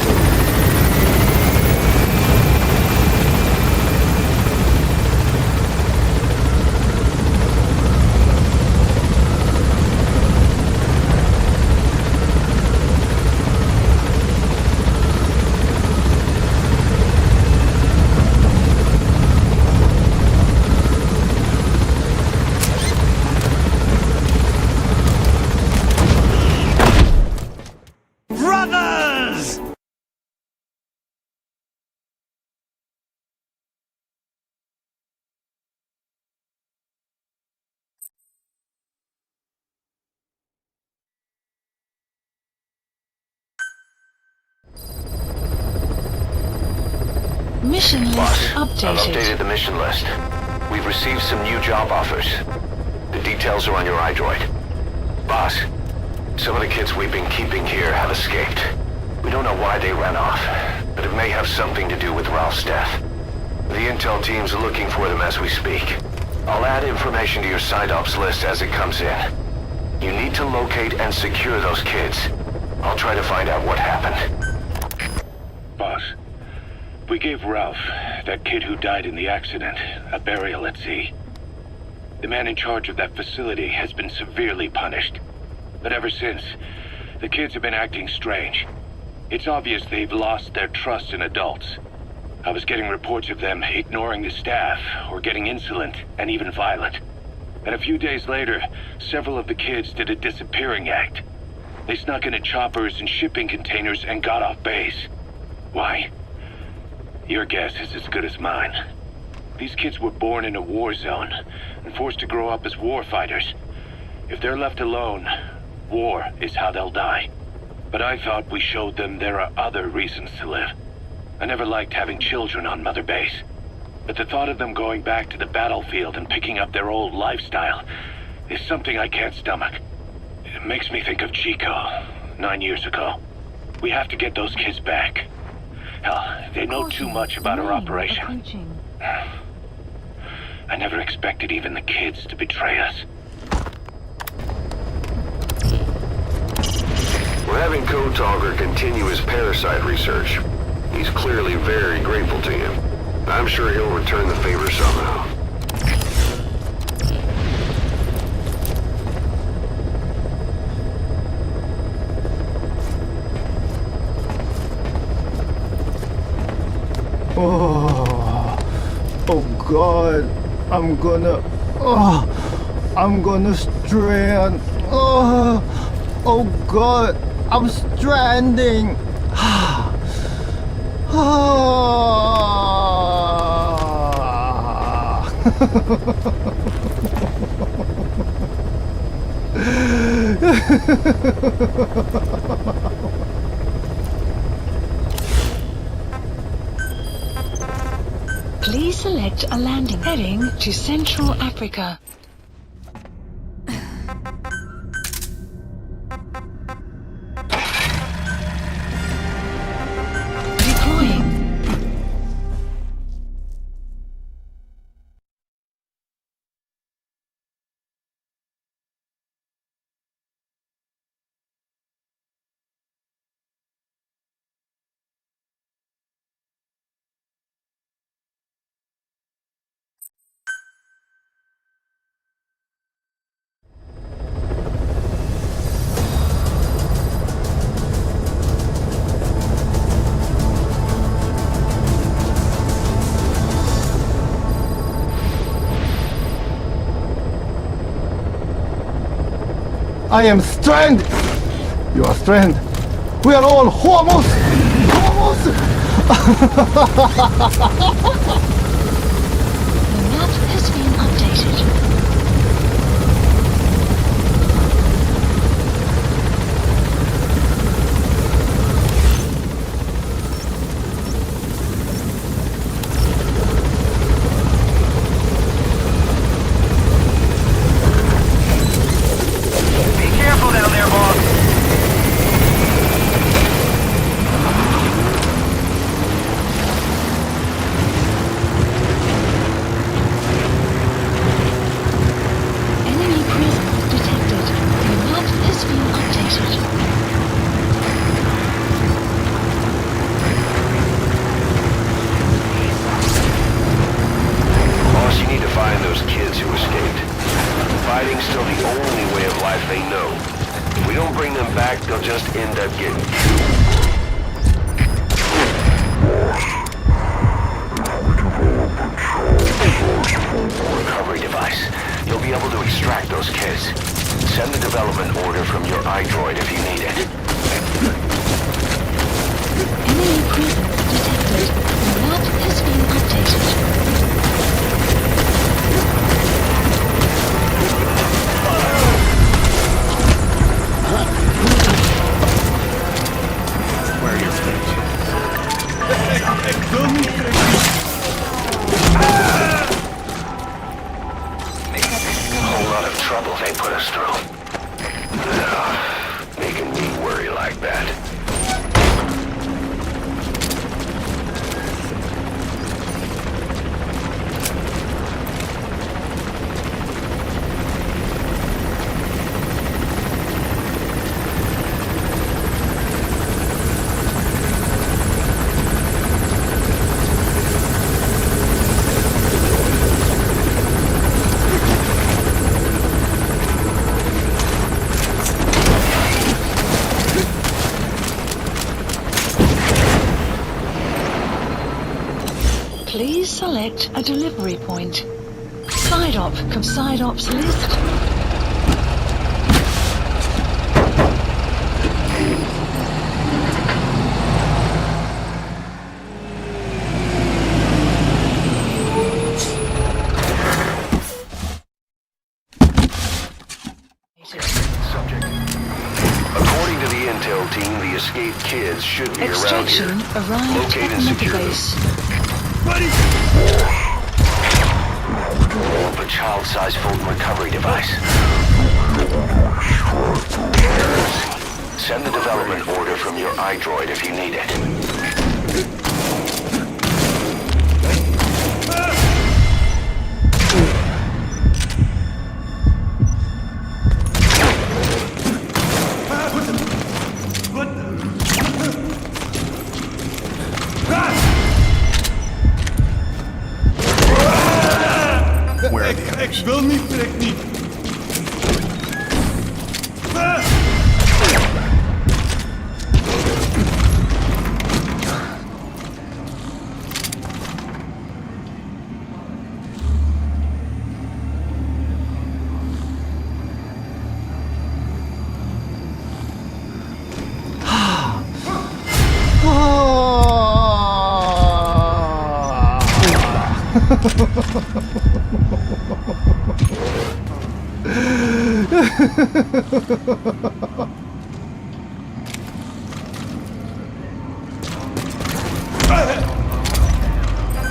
Mission list Boss, I've updated the mission list. We've received some new job offers. The details are on your iDroid. Boss, some of the kids we've been keeping here have escaped. We don't know why they ran off, but it may have something to do with Ralph's death. The intel team's looking for them as we speak. I'll add information to your side ops list as it comes in. You need to locate and secure those kids. I'll try to find out what happened. Boss, we gave Ralph, that kid who died in the accident, a burial at sea. The man in charge of that facility has been severely punished. But ever since, the kids have been acting strange. It's obvious they've lost their trust in adults. I was getting reports of them ignoring the staff, or getting insolent, and even violent. And a few days later, several of the kids did a disappearing act. They snuck into choppers and shipping containers and got off base. Why? Your guess is as good as mine. These kids were born in a war zone and forced to grow up as warfighters. If they're left alone, war is how they'll die. But I thought we showed them there are other reasons to live. I never liked having children on Mother Base. But the thought of them going back to the battlefield and picking up their old lifestyle is something I can't stomach. It makes me think of Chico, 9 years ago. We have to get those kids back. Hell, they know too much about our operation. I never expected even the kids to betray us. We're having Code Talker continue his parasite research. He's clearly very grateful to you. I'm sure he'll return the favor somehow. Oh God, I'm gonna strand. Oh God, I'm stranding. Please select a landing heading to Central Africa. I am stranded! You are stranded. We are all homos! Homos! The map has been updated. Please select a delivery point. Side op, side ops list. According to the intel team, the escaped kids should be around here. Extraction arrived Locate at and secure them. base. A child-sized Fulton recovery device. Send the development order from your iDroid if you need it. Ik wil niet, trek niet.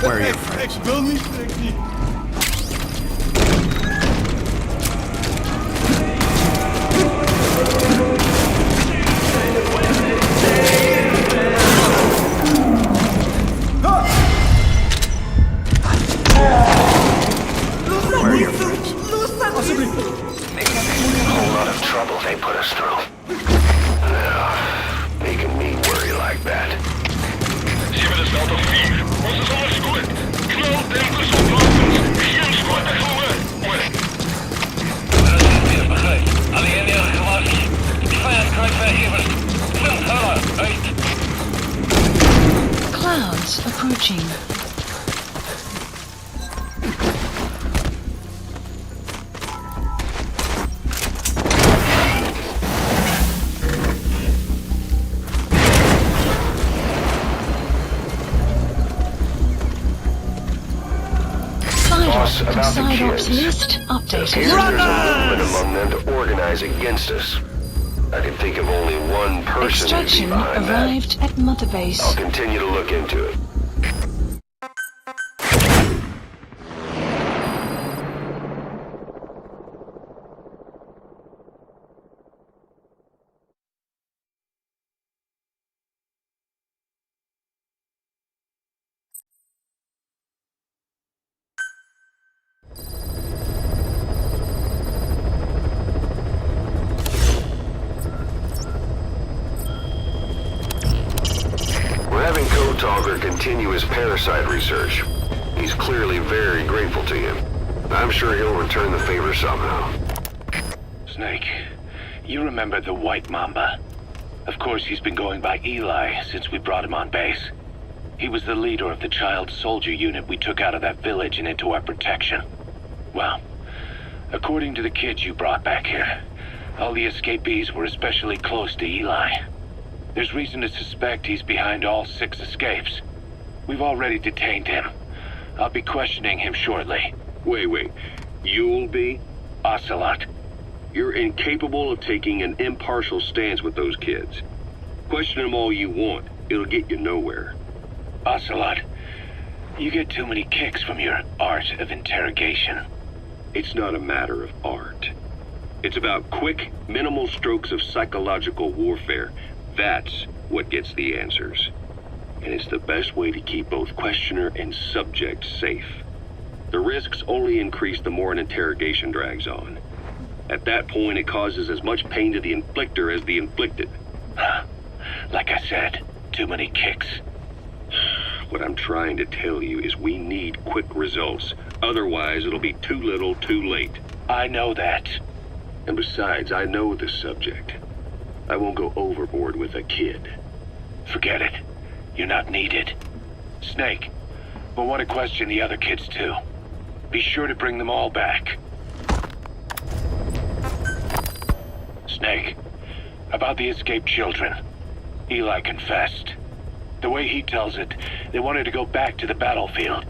Where are you, Fred? Ik wil niet, trek niet. Clouds approaching. reports about the Psyops kids. list It updated. appears there's a movement among them to organize against us. I can think of only one person who'd be Extraction behind arrived at Mother that. Base. I'll continue to look into it. We're having Code Talker continue his parasite research. He's clearly very grateful to you. I'm sure he'll return the favor somehow. Snake, you remember the White Mamba? Of course, he's been going by Eli since we brought him on base. He was the leader of the child soldier unit we took out of that village and into our protection. Well, according to the kids you brought back here, all the escapees were especially close to Eli. There's reason to suspect he's behind all 6 escapes. We've already detained him. I'll be questioning him shortly. Wait. You'll be? Ocelot. You're incapable of taking an impartial stance with those kids. Question them all you want. It'll get you nowhere. Ocelot, you get too many kicks from your art of interrogation. It's not a matter of art. It's about quick, minimal strokes of psychological warfare. That's what gets the answers. And it's the best way to keep both questioner and subject safe. The risks only increase the more an interrogation drags on. At that point, it causes as much pain to the inflictor as the inflicted. Like I said, too many kicks. What I'm trying to tell you is we need quick results. Otherwise, it'll be too little, too late. I know that. And besides, I know the subject. I won't go overboard with a kid. Forget it. You're not needed. Snake, we'll want to question the other kids too. Be sure to bring them all back. Snake, about the escaped children. Eli confessed. The way he tells it, they wanted to go back to the battlefield.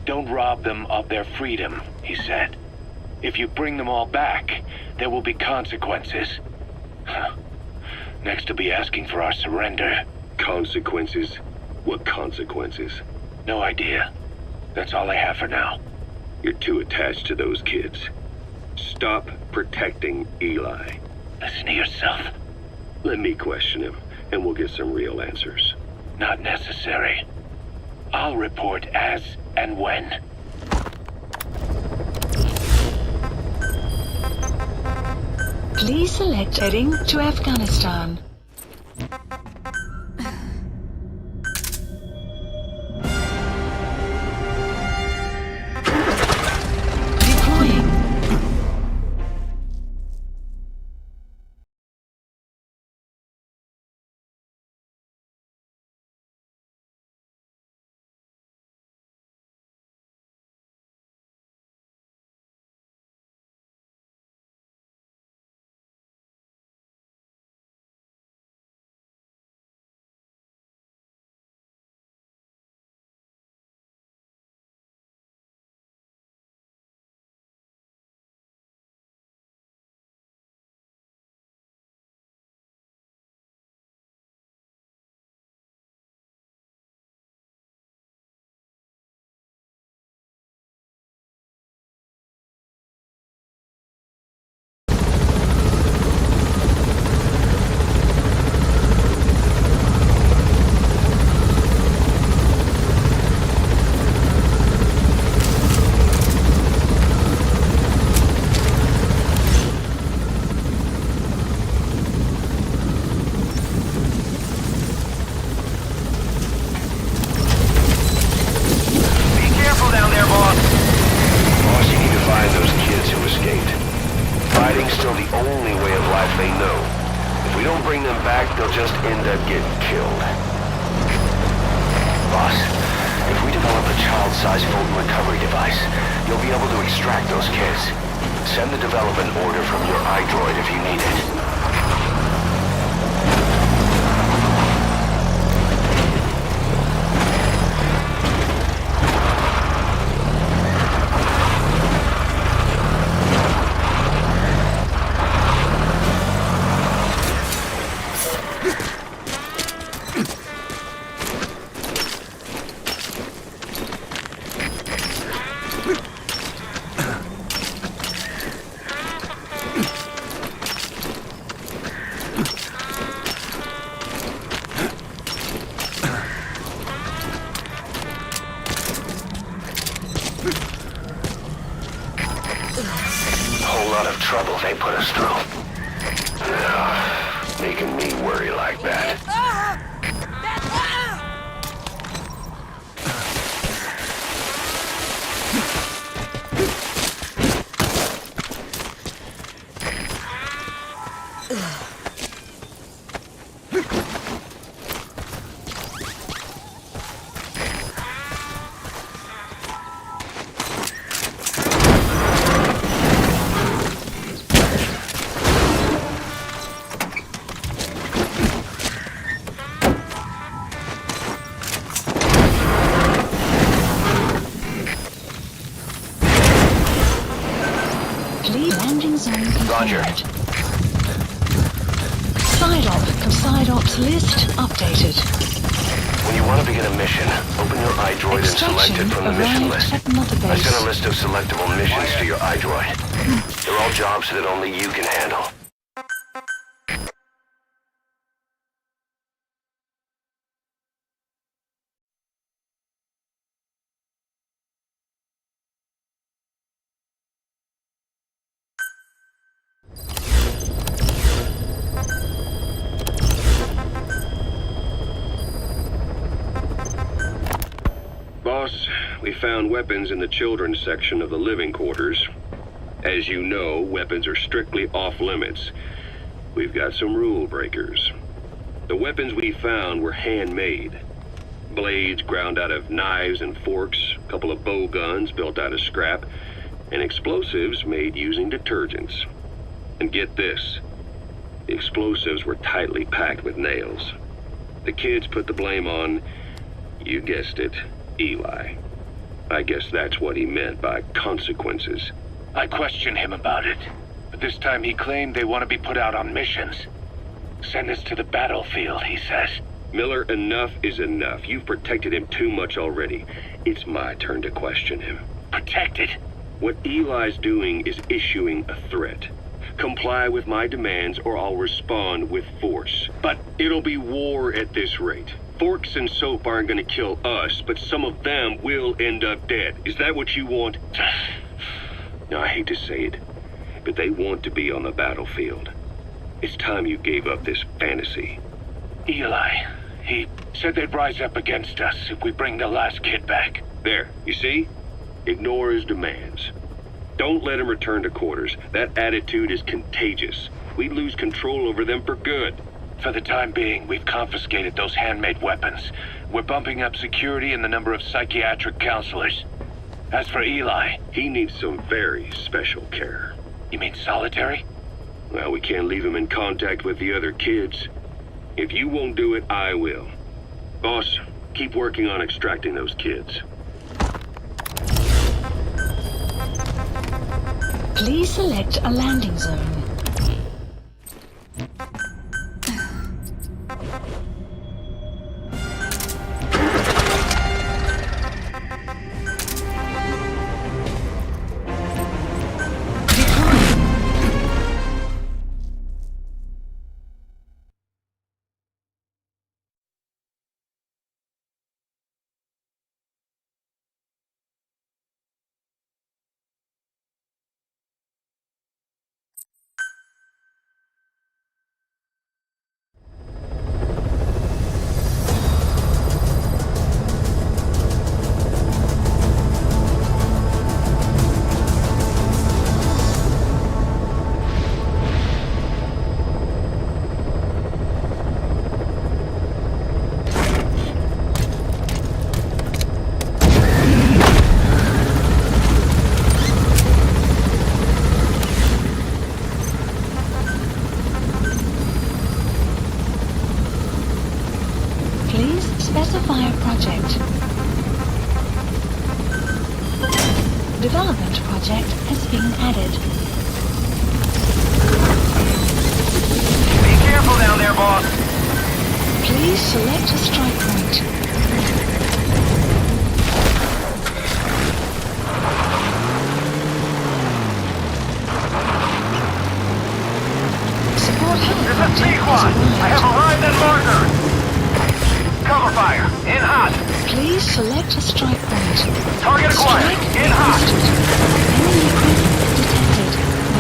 Don't rob them of their freedom, he said. If you bring them all back, there will be consequences. Next, he'll be asking for our surrender. Consequences? What consequences? No idea. That's all I have for now. You're too attached to those kids. Stop protecting Eli. Listen to yourself. Let me question him, and we'll get some real answers. Not necessary. I'll report as and when. Please select heading to Afghanistan. Deploying. They'll just end up getting killed. Boss, if we develop a child-sized Fulton recovery device, you'll be able to extract those kids. Send the development order from your iDroid if you need it. trouble they put us through. Making me worry like that. Roger. Side-ops list updated. When you want to begin a mission, open your iDroid and select it from the mission list. I sent a list of selectable missions to your iDroid. They're all jobs that only you can handle. Boss, we found weapons in the children's section of the living quarters. As you know, weapons are strictly off limits. We've got some rule breakers. The weapons we found were handmade. Blades ground out of knives and forks, a couple of bow guns built out of scrap, and explosives made using detergents. And get this, the explosives were tightly packed with nails. The kids put the blame on, you guessed it, Eli. I guess that's what he meant by consequences. I questioned him about it, but this time he claimed they want to be put out on missions. Send us to the battlefield, he says. Miller, enough is enough. You've protected him too much already. It's my turn to question him. Protected? What Eli's doing is issuing a threat. Comply with my demands or I'll respond with force. But it'll be war at this rate. Forks and soap aren't gonna kill us, but some of them will end up dead. Is that what you want? Now, I hate to say it, but they want to be on the battlefield. It's time you gave up this fantasy. Eli, he said they'd rise up against us if we bring the last kid back. There, you see? Ignore his demands. Don't let him return to quarters. That attitude is contagious. We'd lose control over them for good. For the time being, we've confiscated those handmade weapons. We're bumping up security and the number of psychiatric counselors. As for Eli, he needs some very special care. You mean solitary? Well, we can't leave him in contact with the other kids. If you won't do it, I will. Boss, keep working on extracting those kids. Please select a landing zone. Specify a project. Development project has been added. Be careful down there, boss. Please select a strike point. Support helicopter. This is Sequan. I have arrived at marker. Cover fire. In hot. Please select a strike point. Target acquired. In hot. Enemy equipment detected.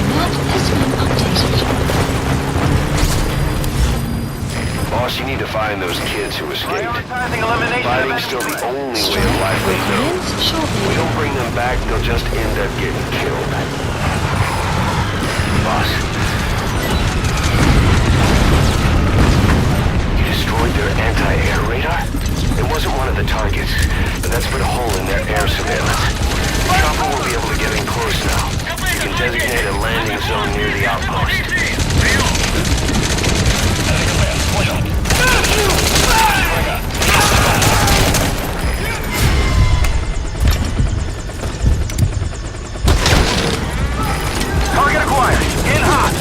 We're map has been updated. Boss, you need to find those kids who escaped. Prioritizing elimination of Fighting's still the only way of life they know. If we don't bring them back, they'll just end up getting killed. Boss. You destroyed their anti-air radar? It wasn't one of the targets, but that's put a hole in their air surveillance. Chopper will be able to get in close now. You can designate a landing zone near the outpost. Target acquired. In hot.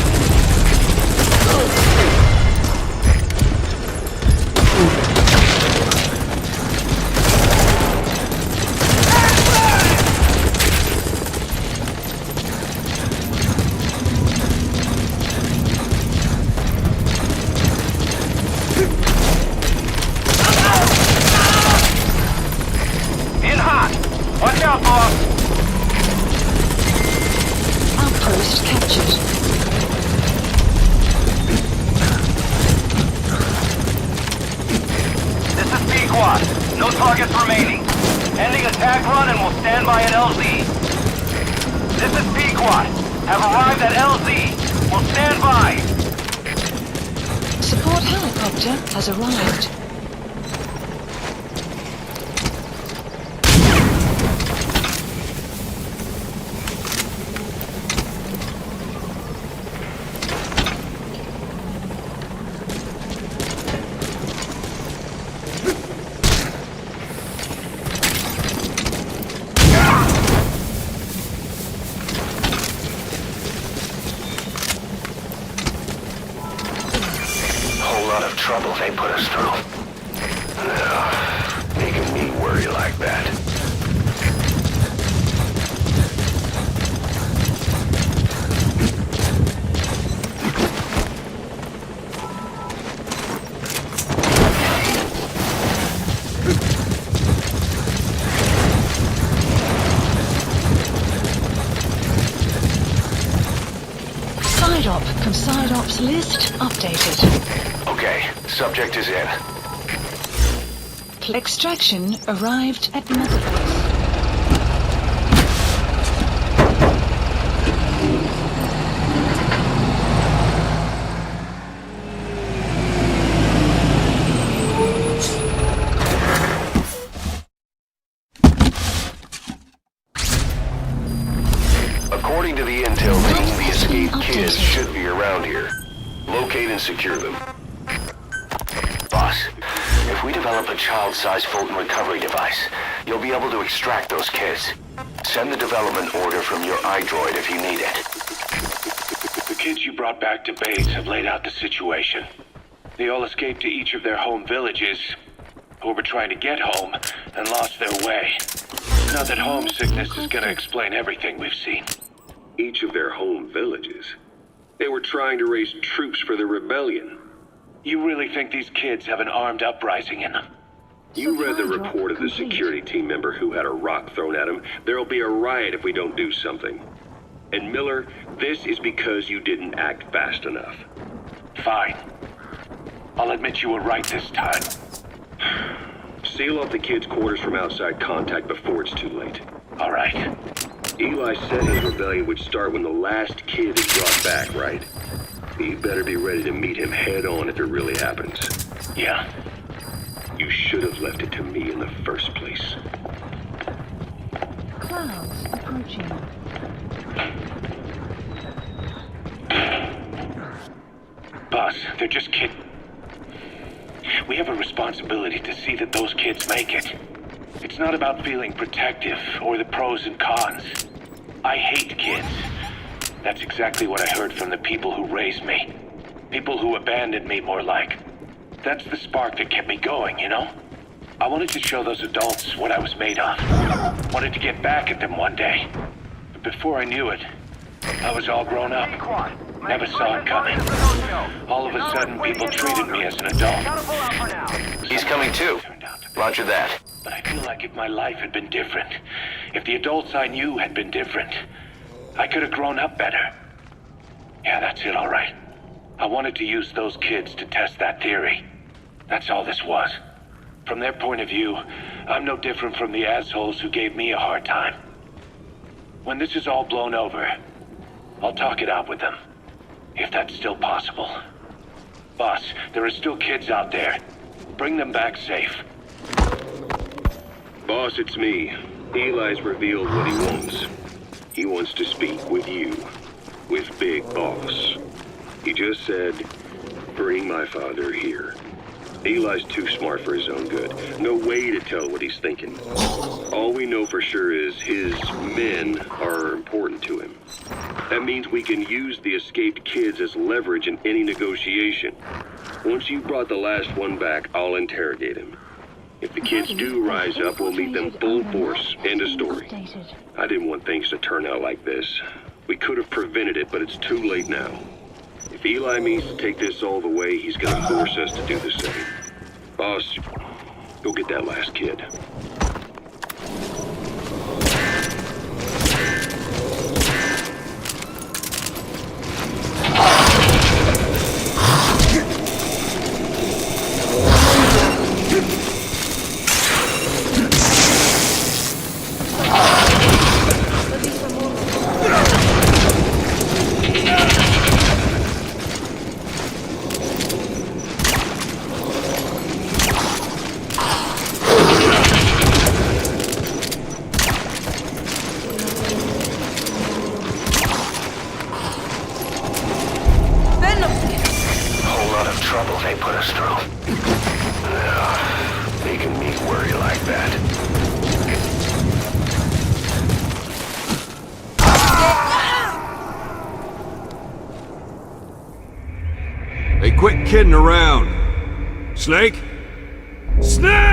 In hot. Watch out, boss. Outpost captured. This is Pequod. No targets remaining. Ending attack run and we'll stand by at LZ. This is Pequod. Have arrived at LZ. We'll stand by. Support helicopter has arrived. Trouble they put us through. Making me worry like that. Side ops list updated. Okay, subject is in. Extraction arrived at Motherhood. According to the intel team, the escaped kids should be around here. Locate and secure them. Boss, if we develop a child-sized Fulton recovery device, you'll be able to extract those kids. Send the development order from your iDroid if you need it. The kids you brought back to base have laid out the situation. They all escaped to each of their home villages, who were trying to get home, and lost their way. Not that homesickness is gonna explain everything we've seen. Each of their home villages? They were trying to raise troops for the rebellion. You really think these kids have an armed uprising in them? You read the report of the security team member who had a rock thrown at him. There'll be a riot if we don't do something. And Miller, this is because you didn't act fast enough. Fine. I'll admit you were right this time. Seal off the kids' quarters from outside contact before it's too late. All right. Eli said his rebellion would start when the last kid is brought back, right? You better be ready to meet him head on if it really happens. Yeah. You should have left it to me in the first place. Clouds approaching. Boss, they're just kidding. We have a responsibility to see that those kids make it. It's not about feeling protective or the pros and cons. I hate kids. That's exactly what I heard from the people who raised me. People who abandoned me, more like. That's the spark that kept me going, you know? I wanted to show those adults what I was made of. Wanted to get back at them one day. But before I knew it, I was all grown up. Never saw it coming. All of a sudden, people treated me as an adult. He's coming too. Roger that. But I feel like if my life had been different, if the adults I knew had been different, I could have grown up better. Yeah, that's it, all right. I wanted to use those kids to test that theory. That's all this was. From their point of view, I'm no different from the assholes who gave me a hard time. When this is all blown over, I'll talk it out with them. If that's still possible. Boss, there are still kids out there. Bring them back safe. Boss, it's me. Eli's revealed what he wants. He wants to speak with you. With Big Boss. He just said, bring my father here. Eli's too smart for his own good. No way to tell what he's thinking. All we know for sure is his men are important to him. That means we can use the escaped kids as leverage in any negotiation. Once you've brought the last one back, I'll interrogate him. If the kids do rise up, we'll meet them full force. End of story. I didn't want things to turn out like this. We could have prevented it, but it's too late now. If Eli means to take this all the way, he's gonna force us to do the same. Boss, go get that last kid. Hey, quit kidding around. Snake? Snake!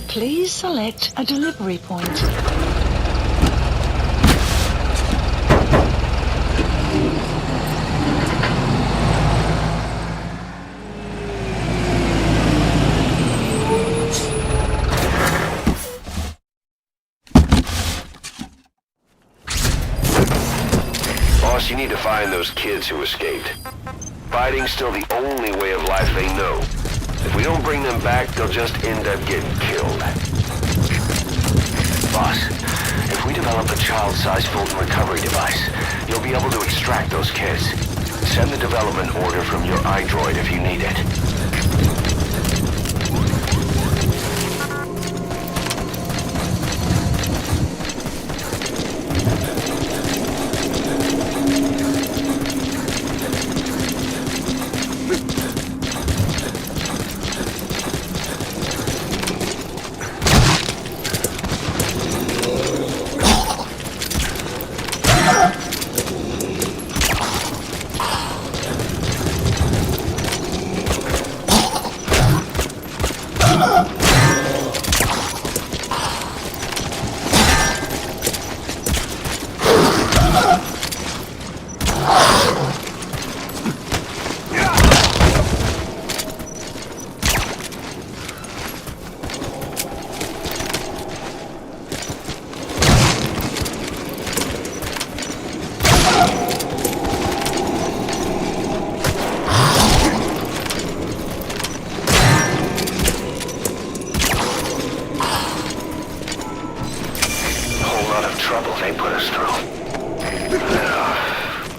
Please select a delivery point. Boss, you need to find those kids who escaped. Fighting's still the only way of life they know. If we don't bring them back, they'll just end up getting killed. Boss, if we develop a child-sized Fulton recovery device, you'll be able to extract those kids. Send the development order from your iDroid if you need it.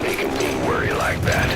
Making me worry like that.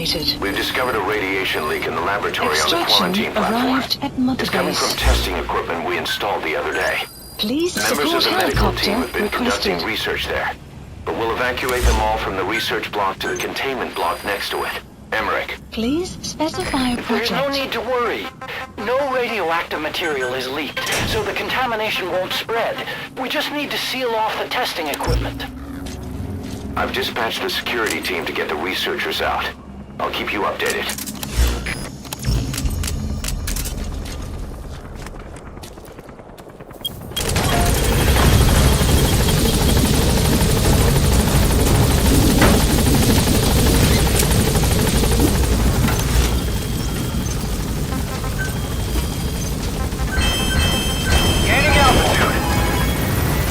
updated. We've discovered a radiation leak in the laboratory on the Extraction quarantine platform. arrived at Mother It's coming from Base. testing equipment we installed the other day. Please Members of support the medical helicopter team have been requested. conducting research there, but we'll evacuate them all from the research block to the containment block next to it. Emmerich. Please specify There's project. no need to worry. No radioactive material is leaked, so the contamination won't spread. We just need to seal off the testing equipment. I've dispatched the security team to get the researchers out. I'll keep you updated. Gaining altitude.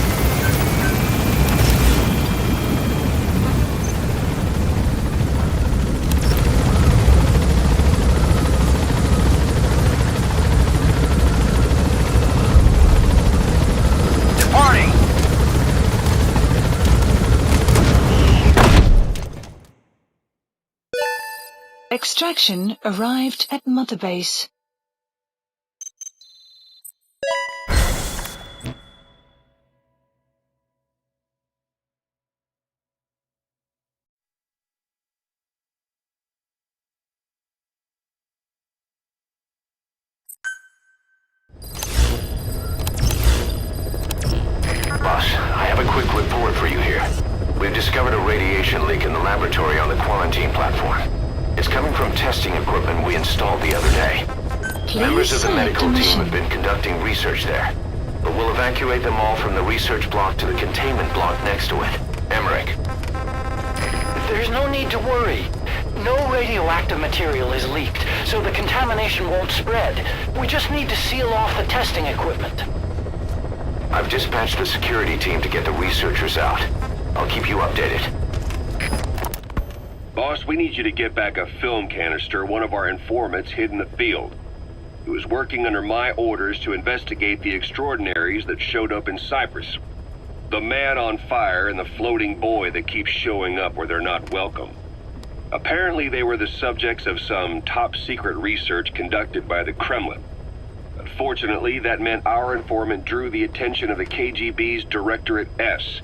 Departing. Extraction arrived at Mother Base. Boss, I have a quick report for you here. We've discovered a radiation leak in the laboratory on the quarantine platform. It's coming from testing equipment we installed the other day. Members of the medical team have been conducting research there, but we'll evacuate them all from the research block to the containment block next to it. Emmerich. There's no need to worry. No radioactive material is leaked, so the contamination won't spread. We just need to seal off the testing equipment. I've dispatched the security team to get the researchers out. I'll keep you updated. Boss, we need you to get back a film canister one of our informants hid in the field. He was working under my orders to investigate the extraordinaries that showed up in Cyprus. The man on fire and the floating boy that keeps showing up where they're not welcome. Apparently they were the subjects of some top-secret research conducted by the Kremlin. Unfortunately, that meant our informant drew the attention of the KGB's Directorate S,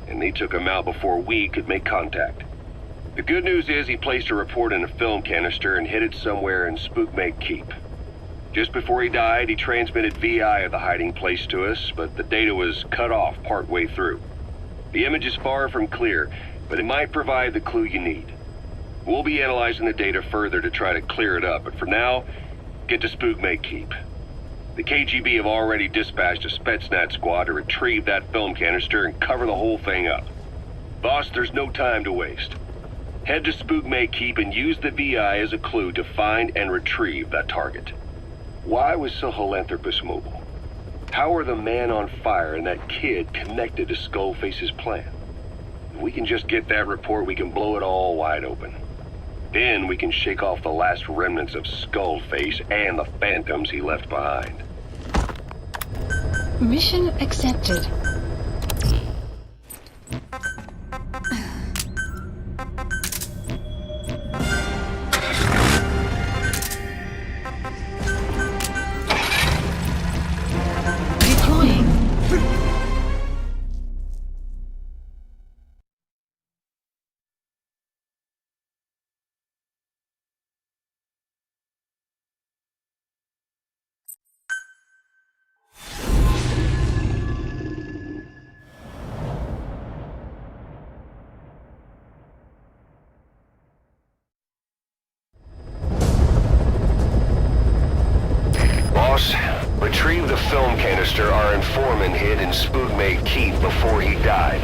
and they took him out before we could make contact. The good news is he placed a report in a film canister and hid it somewhere in Spookmake Keep. Just before he died, he transmitted VI of the hiding place to us, but the data was cut off partway through. The image is far from clear, but it might provide the clue you need. We'll be analyzing the data further to try to clear it up, but for now, get to Spookmake Keep. The KGB have already dispatched a Spetsnaz squad to retrieve that film canister and cover the whole thing up. Boss, there's no time to waste. Head to Spookmake Keep and use the VI as a clue to find and retrieve that target. Why was Sahelanthropus mobile? How are the man on fire and that kid connected to Skullface's plan? If we can just get that report, we can blow it all wide open. Then we can shake off the last remnants of Skullface and the phantoms he left behind. Mission accepted. Deploying. Boss, retrieve the film canister our informant hid in Spookmake Keep before he died.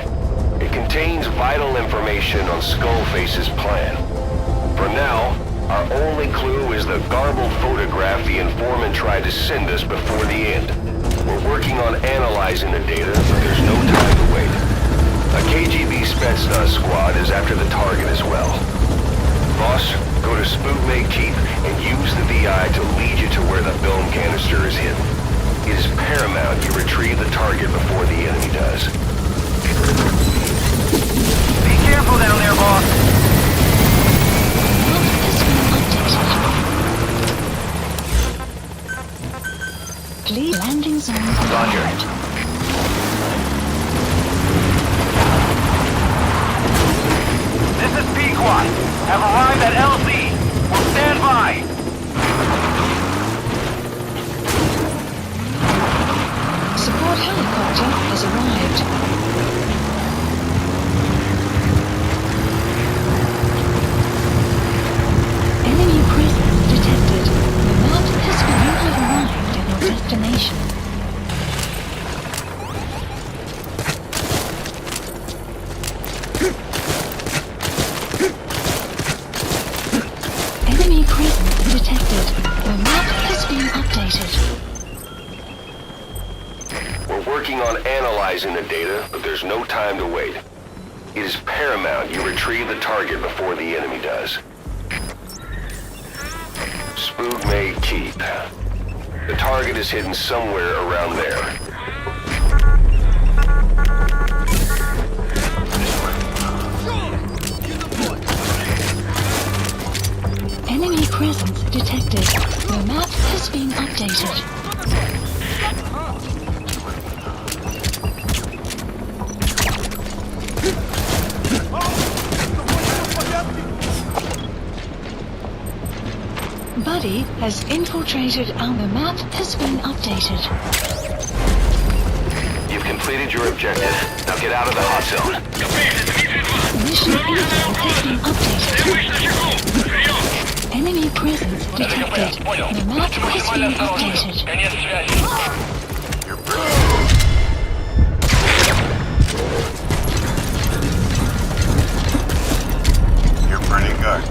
It contains vital information on Skullface's plan. For now, our only clue is the garbled photograph the informant tried to send us before the end. We're working on analyzing the data, but there's no time to wait. A KGB Spetsnaz squad is after the target as well. Boss, go to Spookmake Keep and use the VI to lead you to where the film canister is hidden. It is paramount you retrieve the target before the enemy does. Be careful down there, boss. Not zone arrived. This is Pequot. Have arrived at LZ. We'll stand by. Support helicopter has arrived. Enemy presence detected. The map has been. You have arrived at your destination. Enemy presence detected. The map has been updated. We're working on analyzing the data, but there's no time to wait. It is paramount you retrieve the target before the enemy does. Spook may keep. The target is hidden somewhere around there. Enemy presence detected. The map has been updated. Buddy has infiltrated and the map has been updated. You've completed your objective. Now get out of the hot zone. Mission info has been updated. Enemy presence detected. The map has been updated. You're pretty good.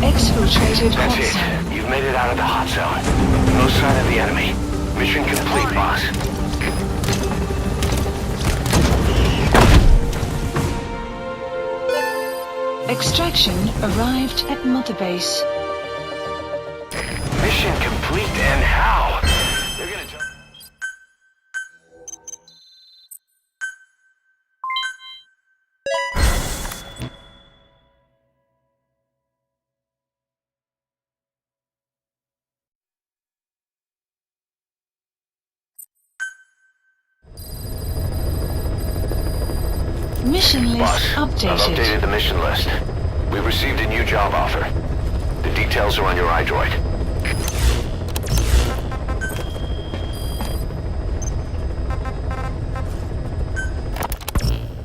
Exfiltrated hot That's zone. it. You've made it out of the hot zone. No sign of the enemy. Mission complete, boss. Extraction arrived at Mother Base. Mission complete, and how? They're gonna tell... Mission list Boss, I've updated. updated the mission list. We received a new job offer. The details are on your iDroid.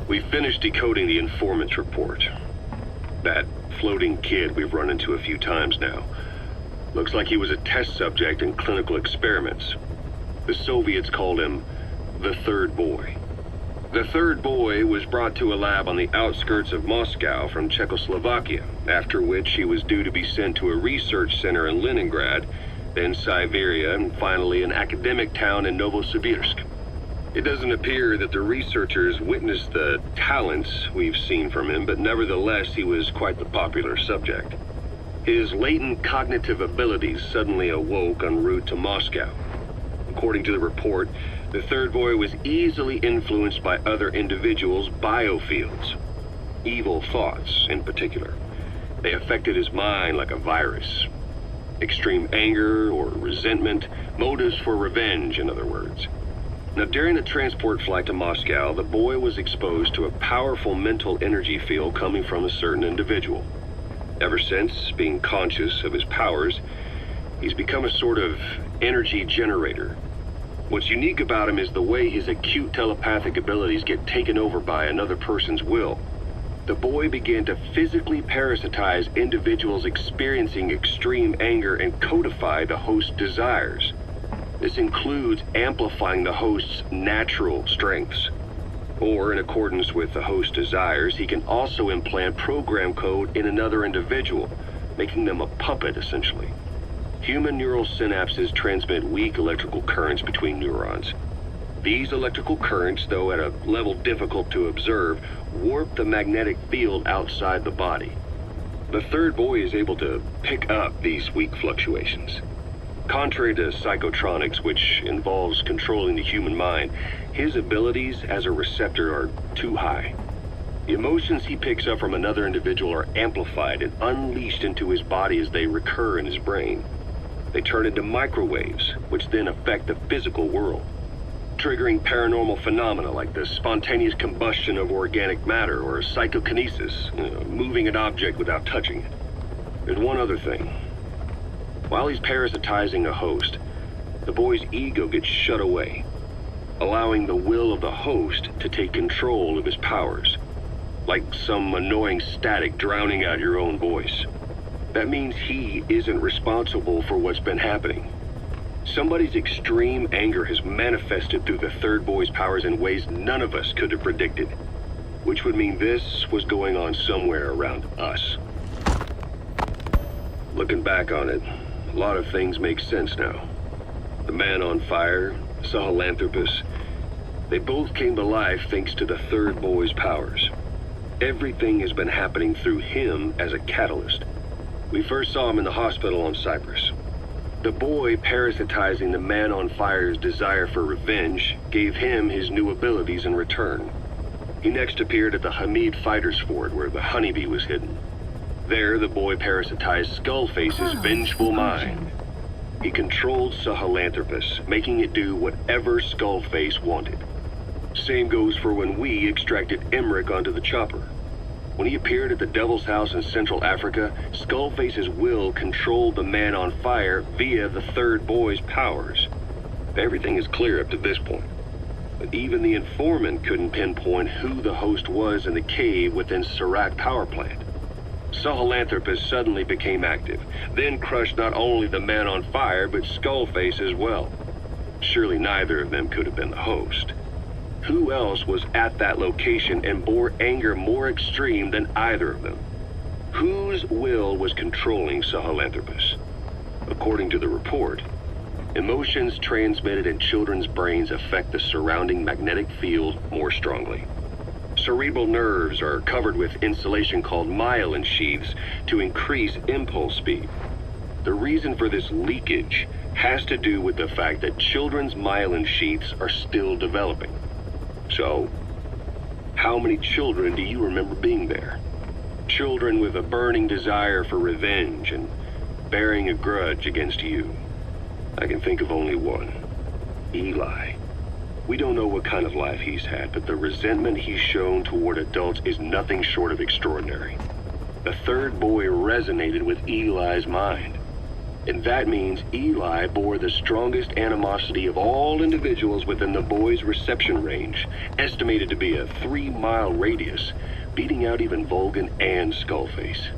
We finished decoding the informant's report. That floating kid we've run into a few times now. Looks like he was a test subject in clinical experiments. The Soviets called him the Third Boy. The Third Boy was brought to a lab on the outskirts of Moscow from Czechoslovakia, after which he was due to be sent to a research center in Leningrad, then Siberia, and finally an academic town in Novosibirsk. It doesn't appear that the researchers witnessed the talents we've seen from him, but nevertheless he was quite the popular subject. His latent cognitive abilities suddenly awoke en route to Moscow. According to the report, the Third Boy was easily influenced by other individuals' biofields. Evil thoughts, in particular. They affected his mind like a virus. Extreme anger or resentment, motives for revenge, in other words. Now, during the transport flight to Moscow, the boy was exposed to a powerful mental energy field coming from a certain individual. Ever since, being conscious of his powers, he's become a sort of energy generator. What's unique about him is the way his acute telepathic abilities get taken over by another person's will. the boy began to physically parasitize individuals experiencing extreme anger and codify the host's desires. This includes amplifying the host's natural strengths. Or, in accordance with the host's desires, he can also implant program code in another individual, making them a puppet, essentially. Human neural synapses transmit weak electrical currents between neurons. These electrical currents, though at a level difficult to observe, warp the magnetic field outside the body. The third boy is able to pick up these weak fluctuations. Contrary to psychotronics, which involves controlling the human mind, his abilities as a receptor are too high. The emotions he picks up from another individual are amplified and unleashed into his body as they recur in his brain. They turn into microwaves, which then affect the physical world, triggering paranormal phenomena like the spontaneous combustion of organic matter or psychokinesis, moving an object without touching it. There's one other thing. While he's parasitizing a host, the boy's ego gets shut away, allowing the will of the host to take control of his powers, like some annoying static drowning out your own voice. That means he isn't responsible for what's been happening. Somebody's extreme anger has manifested through the third boy's powers in ways none of us could have predicted, which would mean this was going on somewhere around us. Looking back on it, a lot of things make sense now. The man on fire, Sahelanthropus, they both came to life thanks to the third boy's powers. Everything has been happening through him as a catalyst. We first saw him in the hospital on Cyprus. The boy parasitizing the man on fire's desire for revenge gave him his new abilities in return. He next appeared at the Hamid Fighters Fort where the honeybee was hidden. There, the boy parasitized Skullface's vengeful mind. He controlled Sahelanthropus, making it do whatever Skullface wanted. Same goes for when we extracted Emmerich onto the chopper. When he appeared at the Devil's House in Central Africa, Skullface's will controlled the man on fire via the third boy's powers. Everything is clear up to this point. But even the informant couldn't pinpoint who the host was in the cave within Serac power plant. Sahelanthropus suddenly became active, then crushed not only the man on fire, but Skullface as well. Surely neither of them could have been the host. Who else was at that location and bore anger more extreme than either of them? Whose will was controlling Sahelanthropus? According to the report, emotions transmitted in children's brains affect the surrounding magnetic field more strongly. Cerebral nerves are covered with insulation called myelin sheaths to increase impulse speed. The reason for this leakage has to do with the fact that children's myelin sheaths are still developing. So, how many children do you remember being there? Children with a burning desire for revenge and bearing a grudge against you. I can think of only one. Eli. We don't know what kind of life he's had, but the resentment he's shown toward adults is nothing short of extraordinary. The third boy resonated with Eli's mind. And that means Eli bore the strongest animosity of all individuals within the boy's reception range, estimated to be a 3-mile radius, beating out even Vulcan and Skullface.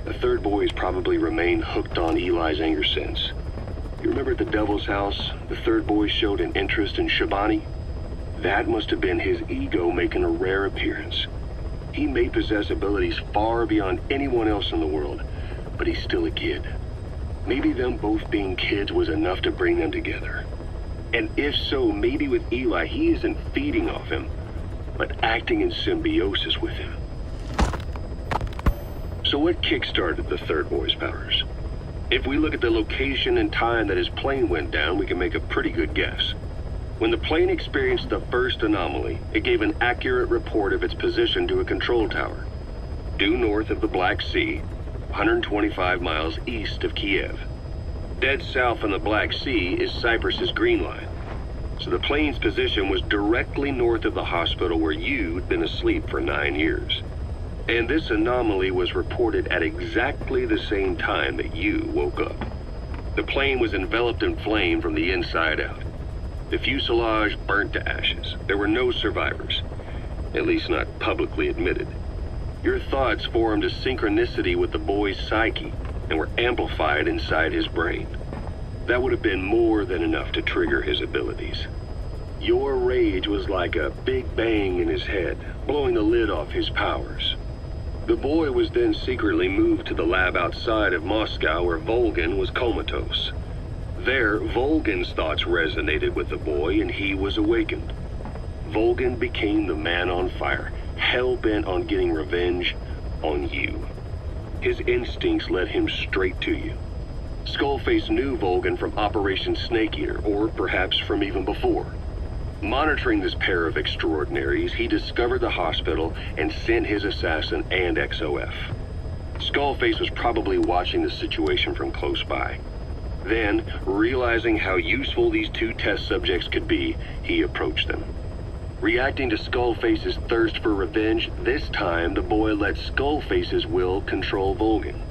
The third boy has probably remained hooked on Eli's anger since. You remember at the Devil's House, the third boy showed an interest in Shabani? That must have been his ego making a rare appearance. He may possess abilities far beyond anyone else in the world, but he's still a kid. Maybe them both being kids was enough to bring them together. And if so, maybe with Eli, he isn't feeding off him, but acting in symbiosis with him. So what kickstarted the third boy's powers? If we look at the location and time that his plane went down, we can make a pretty good guess. When the plane experienced the first anomaly, it gave an accurate report of its position to a control tower, due north of the Black Sea, 125 miles east of Kiev. Dead south on the Black Sea is Cyprus's Green Line. So the plane's position was directly north of the hospital where you'd been asleep for 9 years. And this anomaly was reported at exactly the same time that you woke up. The plane was enveloped in flame from the inside out. The fuselage burnt to ashes. There were no survivors, at least not publicly admitted. Your thoughts formed a synchronicity with the boy's psyche and were amplified inside his brain. That would have been more than enough to trigger his abilities. Your rage was like a big bang in his head, blowing the lid off his powers. The boy was then secretly moved to the lab outside of Moscow where Volgin was comatose. There, Volgin's thoughts resonated with the boy and he was awakened. Volgin became the man on fire, hell-bent on getting revenge on you. His instincts led him straight to you. Skullface knew Volgin from Operation Snake Eater, or perhaps from even before. Monitoring this pair of extraordinaries, he discovered the hospital and sent his assassin and XOF. Skullface was probably watching the situation from close by. Then, realizing how useful these two test subjects could be, he approached them. Reacting to Skullface's thirst for revenge, this time the boy let Skullface's will control Volgin.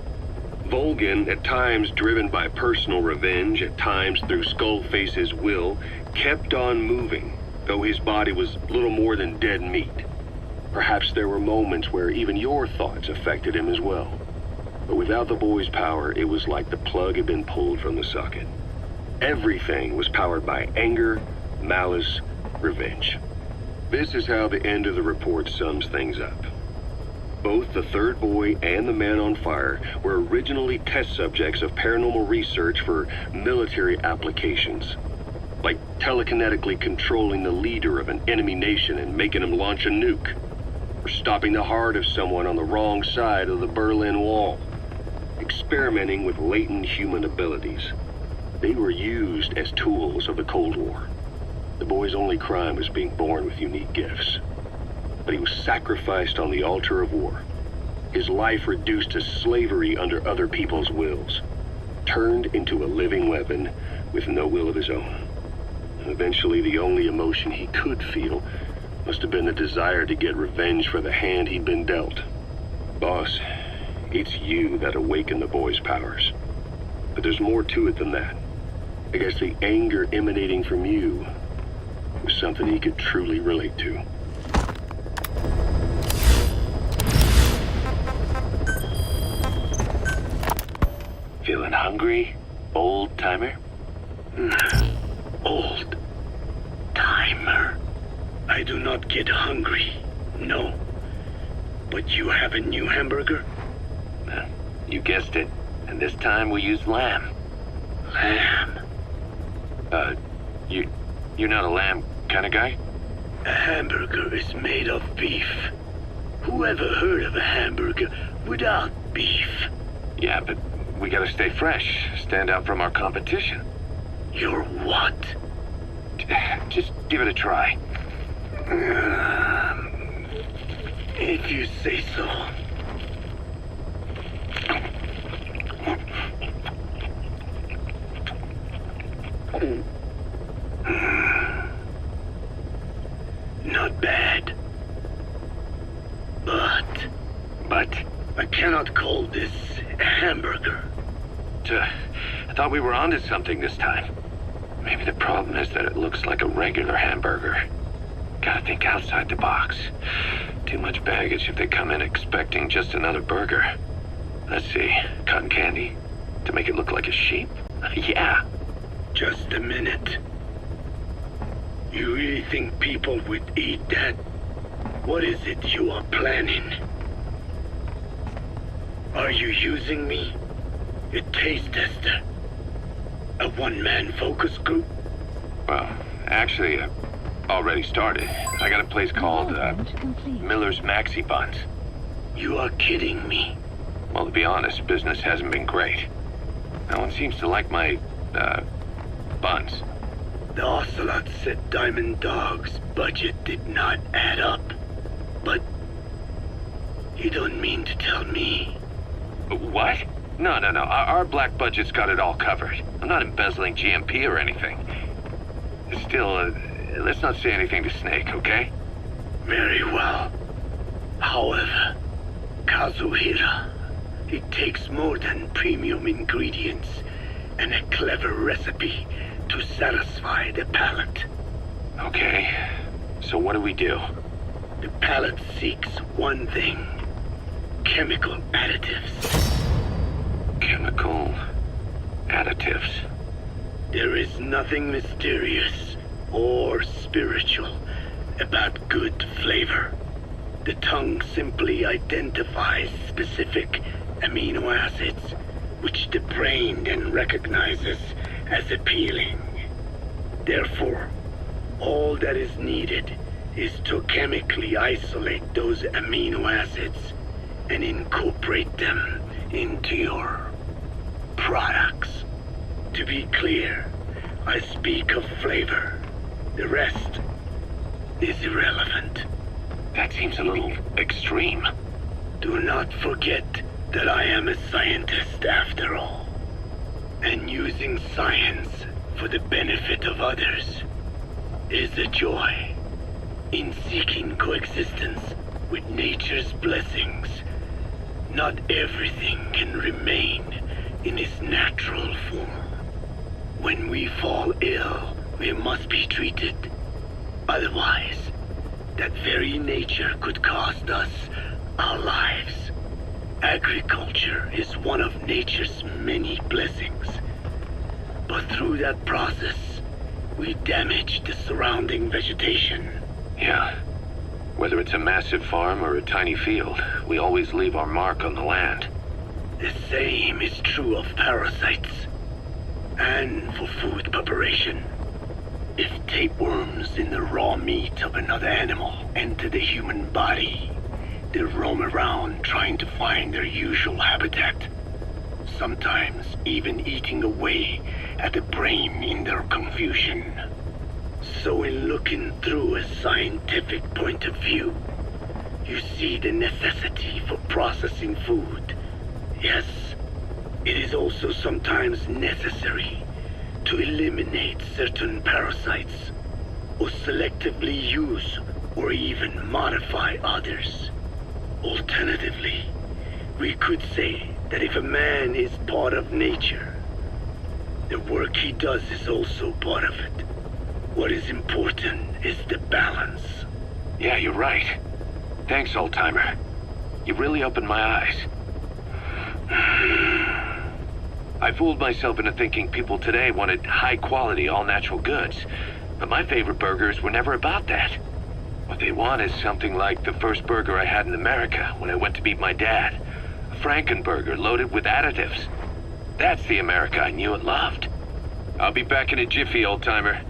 Volgin, at times driven by personal revenge, at times through Skullface's will, kept on moving, though his body was little more than dead meat. Perhaps there were moments where even your thoughts affected him as well. But without the boy's power, it was like the plug had been pulled from the socket. Everything was powered by anger, malice, revenge. This is how the end of the report sums things up. Both the third boy and the man on fire were originally test subjects of paranormal research for military applications. Like telekinetically controlling the leader of an enemy nation and making him launch a nuke. Or stopping the heart of someone on the wrong side of the Berlin Wall. Experimenting with latent human abilities. They were used as tools of the Cold War. The boy's only crime was being born with unique gifts. But he was sacrificed on the altar of war. His life reduced to slavery under other people's wills. Turned into a living weapon with no will of his own. Eventually, the only emotion he could feel must have been the desire to get revenge for the hand he'd been dealt. Boss, it's you that awakened the boy's powers. But there's more to it than that. I guess the anger emanating from you was something he could truly relate to. Feeling hungry, old-timer? Old-timer. I do not get hungry, no. But you have a new hamburger? You guessed it. And this time we used lamb. Lamb? You're not a lamb kind of guy? A hamburger is made of beef. Who ever heard of a hamburger without beef? Yeah, but we gotta stay fresh, stand out from our competition. You're what? Just give it a try. If you say so. Not bad. But I cannot call this a hamburger. I thought we were onto something this time. Maybe the problem is that it looks like a regular hamburger. Gotta think outside the box. Too much baggage if they come in expecting just another burger. Let's see, cotton candy? To make it look like a sheep? Yeah. Just a minute. You really think people would eat that? What is it you are planning? Are you using me? A taste tester? A one-man focus group? Well, actually, already started. I got a place called, Miller's Maxi Buns. You are kidding me. Well, to be honest, business hasn't been great. No one seems to like my, buns. The Ocelot said Diamond Dog's budget did not add up. But you don't mean to tell me. What? No. Our black budget's got it all covered. I'm not embezzling GMP or anything. Still, let's not say anything to Snake, okay? Very well. However, Kazuhira, it takes more than premium ingredients and a clever recipe to satisfy the palate. Okay, so what do we do? The palate seeks one thing, chemical additives. Chemical additives. There is nothing mysterious or spiritual about good flavor. The tongue simply identifies specific amino acids, which the brain then recognizes as appealing. Therefore, all that is needed is to chemically isolate those amino acids and incorporate them into your products. To be clear, I speak of flavor. The rest is irrelevant. That seems a little extreme. Do not forget that I am a scientist after all. And using science for the benefit of others is a joy. In seeking coexistence with nature's blessings, not everything can remain in its natural form. When we fall ill, we must be treated. Otherwise, that very nature could cost us our lives. Agriculture is one of nature's many blessings. But through that process, we damage the surrounding vegetation. Yeah. Whether it's a massive farm or a tiny field, we always leave our mark on the land. The same is true of parasites. And for food preparation. If tapeworms in the raw meat of another animal enter the human body, they roam around trying to find their usual habitat. Sometimes even eating away at the brain in their confusion. So in looking through a scientific point of view, you see the necessity for processing food. Yes, it is also sometimes necessary to eliminate certain parasites, or selectively use or even modify others. Alternatively, we could say that if a man is part of nature, the work he does is also part of it. What is important is the balance. Yeah, you're right. Thanks, old-timer. You really opened my eyes. I fooled myself into thinking people today wanted high-quality, all-natural goods. But my favorite burgers were never about that. What they want is something like the first burger I had in America when I went to meet my dad. A Frankenburger loaded with additives. That's the America I knew and loved. I'll be back in a jiffy, old-timer.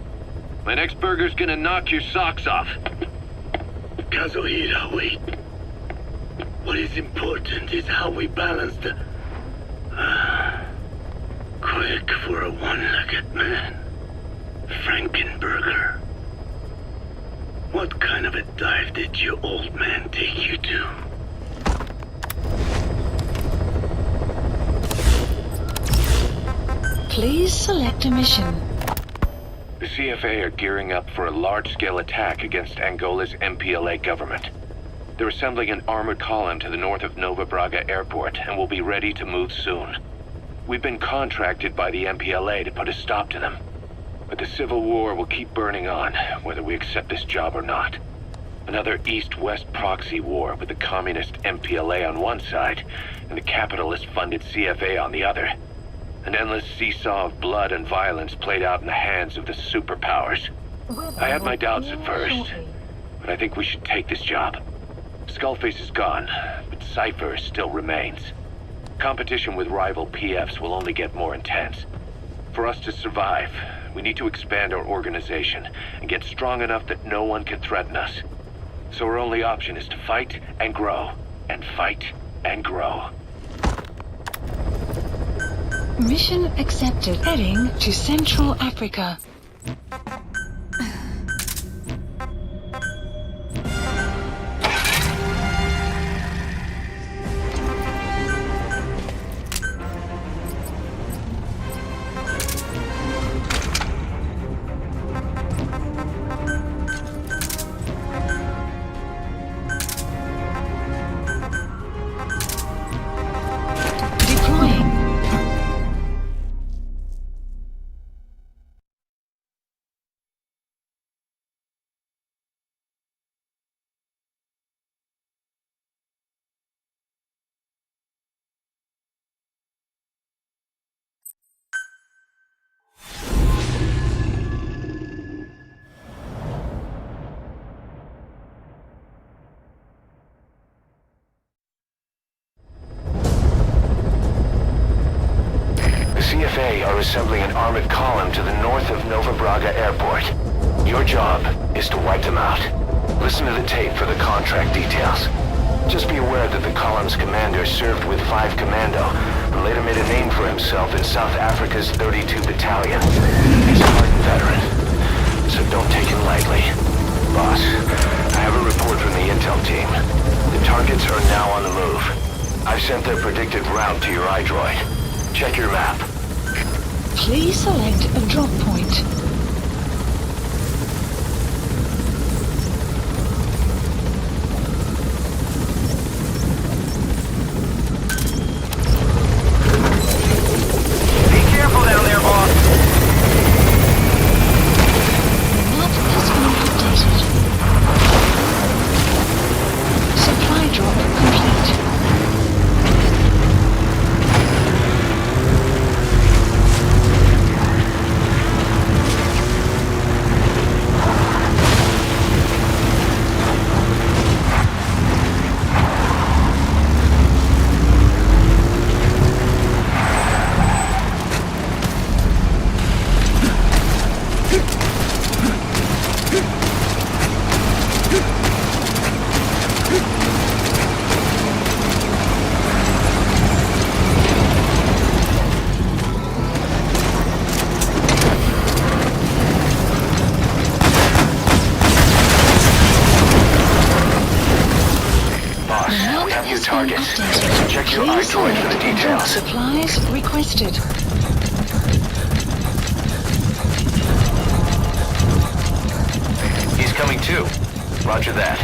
My next burger's gonna knock your socks off. Kazuhira, wait. What is important is how we balance the... quick for a one-legged man. Frankenburger. What kind of a dive did your old man take you to? Please select a mission. The CFA are gearing up for a large-scale attack against Angola's MPLA government. They're assembling an armored column to the north of Nova Braga Airport and will be ready to move soon. We've been contracted by the MPLA to put a stop to them. But the civil war will keep burning on, whether we accept this job or not. Another East-West proxy war with the communist MPLA on one side and the capitalist-funded CFA on the other. An endless seesaw of blood and violence played out in the hands of the superpowers. I had my doubts at first, but I think we should take this job. Skullface is gone, but Cypher still remains. Competition with rival PFs will only get more intense. For us to survive, we need to expand our organization and get strong enough that no one can threaten us. So our only option is to fight and grow, and fight and grow. Mission accepted. Heading to Central Africa. Mother are assembling an armored column to the north of Nova Braga Airport. Your job is to wipe them out. Listen to the tape for the contract details. Just be aware that the column's commander served with 5 Commando and later made a name for himself in South Africa's 32 Battalion. He's a hardened veteran, so don't take him lightly. Boss, I have a report from the intel team. The targets are now on the move. I've sent their predicted route to your iDroid. Check your map. Please select a drop point. Targets. Check your iDroid for the details. Supplies requested. He's coming too. Roger that.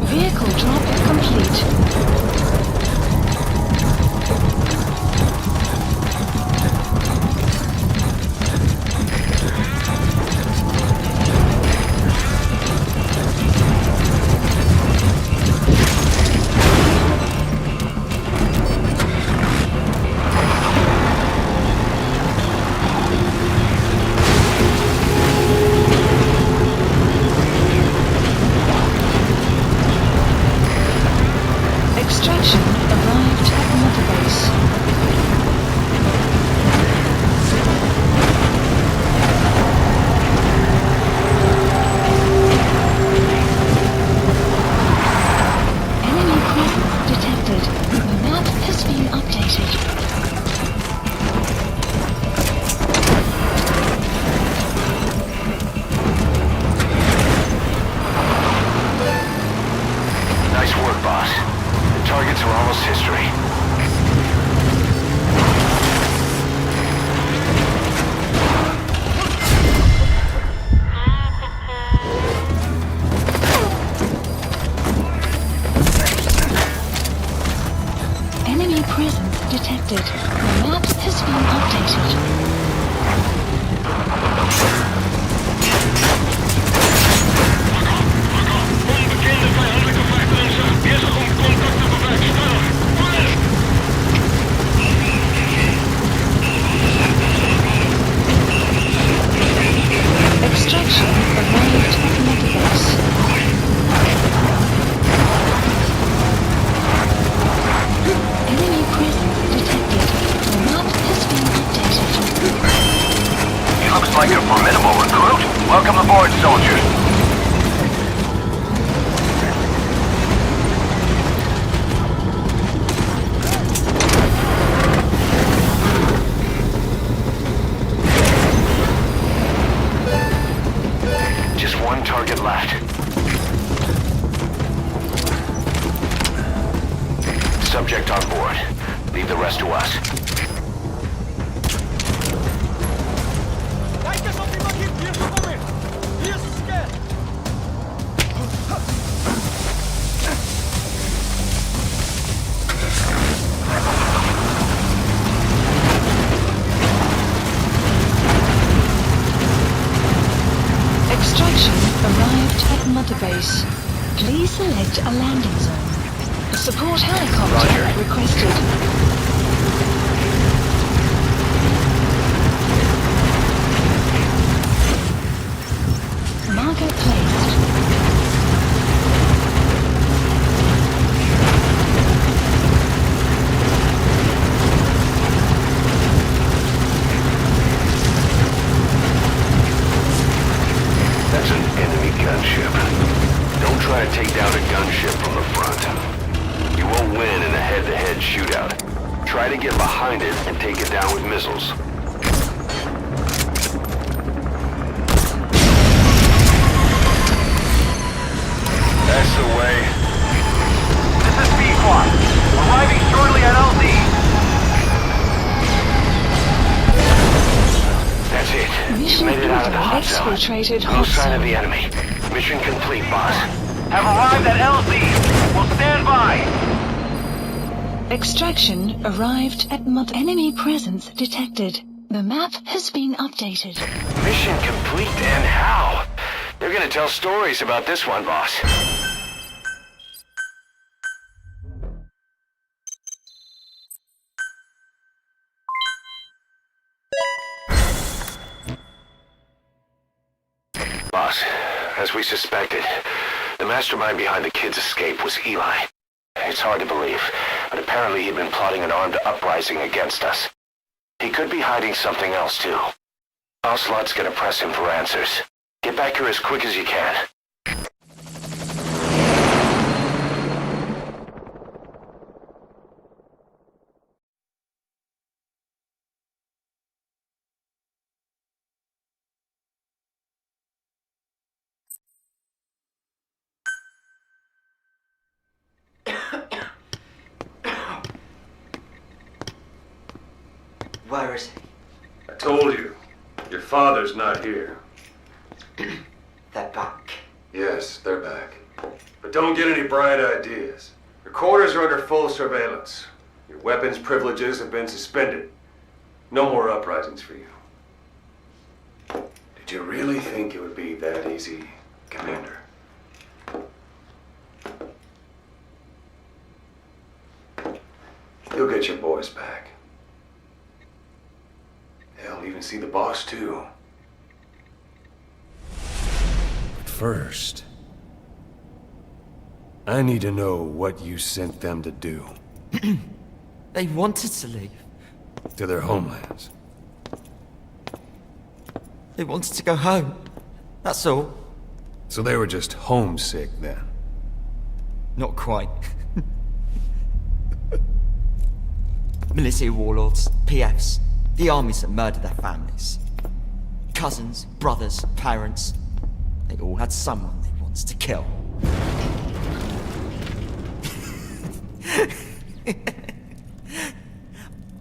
Vehicle drop complete. Subject on board. Leave the rest to us. Extraction arrived at Mother Base. Please select a landing zone. Support helicopter requested. Marker placed. Try to get behind it and take it down with missiles. That's the way. This is P-Quad. Arriving shortly at LZ. That's it. You made it out of the hot zone. Exfiltrated No hot sign of zone. the enemy. Mission complete, boss. Have arrived at LZ. Will stand by. Extraction arrived at enemy presence detected. The map has been updated. Mission complete, and how? They're gonna tell stories about this one, boss. Boss, as we suspected, the mastermind behind the kid's escape was Eli. It's hard to believe, but apparently he'd been plotting an armed uprising against us. He could be hiding something else, too. Ocelot's gonna press him for answers. Get back here as quick as you can. Where is he? I told you. Your father's not here. They're back. Yes, they're back. But don't get any bright ideas. Your quarters are under full surveillance. Your weapons privileges have been suspended. No more uprisings for you. Did you really think it would be that easy, Commander? You'll get your boys back. Hell, even see the boss, too. But first, I need to know what you sent them to do. They wanted to leave. To their homelands. They wanted to go home. That's all. So they were just homesick then? Not quite. Militia warlords, PFs, the armies that murdered their families. Cousins, brothers, parents. They all had someone they wanted to kill.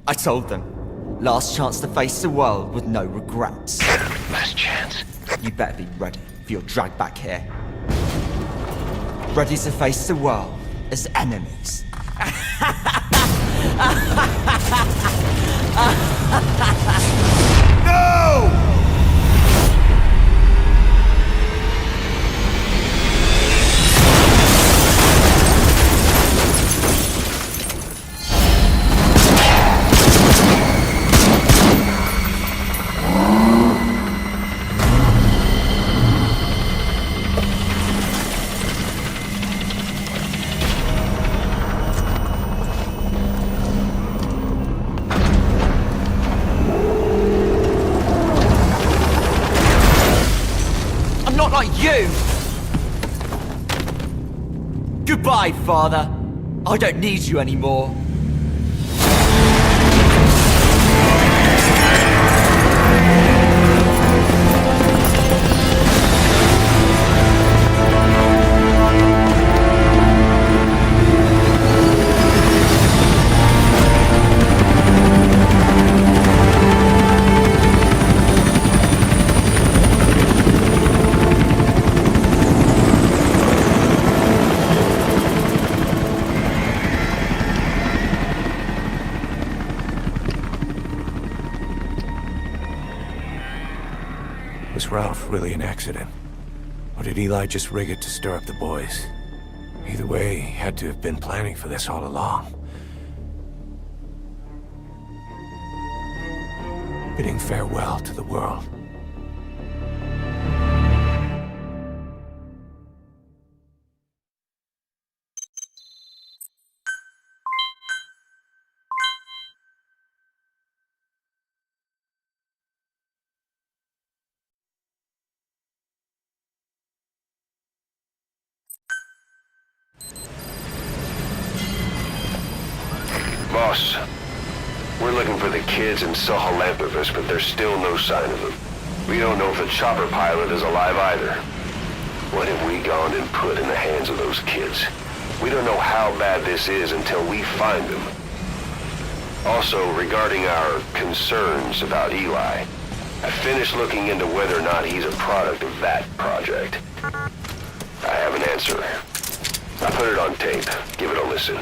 I told them, last chance to face the world with no regrets. Last chance. You better be ready for your drag back here. Ready to face the world as enemies. No! Not like you! Goodbye, Father. I don't need you anymore. Was Ralph really an accident? Or did Eli just rig it to stir up the boys? Either way, he had to have been planning for this all along. Bidding farewell to the world. Boss, We're looking for the kids in Sahelanthropus, but there's still no sign of them. We don't know if the chopper pilot is alive either. What have we gone and put in the hands of those kids? We don't know how bad this is until we find them. Also, regarding our concerns about Eli, I finished looking into whether or not he's a product of that project. I have an answer. I put it on tape. Give it a listen.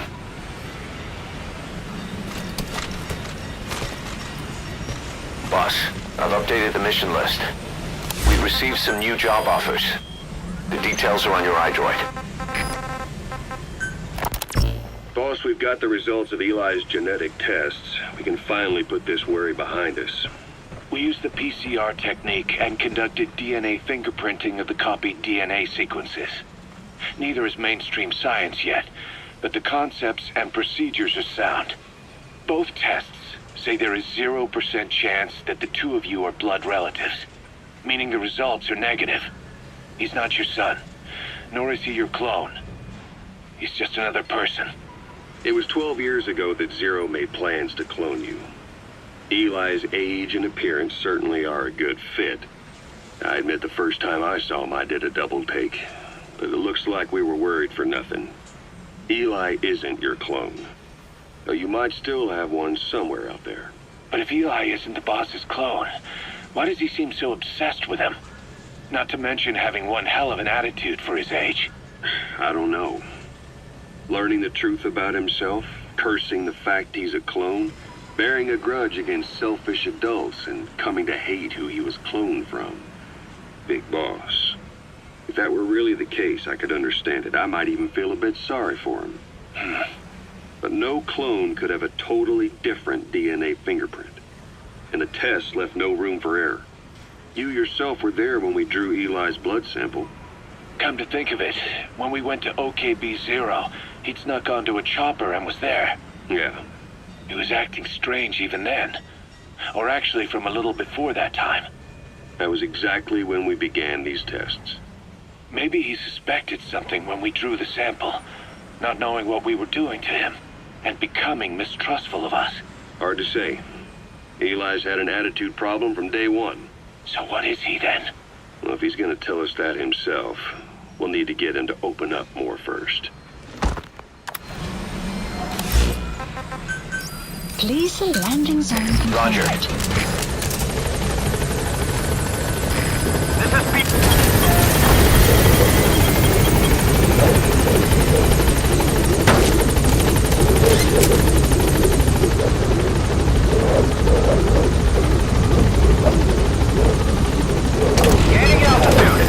Boss, I've updated the mission list. We've received some new job offers. The details are on your iDroid. Boss, we've got the results of Eli's genetic tests. We can finally put this worry behind us. We used the PCR technique and conducted DNA fingerprinting of the copied DNA sequences. Neither is mainstream science yet, but the concepts and procedures are sound. Both tests say there is 0% chance that the two of you are blood relatives, meaning the results are negative. He's not your son, nor is he your clone. He's just another person. It was 12 years ago that Zero made plans to clone you. Eli's age and appearance certainly are a good fit. I admit the first time I saw him I did a double take, but it looks like we were worried for nothing. Eli isn't your clone, though you might still have one somewhere out there. But if Eli isn't the boss's clone, why does he seem so obsessed with him? Not to mention having one hell of an attitude for his age. I don't know. Learning the truth about himself, cursing the fact he's a clone, bearing a grudge against selfish adults, and coming to hate who he was cloned from. Big boss. If that were really the case, I could understand it. I might even feel a bit sorry for him. But no clone could have a totally different DNA fingerprint. And the tests left no room for error. You yourself were there when we drew Eli's blood sample. Come to think of it, when we went to OKB-0, he'd snuck onto a chopper and was there. Yeah. He was acting strange even then. Or actually from a little before that time. That was exactly when we began these tests. Maybe he suspected something when we drew the sample, not knowing what we were doing to him, and becoming mistrustful of us. Hard to say. Eli's had an attitude problem from day one. So what is he then? Well, if he's gonna tell us that himself, we'll need to get him to open up more first. Please the landing zone confirmed. Roger. This is Pete. Gaining altitude.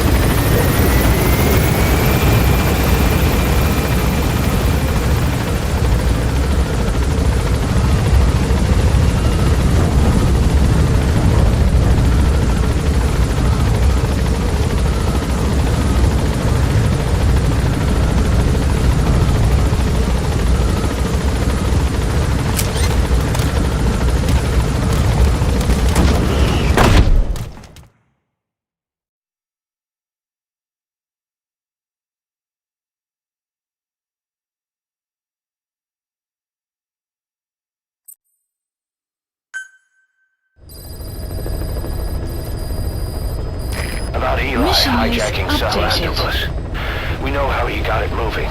About Eli hijacking Sahelanthropus. We know how he got it moving.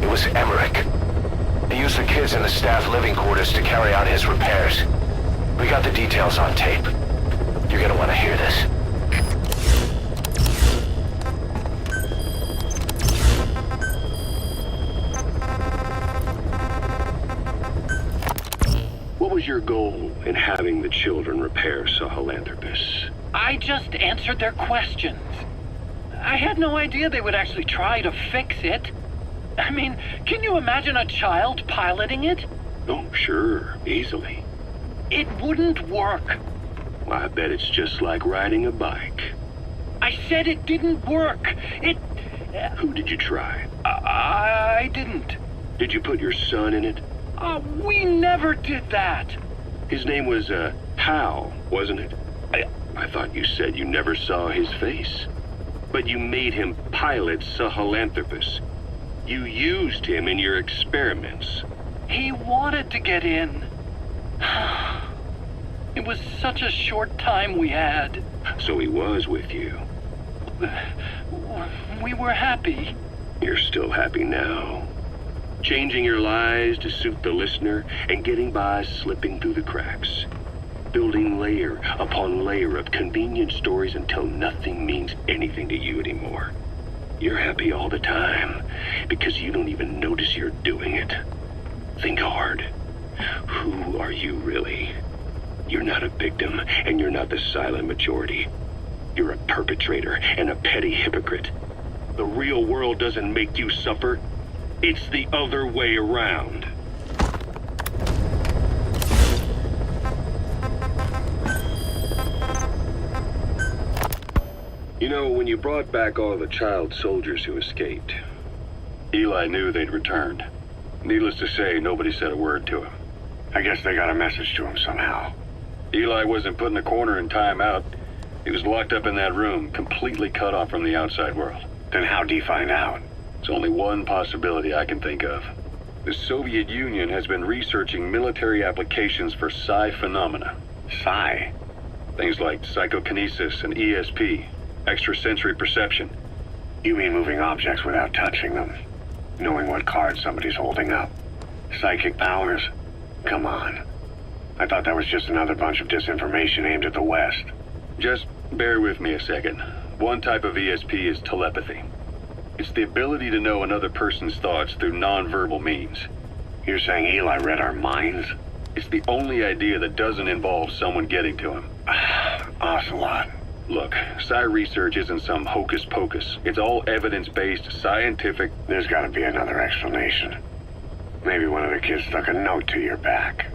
It was Emmerich. He used the kids in the staff living quarters to carry out his repairs. We got the details on tape. You're gonna want to hear this. What was your goal in having the children repair Sahelanthropus? I just answered their questions. I had no idea they would actually try to fix it. I mean, can you imagine a child piloting it? Oh, sure. Easily. It wouldn't work. I bet it's just like riding a bike. I said it didn't work. Who did you try? I didn't. Did you put your son in it? We never did that. His name was, Hal, wasn't it? I thought you said you never saw his face. But you made him pilot Sahelanthropus. You used him in your experiments. He wanted to get in. It was such a short time we had. So he was with you. We were happy. You're still happy now. Changing your lies to suit the listener and getting by slipping through the cracks. Building layer upon layer of convenient stories until nothing means anything to you anymore. You're happy all the time because you don't even notice you're doing it. Think hard. Who are you really? You're not a victim, and you're not the silent majority. You're a perpetrator and a petty hypocrite. The real world doesn't make you suffer. It's the other way around. You know, when you brought back all the child soldiers who escaped, Eli knew they'd returned. Needless to say, nobody said a word to him. I guess they got a message to him somehow. Eli wasn't put in a corner in timeout. He was locked up in that room, completely cut off from the outside world. Then how'd he find out? It's only one possibility I can think of. The Soviet Union has been researching military applications for psi phenomena. Psi? Things like psychokinesis and ESP, extrasensory perception. You mean moving objects without touching them? Knowing what card somebody's holding up? Psychic powers? Come on. I thought that was just another bunch of disinformation aimed at the West. Just bear with me a second. One type of ESP is telepathy. It's the ability to know another person's thoughts through non-verbal means. You're saying Eli read our minds? It's the only idea that doesn't involve someone getting to him. Ocelot. Look, psi research isn't some hocus pocus. It's all evidence-based, scientific... There's gotta be another explanation. Maybe one of the kids stuck a note to your back.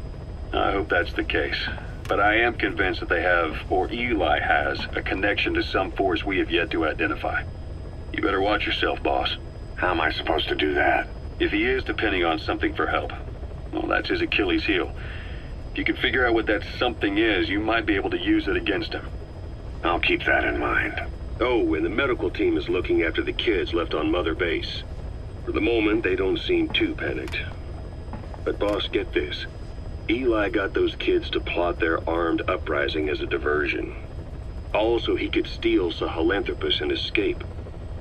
I hope that's the case. But I am convinced that they have, or Eli has, a connection to some force we have yet to identify. You better watch yourself, boss. How am I supposed to do that? If he is depending on something for help, well, that's his Achilles heel. If you can figure out what that something is, you might be able to use it against him. I'll keep that in mind. Oh, and the medical team is looking after the kids left on Mother Base. For the moment, they don't seem too panicked. But boss, get this. Eli got those kids to plot their armed uprising as a diversion. Also, he could steal Sahelanthropus and escape.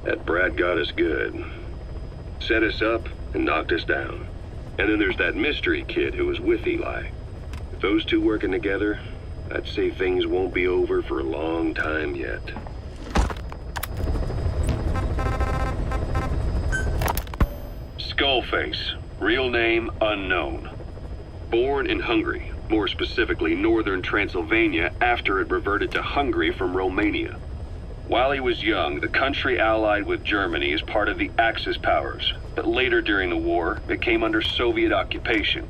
That brat got us good. Set us up and knocked us down. And then there's that mystery kid who was with Eli. With those two working together, I'd say things won't be over for a long time yet. Skullface, real name unknown. Born in Hungary, more specifically northern Transylvania after it reverted to Hungary from Romania. While he was young, the country allied with Germany as part of the Axis powers, but later during the war, it came under Soviet occupation.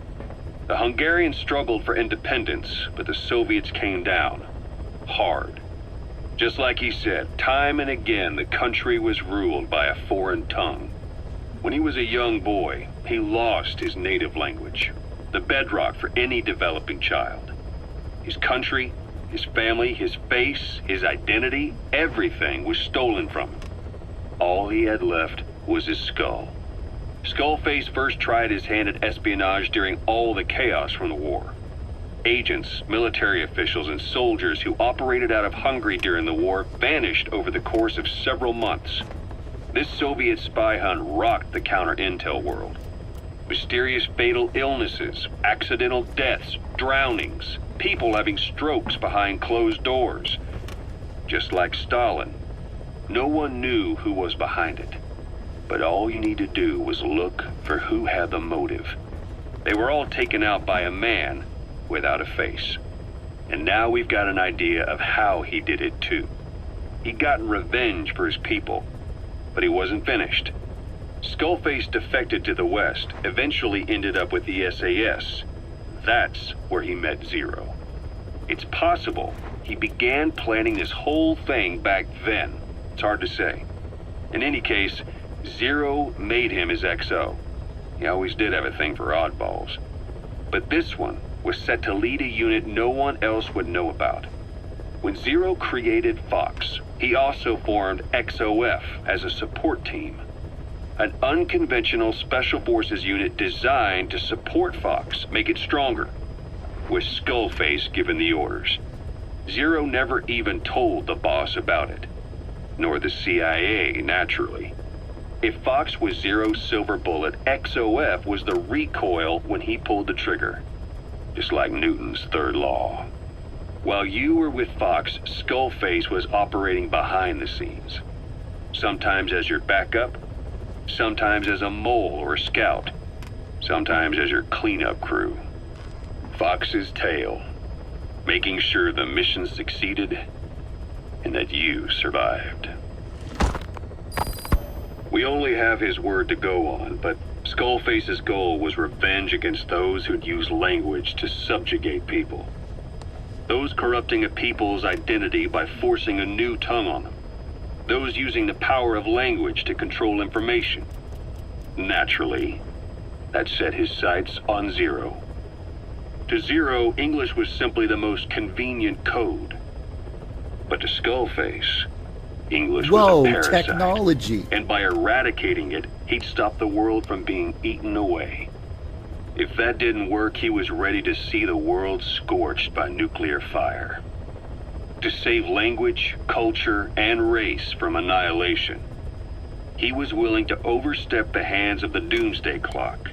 The Hungarians struggled for independence, but the Soviets came down. Hard. Just like he said, time and again the country was ruled by a foreign tongue. When he was a young boy, he lost his native language, the bedrock for any developing child. His country, his family, his face, his identity, everything was stolen from him. All he had left was his skull. Skullface first tried his hand at espionage during all the chaos from the war. Agents, military officials, and soldiers who operated out of Hungary during the war vanished over the course of several months. This Soviet spy hunt rocked the counter-intel world. Mysterious fatal illnesses, accidental deaths, drownings, people having strokes behind closed doors. Just like Stalin, no one knew who was behind it. But all you need to do was look for who had the motive. They were all taken out by a man without a face. And now we've got an idea of how he did it too. He'd gotten revenge for his people, but he wasn't finished. Skullface defected to the West, eventually ended up with the SAS. That's where he met Zero. It's possible he began planning this whole thing back then. It's hard to say. In any case, Zero made him his XO. He always did have a thing for oddballs. But this one was set to lead a unit no one else would know about. When Zero created Fox, he also formed XOF as a support team. An unconventional special forces unit designed to support Fox, make it stronger. with Skullface giving the orders. Zero never even told the boss about it. Nor the CIA, naturally. If Fox was Zero's silver bullet, XOF was the recoil when he pulled the trigger. Just like Newton's third law. While you were with Fox, Skullface was operating behind the scenes. Sometimes as your backup, sometimes as a mole or a scout, sometimes as your cleanup crew. Fox's tail, making sure the mission succeeded and that you survived. We only have his word to go on, but Skullface's goal was revenge against those who'd use language to subjugate people. Those corrupting a people's identity by forcing a new tongue on them. Those using the power of language to control information. Naturally, that set his sights on Zero. To Zero, English was simply the most convenient code. But to Skullface, English was a parasite. Technology. And by eradicating it, he'd stop the world from being eaten away. If that didn't work, he was ready to see the world scorched by nuclear fire. To save language, culture, and race from annihilation, he was willing to overstep the hands of the doomsday clock.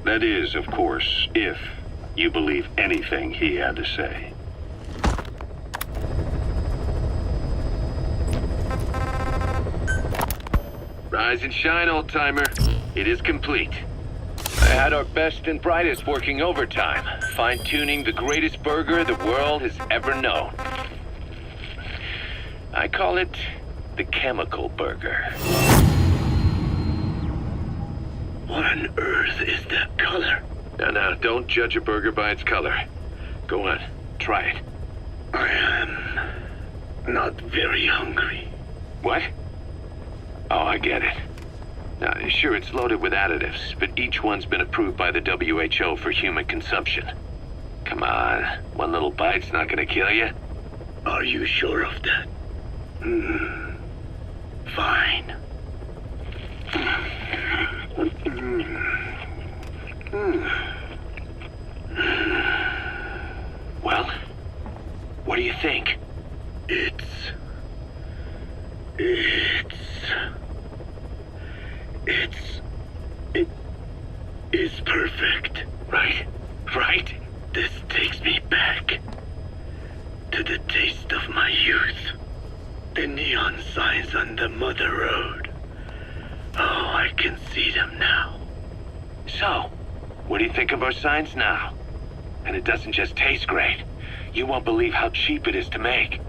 That is, of course, if you believe anything he had to say. Rise and shine, old-timer. It is complete. I had our best and brightest working overtime, fine-tuning the greatest burger the world has ever known. I call it the chemical burger. What on earth is that color? Now, don't judge a burger by its color. Go on, try it. I am not very hungry. What? Oh, I get it. Now, sure, it's loaded with additives, but each one's been approved by the WHO for human consumption. Come on, one little bite's not gonna kill you. Are you sure of that? Fine. Well, what do you think? It is perfect. Right? This takes me back to the taste of my youth. The neon signs on the Mother Road. Oh, I can see them now. So, what do you think of our signs now? And it doesn't just taste great. You won't believe how cheap it is to make.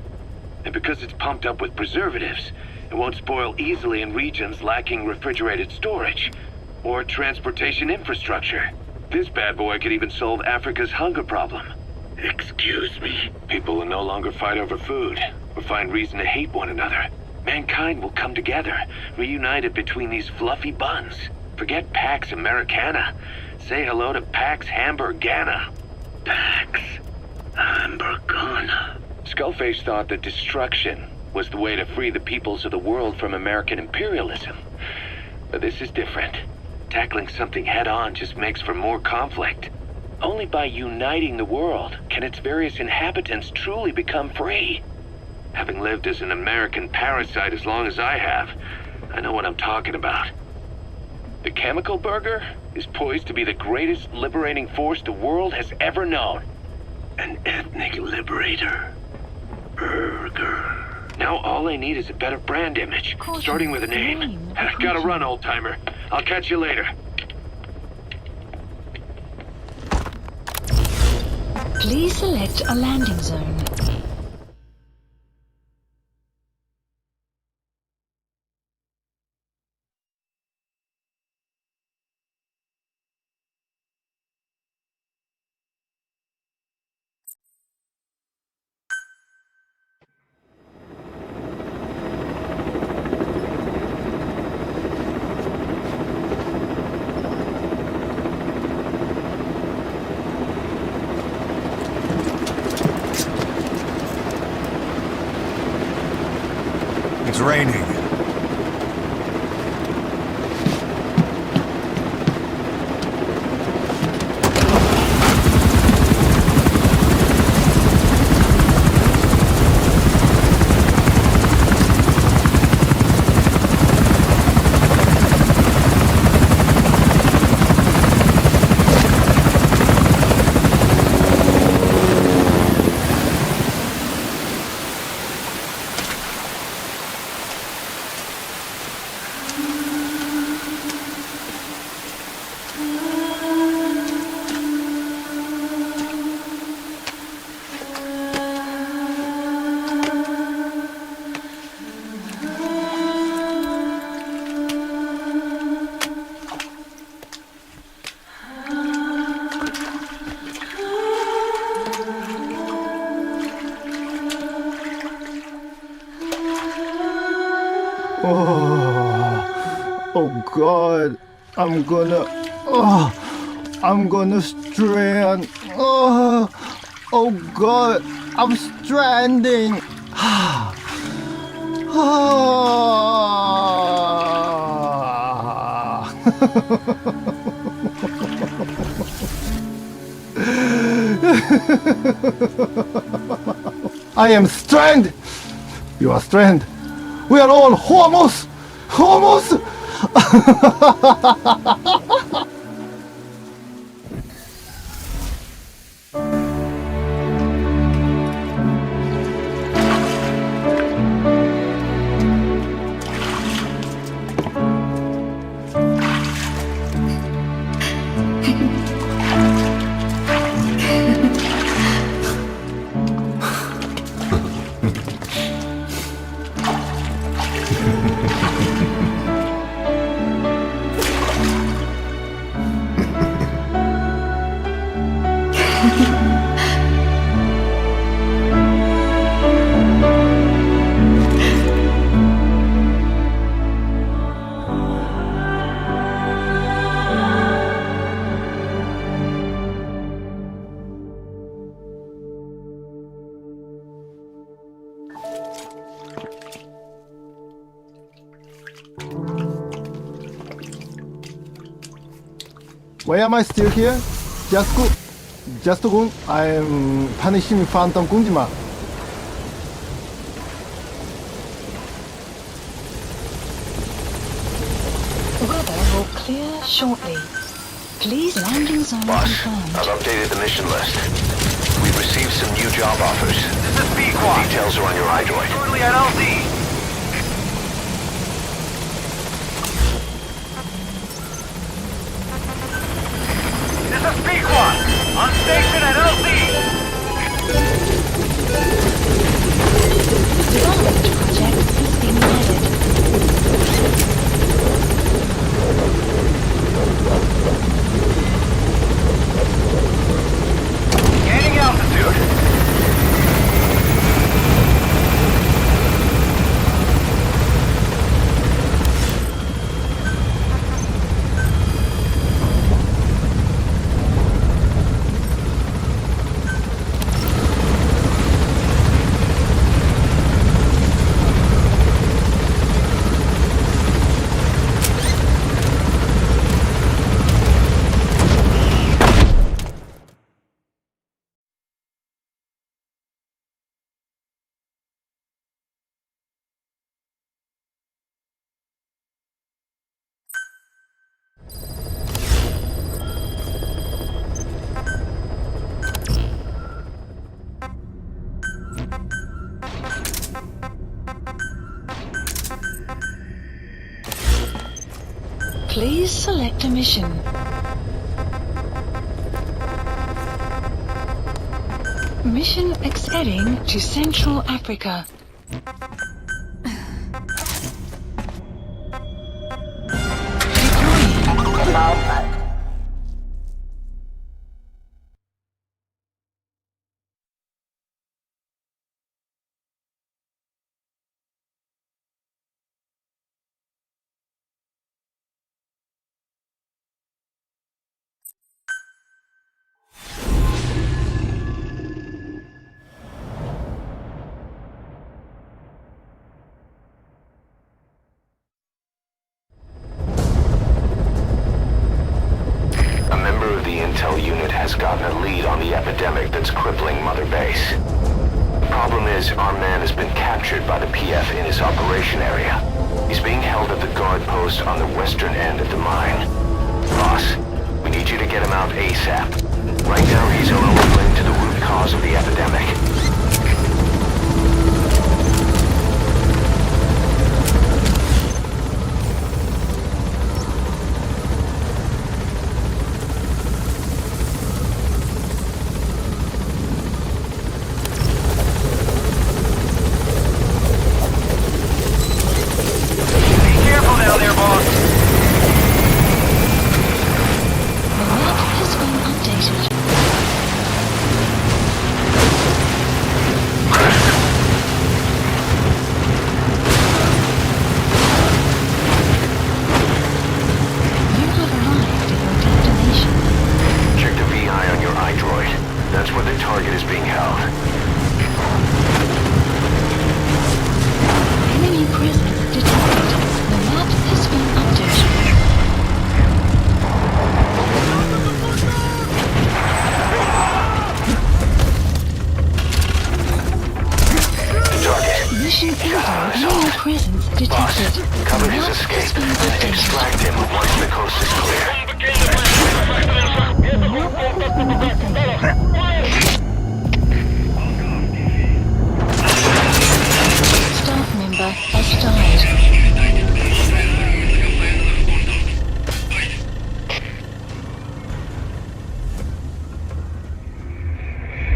And because it's pumped up with preservatives, it won't spoil easily in regions lacking refrigerated storage or transportation infrastructure. This bad boy could even solve Africa's hunger problem. Excuse me? People will no longer fight over food or find reason to hate one another. Mankind will come together, reunited between these fluffy buns. Forget Pax Americana. Say hello to Pax Hamburgana. Pax Hamburgana. Skullface thought that destruction was the way to free the peoples of the world from American imperialism. But this is different. Tackling something head-on just makes for more conflict. Only by uniting the world can its various inhabitants truly become free. Having lived as an American parasite as long as I have, I know what I'm talking about. The chemical burger is poised to be the greatest liberating force the world has ever known. An ethnic liberator. Burger. Now all I need is a better brand image, starting with a name. Gotta run, old-timer. I'll catch you later. Please select a landing zone. God, I'm gonna strand. Oh God, I'm stranding. I am stranded. You are stranded. We are all homos. Homos. Why am I still here? Just Gun. I'm punishing Phantom Gunjima. Weather will clear shortly. Please landing zone confirmed. I've updated the mission list. We've received some new job offers. This is B-Quad. Details are on your iDroid. Shortly at LZ. This is B-Quad. On station at LZ. Development project is being added. Gaining altitude. Please select a mission. Mission heading to Central Africa. Intel unit has gotten a lead on the epidemic that's crippling Mother Base. The problem is, our man has been captured by the PF in his operation area. He's being held at the guard post on the western end of the mine. Boss, we need you to get him out ASAP. Right now, he's our only link to the root cause of the epidemic. presence detected. Cover his escape, then extract him once the coast is clear. Staff member has died.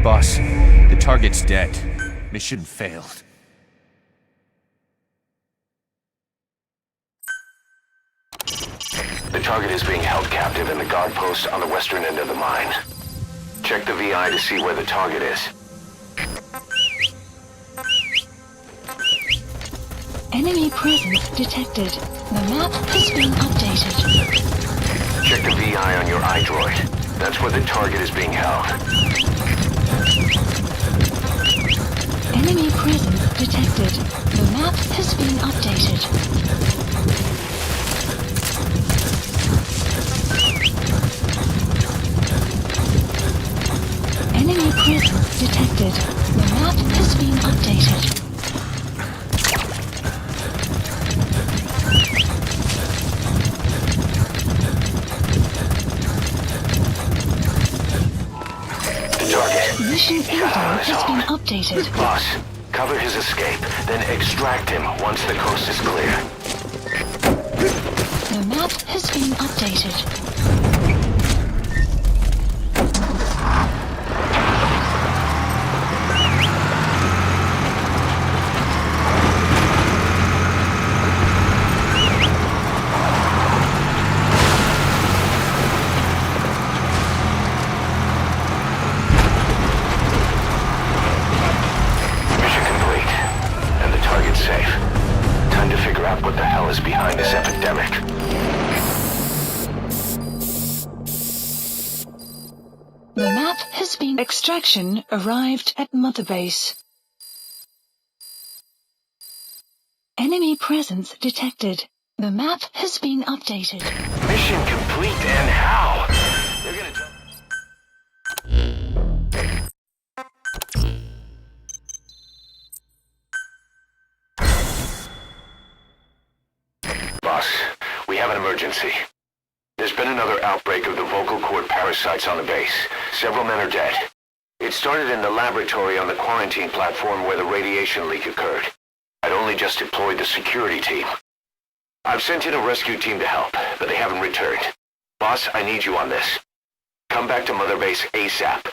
Boss, the target's dead. Mission failed. The target is being held captive in the guard post on the western end of the mine. Check the VI to see where the target is. Enemy presence detected. The map has been updated. Check the VI on your iDroid. That's where the target is being held. Enemy presence detected. The map has been updated. Enemy presence detected. The map has been updated. Mission info has been updated. Boss, cover his escape, then extract him once the coast is clear. The map has been updated. What the hell is behind this epidemic? The map has been... Extraction arrived at Mother Base. Enemy presence detected. The map has been updated. Mission complete, and how? They're gonna tell... Boss, we have an emergency. There's been another outbreak of the vocal cord parasites on the base. Several men are dead. It started in the laboratory on the quarantine platform where the radiation leak occurred. I'd only just deployed the security team. I've sent in a rescue team to help, but they haven't returned. Boss, I need you on this. Come back to Mother Base ASAP.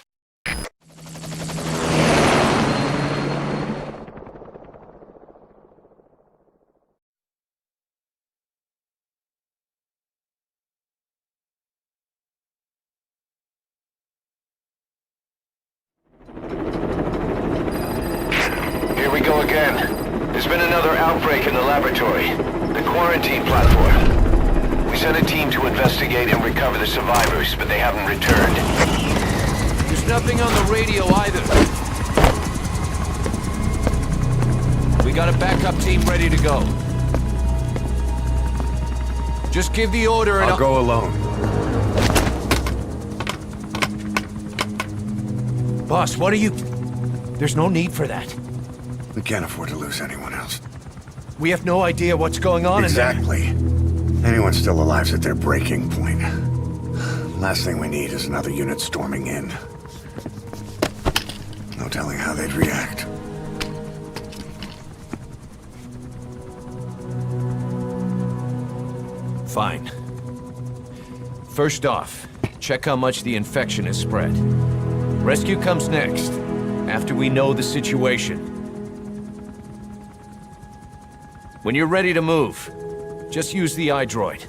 Here we go again. There's been another outbreak in the laboratory. The quarantine platform. We sent a team to investigate and recover the survivors, but they haven't returned. There's nothing on the radio either. We got a backup team ready to go. Just give the order and I'll go alone. Boss, what are you... There's no need for that. We can't afford to lose anyone else. We have no idea what's going on Exactly. Anyone still alive's at their breaking point. Last thing we need is another unit storming in. No telling how they'd react. Fine. First off, check how much the infection has spread. Rescue comes next, after we know the situation. When you're ready to move, just use the iDroid.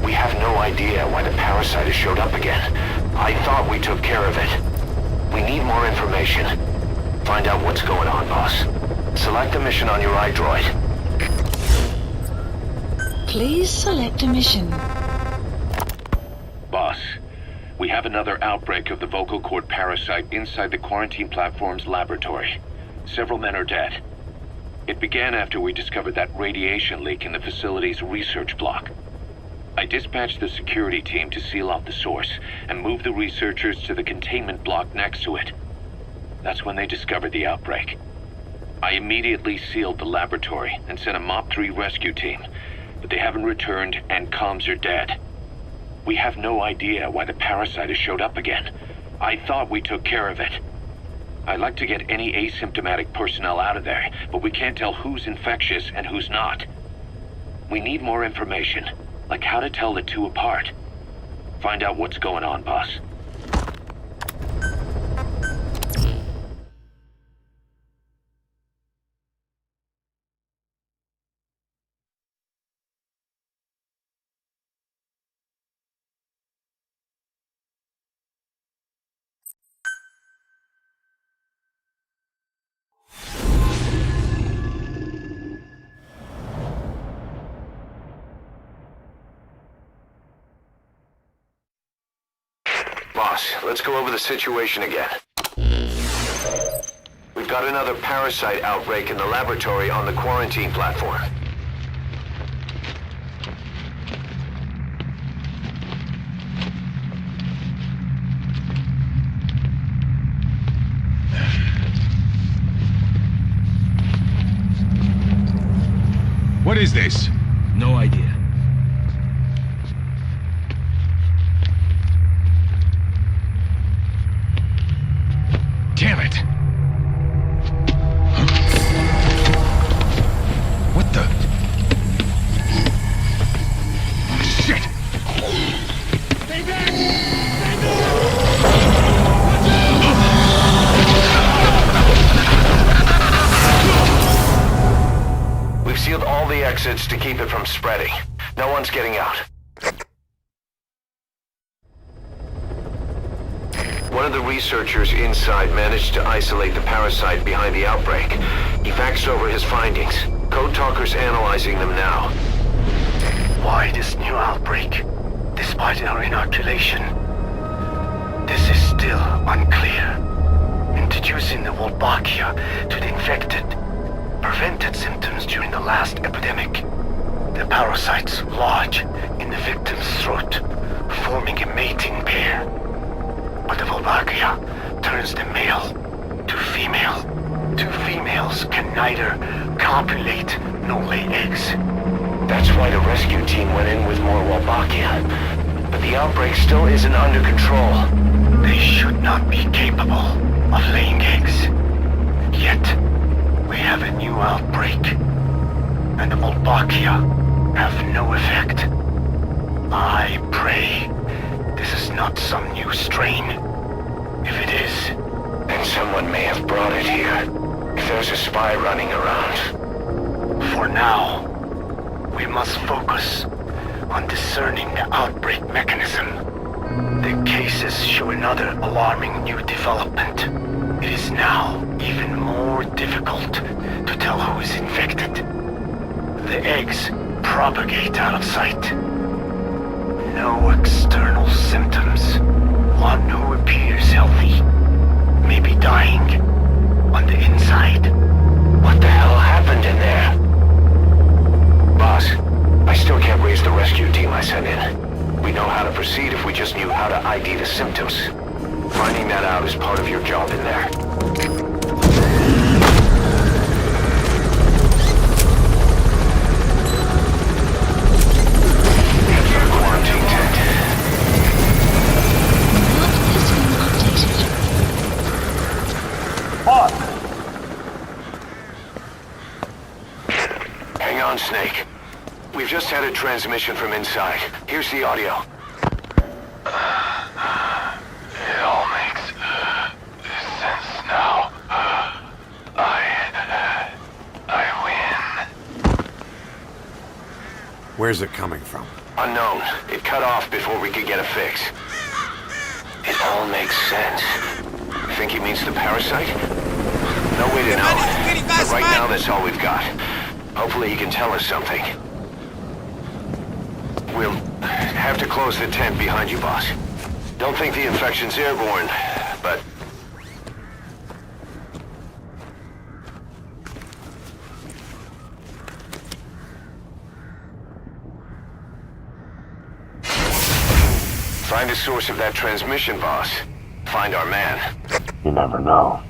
We have no idea why the parasite has showed up again. I thought we took care of it. We need more information. Find out what's going on, boss. Select a mission on your iDroid. Please select a mission. Boss, we have another outbreak of the vocal cord parasite inside the quarantine platform's laboratory. Several men are dead. It began after we discovered that radiation leak in the facility's research block. I dispatched the security team to seal off the source and move the researchers to the containment block next to it. That's when they discovered the outbreak. I immediately sealed the laboratory and sent a MOP-3 rescue team, but they haven't returned and comms are dead. We have no idea why the parasite has showed up again. I thought we took care of it. I'd like to get any asymptomatic personnel out of there, but we can't tell who's infectious and who's not. We need more information, like how to tell the two apart. Find out what's going on, boss. Boss, let's go over the situation again. We've got another parasite outbreak in the laboratory on the quarantine platform. What is this? No idea. Damn it! Huh? What the? Shit! Stay back! We've sealed all the exits to keep it from spreading. No one's getting out. One of the researchers inside managed to isolate the parasite behind the outbreak. He faxed over his findings. Code Talker's analyzing them now. Why this new outbreak, despite our inoculation? This is still unclear. Introducing the Wolbachia to the infected prevented symptoms during the last epidemic. The parasites lodge in the victim's throat, forming a mating pair. But the Wolbachia turns the male to female. Two females can neither copulate nor lay eggs. That's why the rescue team went in with more Wolbachia. But the outbreak still isn't under control. They should not be capable of laying eggs. Yet, we have a new outbreak. And the Wolbachia have no effect. I pray this is not some new strain. If it is, then someone may have brought it here. If there's a spy running around. For now, we must focus on discerning the outbreak mechanism. The cases show another alarming new development. It is now even more difficult to tell who is infected. The eggs propagate out of sight. No external symptoms. One who appears healthy may be dying on the inside. What the hell happened in there? Boss, I still can't raise the rescue team I sent in. We know how to proceed if we just knew how to ID the symptoms. Finding that out is part of your job in there. Hang on, Snake. We've just had a transmission from inside. Here's the audio. It all makes sense now. I win. Where's it coming from? Unknown. It cut off before we could get a fix. It all makes sense. Think he means the parasite? No way to know. But right now, that's all we've got. Hopefully he can tell us something. We'll have to close the tent behind you, boss. Don't think the infection's airborne, but... Find the source of that transmission, boss. Find our man. You never know.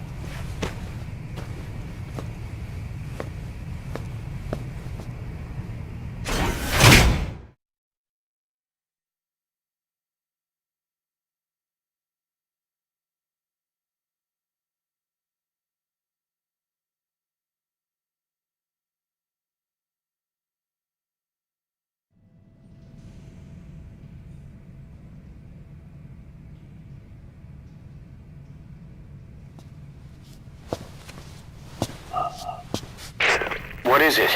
What is it?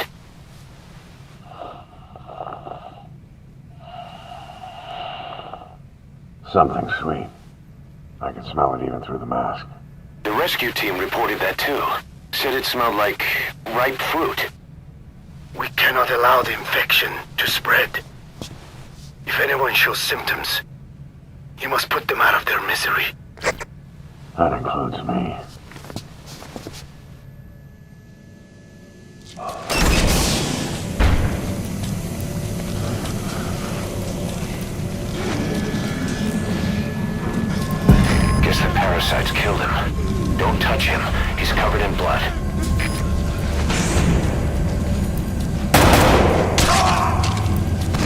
Something sweet. I can smell it even through the mask. The rescue team reported that too. Said it smelled like ripe fruit. We cannot allow the infection to spread. If anyone shows symptoms, you must put them out of their misery. That includes me. Guess the parasites killed him. Don't touch him. He's covered in blood.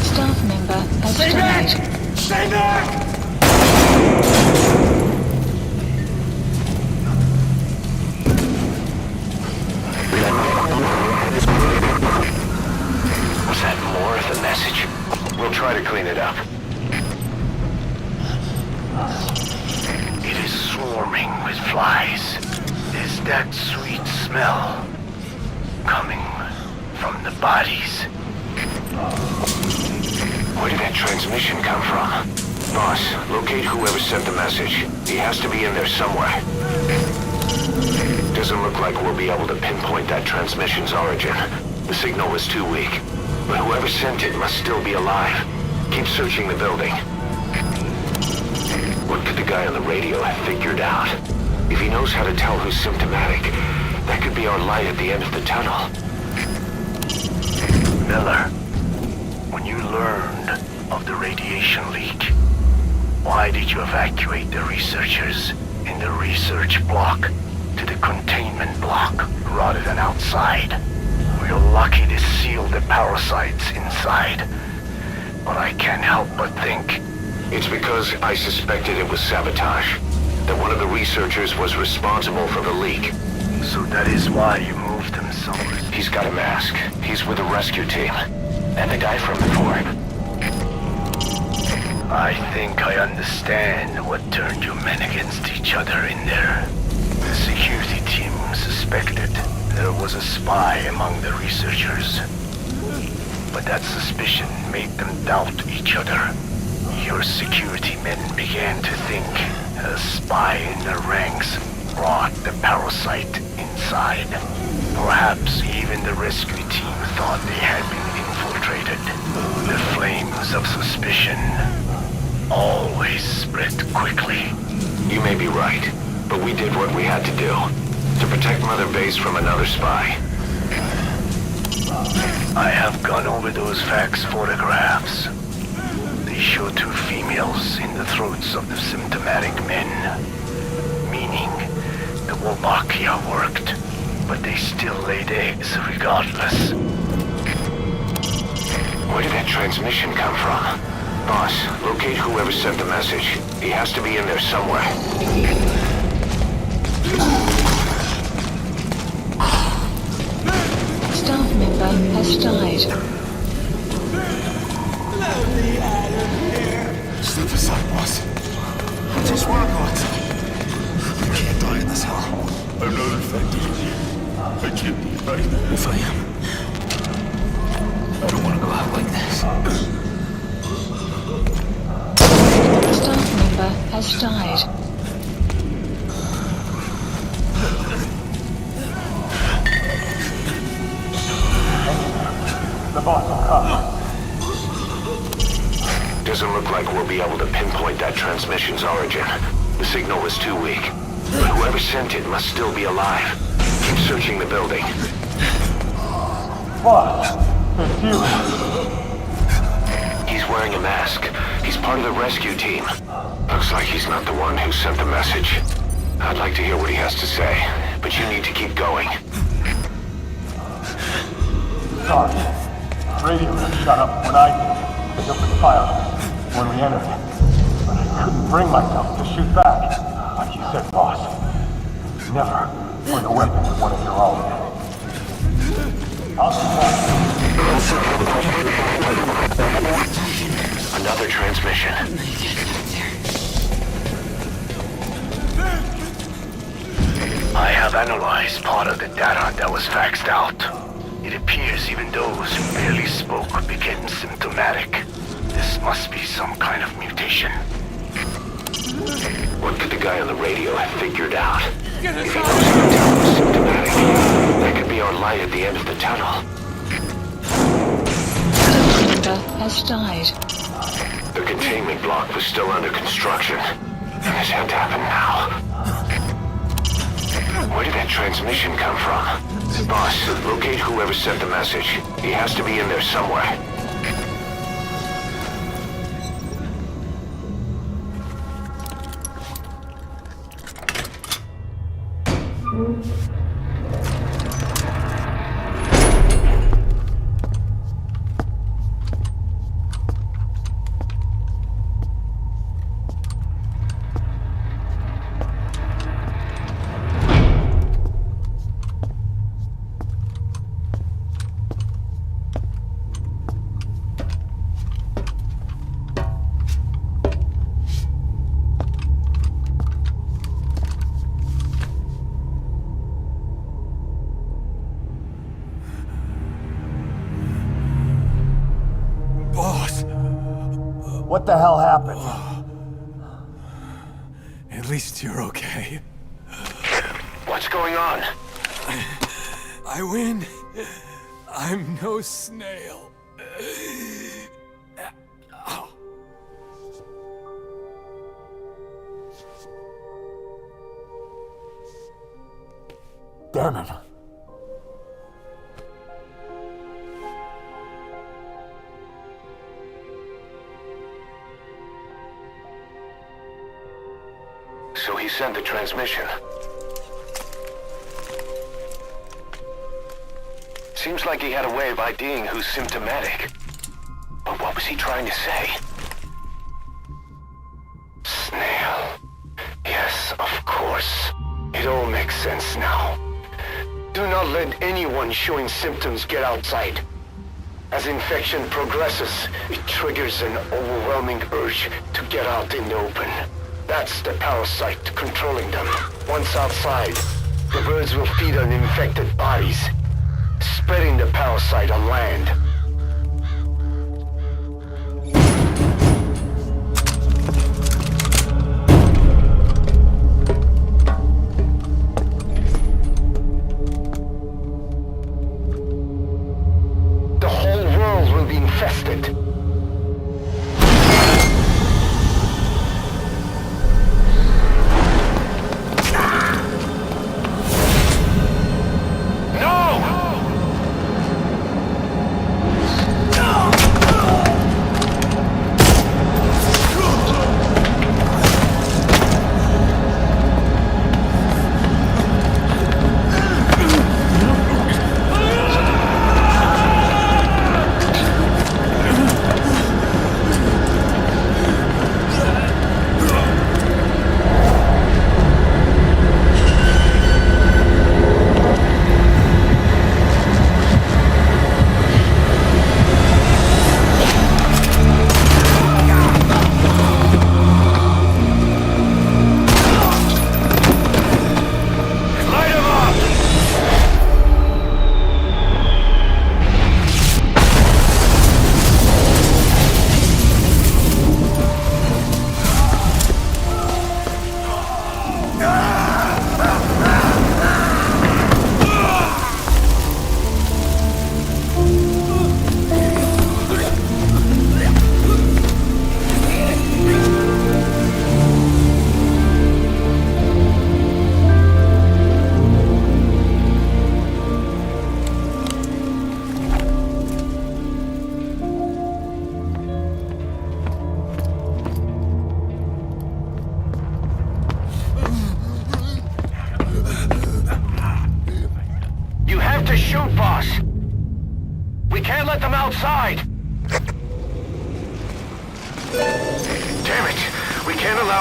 Staff member has died. Stay back! Was that more of the message? We'll try to clean it up. It is swarming with flies. Is that sweet smell coming from the bodies? Where did that transmission come from? Boss, locate whoever sent the message. He has to be in there somewhere. Doesn't look like we'll be able to pinpoint that transmission's origin. The signal was too weak. But whoever sent it must still be alive. Keep searching the building. What could the guy on the radio have figured out? If he knows how to tell who's symptomatic, that could be our light at the end of the tunnel. Miller, when you learned of the radiation leak, why did you evacuate the researchers in the research block to the containment block rather than outside? We're lucky to seal the parasites inside, but I can't help but think... It's because I suspected it was sabotage. That one of the researchers was responsible for the leak. So that is why you moved them somewhere. He's got a mask. He's with the rescue team. And the guy from before. I think I understand what turned you men against each other in there. The security team suspected there was a spy among the researchers. But that suspicion made them doubt each other. Your security men began to think a spy in their ranks brought the parasite inside. Perhaps even the rescue team thought they had been infiltrated. The flames of suspicion always spread quickly. You may be right, but we did what we had to do. To protect Mother Base from another spy. I have gone over those fax photographs. They show two females in the throats of the symptomatic men. Meaning, the Wolbachia worked, but they still laid eggs regardless. Where did that transmission come from? Boss, locate whoever sent the message. He has to be in there somewhere. Staff member has died. Let me out of here! Step aside, boss. I just want to go outside. I can't die in this hell. I'm not infected. I can't be right. If I am, I don't want to go out like this. Staff member has died. Doesn't look like we'll be able to pinpoint that transmission's origin. The signal was too weak. But whoever sent it must still be alive. Keep searching the building. Boss, it's you. He's wearing a mask. He's part of the rescue team. Looks like he's not the one who sent the message. I'd like to hear what he has to say, but you need to keep going. Sorry. Radio shut up when I did. It opened fire when we entered. But I couldn't bring myself to shoot back. Like you said, boss. Never point a weapon at one of your own. I'll Another transmission. I have analyzed part of the data that was faxed out. It appears even those who barely spoke became symptomatic. This must be some kind of mutation. What could the guy on the radio have figured out? If he knows the was symptomatic, that could be our light at the end of the tunnel. The member has died. The containment block was still under construction. This had to happen now. Where did that transmission come from? Boss, locate whoever sent the message. He has to be in there somewhere. What the hell happened? At least you're okay. What's going on? I win. I'm no snail. Damn it. So he sent the transmission. Seems like he had a way of IDing who's symptomatic. But what was he trying to say? Snail. Yes, of course. It all makes sense now. Do not let anyone showing symptoms get outside. As infection progresses, it triggers an overwhelming urge to get out in the open. That's the parasite controlling them. Once outside, the birds will feed on infected bodies, spreading the parasite on land. The whole world will be infested.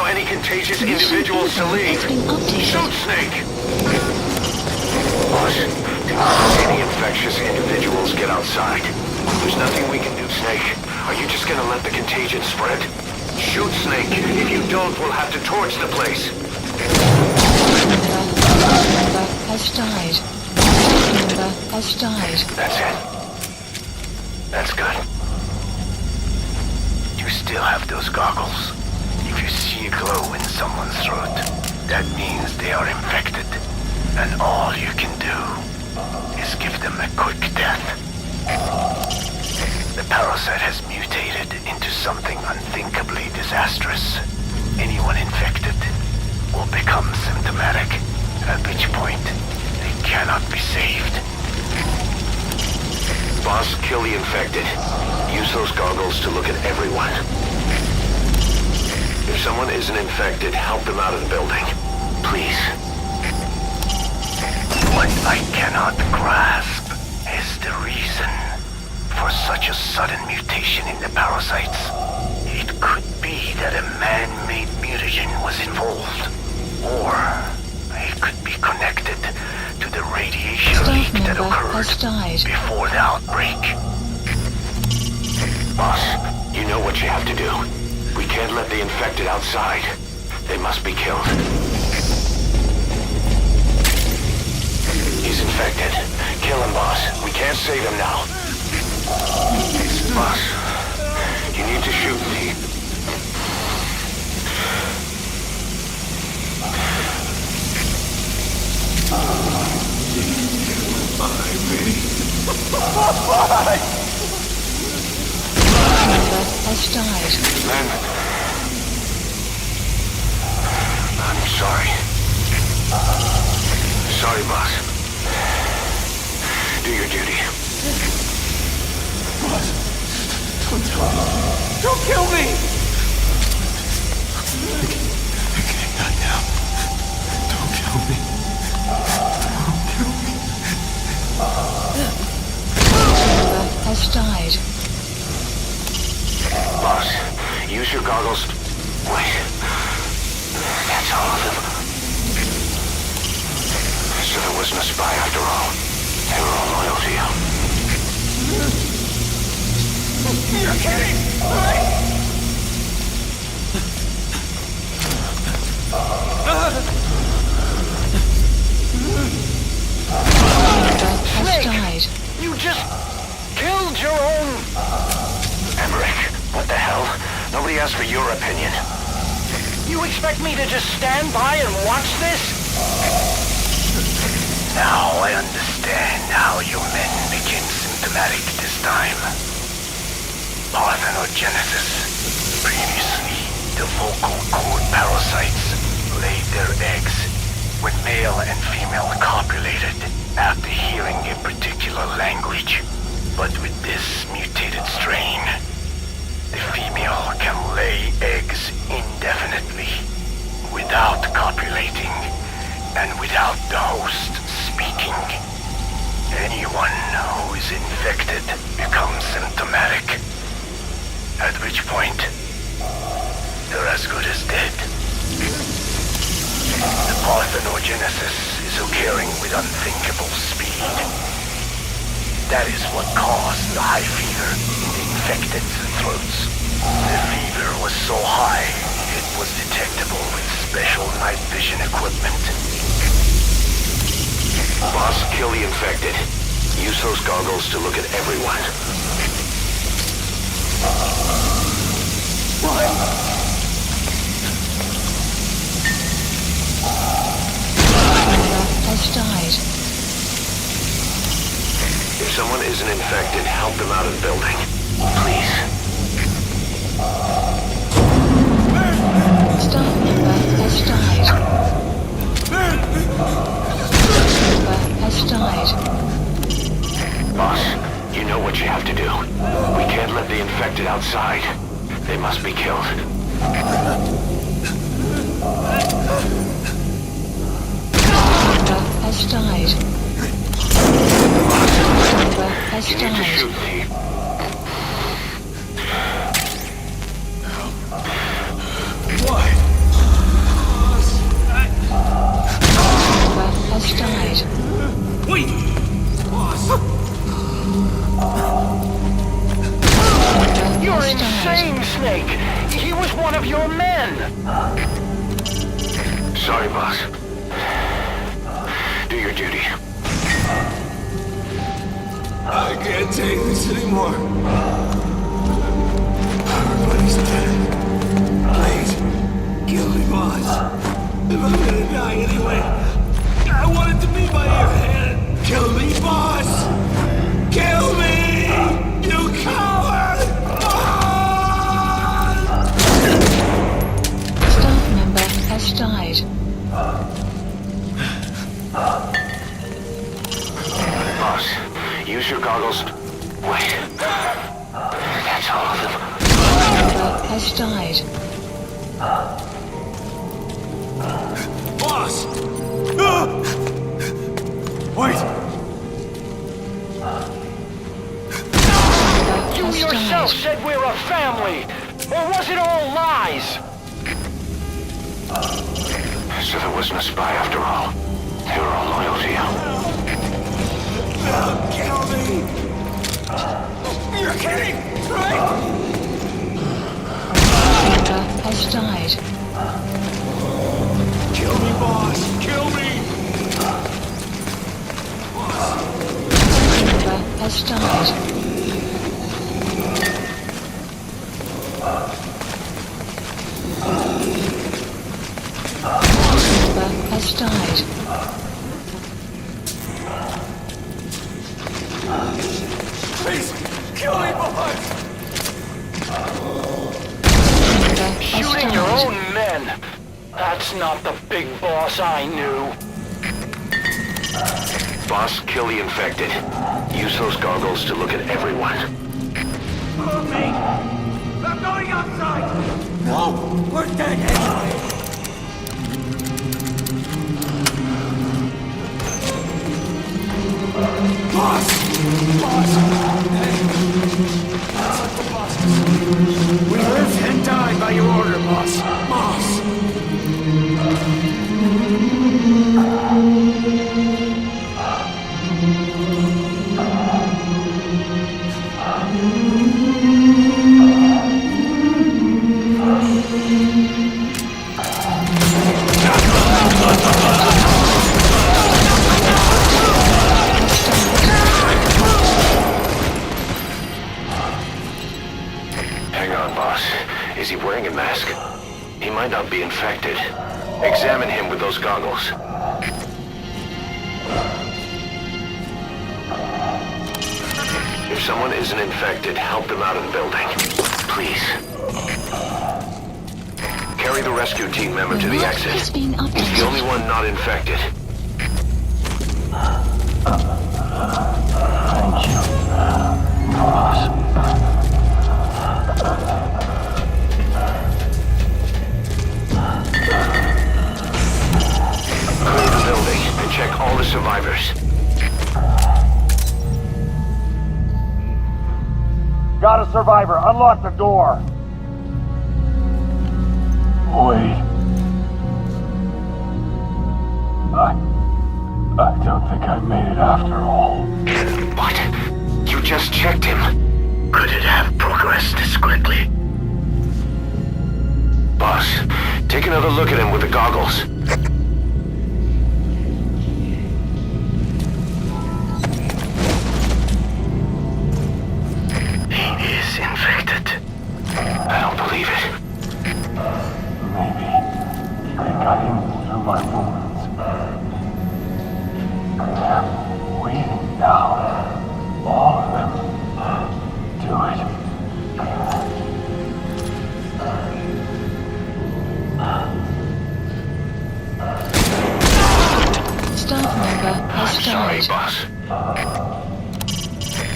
any contagious individuals to leave. Shoot, Snake! Boss, any infectious individuals get outside. There's nothing we can do, Snake. Are you just gonna let the contagion spread? Shoot, Snake. If you don't, we'll have to torch the place. Member has died. Member has died. That's it. That's good. You still have those goggles. If you see a glow in someone's throat, that means they are infected. And all you can do is give them a quick death. The parasite has mutated into something unthinkably disastrous. Anyone infected will become symptomatic, at which point they cannot be saved. Boss, kill the infected. Use those goggles to look at everyone. If someone isn't infected, help them out of the building. Please. What I cannot grasp is the reason for such a sudden mutation in the parasites. It could be that a man-made mutagen was involved. Or it could be connected to the radiation leak that occurred before the outbreak. Boss, you know what you have to do. We can't let the infected outside. They must be killed. He's infected. Kill him, boss. We can't save him now. Boss, you need to shoot me. Member has died. Man, I'm sorry. Sorry, boss. Do your duty. Boss, don't kill me! I can't die now. Don't kill me. Don't kill me. Member has died. Boss, use your goggles. Wait. That's all of them. So there was no spy after all. They were all loyal to you. You're kidding, right? Has died. You just killed your own... Emmerich, what the hell? Nobody asked for your opinion. You expect me to just stand by and watch this? Now I understand how your men became symptomatic this time. Parthenogenesis. Previously, the vocal cord parasites laid their eggs when male and female copulated after hearing a particular language. But with this mutated strain, the female can lay eggs indefinitely without copulating and without the host speaking. Anyone who is infected becomes symptomatic, at which point they're as good as dead. The parthenogenesis is occurring with unthinkable speed. That is what caused the high fever in the infected throats. The fever was so high, it was detectable with special night vision equipment. Boss, kill the infected. Use those goggles to look at everyone. Has died. If someone isn't infected, help them out of the building. Please. Staff member has died. Member has died. Boss, you know what you have to do. We can't let the infected outside. They must be killed. Member has died. Member has You need to died. shoot me. Why? insane, Snake! He was one of your men! Sorry, boss. Do your duty. I can't take this anymore. Everybody's dead. Please, kill me, boss. If I'm gonna die anyway, I want it to be by your hand. Kill me, boss! Kill me! You coward! Staff member has died. Boss, use your goggles. Wait. That's all of them. Member has died. Boss! Wait! You yourself said we're a family! Or was it all lies? So there wasn't a spy after all. They were all loyal to you. Kill me! You're kidding, right? Member has died. Kill me, boss! Kill me! Member has died. Member has died. Please, kill me, boss! Member has Shooting your died. own men! That's not the big boss I knew. Boss, kill the infected. Use those goggles to look at everyone. Move me! I'm going outside! No! We're dead anyway! Boss! Boss! That's what the boss is. We live and die by your order, boss. Boss! Hang on, boss. Is he wearing a mask? He might not be infected. Examine him with those goggles. If someone isn't infected, help them out of the building. Please. Carry the rescue team member to the exit. Has been He's the updated. only one not infected. Thank you, boss. Clear the building and check all the survivors. Got a survivor. Unlock the door. Wait. I don't think I made it after all. What? You just checked him. Could it have progressed this quickly? Boss, take another look at him with the goggles. He is infected. I don't believe it. Maybe they got in through my wounds. They're waiting now. All of them. Do it. Staff member has I'm sorry, died. boss.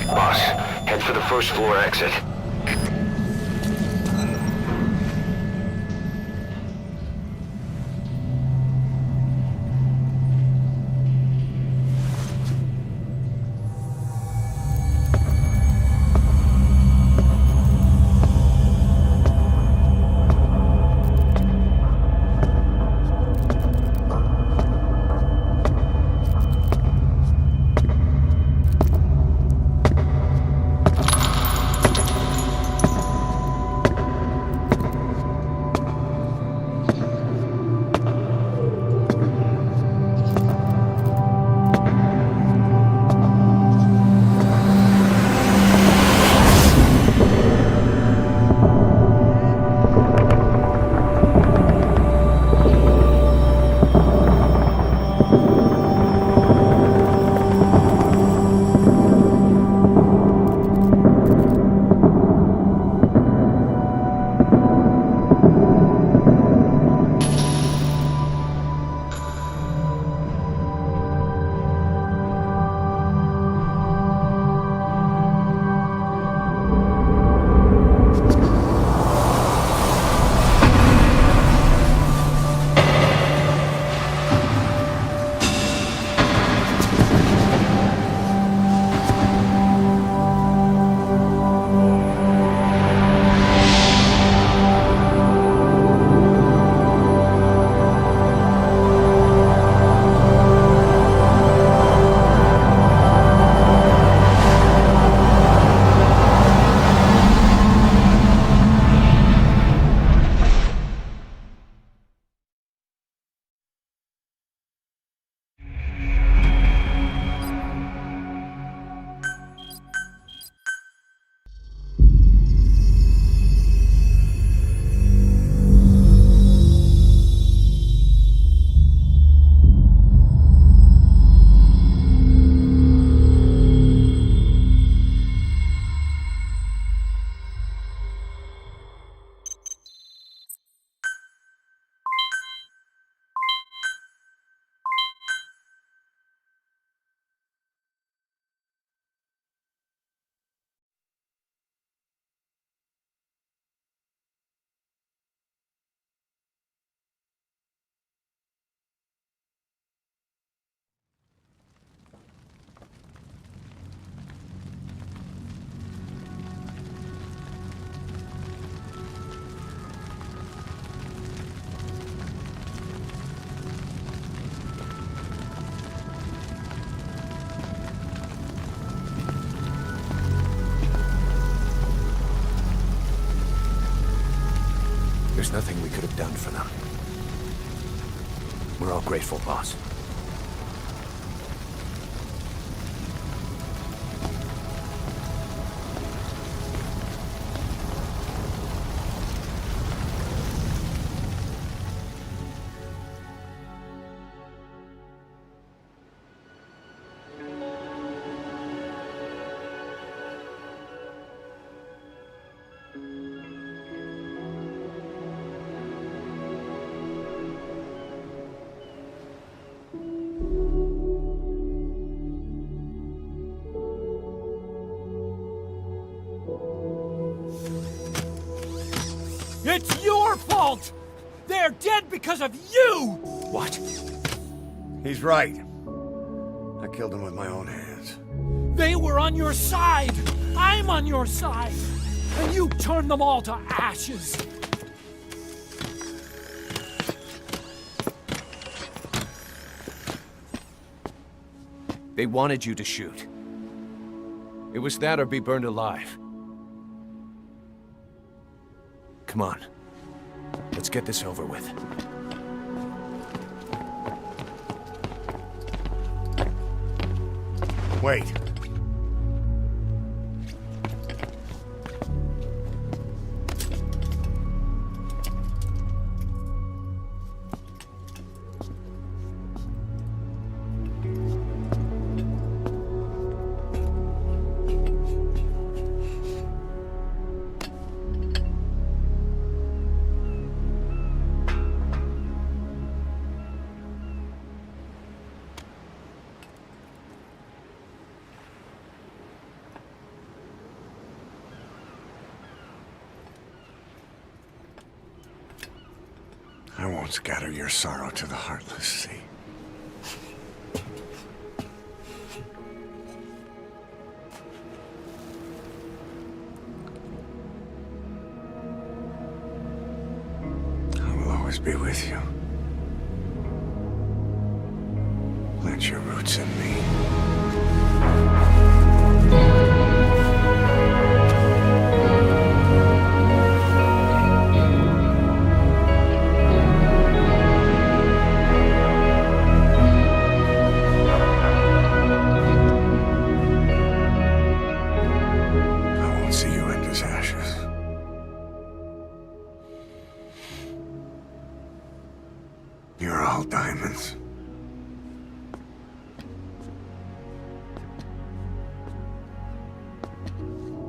Boss, head for the first floor exit. There's nothing we could have done for them. We're all grateful, boss. It's your fault! They're dead because of you! What? He's right. I killed him with my own hands. They were on your side! I'm on your side! And you turned them all to ashes! They wanted you to shoot. It was that or be burned alive. Come on. Let's get this over with. Wait. I won't scatter your sorrow to the heartless sea. I will always be with you. Plant your roots in me. You're all diamonds.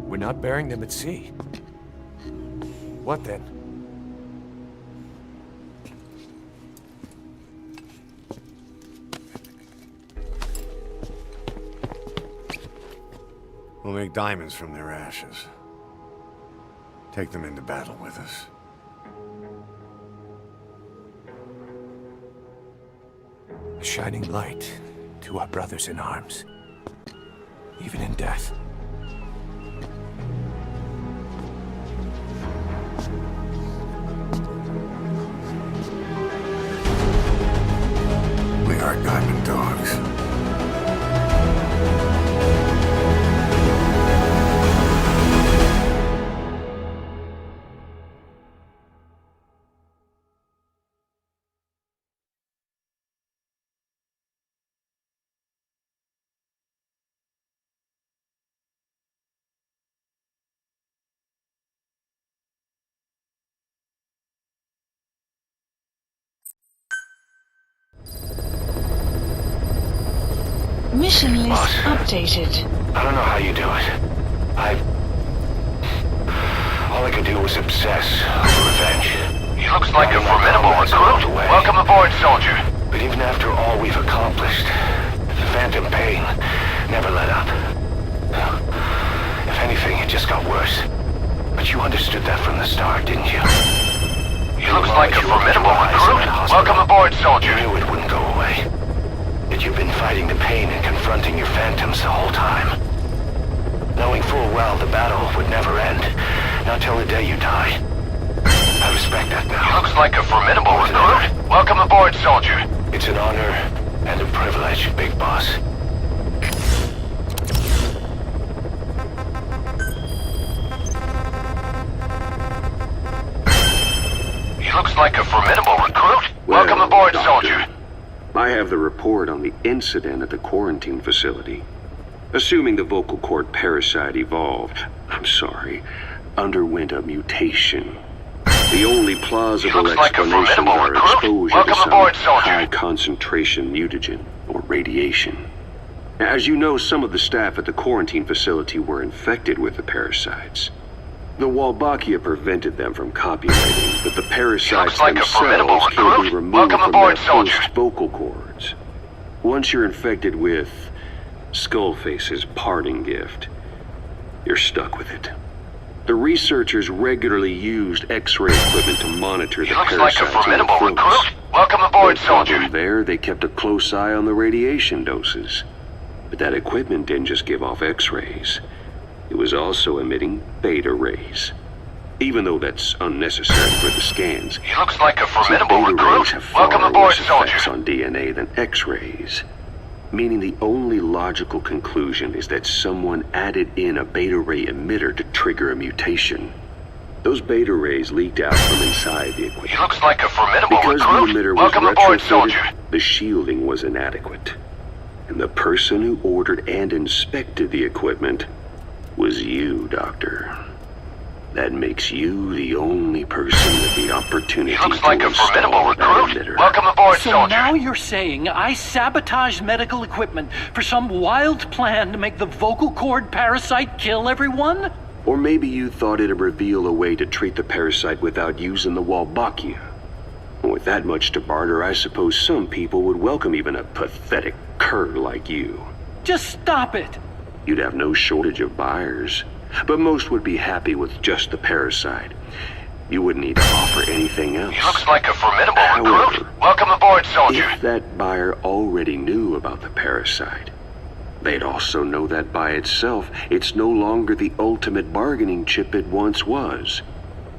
We're not burying them at sea. What then? We'll make diamonds from their ashes. Take them into battle with us. A shining light to our brothers in arms, even in death. We are diamond dogs. Mission list updated. I don't know how you do it. All I could do was obsess over revenge. He looks like a formidable recruit. Welcome aboard, soldier. But even after all we've accomplished, the phantom pain never let up. If anything, it just got worse. But you understood that from the start, didn't you? He looks like a formidable recruit. Welcome aboard, soldier. You knew it wouldn't go away. That you've been fighting the pain and confronting your phantoms the whole time. Knowing full well the battle would never end, not till the day you die. I respect that now. He looks like a formidable recruit. Welcome aboard, soldier. It's an honor and a privilege, Big Boss. looks like a formidable recruit. Well, Welcome aboard, Doctor, soldier. I have the report on the incident at the quarantine facility. Assuming the vocal cord parasite underwent a mutation. The only plausible explanations are exposure to some high-concentration mutagen or radiation. As you know, some of the staff at the quarantine facility were infected with the parasites. The Wolbachia prevented them from copulating, but the parasites themselves can be removed from their host vocal cords. Once you're infected with Skullface's parting gift, you're stuck with it. The researchers regularly used X-ray equipment to monitor the parasites in the throats. Welcome aboard, soldier. There, they kept a close eye on the radiation doses. But that equipment didn't just give off X-rays. It was also emitting beta rays. Even though that's unnecessary for the scans. He looks like a formidable beta rays have far Welcome aboard, worse effects soldier. on DNA than X-rays. Meaning the only logical conclusion is that someone added in a beta ray emitter to trigger a mutation. Those beta rays leaked out from inside the equipment. He looks like a formidable Because the recruit. emitter was Welcome aboard, retrofitted, soldier. the shielding was inadequate. And the person who ordered and inspected the equipment was you, Doctor. That makes you the only person with the opportunity to install that emitter. Welcome aboard, So soldier. now you're saying I sabotaged medical equipment for some wild plan to make the vocal cord parasite kill everyone? Or maybe you thought it'd reveal a way to treat the parasite without using the Wolbachia. With that much to barter, I suppose some people would welcome even a pathetic cur like you. Just stop it! You'd have no shortage of buyers, but most would be happy with just the parasite. You wouldn't need to offer anything else. He looks like a formidable However, recruit. Welcome aboard, soldier. if that buyer already knew about the parasite, they'd also know that by itself, it's no longer the ultimate bargaining chip it once was.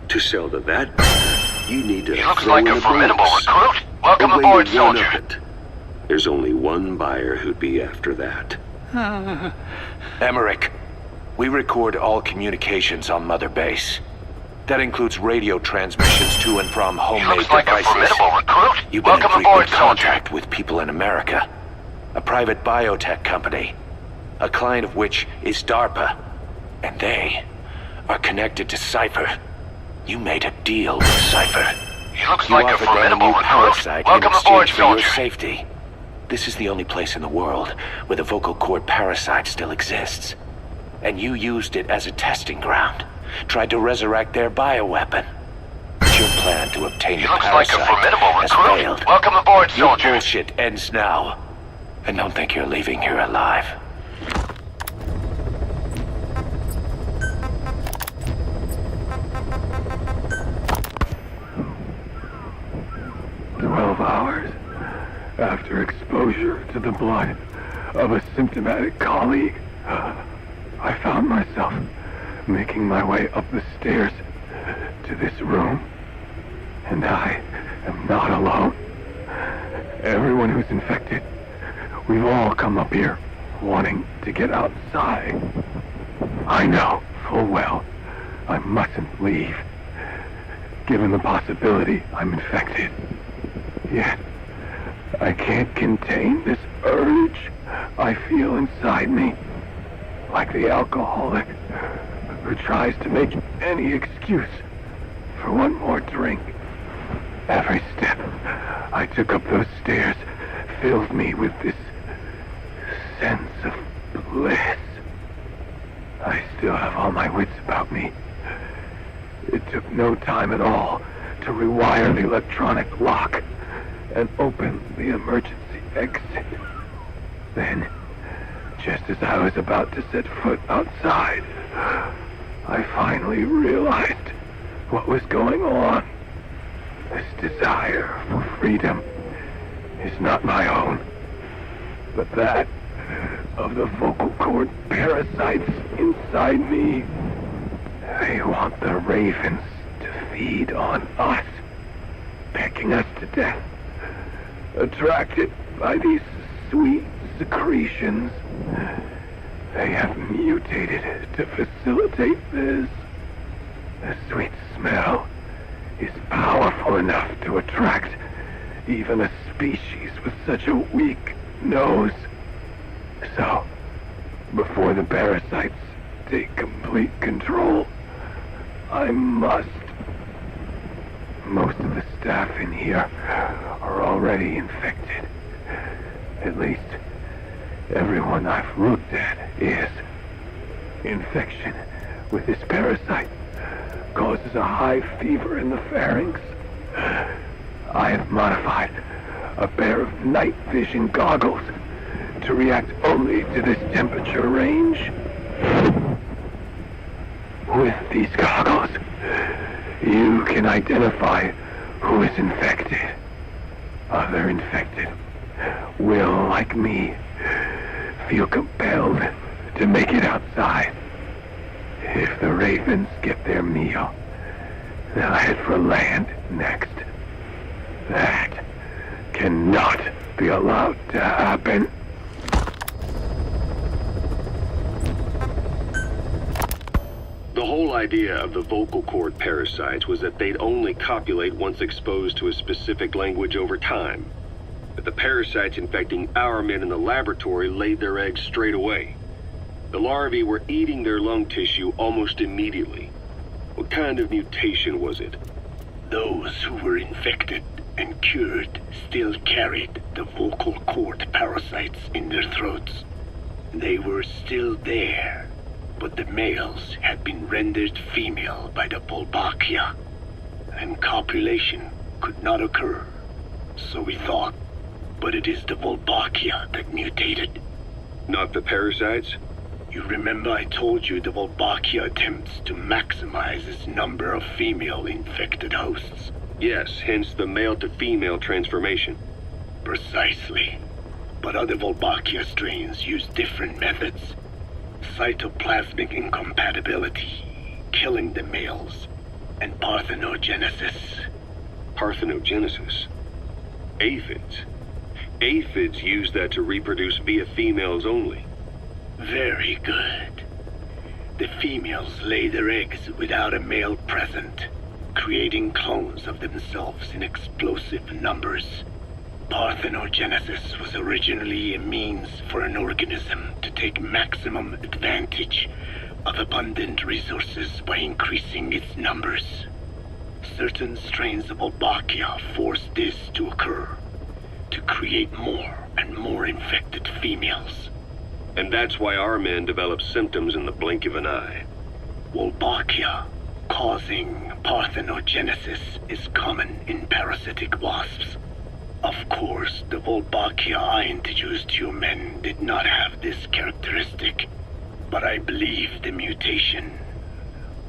To sell to that buyer, you need to He looks throw like in a a formidable bonus. recruit. Welcome A way aboard, to one-up soldier. it. There's only one buyer who'd be after that. Emmerich, we record all communications on Mother Base. That includes radio transmissions to and from homemade looks like a devices. formidable recruit. You've been in Welcome frequent aboard, soldier. contact with people in America. A private biotech company. A client of which is DARPA. And they are connected to Cypher. You made a deal with Cypher. He looks You like a offered them formidable new recruit. parasite in Welcome exchange aboard, for your soldier. safety. This is the only place in the world where the vocal cord parasite still exists. And you used it as a testing ground. Tried to resurrect their bioweapon. But your plan to obtain the looks like a parasite formidable has recruit. failed. Welcome aboard, Your soldier. bullshit ends now. And don't think you're leaving here alive. Hours after exposure to the blood of a symptomatic colleague, I found myself making my way up the stairs to this room. And I am not alone. Everyone who's infected, we've all come up here wanting to get outside. I know full well I mustn't leave, given the possibility I'm infected. Yet, I can't contain this urge I feel inside me. Like the alcoholic who tries to make any excuse for one more drink. Every step I took up those stairs filled me with this sense of bliss. I still have all my wits about me. It took no time at all to rewire the electronic lock and open the emergency exit. Then, just as I was about to set foot outside, I finally realized what was going on. This desire for freedom is not my own, but that of the vocal cord parasites inside me. They want the ravens to feed on us, pecking us to death. Attracted by these sweet secretions, they have mutated to facilitate this. The sweet smell is powerful powerful enough to attract even a species with such a weak nose. So, before the parasites take complete control, I must. Most of the staff in here are already infected. At least, everyone I've looked at is. Infection with this parasite causes a high fever in the pharynx. I have modified a pair of night vision goggles to react only to this temperature range. With these goggles, you can identify who is infected. Other infected will, like me, feel compelled to make it outside. If the ravens get their meal, they'll head for land next. That cannot be allowed to happen. The whole idea of the vocal cord parasites was that they'd only copulate once exposed to a specific language over time. But the parasites infecting our men in the laboratory laid their eggs straight away. The larvae were eating their lung tissue almost immediately. What kind of mutation was it? Those who were infected and cured still carried the vocal cord parasites in their throats. They were still there, but the males had been rendered female by the Wolbachia, and copulation could not occur, so we thought. But it is the Wolbachia that mutated. Not the parasites? You remember I told you the Wolbachia attempts to maximize its number of female infected hosts? Yes, hence the male-to-female transformation. Precisely. But other Wolbachia strains use different methods. Cytoplasmic incompatibility, killing the males, and parthenogenesis. Parthenogenesis? Aphids? Aphids use that to reproduce via females only. Very good. The females lay their eggs without a male present, creating clones of themselves in explosive numbers. Parthenogenesis was originally a means for an organism to take maximum advantage of abundant resources by increasing its numbers. Certain strains of Wolbachia force this to occur, to create more and more infected females. And that's why our men develop symptoms in the blink of an eye. Wolbachia causing parthenogenesis is common in parasitic wasps. Of course, the Wolbachia I introduced to you men did not have this characteristic, but I believe the mutation,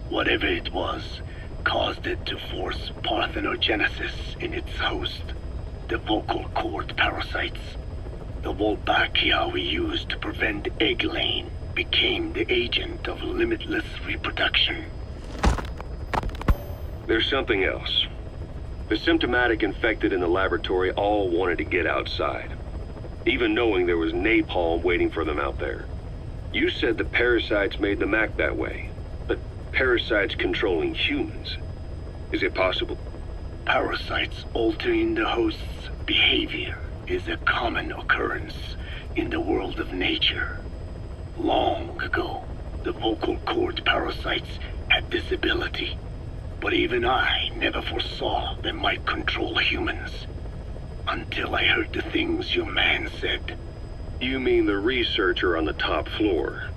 whatever it was, caused it to force parthenogenesis in its host, the vocal cord parasites. The Wolbachia we used to prevent egg laying became the agent of limitless reproduction. There's something else. The symptomatic infected in the laboratory all wanted to get outside, even knowing there was napalm waiting for them out there. You said the parasites made them act that way, but parasites controlling humans. Is it possible? Parasites altering the host's behavior is a common occurrence in the world of nature. Long ago, the vocal cord parasites had this ability, but even I never foresaw they might control humans. Until I heard the things your man said. You mean the researcher on the top floor?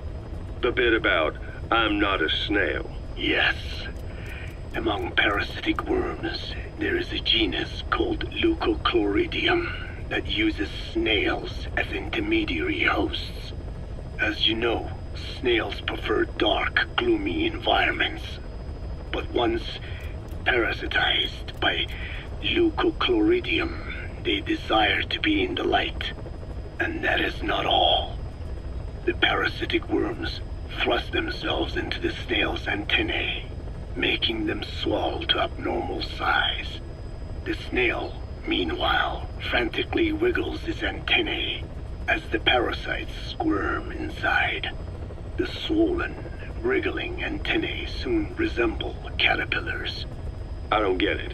The bit about, I'm not a snail? Yes. Among parasitic worms, there is a genus called Leucochloridium that uses snails as intermediary hosts. As you know, snails prefer dark, gloomy environments. But once parasitized by Leucochloridium, they desire to be in the light. And that is not all. The parasitic worms thrust themselves into the snail's antennae, making them swell to abnormal size. The snail, meanwhile, frantically wiggles its antennae as the parasites squirm inside. The swollen, wriggling antennae soon resemble caterpillars. I don't get it.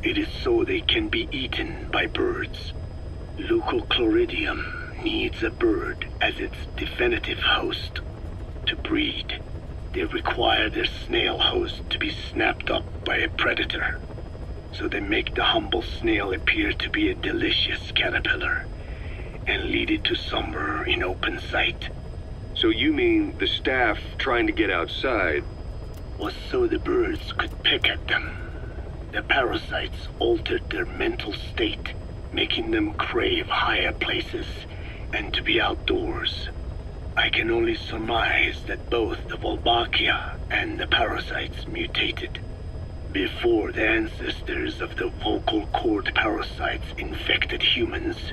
It is so they can be eaten by birds. Leucochloridium needs a bird as its definitive host. To breed, they require their snail host to be snapped up by a predator. So they make the humble snail appear to be a delicious caterpillar and lead it to somewhere in open sight. So you mean the staff trying to get outside was so the birds could pick at them. The parasites altered their mental state, making them crave higher places and to be outdoors. I can only surmise that both the Wolbachia and the parasites mutated before the ancestors of the vocal cord parasites infected humans.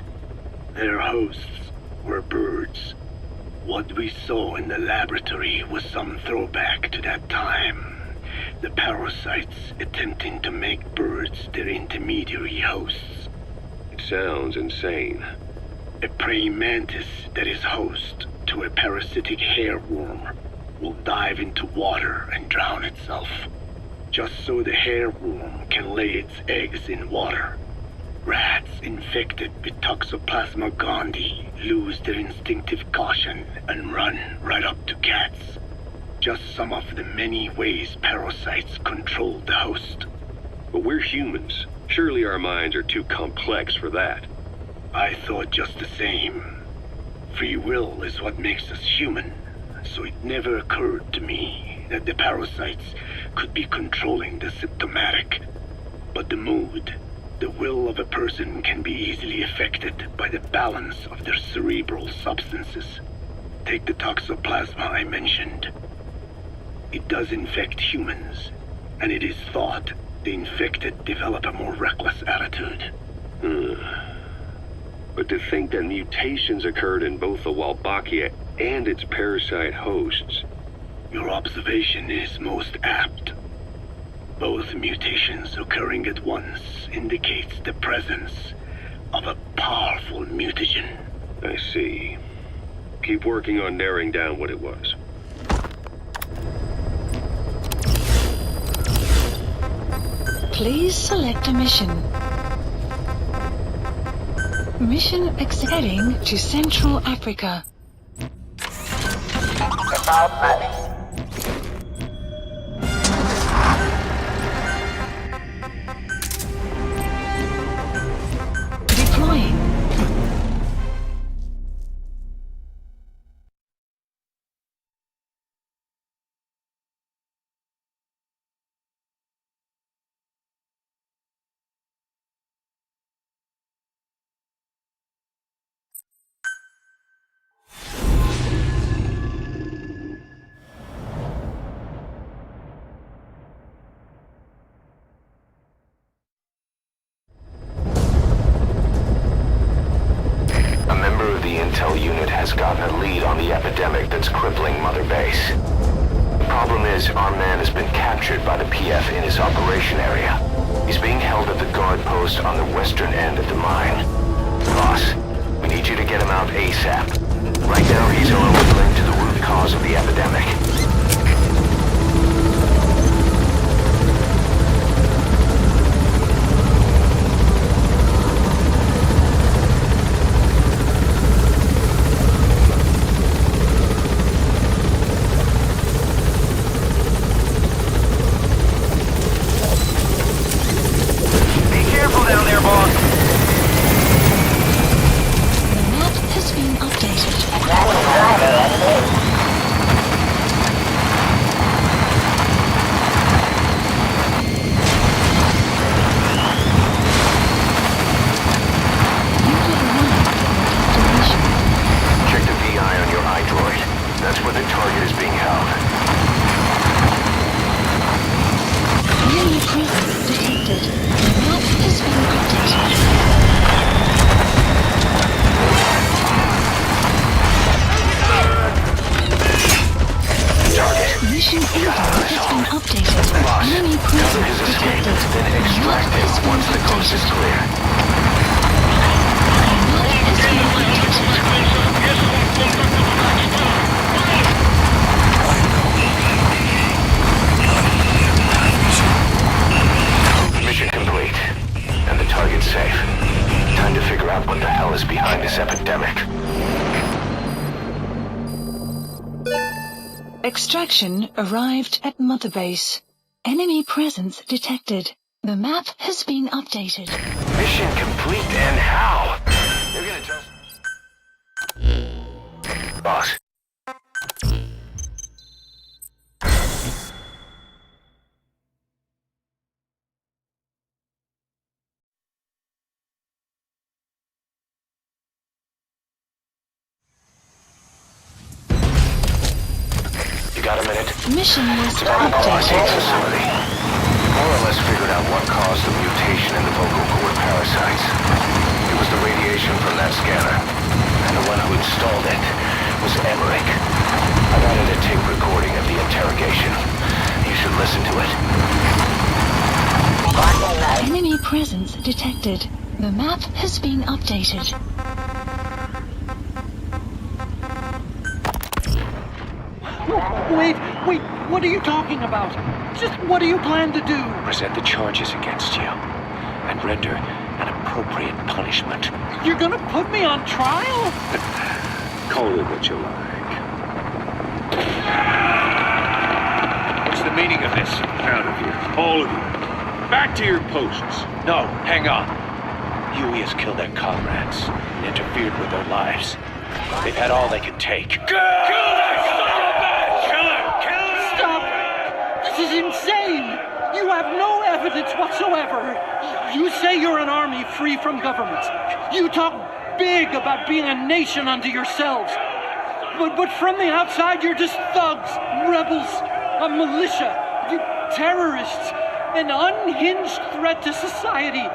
Their hosts were birds. What we saw in the laboratory was some throwback to that time. The parasites attempting to make birds their intermediary hosts. It sounds insane. A praying mantis that is host to a parasitic hairworm will dive into water and drown itself, just so the hairworm can lay its eggs in water. Rats infected with Toxoplasma gondii lose their instinctive caution and run right up to cats. Just some of the many ways parasites control the host. But we're humans. Surely our minds are too complex for that. I thought just the same. Free will is what makes us human, so it never occurred to me that the parasites could be controlling the symptomatic. But the mood, the will of a person can be easily affected by the balance of their cerebral substances. Take the toxoplasma I mentioned. It does infect humans, and it is thought the infected develop a more reckless attitude. But to think that mutations occurred in both the Wolbachia and its parasite hosts. Your observation is most apt. Both mutations occurring at once indicates the presence of a powerful mutagen. I see. Keep working on narrowing down what it was. Please select a mission. Mission heading to Central Africa. Deploying. Intel unit has gotten a lead on the epidemic that's crippling Mother Base. The problem is, our man has been captured by the PF in his operation area. He's being held at the guard post on the western end of the mine. Boss, we need you to get him out ASAP. Right now, he's our only link to the root cause of the epidemic. Mission complete. is behind this epidemic. Extraction arrived at Mother Base. Enemy presence detected. The map has been updated. Mission complete, and how? They're gonna just... Boss. You got a minute? Mission list It's about the quarantine updated. facility. More or less figured out what caused the mutation in the vocal cord parasites. It was the radiation from that scanner. And the one who installed it was Emmerich. I've added a tape recording of the interrogation. You should listen to it. Enemy presence detected. The map has been updated. Wait, what are you talking about? Just what do you plan to do? Present the charges against you and render an appropriate punishment. You're gonna put me on trial? Call it what you like. What's the meaning of this? Out of here. All of you. Back to your posts. No, hang on. Huey has killed their comrades and interfered with their lives. They've had all they could take. Kill that son of a bitch! Kill him! Stop! This is insane! You have no evidence whatsoever. You say you're an army free from government. You talk big about being a nation unto yourselves. But from the outside, you're just thugs, rebels, a militia, terrorists, an unhinged threat to society.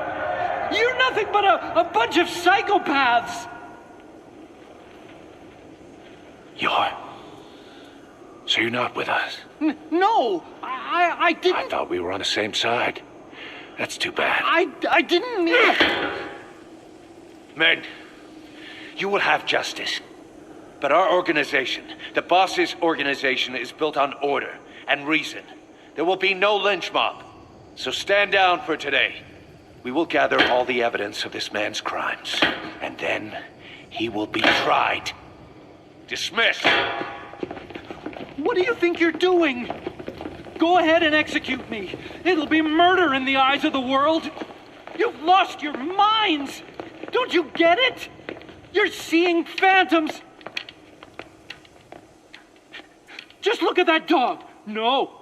You're nothing but a bunch of psychopaths. So you're not with us? No, I didn't... I thought we were on the same side. That's too bad. I didn't mean... Men, you will have justice. But our organization, the boss's organization, is built on order and reason. There will be no lynch mob. So stand down for today. We will gather all the evidence of this man's crimes. And then he will be tried. Dismissed. What do you think you're doing? Go ahead and execute me. It'll be murder in the eyes of the world. You've lost your minds. Don't you get it? You're seeing phantoms. Just look at that dog. No,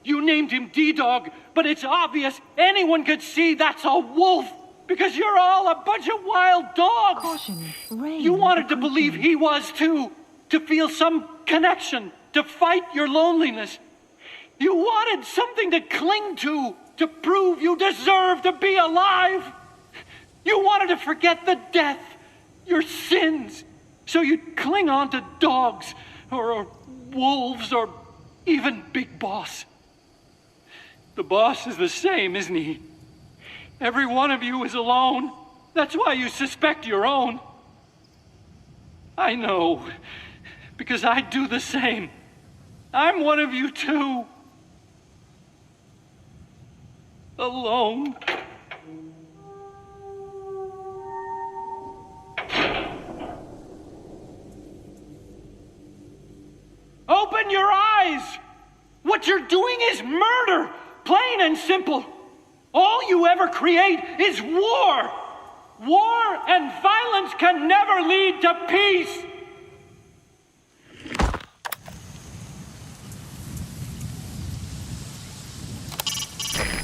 you named him D-Dog, but it's obvious anyone could see that's a wolf because you're all a bunch of wild dogs. Caution, rain You wanted to approaching. believe he was too, to feel some connection, to fight your loneliness. You wanted something to cling to prove you deserve to be alive. You wanted to forget the death, your sins, so you'd cling on to dogs, or wolves, or even Big Boss. The boss is the same, isn't he? Every one of you is alone. That's why you suspect your own. I know, because I do the same. I'm one of you too. Alone. Open your eyes! What you're doing is murder, plain and simple. All you ever create is war. War and violence can never lead to peace.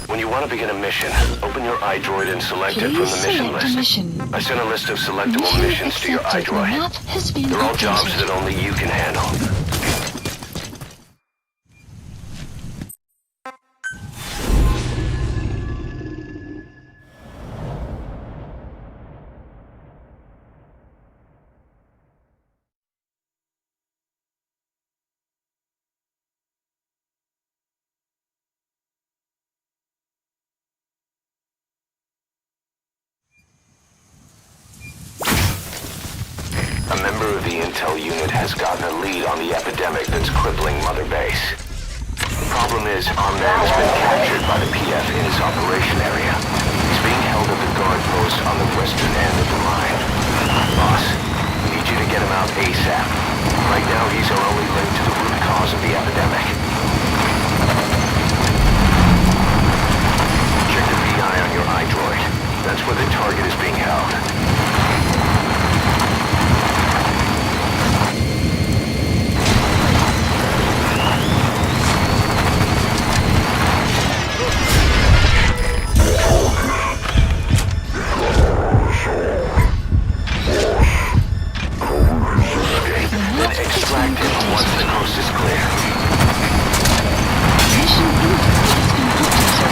When you want to begin a mission, open your iDroid and select it from the mission select a list. mission. I sent a list of selectable Mission missions to your accepted. The map iDroid. has been They're all updated. jobs that only you can handle. A member of the intel unit has gotten a lead on the epidemic that's crippling Mother Base. The problem is, our man has been captured by the PF in his operation area. He's being held at the guard post on the western end of the line. target is being held. Then extract him once the coast is clear. Mission info has been updated.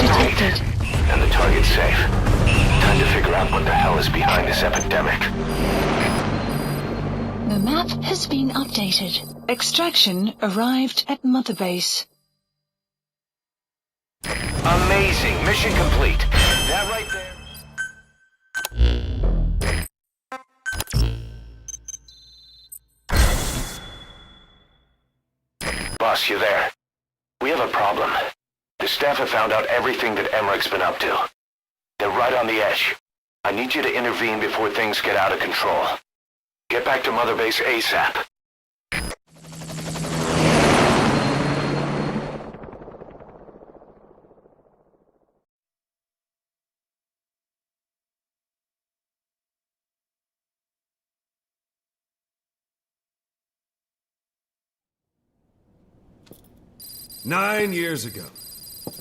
Detected. And the target's safe. Time to figure out what the hell is behind this epidemic. The map has been updated. Extraction arrived at Mother Base. Amazing. Mission complete. That right there. Boss, you there? We have a problem. The staff have found out everything that Emmerich's been up to. They're right on the edge. I need you to intervene before things get out of control. Get back to Mother Base ASAP. Nine years ago,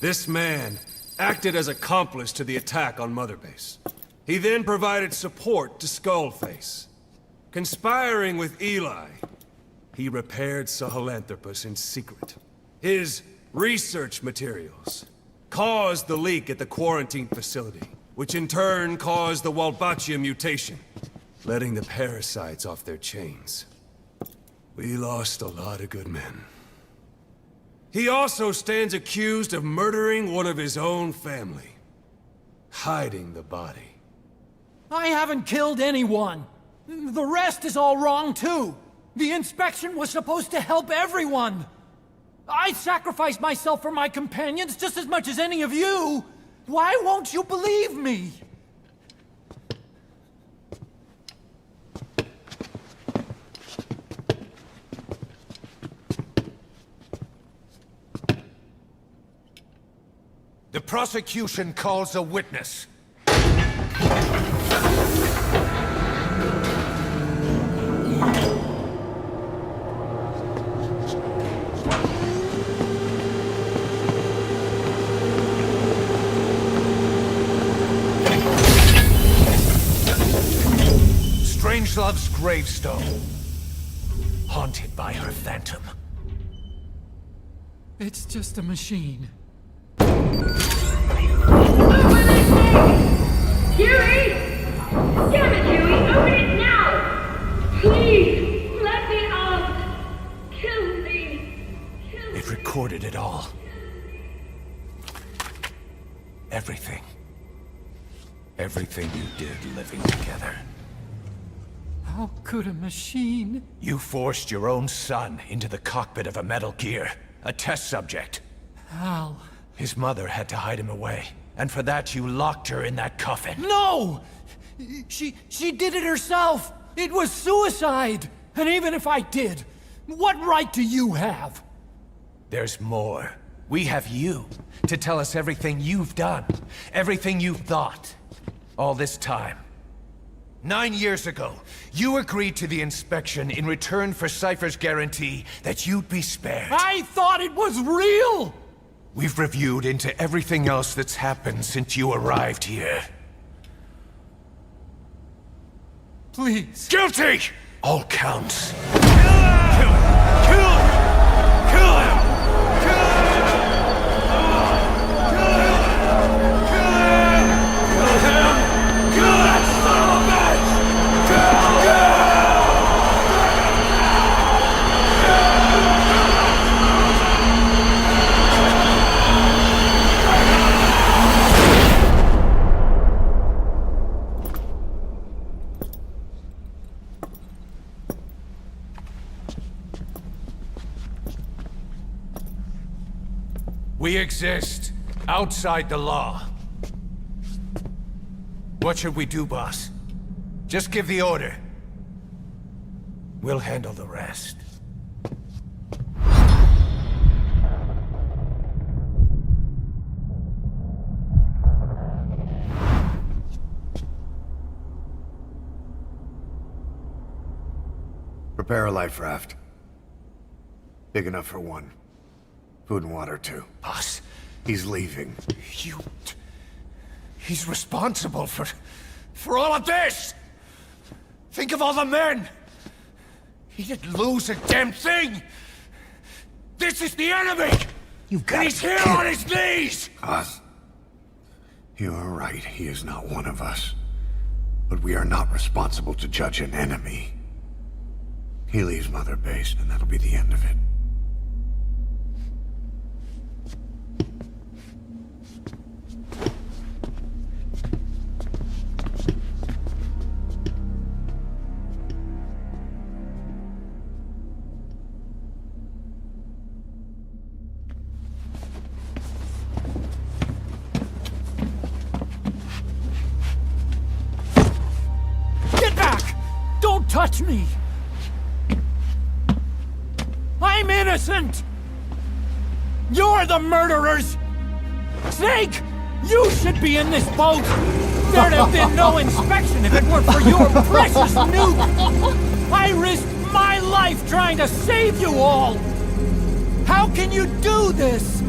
this man acted as accomplice to the attack on Mother Base. He then provided support to Skullface. Conspiring with Eli, he repaired Sahelanthropus in secret. His research materials caused the leak at the quarantine facility, which in turn caused the Walbachia mutation, letting the parasites off their chains. We lost a lot of good men. He also stands accused of murdering one of his own family, hiding the body. I haven't killed anyone. The rest is all wrong, too. The inspection was supposed to help everyone. I sacrificed myself for my companions just as much as any of you. Why won't you believe me? The prosecution calls a witness. Strangelove's gravestone, haunted by her phantom. It's just a machine. Huey! Damn it, Huey! Open it now! Please! Let me out! Kill me! It recorded it all. Everything. Everything you did living together. How could a machine? You forced your own son into the cockpit of a Metal Gear, a test subject. How? His mother had to hide him away, and for that you locked her in that coffin. No! She did it herself! It was suicide! And even if I did, what right do you have? There's more. We have you to tell us everything you've done, everything you've thought, all this time. 9 years ago, you agreed to the inspection in return for Cypher's guarantee that you'd be spared. I thought it was real! We've reviewed into everything else that's happened since you arrived here. Please. Guilty! All counts. We exist outside the law. What should we do, boss? Just give the order. We'll handle the rest. Prepare a life raft. Big enough for one. Food and water, too. Boss. He's leaving. He's responsible for all of this! Think of all the men! He didn't lose a damn thing! This is the enemy! You've got and he's here on his knees! Us? You are right, he is not one of us. But we are not responsible to judge an enemy. He leaves Mother Base, and that'll be the end of it. Get back! Don't touch me! I'm innocent! You're the murderers! Snake! You should be in this boat! There'd have been no inspection if it weren't for your precious nuke! I risked my life trying to save you all! How can you do this?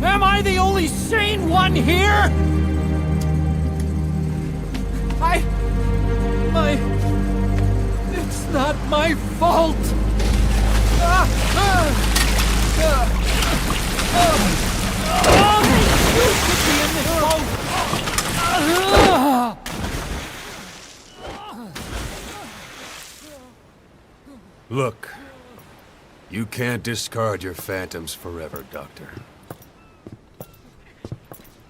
Am I the only sane one here? It's not my fault! You should be in this boat! Look, you can't discard your phantoms forever, Doctor.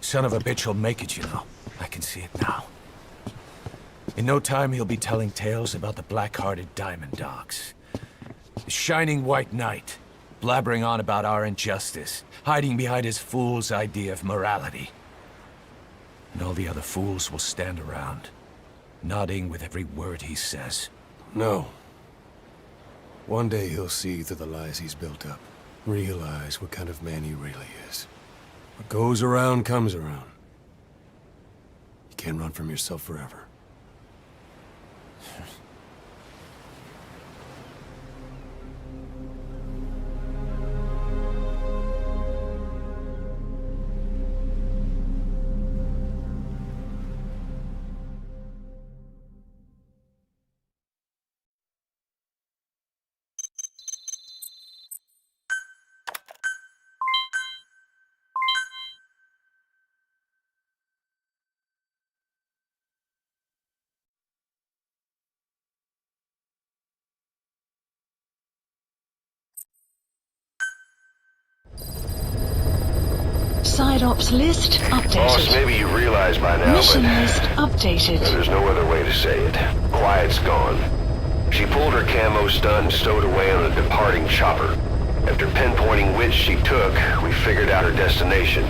Son of a bitch will make it, you know. I can see it now. In no time, he'll be telling tales about the black-hearted Diamond Dogs. The Shining White Knight, blabbering on about our injustice, hiding behind his fool's idea of morality. And all the other fools will stand around, nodding with every word he says. No. One day he'll see through the lies he's built up, realize what kind of man he really is. What goes around comes around. You can't run from yourself forever. Side ops list updated. Boss, maybe you realize by now, Mission but list updated. there's no other way to say it. Quiet's gone. She pulled her camo stun and stowed away on a departing chopper. After pinpointing which she took, we figured out her destination.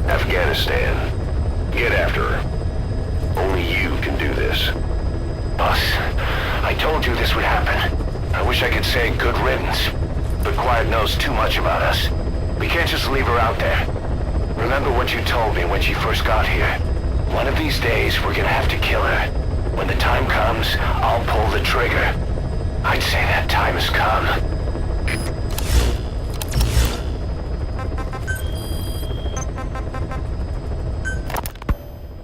Afghanistan. Get after her. Only you can do this. Boss, I told you this would happen. I wish I could say good riddance, but Quiet knows too much about us. We can't just leave her out there. Remember what you told me when she first got here. One of these days, we're gonna have to kill her. When the time comes, I'll pull the trigger. I'd say that time has come.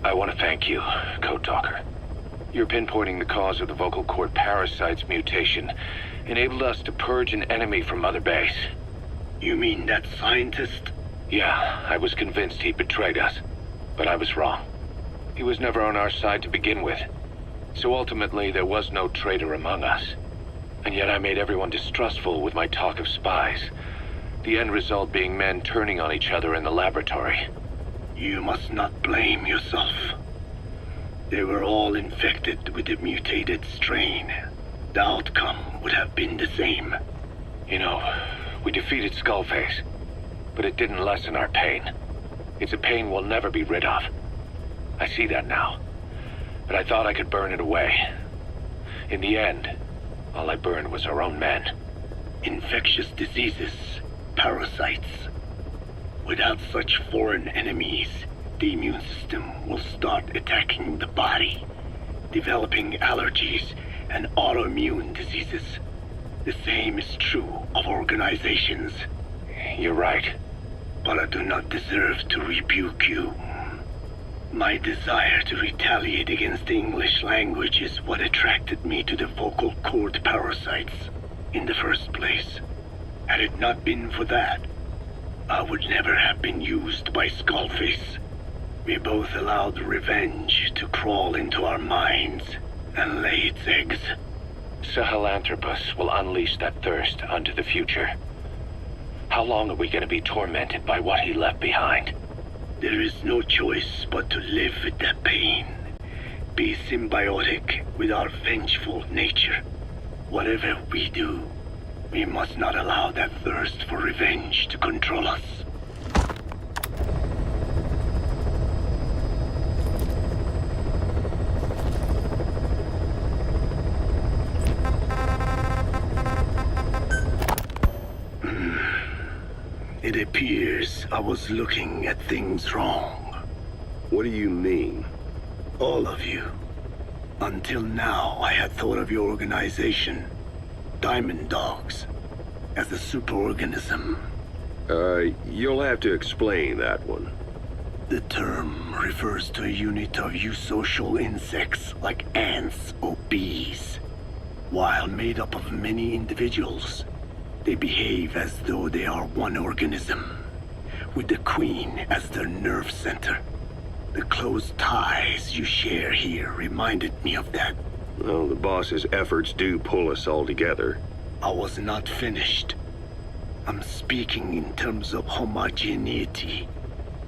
I want to thank you, Code Talker. Your pinpointing the cause of the vocal cord parasite's mutation enabled us to purge an enemy from Mother Base. You mean that scientist? Yeah, I was convinced he betrayed us, but I was wrong. He was never on our side to begin with, so ultimately there was no traitor among us. And yet I made everyone distrustful with my talk of spies, the end result being men turning on each other in the laboratory. You must not blame yourself. They were all infected with the mutated strain. The outcome would have been the same. You know, we defeated Skullface, but it didn't lessen our pain. It's a pain we'll never be rid of. I see that now, but I thought I could burn it away. In the end, all I burned was our own men. Infectious diseases, parasites. Without such foreign enemies, the immune system will start attacking the body, developing allergies and autoimmune diseases. The same is true of organizations. You're right. But I do not deserve to rebuke you. My desire to retaliate against the English language is what attracted me to the vocal cord parasites in the first place. Had it not been for that, I would never have been used by Skullface. We both allowed revenge to crawl into our minds and lay its eggs. Sahelanthropus will unleash that thirst unto the future. How long are we going to be tormented by what he left behind? There is no choice but to live with that pain. Be symbiotic with our vengeful nature. Whatever we do, we must not allow that thirst for revenge to control us. It appears I was looking at things wrong. What do you mean? All of you. Until now, I had thought of your organization, Diamond Dogs, as a superorganism. You'll have to explain that one. The term refers to a unit of eusocial insects like ants or bees. While made up of many individuals, they behave as though they are one organism, with the Queen as their nerve center. The close ties you share here reminded me of that. Well, the boss's efforts do pull us all together. I was not finished. I'm speaking in terms of homogeneity.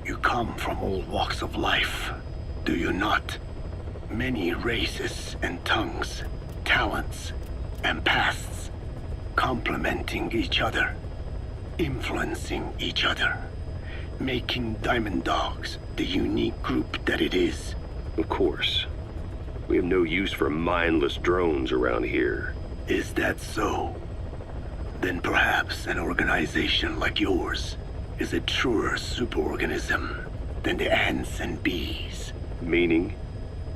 You come from all walks of life, do you not? Many races and tongues, talents and pasts, complementing each other, influencing each other, making Diamond Dogs the unique group that it is. Of course. We have no use for mindless drones around here. Is that so? Then perhaps an organization like yours is a truer superorganism than the ants and bees. Meaning?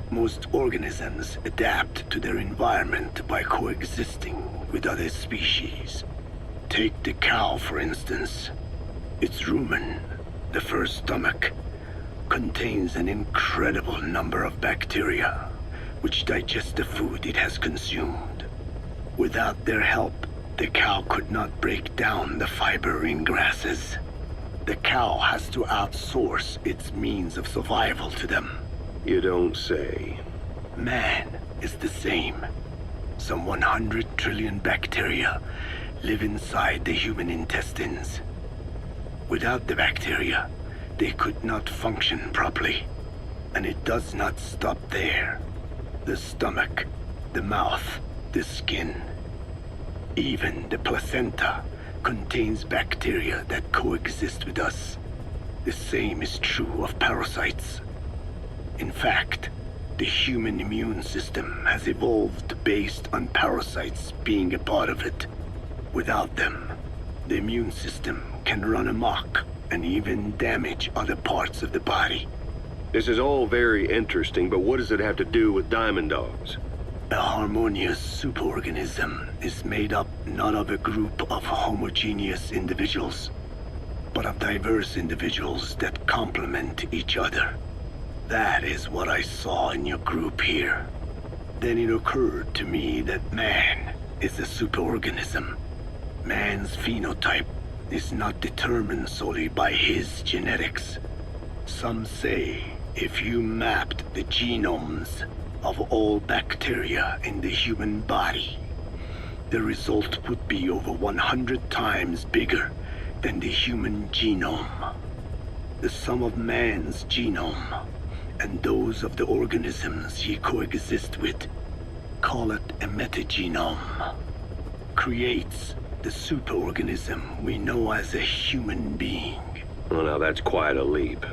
Most organisms adapt to their environment by coexisting with other species. Take the cow, for instance. Its rumen, the first stomach, contains an incredible number of bacteria, which digest the food it has consumed. Without their help, the cow could not break down the fiber in grasses. The cow has to outsource its means of survival to them. You don't say. Man is the same. Some 100 trillion bacteria live inside the human intestines. Without the bacteria, they could not function properly. And it does not stop there. The stomach, the mouth, the skin, even the placenta contains bacteria that coexist with us. The same is true of parasites. In fact, the human immune system has evolved based on parasites being a part of it. Without them, the immune system can run amok and even damage other parts of the body. This is all very interesting, but what does it have to do with Diamond Dogs? A harmonious superorganism is made up not of a group of homogeneous individuals, but of diverse individuals that complement each other. That is what I saw in your group here. Then it occurred to me that man is a superorganism. Man's phenotype is not determined solely by his genetics. Some say if you mapped the genomes of all bacteria in the human body, the result would be over 100 times bigger than the human genome. The sum of man's genome and those of the organisms he coexists with, call it a metagenome, creates the superorganism we know as a human being. Well, now that's quite a leap.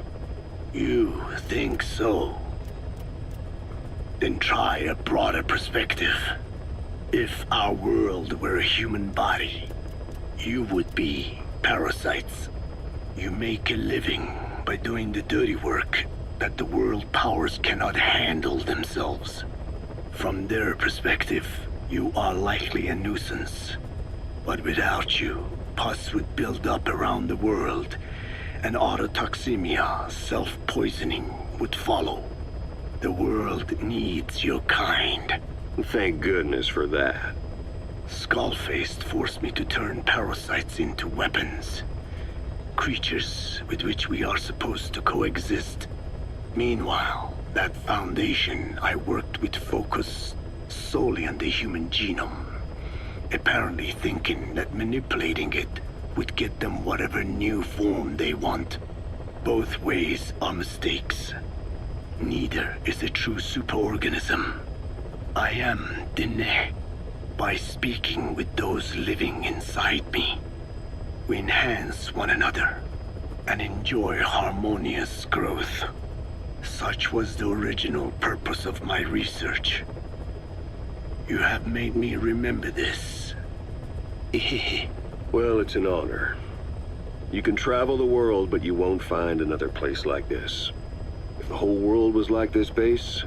You think so? Then try a broader perspective. If our world were a human body, you would be parasites. You make a living by doing the dirty work that the world powers cannot handle themselves. From their perspective, you are likely a nuisance. But without you, pus would build up around the world, and autotoxemia, self-poisoning, would follow. The world needs your kind. Thank goodness for that. Skullfaced forced me to turn parasites into weapons. Creatures with which we are supposed to coexist. Meanwhile, that Foundation I worked with focused solely on the human genome, apparently thinking that manipulating it would get them whatever new form they want. Both ways are mistakes. Neither is a true superorganism. I am Dine. By speaking with those living inside me, we enhance one another and enjoy harmonious growth. Such was the original purpose of my research. You have made me remember this. Well, it's an honor. You can travel the world, but you won't find another place like this. If the whole world was like this base,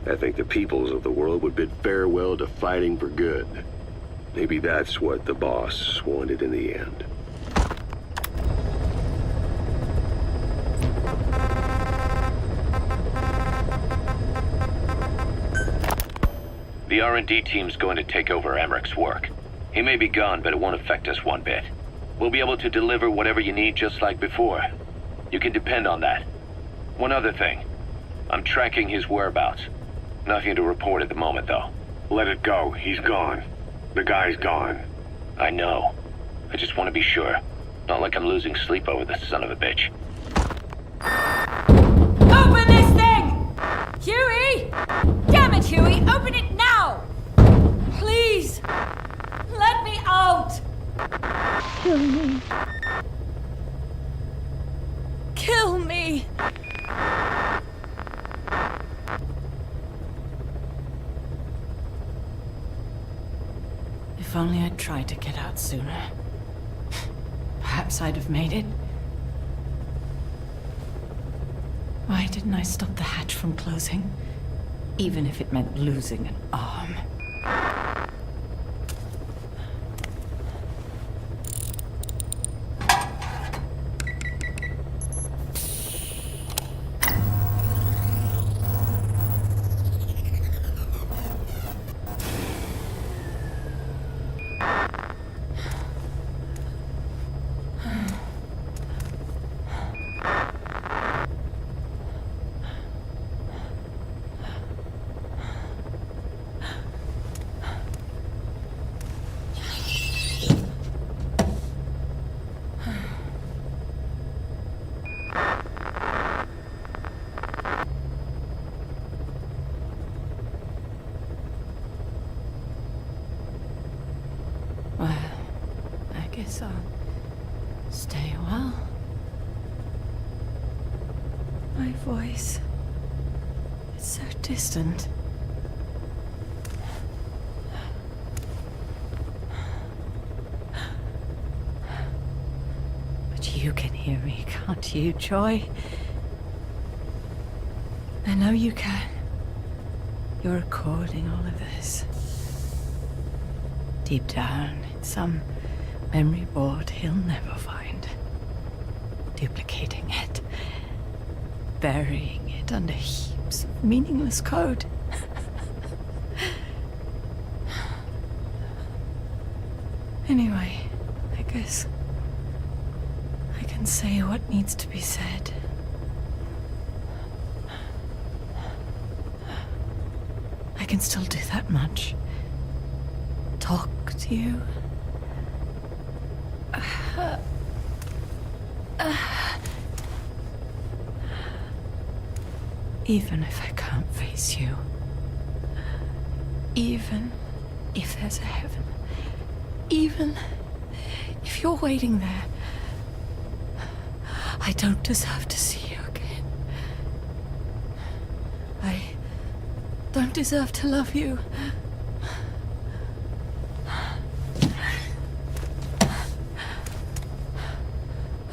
I think the peoples of the world would bid farewell to fighting for good. Maybe that's what the boss wanted in the end. The R&D team's going to take over Emmerich's work. He may be gone, but it won't affect us one bit. We'll be able to deliver whatever you need just like before. You can depend on that. One other thing. I'm tracking his whereabouts. Nothing to report at the moment, though. Let it go. He's gone. The guy's gone. I know. I just want to be sure. Not like I'm losing sleep over this son of a bitch. Open this thing! Huey! Damn it, Huey! Open it now! Please! Let me out! Kill me. Kill me! If only I'd tried to get out sooner. Perhaps I'd have made it. Why didn't I stop the hatch from closing? Even if it meant losing an arm. Guess I'll stay a while. My voice, it's so distant. But you can hear me, can't you, Joy? I know you can. You're recording all of this. Deep down in some memory board he'll never find. Duplicating it. Burying it under heaps of meaningless code. Anyway, I guess I can say what needs to be said. I can still do that much. Talk to you. Even if I can't face you. Even if there's a heaven. Even if you're waiting there. I don't deserve to see you again. I don't deserve to love you.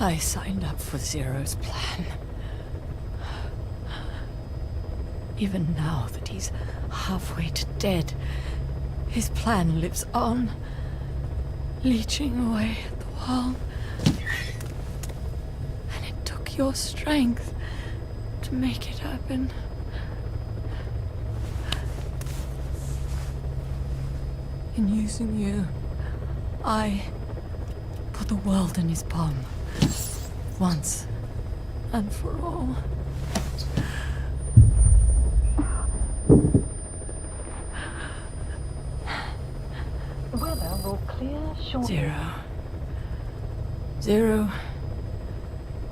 I signed up for Zero's plan. Even now that he's halfway to dead, his plan lives on, leeching away at the world. And it took your strength to make it happen. In using you, I put the world in his palm, once and for all. Weather will clear shortly. Zero,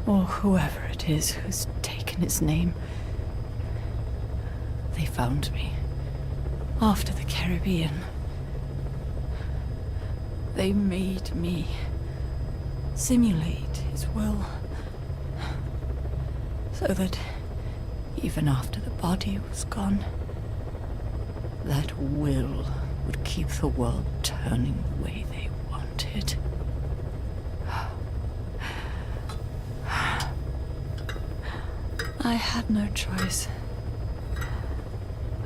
or whoever it is who's taken his name. They found me after the Caribbean. They made me simulate his will, so that even after the body was gone, that will would keep the world turning the way they wanted. I had no choice.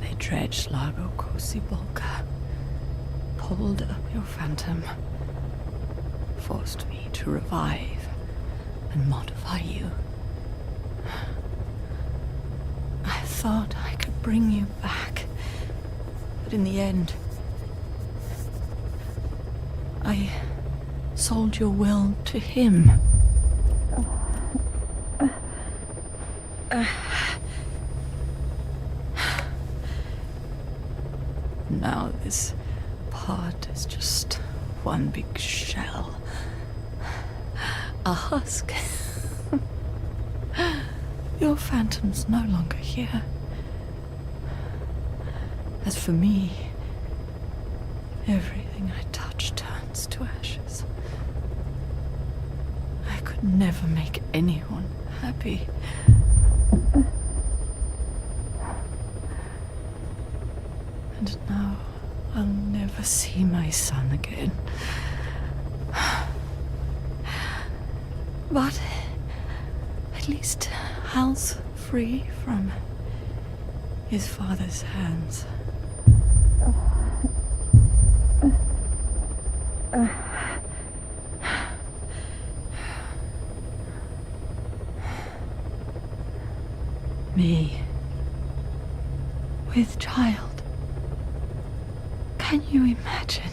They dredged Lago Cosibolca, pulled up your phantom, forced me to revive and modify you. I thought I could bring you back, but in the end, I sold your will to him. Now this part is just one big shell. A husk. Your phantom's no longer here. As for me, everything I touch turns to ashes. I could never make anyone happy. And now I'll never see my son again. But at least Hal's free from his father's hands. Me, with child. Can you imagine?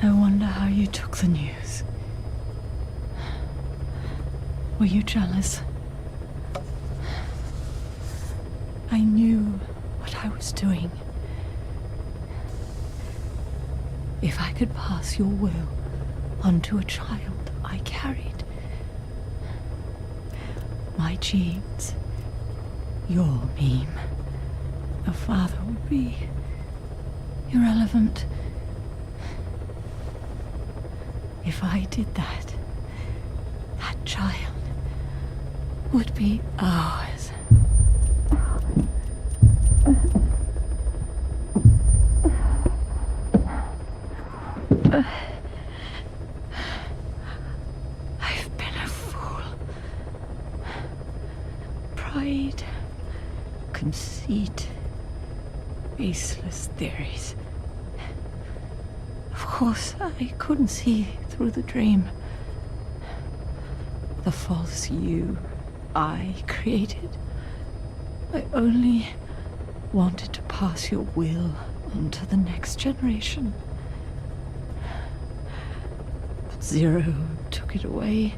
I wonder how you took the news. Were you jealous? I knew what I was doing. If I could pass your will onto a child I carried, my genes, your meme, a father would be irrelevant. If I did that, that child would be ours. I've been a fool. Pride, conceit, baseless theories. Of course, I couldn't see through the dream. The false you I created. I only wanted to pass your will on to the next generation. But Zero took it away.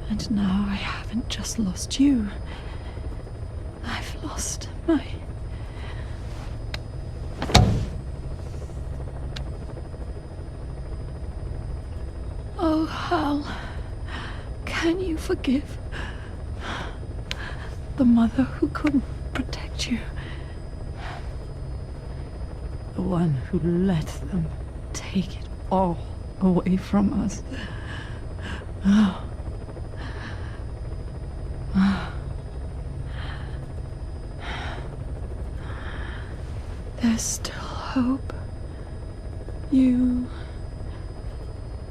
And now I haven't just lost you. I've lost my... Oh, Hal, can you forgive the mother who couldn't protect you? The one who let them take it all away from us. Oh. There's still hope. You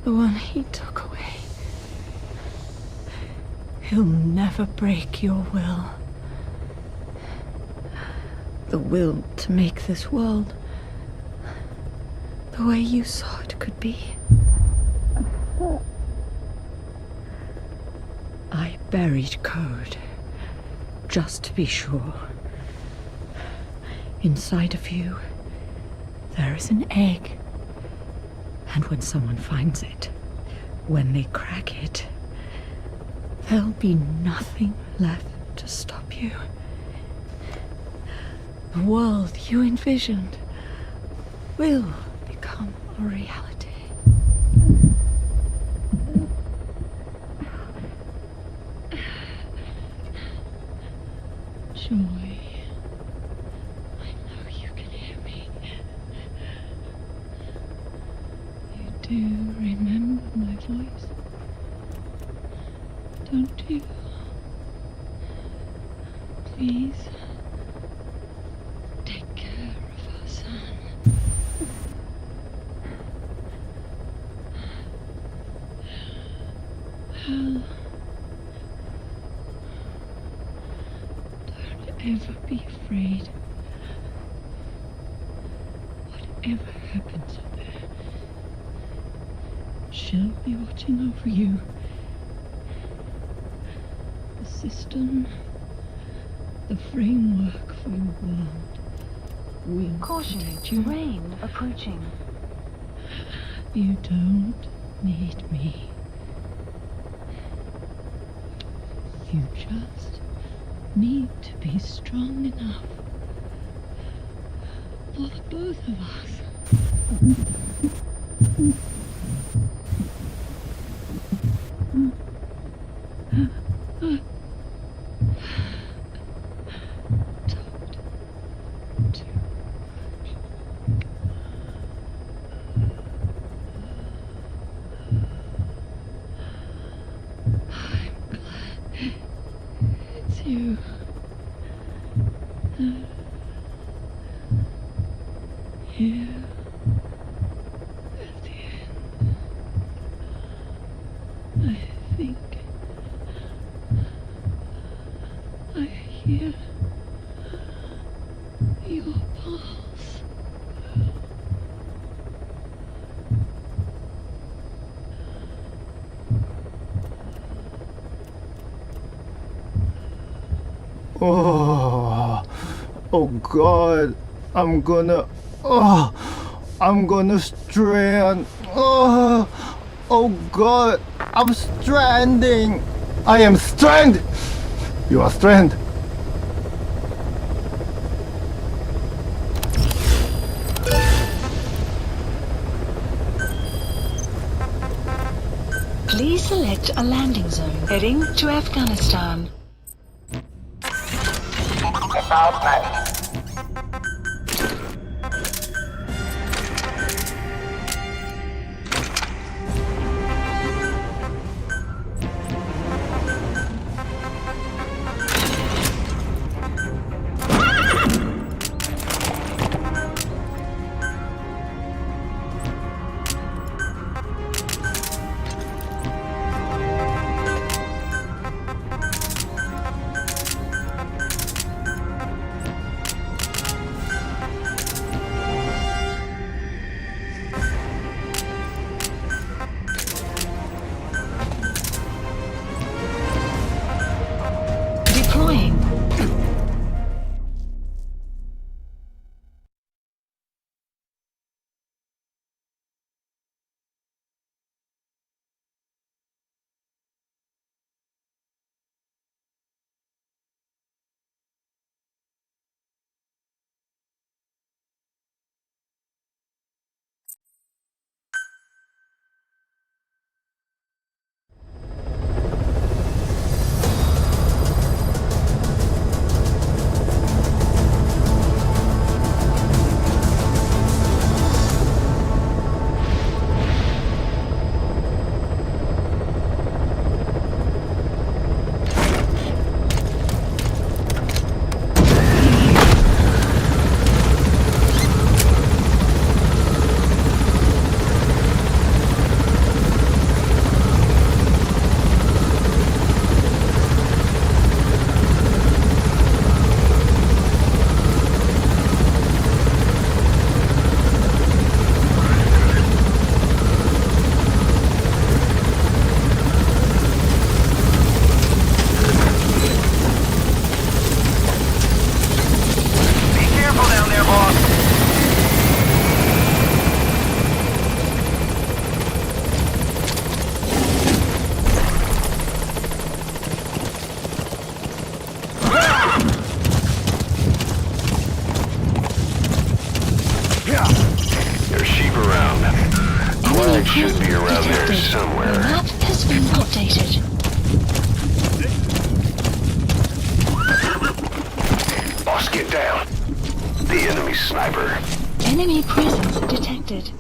The one he took away. He'll never break your will. The will to make this world the way you saw it could be. I buried code, just to be sure. Inside of you, there is an egg. And when someone finds it, when they crack it, there'll be nothing left to stop you. The world you envisioned will become a reality. Joy, I know you can hear me. You do remember my voice, don't you? Please, take care of our son. Hal, don't ever be afraid. Whatever happens up there, she'll be watching over you. The system, the framework for your world will Caution, protect you. rain approaching. You don't need me. You just need to be strong enough for the both of us. It's you. Here at the end, I think I hear your pulse. Oh God, I'm gonna strand. Oh God, I'm stranding. I am stranded. You are stranded. Please select a landing zone heading to Afghanistan. should be around there somewhere. The map has been updated. Boss, get down. The enemy sniper. Enemy presence detected.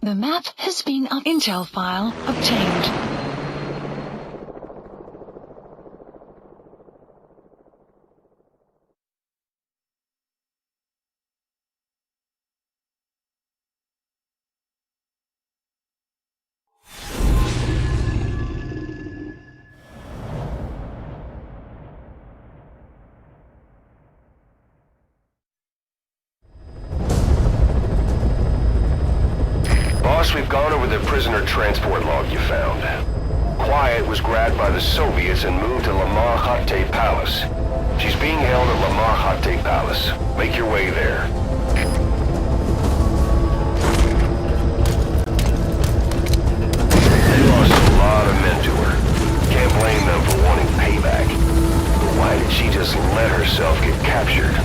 The map has been intel file obtained. Boss, we've gone over the prisoner transport log you found. Quiet was grabbed by the Soviets and moved to Lamar Khatte Palace. She's being held at Lamar Khatte Palace. Make your way there. They lost a lot of men to her. Can't blame them for wanting payback. But why did she just let herself get captured?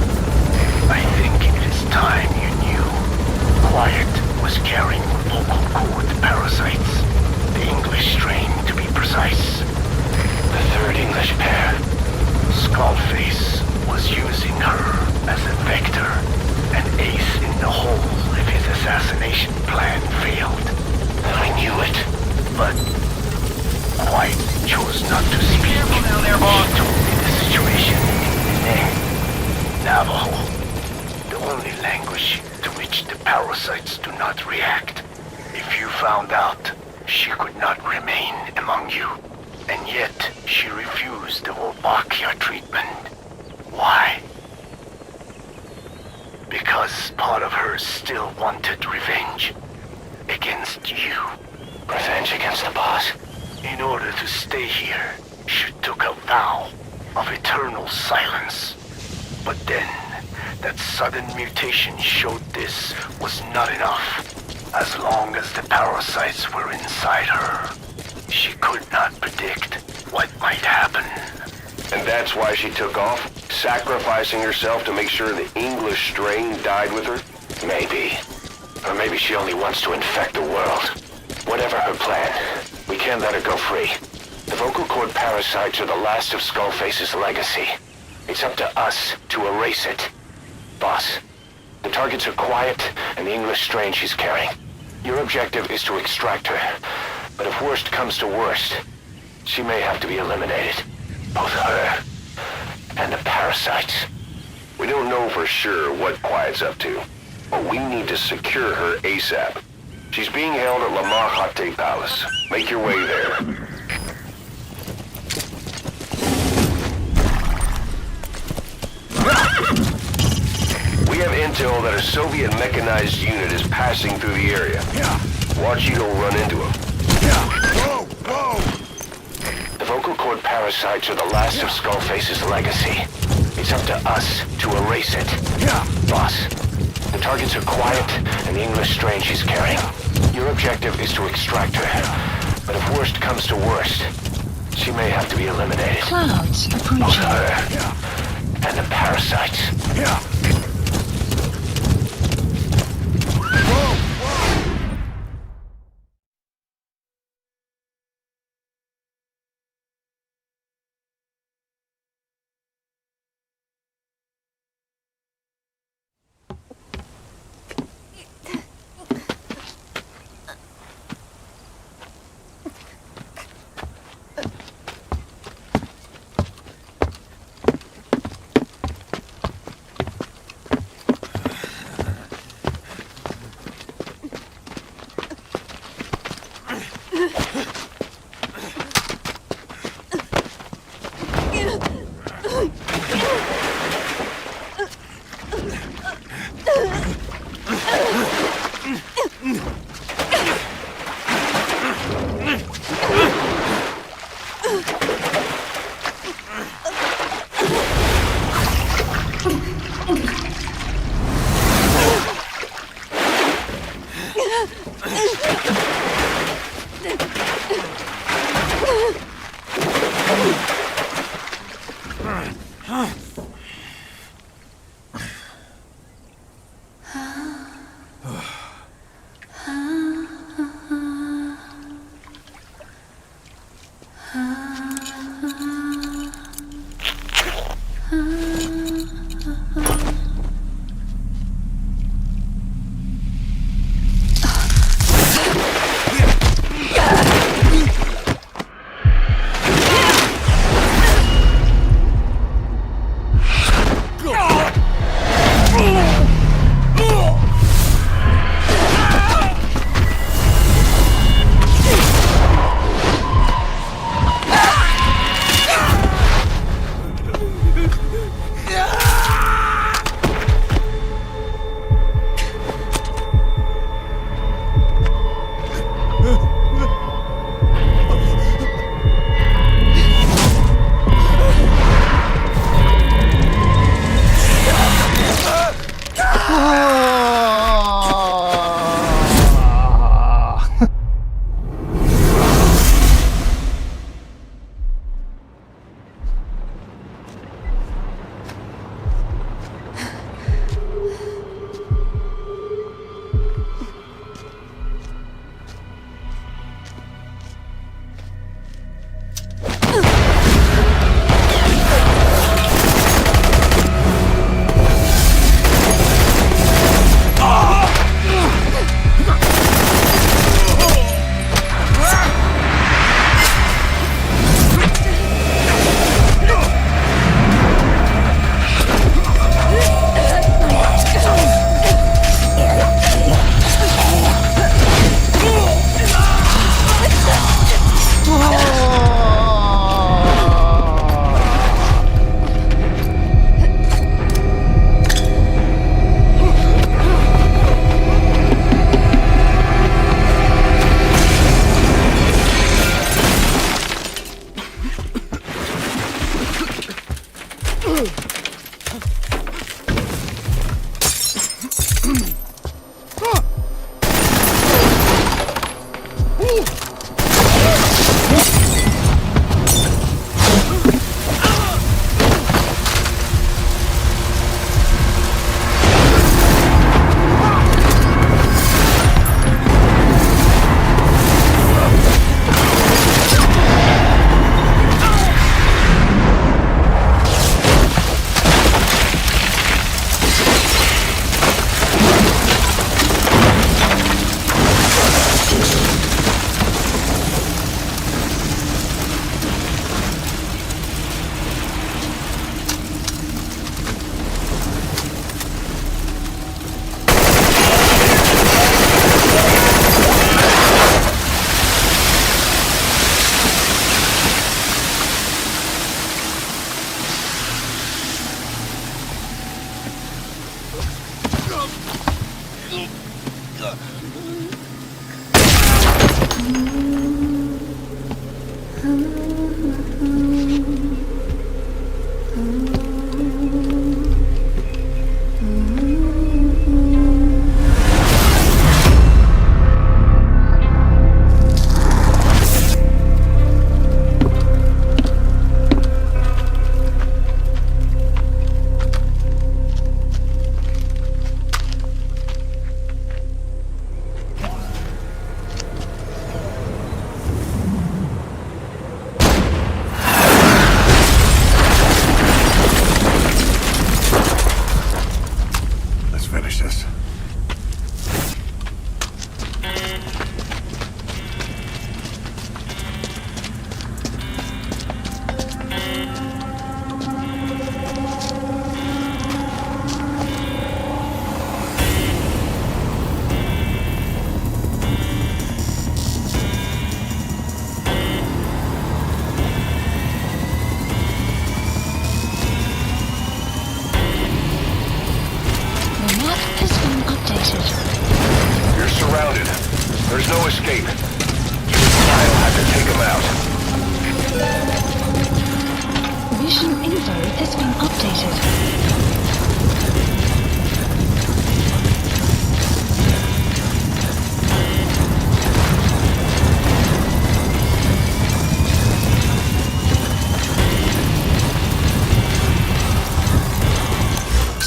I think it is time you knew. Quiet was carrying vocal cord parasites. The English strain, to be precise. The third English pair. Skullface was using her as a vector, an ace in the hole if his assassination plan failed. I knew it. But Quiet chose not to speak. Careful now there, boss. She told me the situation in Navajo, the only language to which the parasites do not react. If you found out, she could not remain among you. And yet, she refused the Wolbachia treatment. Why? Because part of her still wanted revenge. Against you. Revenge against the boss? In order to stay here, she took a vow of eternal silence. But then, that sudden mutation showed this was not enough. As long as the parasites were inside her, she could not predict what might happen. And that's why she took off? Sacrificing herself to make sure the English strain died with her? Maybe. Or maybe she only wants to infect the world. Whatever her plan, we can't let her go free. The vocal cord parasites are the last of Skullface's legacy. It's up to us to erase it. Boss, the targets are Quiet and the English strain she's carrying. Your objective is to extract her. But if worst comes to worst, she may have to be eliminated. Both her and the parasites. We don't know for sure what Quiet's up to, but we need to secure her ASAP. She's being held at Lamar Khatte Palace. Make your way there. We have intel that a Soviet mechanized unit is passing through the area. Watch you don't run into them. Whoa! Whoa! The vocal cord parasites are the last of Skullface's legacy. It's up to us to erase it. Boss, the targets are Quiet and the English strain she's carrying. Your objective is to extract her. But if worst comes to worst, she may have to be eliminated. Clouds approaching. Both her and the parasites.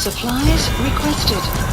Supplies requested.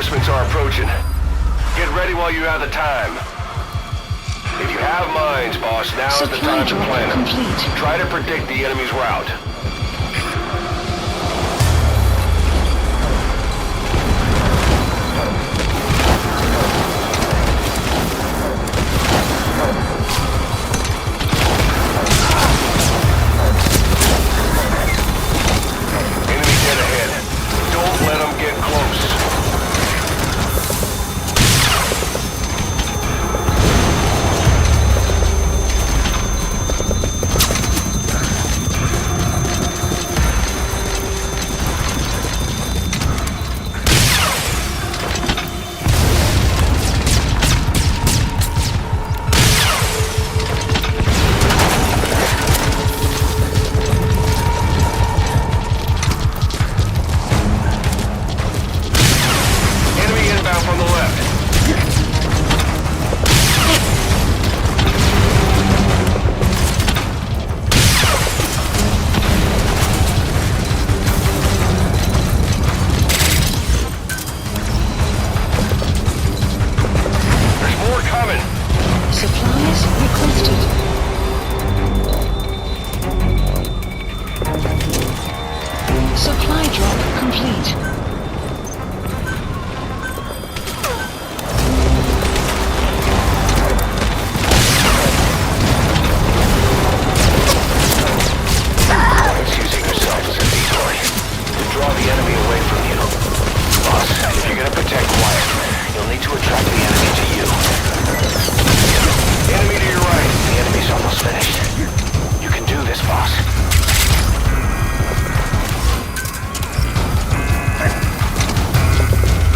Reinforcements are approaching. Get ready while you have the time. If you have mines, boss, now is the time to plan them. Try to predict the enemy's route. Enemy dead ahead. Don't let them get close.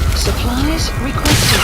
Supplies requested.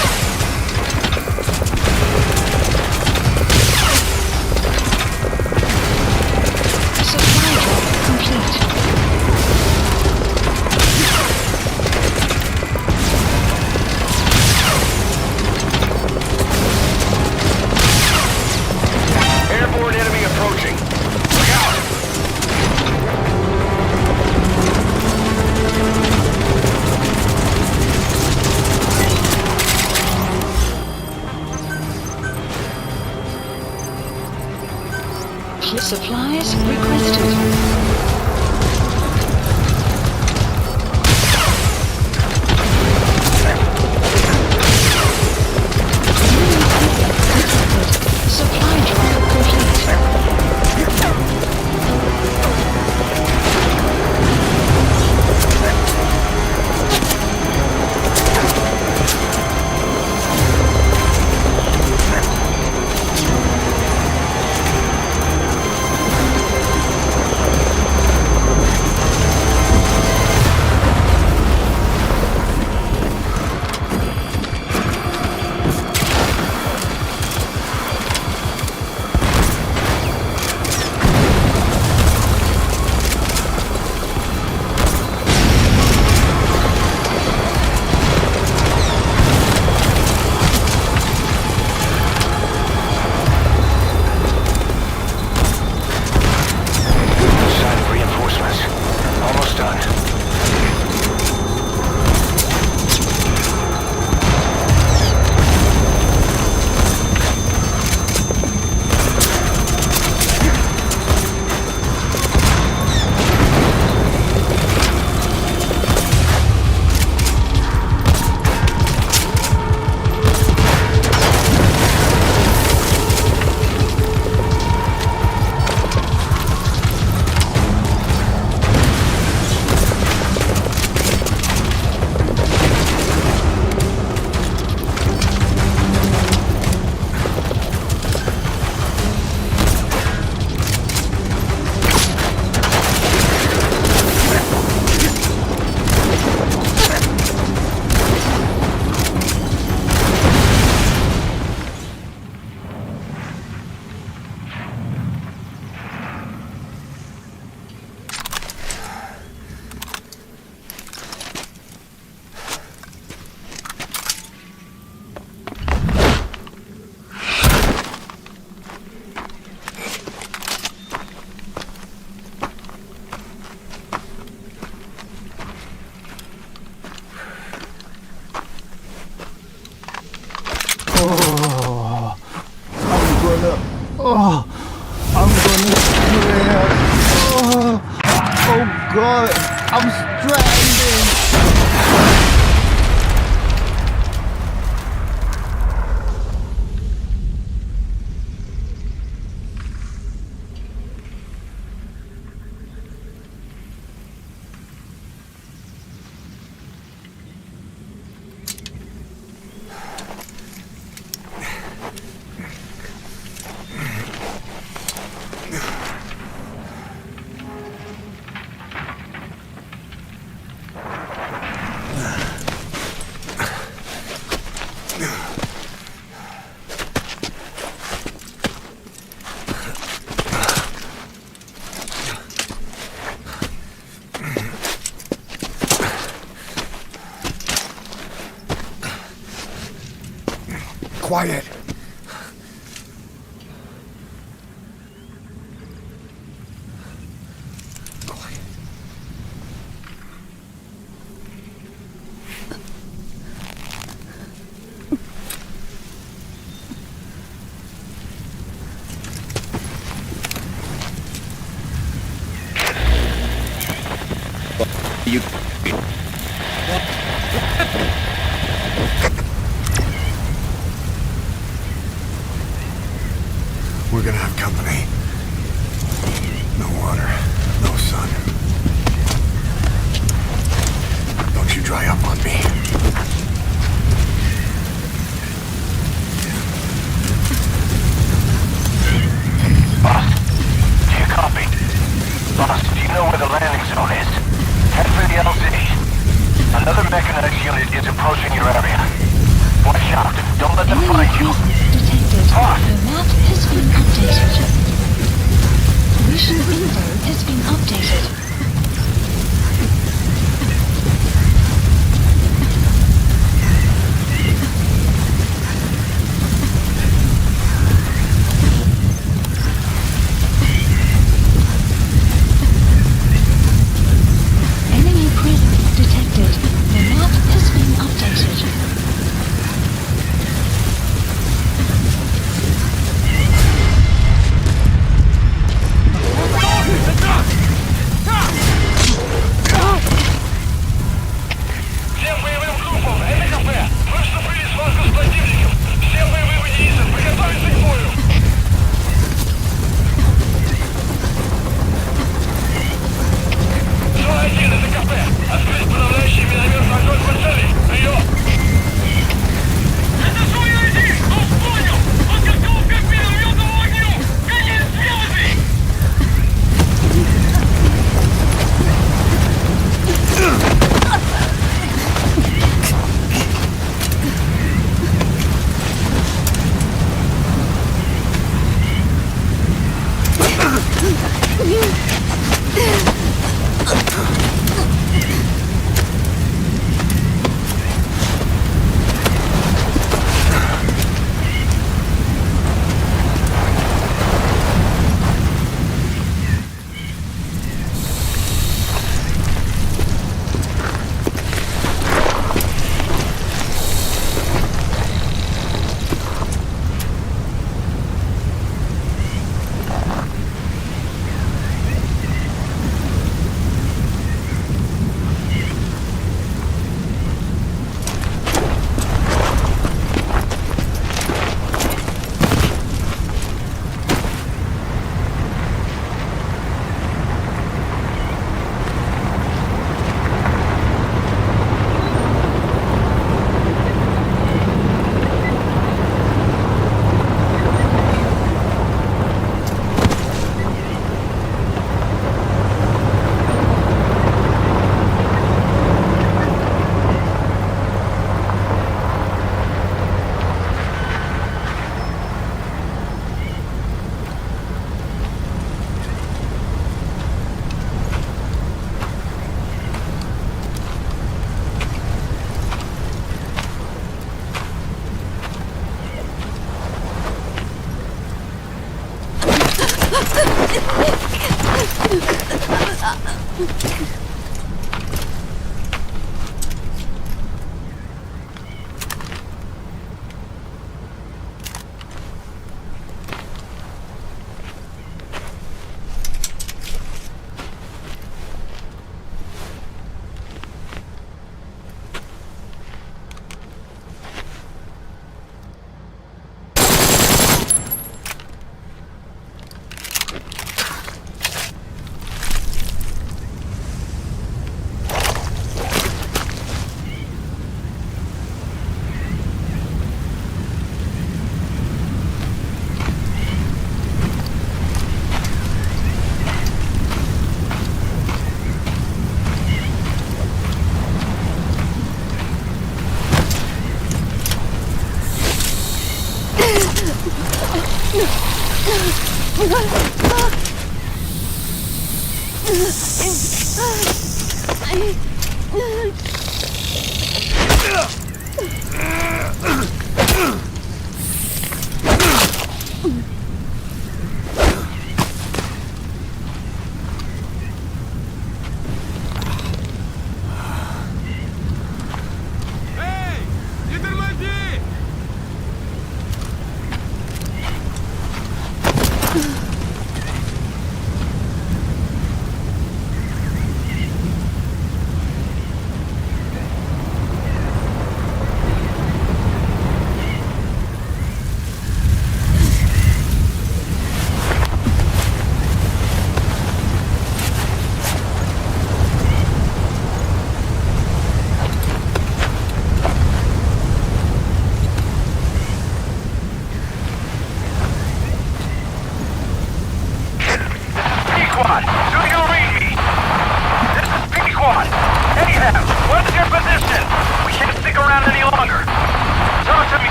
Oh, I'm gonna swear. Oh God, I'm stranded. Quiet. You... We're gonna have company. No water, no sun. Don't you dry up on me. Boss, do you copy? Boss, do you know where the landing zone is? Head for the LZ. Another mechanized unit is approaching your area. Watch out, don't let them find you. Boss! The map has been updated. Mission info has been updated. Enemy presence detected. The map has been updated.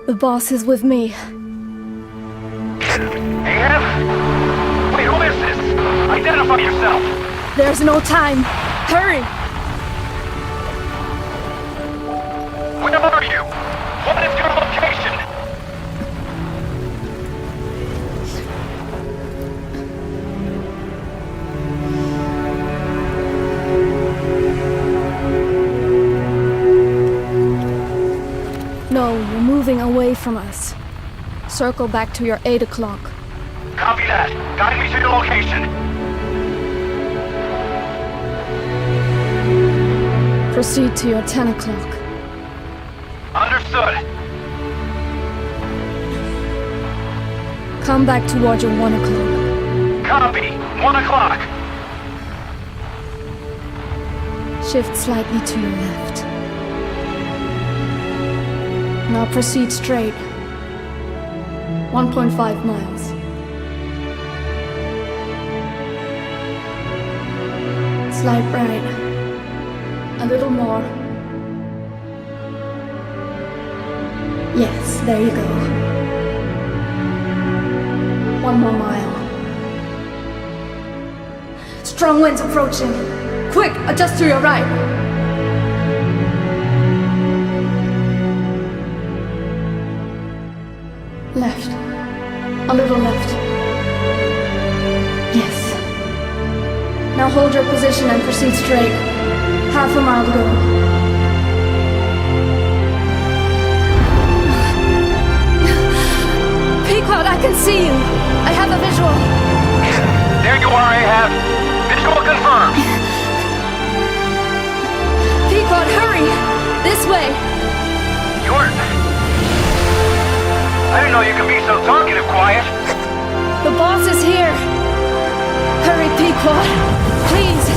The boss is with me. Ahab? Wait, who is this? Identify yourself! There's no time. Hurry! Where are you? What is your location? No, you're moving away from us. Circle back to your 8 o'clock. Copy that. Guide me to your location. Proceed to your 10 o'clock. Understood. Come back toward your 1 o'clock. Copy. 1 o'clock. Shift slightly to your left. Now proceed straight. 1.5 miles. Slide right. A little more. Yes, there you go. 1 more mile. Strong winds approaching. Quick, adjust to your right. Left. A little left. Yes. Now hold your position and proceed straight. Half a mile to go. Pequod, I can see you. I have a visual. There you are, Ahab. Visual confirmed. Pequod, hurry! This way. I didn't know you could be so talkative, Quiet. The boss is here. Hurry, Pequod. Please.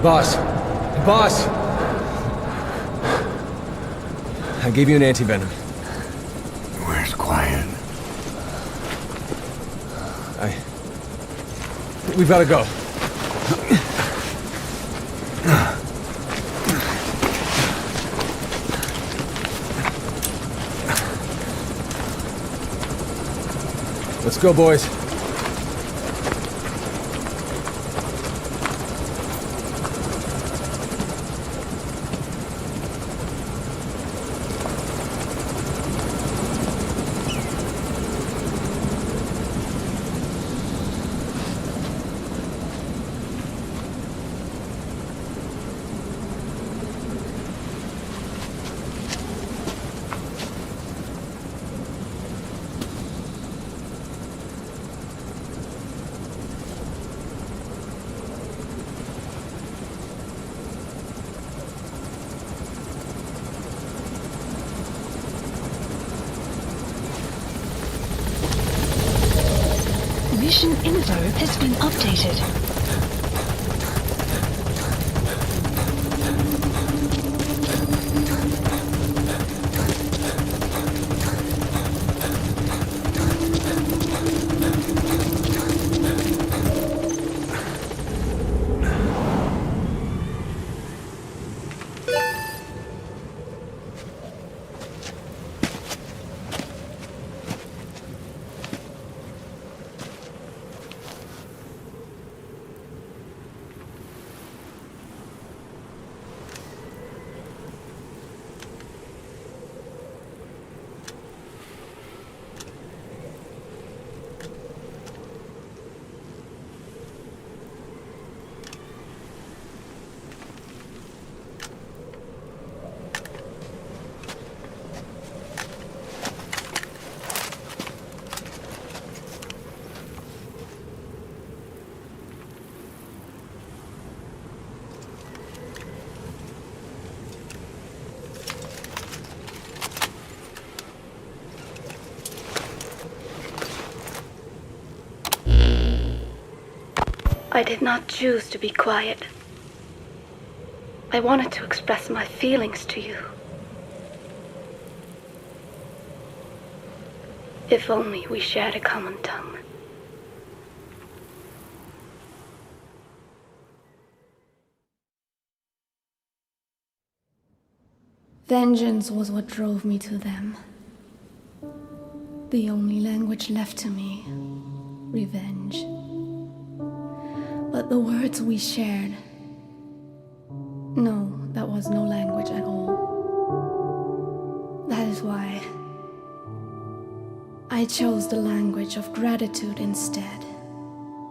Boss, Boss! I gave you an anti-venom. Where's Quiet? We've gotta go. Let's go, boys. Mission info has been updated. I did not choose to be quiet. I wanted to express my feelings to you. If only we shared a common tongue. Vengeance was what drove me to them. The only language left to me, revenge. But the words we shared, no, that was no language at all. That is why I chose the language of gratitude instead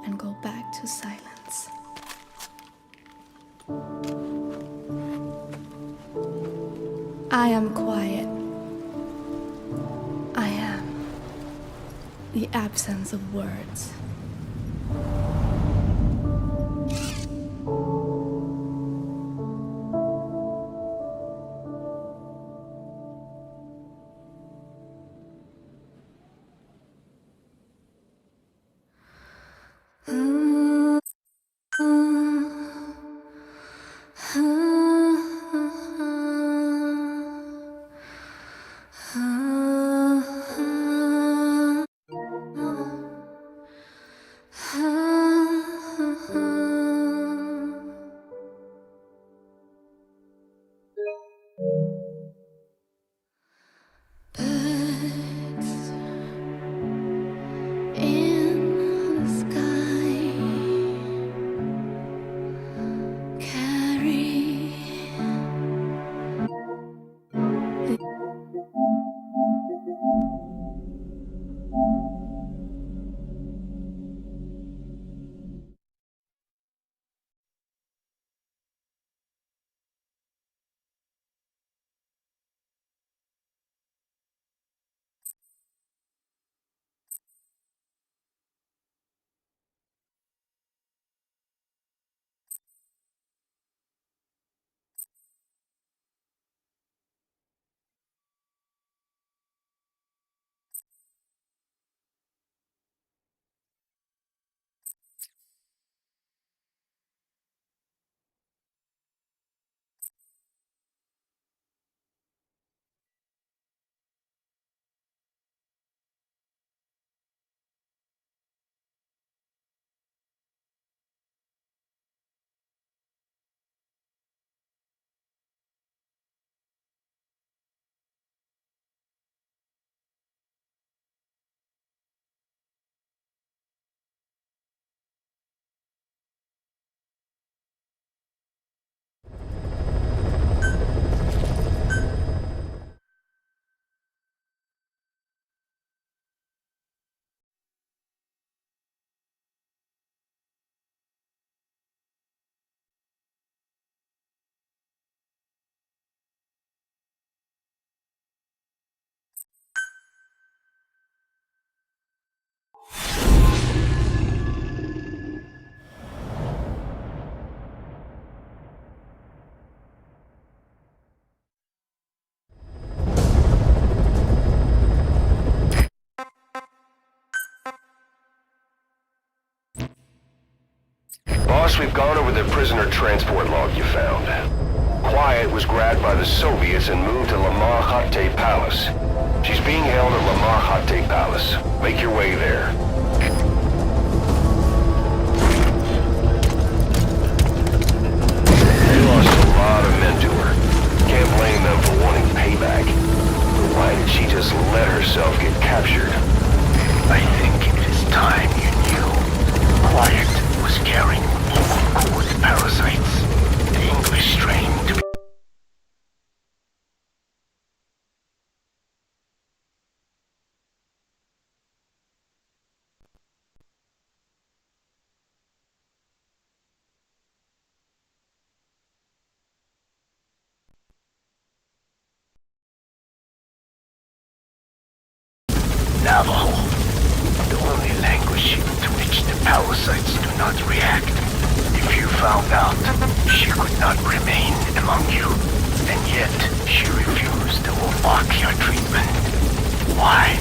and go back to silence. I am quiet. I am the absence of words. Boss, we've gone over the prisoner transport log you found. Quiet was grabbed by the Soviets and moved to Lamar Khatte Palace. She's being held at Lamar Khatte Palace. Make your way there. They lost a lot of men to her. Can't blame them for wanting payback. But why did she just let herself get captured? I think it is time you knew. Quiet was carrying vocal cord parasites. The English strain to be... Navajo. The only language to which the parasites do not react. If you found out, she could not remain among you. And yet, she refused the Wolbachia treatment. Why?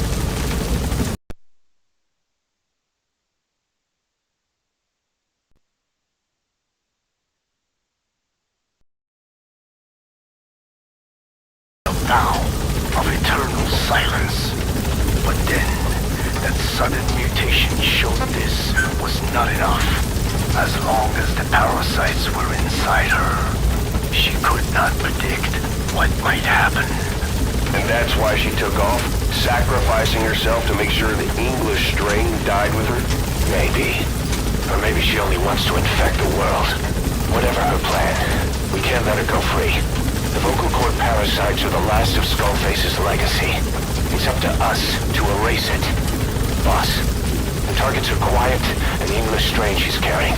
A vow of eternal silence. But then, that sudden mutation showed this was not enough. As long as the parasites were inside her, she could not predict what might happen. And that's why she took off? Sacrificing herself to make sure the English strain died with her? Maybe. Or maybe she only wants to infect the world. Whatever her plan, we can't let her go free. The vocal cord parasites are the last of Skullface's legacy. It's up to us to erase it. Boss, the targets are Quiet and the English strain she's carrying.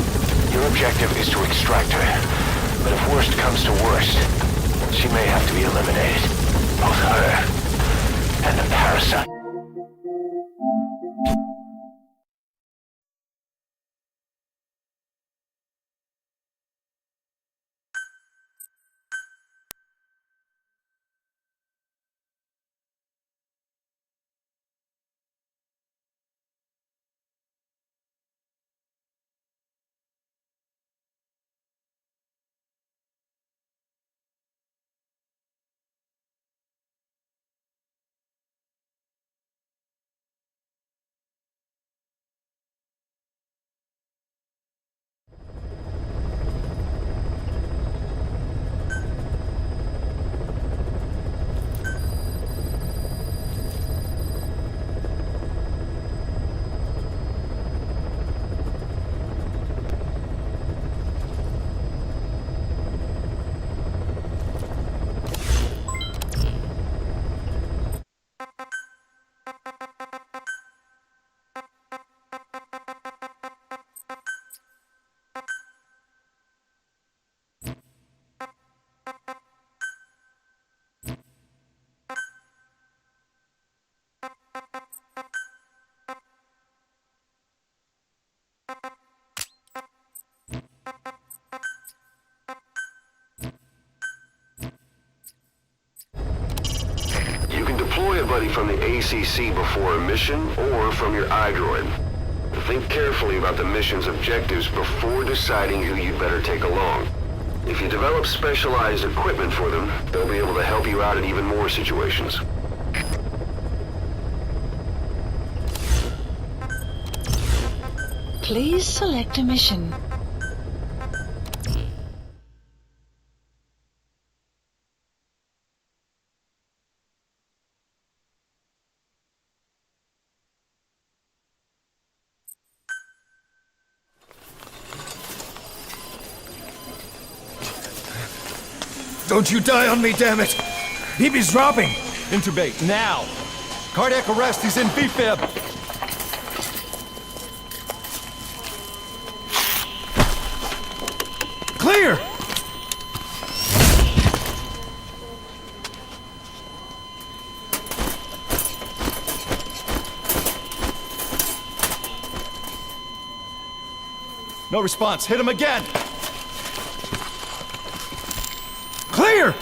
Your objective is to extract her. But if worst comes to worst, she may have to be eliminated. Both her and the parasite. Deploy a buddy from the ACC before a mission or from your iDroid. Think carefully about the mission's objectives before deciding who you'd better take along. If you develop specialized equipment for them, they'll be able to help you out in even more situations. Please select a mission. Don't you die on me, damn it! BB's dropping! Intubate, now! Cardiac arrest, he's in B-fib! Clear! No response, hit him again! Clear!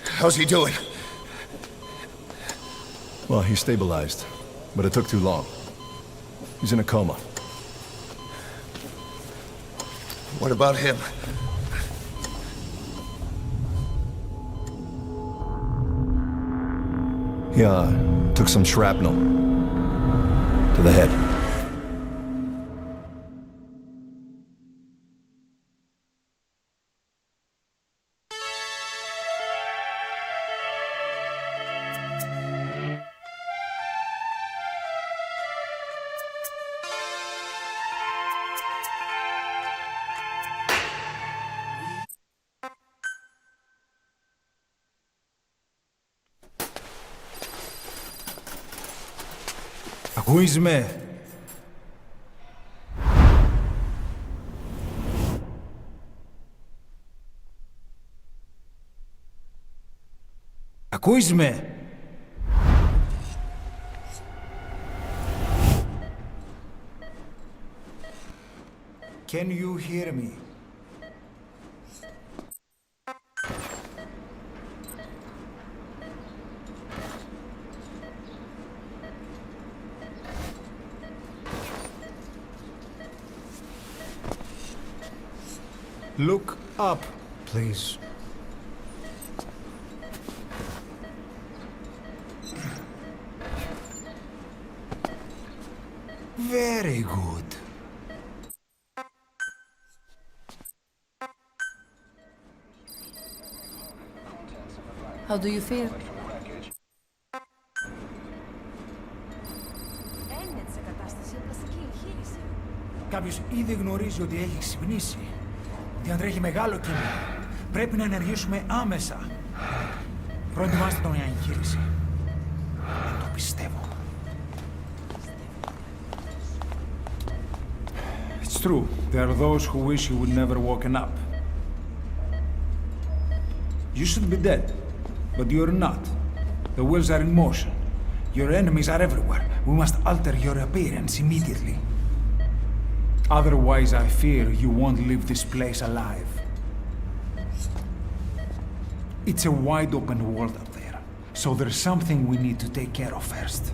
How's he doing? Well, he stabilized, but it took too long. He's in a coma. What about him? He took some shrapnel to the head. Ακούεις με? Ακούεις με? Can you hear me? Look up, please. Very good. How do you feel? Κάποιος ήδη γνωρίζει ότι έχει ξυπνήσει. Διατρέχει μεγάλο κίνδυνο. Πρέπει να ενεργήσουμε άμεσα. Προετοιμάστε τον για εγχείρηση. Δεν το πιστεύω. It's true. There are those who wish you would never woken up. You should be dead, but you're not. The wheels are in motion. Your enemies are everywhere. We must alter your appearance immediately. Otherwise, I fear you won't leave this place alive. It's a wide open world up there, so there's something we need to take care of first.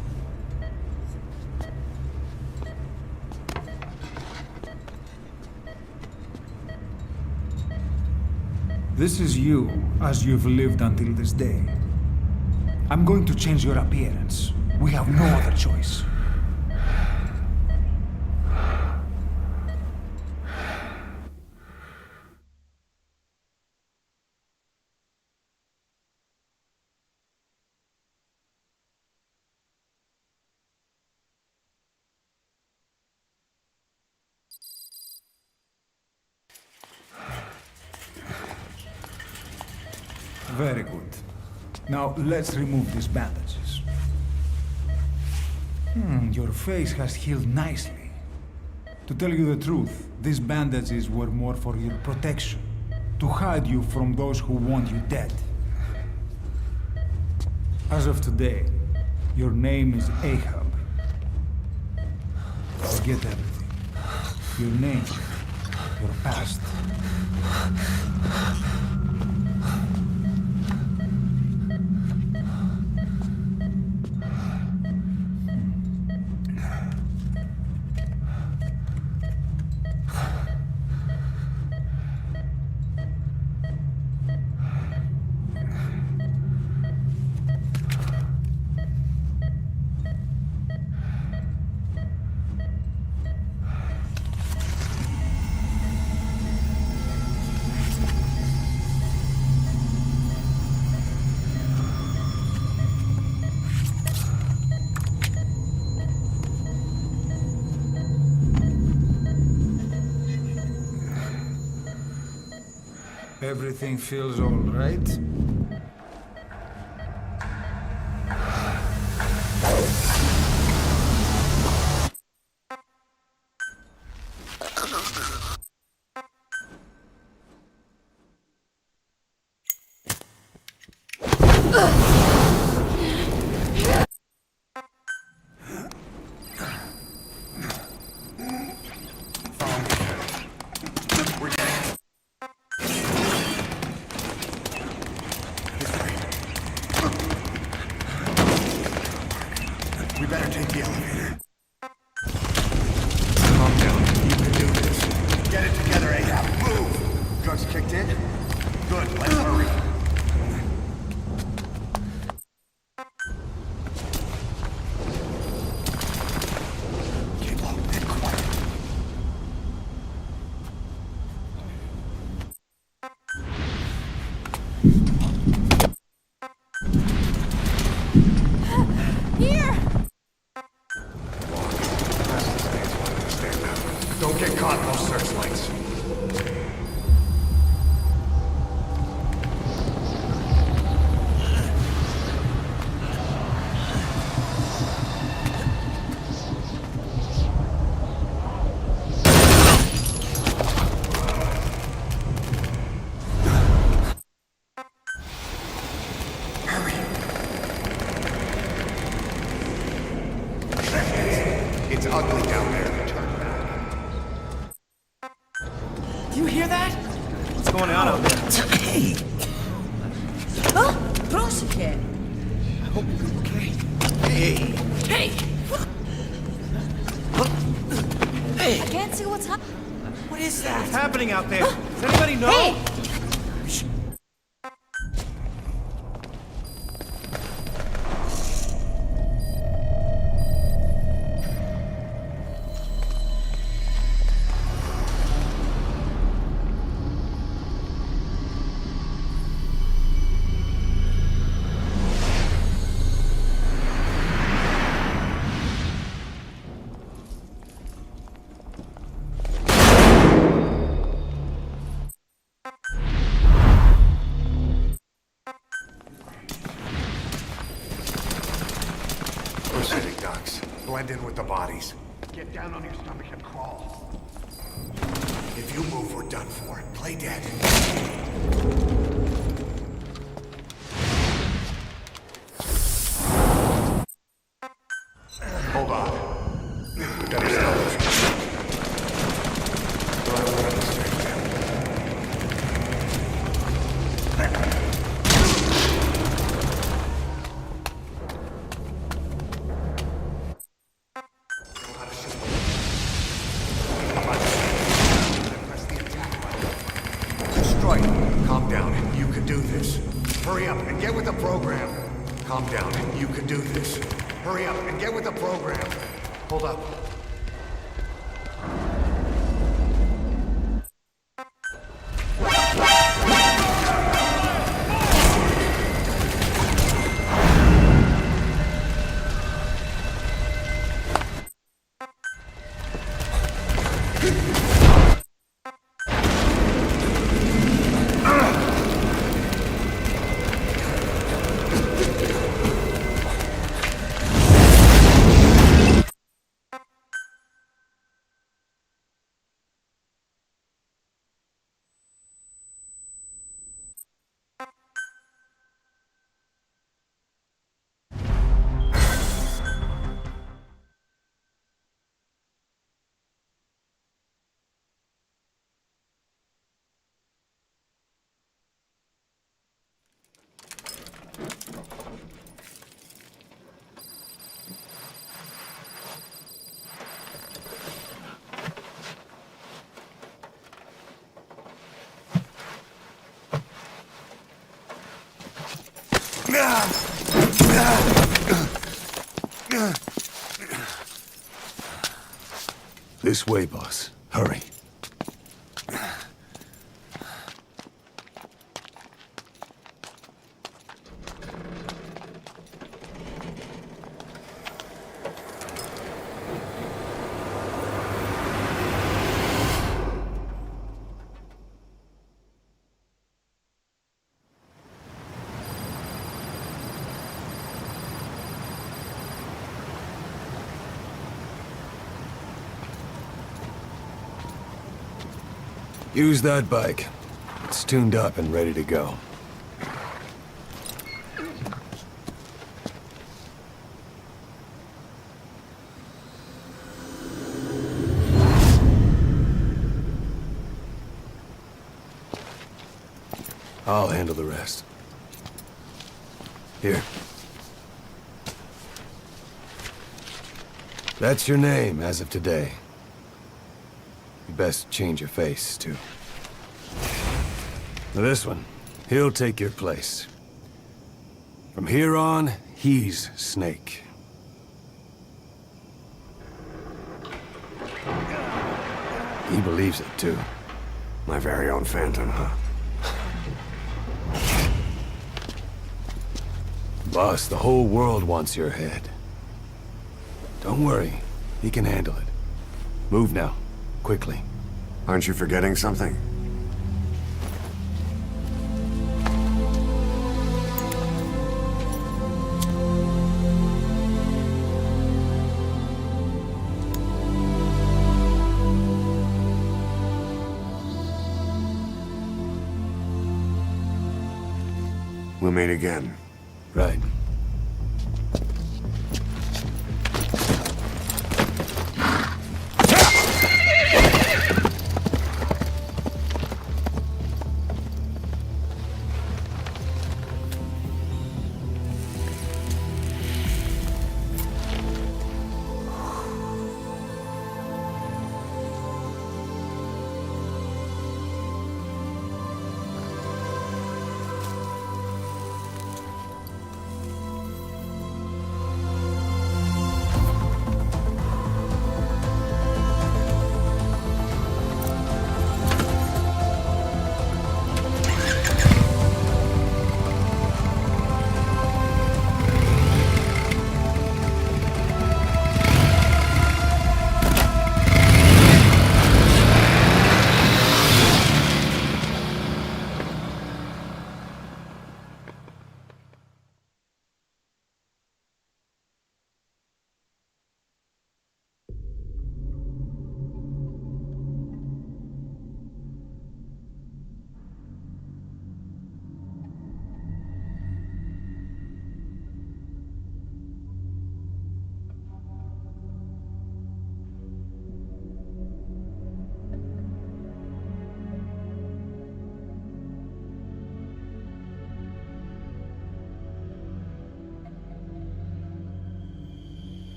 This is you, as you've lived until this day. I'm going to change your appearance. We have no other choice. Very good. Now, let's remove these bandages. Your face has healed nicely. To tell you the truth, these bandages were more for your protection, to hide you from those who want you dead. As of today, your name is Ahab. Forget everything. Your name, your past. Everything feels all right? better take the elevator. Calm down. You can do this. Get it together, Ahab. Move! Drugs kicked in? Good, let's hurry. Don't get caught in those searchlights. Hurry. It's ugly down there. You hear that? What's going on out there? Hey! Huh? Proszę. I hope you're okay. Hey! Hey! Hey! I can't see what's happening. What is that? What's happening out there? Does anybody know? Hey! We're sitting ducks. Blend in with the bodies. Get down on your stomach and crawl. If you move, we're done for. Play dead. Hold on. We gotta settle this. Go ahead and run the stairs Strike. Calm down. You can do this. Hurry up and get with the program. Calm down. You can do this. Hurry up and get with the program. Hold up. This way, boss. Hurry. Use that bike. It's tuned up and ready to go. I'll handle the rest. Here. That's your name as of today. You best change your face, too. Now this one, he'll take your place. From here on, he's Snake. He believes it, too. My very own Phantom, huh? Boss, the whole world wants your head. Don't worry, he can handle it. Move now, quickly. Aren't you forgetting something? We'll meet again. Right.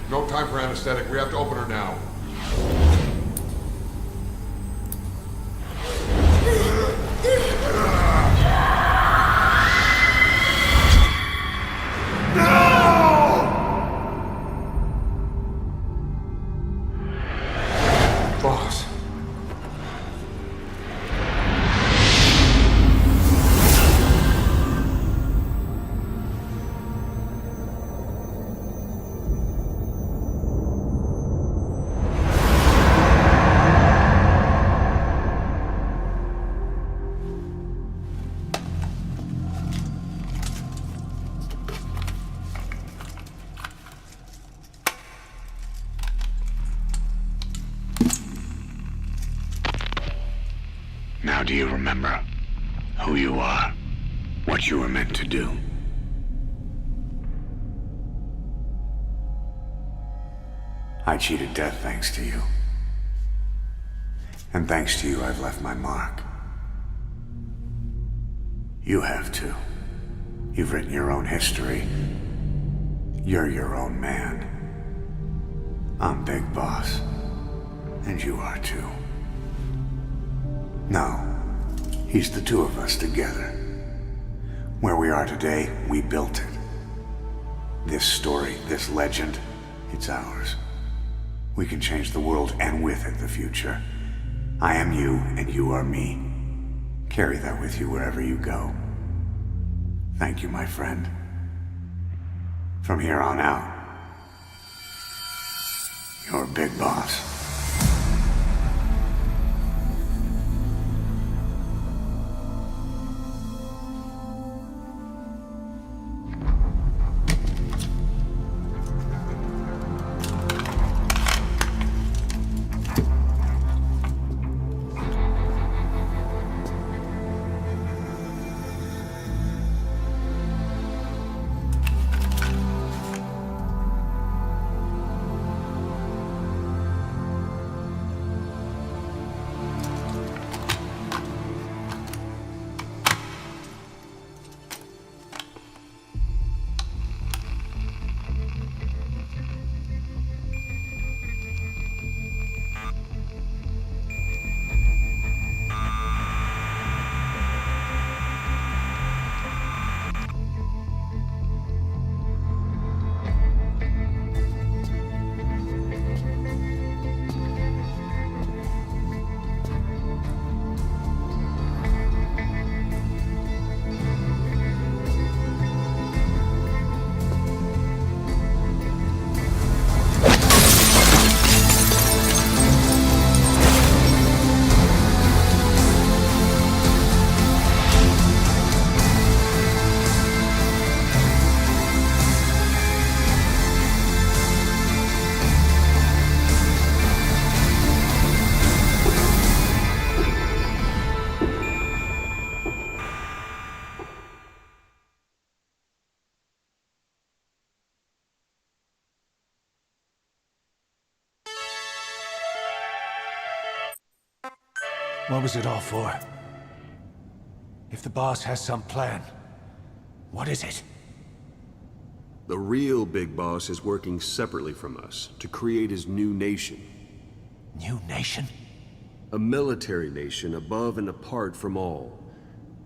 No time for anesthetic. We have to open her now. Boss. Now do you remember? Who you are. What you were meant to do. I cheated death thanks to you. And thanks to you, I've left my mark. You have too. You've written your own history. You're your own man. I'm Big Boss. And you are too. No. He's the two of us together. Where we are today, we built it. This story, this legend, it's ours. We can change the world and with it the future. I am you and you are me. Carry that with you wherever you go. Thank you, my friend. From here on out, you're Big Boss. What was it all for? If the boss has some plan, what is it? The real Big Boss is working separately from us to create his new nation. New nation? A military nation above and apart from all.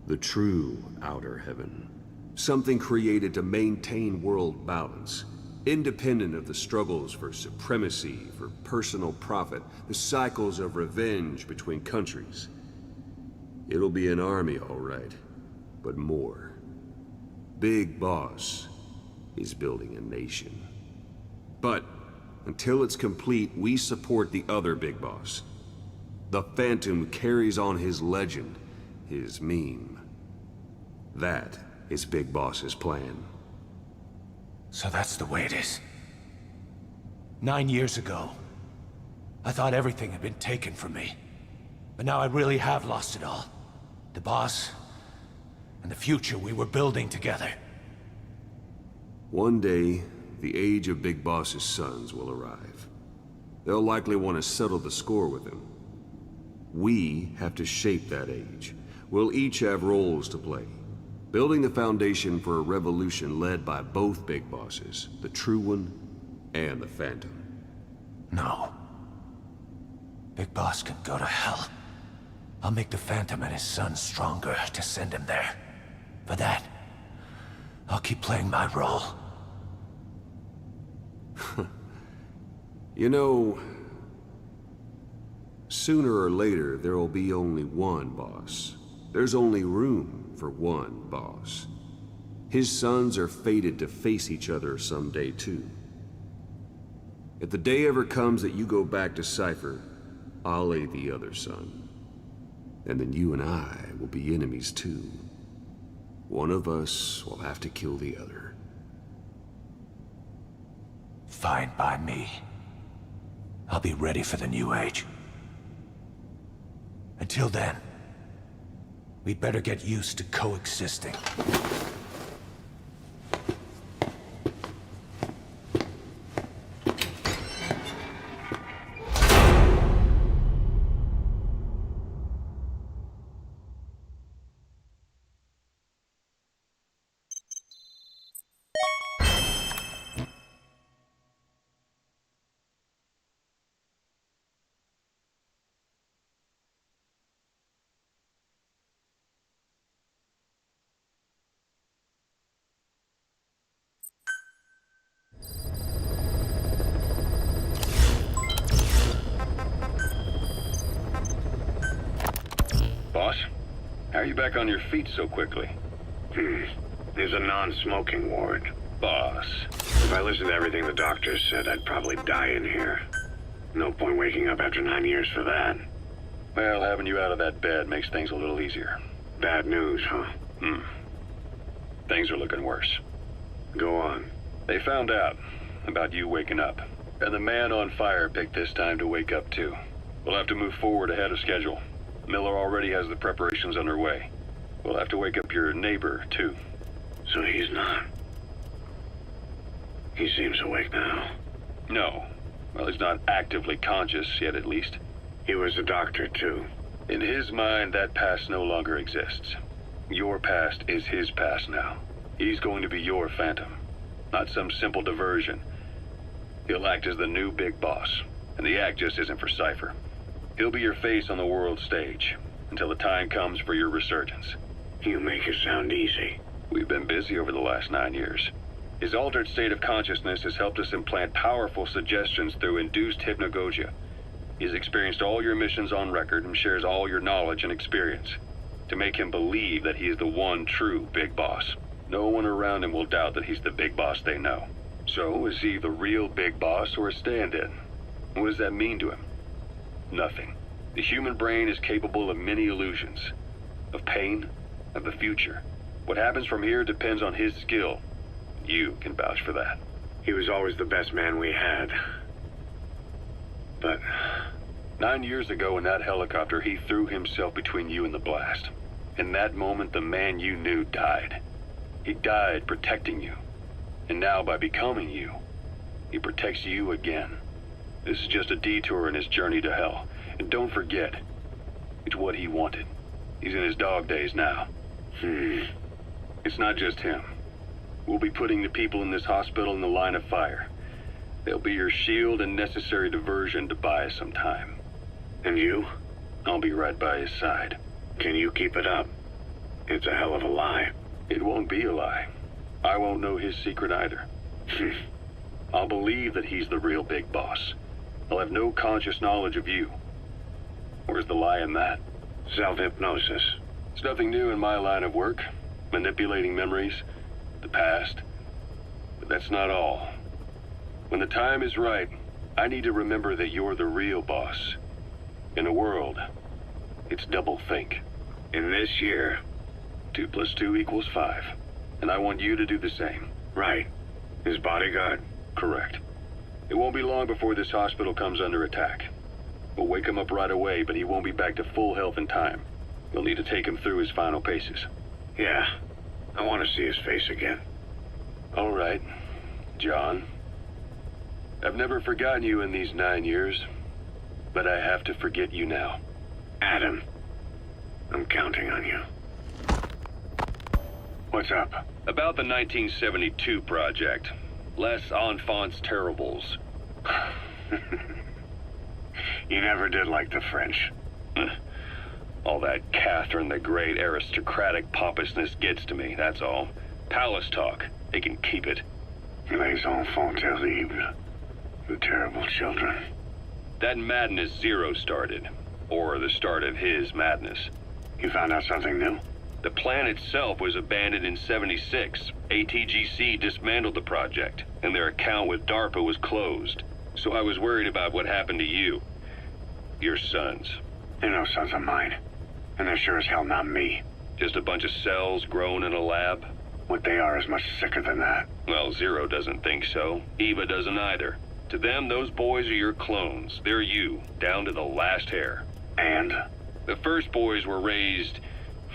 The true outer heaven. Something created to maintain world balance. Independent of the struggles for supremacy, for personal profit, the cycles of revenge between countries. It'll be an army, all right, but more. Big Boss is building a nation. But until it's complete, we support the other Big Boss. The Phantom carries on his legend, his meme. That is Big Boss's plan. So that's the way it is. 9 years ago, I thought everything had been taken from me. But now I really have lost it all. The boss, and the future we were building together. One day, the age of Big Boss's sons will arrive. They'll likely want to settle the score with him. We have to shape that age. We'll each have roles to play. Building the foundation for a revolution led by both Big Bosses, the True One and the Phantom. No. Big Boss can go to hell. I'll make the Phantom and his son stronger to send him there. For that, I'll keep playing my role. You know, sooner or later there will be only one boss. There's only room for one boss. His sons are fated to face each other someday too. If the day ever comes that you go back to Cypher, I'll aid the other son. And then you and I will be enemies too. One of us will have to kill the other. Fine by me. I'll be ready for the new age. Until then, We'd better get used to coexisting. Boss, how are you back on your feet so quickly? There's a non-smoking ward. Boss. If I listened to everything the doctors said, I'd probably die in here. No point waking up after 9 years for that. Well, having you out of that bed makes things a little easier. Bad news, huh? Things are looking worse. Go on. They found out about you waking up. And the man on fire picked this time to wake up too. We'll have to move forward ahead of schedule. Miller already has the preparations underway. We'll have to wake up your neighbor too. So he's not... He seems awake now. No. Well, he's not actively conscious yet, at least. He was a doctor, too. In his mind, that past no longer exists. Your past is his past now. He's going to be your phantom, not some simple diversion. He'll act as the new big boss, and the act just isn't for Cypher. He'll be your face on the world stage, until the time comes for your resurgence. You make it sound easy. We've been busy over the last 9 years. His altered state of consciousness has helped us implant powerful suggestions through induced hypnagogia. He's experienced all your missions on record and shares all your knowledge and experience to make him believe that he is the one true big boss. No one around him will doubt that he's the big boss they know. So, is he the real big boss or a stand-in? What does that mean to him? Nothing. The human brain is capable of many illusions. Of pain, of the future. What happens from here depends on his skill. You can vouch for that. He was always the best man we had. But 9 years ago in that helicopter, he threw himself between you and the blast. In that moment, the man you knew died. He died protecting you. And now, by becoming you, he protects you again. This is just a detour in his journey to hell. And don't forget, it's what he wanted. He's in his dog days now. It's not just him. We'll be putting the people in this hospital in the line of fire. They'll be your shield and necessary diversion to buy us some time. And you? I'll be right by his side. Can you keep it up? It's a hell of a lie. It won't be a lie. I won't know his secret either. I'll believe that he's the real big boss. I'll have no conscious knowledge of you. Where's the lie in that? Self-hypnosis. It's nothing new in my line of work. Manipulating memories, the past. But that's not all. When the time is right, I need to remember that you're the real boss. In a world, it's double think. In this year, 2 + 2 = 5. And I want you to do the same. Right. His bodyguard? Correct. It won't be long before this hospital comes under attack. We'll wake him up right away, but he won't be back to full health in time. You'll need to take him through his final paces. Yeah. I want to see his face again. All right, John. I've never forgotten you in these 9 years, but I have to forget you now. Adam, I'm counting on you. What's up? About the 1972 project. Les Enfants Terribles. You never did like the French. All that Catherine the Great aristocratic pompousness gets to me, that's all. Palace talk. They can keep it. Les enfants terribles. The terrible children. That madness Zero started. Or the start of his madness. You found out something new? The plan itself was abandoned in '76. ATGC dismantled the project, and their account with DARPA was closed. So I was worried about what happened to you. Your sons. They're no sons of mine. And they're sure as hell not me. Just a bunch of cells grown in a lab? What they are is much sicker than that. Well, Zero doesn't think so. Eva doesn't either. To them, those boys are your clones. They're you, down to the last hair. And? The first boys were raised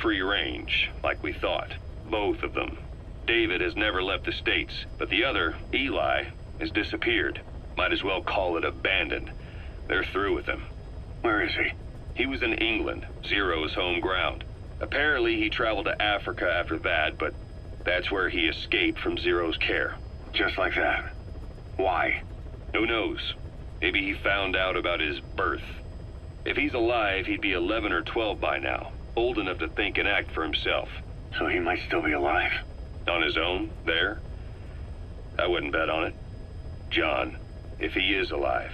Free range, like we thought. Both of them. David has never left the States, but the other, Eli, has disappeared. Might as well call it abandoned. They're through with him. Where is he? He was in England, Zero's home ground. Apparently he traveled to Africa after that, but that's where he escaped from Zero's care. Just like that. Why? Who knows? Maybe he found out about his birth. If he's alive, he'd be 11 or 12 by now. Old enough to think and act for himself. So he might still be alive? On his own, there? I wouldn't bet on it. John, if he is alive,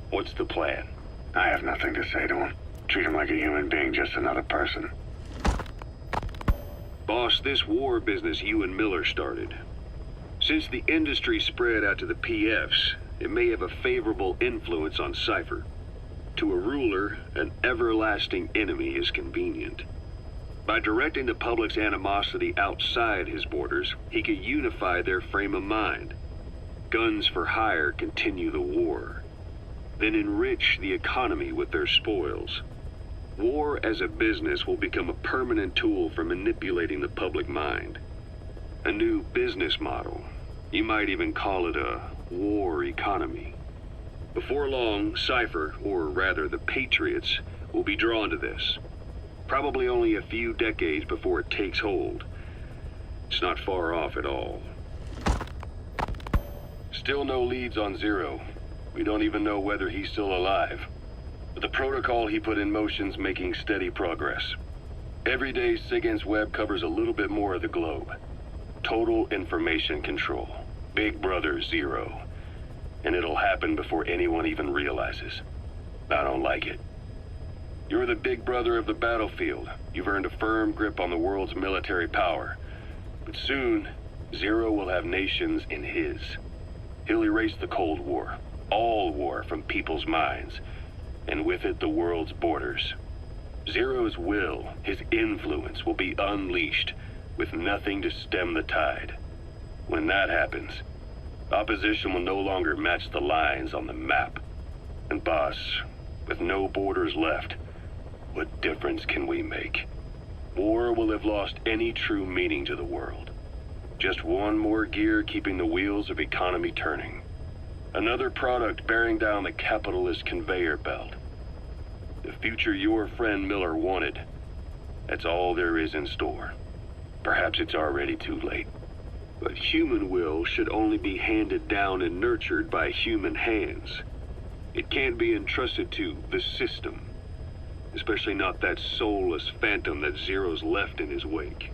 what's the plan? I have nothing to say to him. Treat him like a human being, just another person. Boss, this war business you and Miller started. Since the industry spread out to the PFs, it may have a favorable influence on Cypher. To a ruler, an everlasting enemy is convenient. By directing the public's animosity outside his borders, he could unify their frame of mind. Guns for hire continue the war. Then enrich the economy with their spoils. War as a business will become a permanent tool for manipulating the public mind. A new business model. You might even call it a war economy. Before long, Cypher, or rather the Patriots, will be drawn to this. Probably only a few decades before it takes hold. It's not far off at all. Still no leads on Zero. We don't even know whether he's still alive. But the protocol he put in motion's making steady progress. Every day, SIGINT's web covers a little bit more of the globe. Total information control. Big Brother Zero. And it'll happen before anyone even realizes. I don't like it. You're the big brother of the battlefield. You've earned a firm grip on the world's military power. But soon, Zero will have nations in his. He'll erase the Cold War. All war from people's minds. And with it, the world's borders. Zero's will, his influence, will be unleashed, with nothing to stem the tide. When that happens, opposition will no longer match the lines on the map. And boss, with no borders left, what difference can we make? War will have lost any true meaning to the world. Just one more gear keeping the wheels of economy turning. Another product bearing down the capitalist conveyor belt. The future your friend Miller wanted. That's all there is in store. Perhaps it's already too late. But human will should only be handed down and nurtured by human hands. It can't be entrusted to the system. Especially not that soulless phantom that Zero's left in his wake.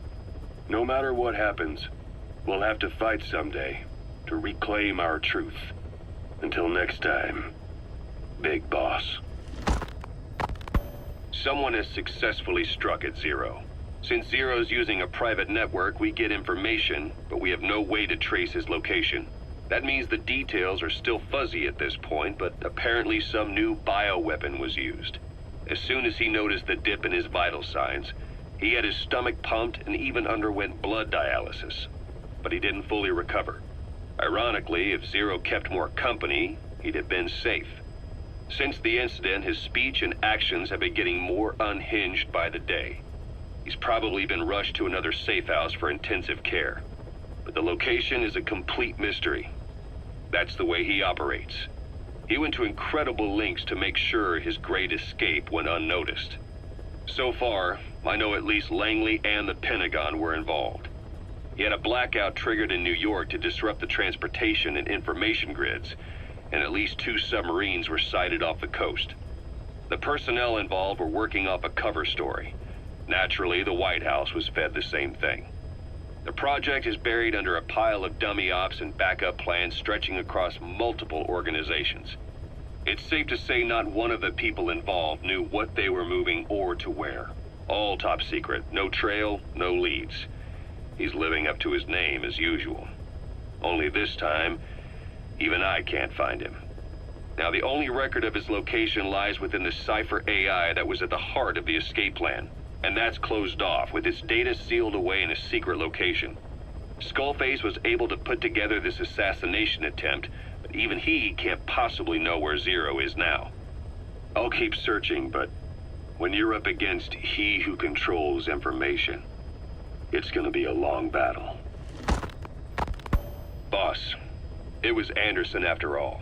No matter what happens, we'll have to fight someday to reclaim our truth. Until next time, Big Boss. Someone has successfully struck at Zero. Since Zero's using a private network, we get information, but we have no way to trace his location. That means the details are still fuzzy at this point, but apparently some new bioweapon was used. As soon as he noticed the dip in his vital signs, he had his stomach pumped and even underwent blood dialysis. But he didn't fully recover. Ironically, if Zero kept more company, he'd have been safe. Since the incident, his speech and actions have been getting more unhinged by the day. He's probably been rushed to another safe house for intensive care. But the location is a complete mystery. That's the way he operates. He went to incredible lengths to make sure his great escape went unnoticed. So far, I know at least Langley and the Pentagon were involved. He had a blackout triggered in New York to disrupt the transportation and information grids, and at least 2 submarines were sighted off the coast. The personnel involved were working off a cover story. Naturally, the White House was fed the same thing. The project is buried under a pile of dummy ops and backup plans stretching across multiple organizations. It's safe to say not one of the people involved knew what they were moving or to where. All top secret, no trail, no leads. He's living up to his name as usual. Only this time, even I can't find him. Now, the only record of his location lies within the Cypher AI that was at the heart of the escape plan. And that's closed off, with its data sealed away in a secret location. Skullface was able to put together this assassination attempt, but even he can't possibly know where Zero is now. I'll keep searching, but when you're up against he who controls information, it's gonna be a long battle. Boss, it was Anderson after all.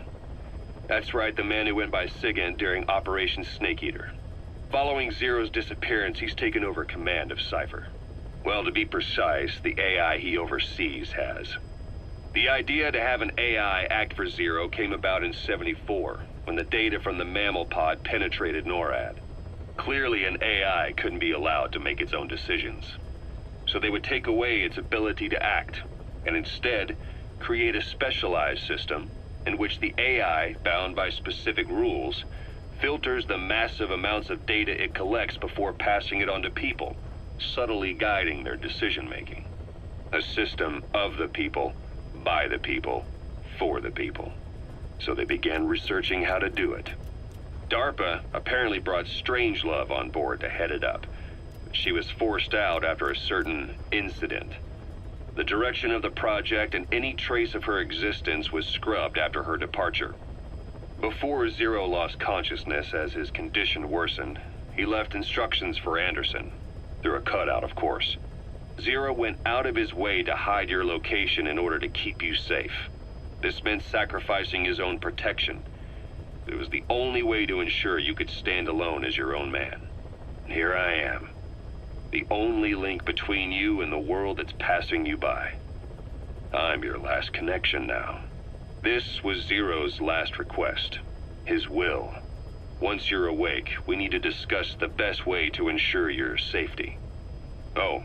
That's right, the man who went by Sigint during Operation Snake Eater. Following Zero's disappearance, he's taken over command of Cypher. Well, to be precise, the AI he oversees has. The idea to have an AI act for Zero came about in '74, when the data from the mammal pod penetrated NORAD. Clearly, an AI couldn't be allowed to make its own decisions. So they would take away its ability to act, and instead create a specialized system in which the AI, bound by specific rules, filters the massive amounts of data it collects before passing it on to people, subtly guiding their decision-making. A system of the people, by the people, for the people. So they began researching how to do it. DARPA apparently brought Strangelove on board to head it up. She was forced out after a certain incident. The direction of the project and any trace of her existence was scrubbed after her departure. Before Zero lost consciousness as his condition worsened, he left instructions for Anderson. Through a cutout, of course. Zero went out of his way to hide your location in order to keep you safe. This meant sacrificing his own protection. It was the only way to ensure you could stand alone as your own man. And here I am. The only link between you and the world that's passing you by. I'm your last connection now. This was Zero's last request. His will. Once you're awake, we need to discuss the best way to ensure your safety. Oh,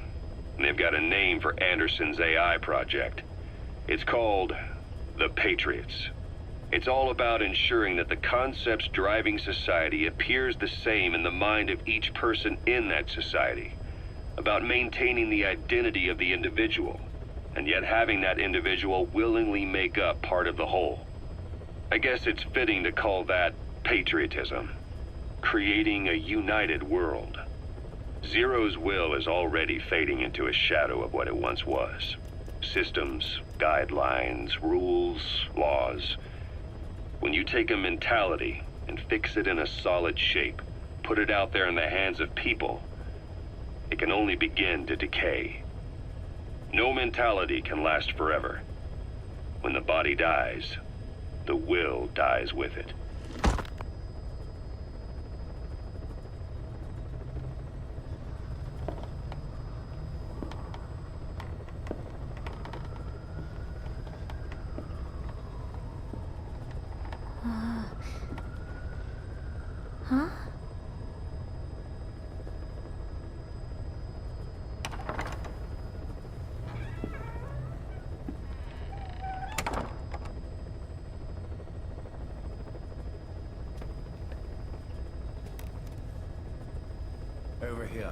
and they've got a name for Anderson's AI project. It's called the Patriots. It's all about ensuring that the concepts driving society appears the same in the mind of each person in that society. About maintaining the identity of the individual, and yet having that individual willingly make up part of the whole. I guess it's fitting to call that patriotism. Creating a united world. Zero's will is already fading into a shadow of what it once was. Systems, guidelines, rules, laws. When you take a mentality and fix it in a solid shape, put it out there in the hands of people, it can only begin to decay. No mentality can last forever. When the body dies, the will dies with it. Huh? Over here.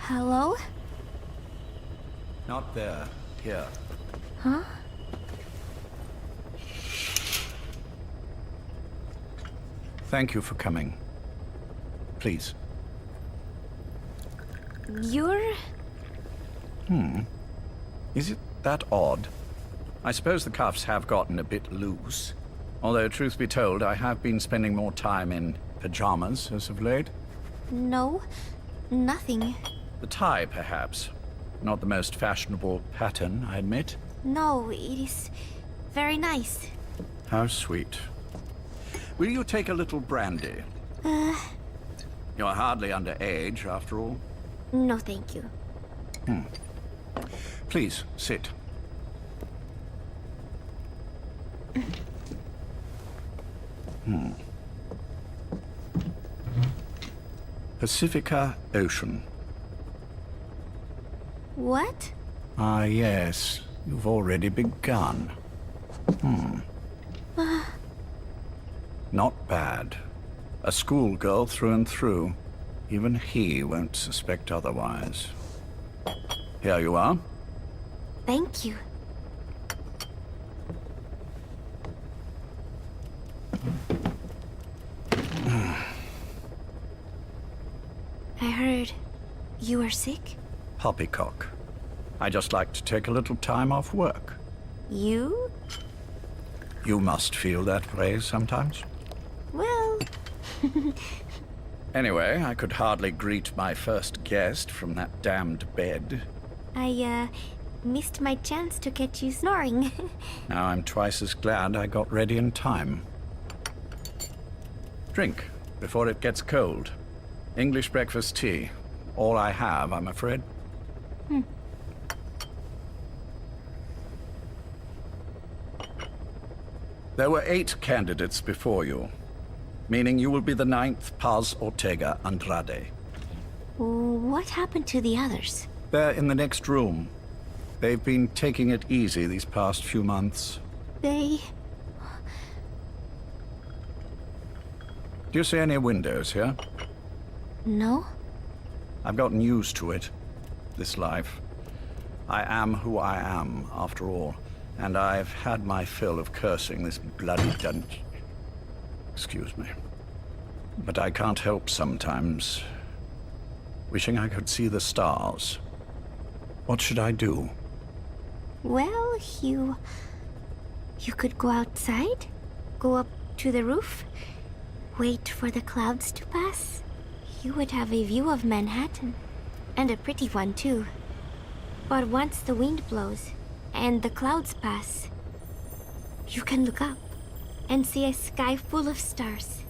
Hello? Not there. Here. Huh? Thank you for coming. Please. You're... Is it that odd? I suppose the cuffs have gotten a bit loose. Although, truth be told, I have been spending more time in pajamas as of late. No, nothing. The tie, perhaps. Not the most fashionable pattern, I admit. No, it is very nice. How sweet. Will you take a little brandy? You're hardly underage, after all. No, thank you. Please, sit. Pacifica Ocean. What? Ah, yes. You've already begun. Not bad. A schoolgirl through and through. Even he won't suspect otherwise. Here you are. Thank you. I heard you were sick? Poppycock. I just like to take a little time off work. You? You must feel that way sometimes. Well... Anyway, I could hardly greet my first guest from that damned bed. I, missed my chance to catch you snoring. Now I'm twice as glad I got ready in time. Drink, before it gets cold. English breakfast tea. All I have, I'm afraid. There were 8 candidates before you, meaning you will be the 9th Paz Ortega Andrade. What happened to the others? They're in the next room. They've been taking it easy these past few months. They... Do you see any windows here? No? I've gotten used to it, this life. I am who I am, after all, and I've had my fill of cursing this bloody dungeon. Excuse me. But I can't help sometimes wishing I could see the stars. What should I do? Well, you could go outside, go up to the roof, wait for the clouds to pass. You would have a view of Manhattan, and a pretty one too. But once the wind blows, and the clouds pass, you can look up and see a sky full of stars,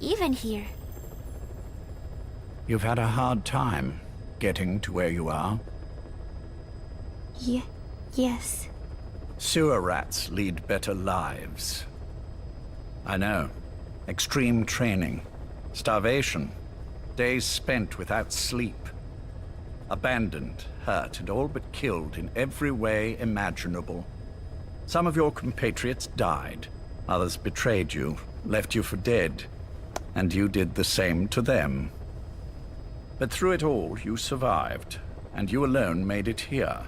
even here. You've had a hard time getting to where you are. Yes. Sewer rats lead better lives. I know. Extreme training, starvation, days spent without sleep. Abandoned, hurt, and all but killed in every way imaginable. Some of your compatriots died. Others betrayed you, left you for dead. And you did the same to them. But through it all, you survived, and you alone made it here.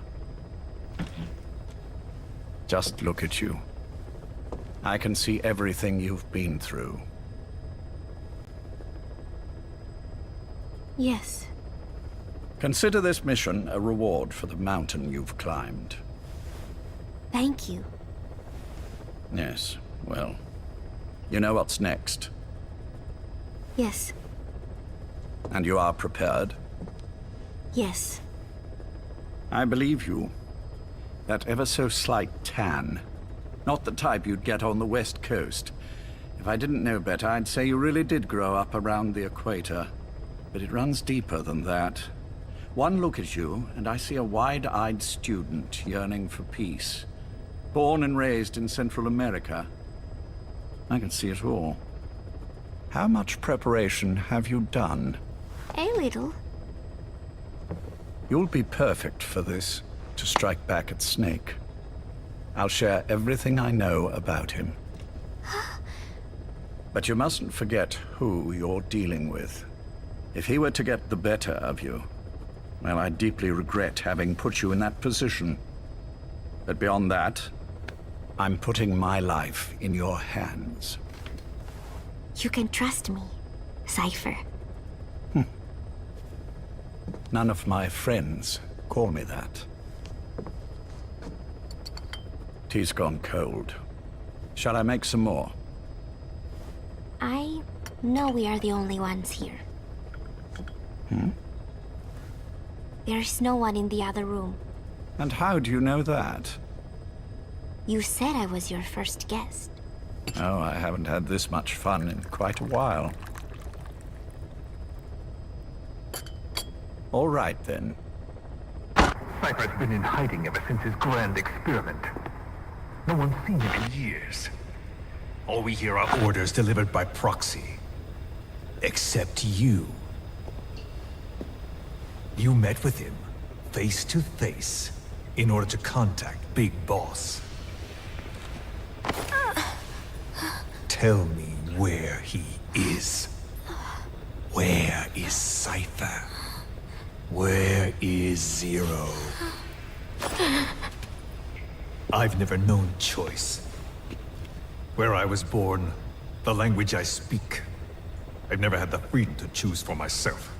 Just look at you. I can see everything you've been through. Yes. Consider this mission a reward for the mountain you've climbed. Thank you. Yes, well, you know what's next. Yes. And you are prepared? Yes. I believe you. That ever so slight tan. Not the type you'd get on the West Coast. If I didn't know better, I'd say you really did grow up around the equator. But it runs deeper than that. One look at you, and I see a wide-eyed student yearning for peace. Born and raised in Central America. I can see it all. How much preparation have you done? A little. You'll be perfect for this, to strike back at Snake. I'll share everything I know about him. But you mustn't forget who you're dealing with. If he were to get the better of you, well, I deeply regret having put you in that position. But beyond that, I'm putting my life in your hands. You can trust me, Cypher. None of my friends call me that. Tea's gone cold. Shall I make some more? I know we are the only ones here. There's no one in the other room. And how do you know that? You said I was your first guest. Oh, I haven't had this much fun in quite a while. All right, then. Cypher's been in hiding ever since his grand experiment. No one's seen him in years. All we hear are orders delivered by proxy. Except you. You met with him, face to face, in order to contact Big Boss. Tell me where he is. Where is Cypher? Where is Zero? I've never known choice. Where I was born, the language I speak, I've never had the freedom to choose for myself.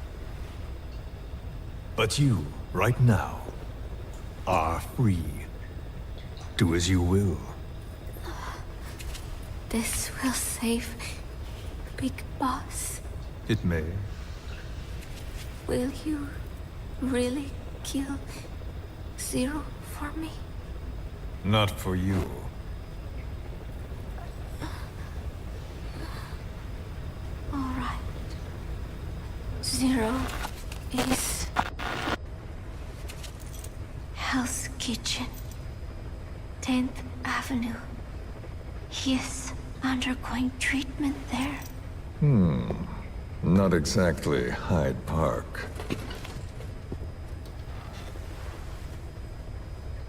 But you, right now, are free. Do as you will. This will save Big Boss. It may. Will you really kill Zero for me? Not for you. All right. Zero is Hell's Kitchen, 10th Avenue. He is undergoing treatment there. Not exactly Hyde Park.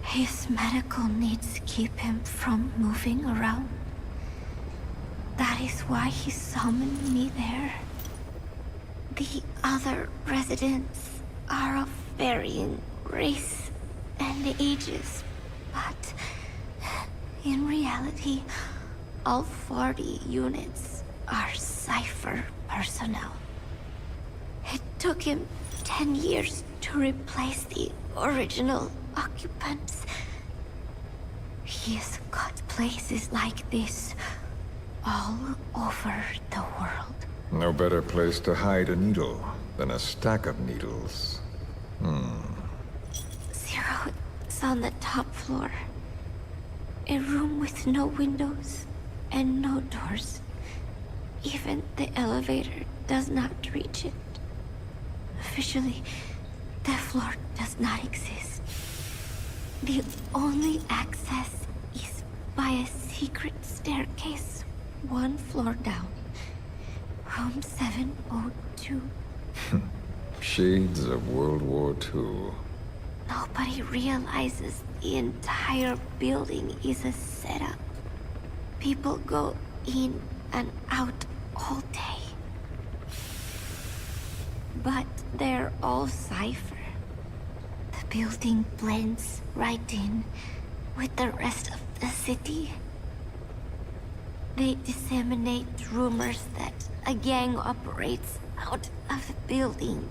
His medical needs keep him from moving around. That is why he summoned me there. The other residents are of varying race and ages, but in reality, all 40 units are Cypher personnel. It took him 10 years to replace the original occupants. He has got places like this all over the world. No better place to hide a needle than a stack of needles. Zero is on the top floor. A room with no windows and no doors. Even the elevator does not reach it. Officially, the floor does not exist. The only access is by a secret staircase 1 floor down. Room 702. Shades of World War II. Nobody realizes the entire building is a setup. People go in and out all day. But they're all Cypher. The building blends right in with the rest of the city. They disseminate rumors that a gang operates out of the building.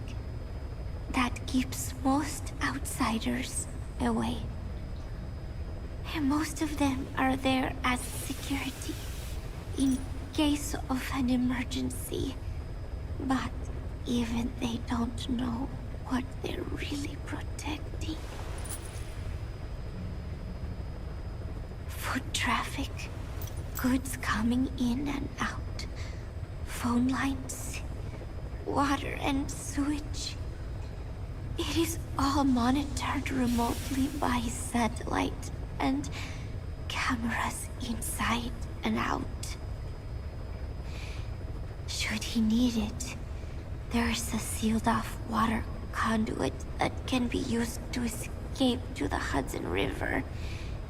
That keeps most outsiders away. And most of them are there as security, in case of an emergency. But even they don't know what they're really protecting. Foot traffic, goods coming in and out, phone lines, water and sewage. It is all monitored remotely by satellite and cameras inside and out. Should he need it, there is a sealed-off water conduit that can be used to escape to the Hudson River,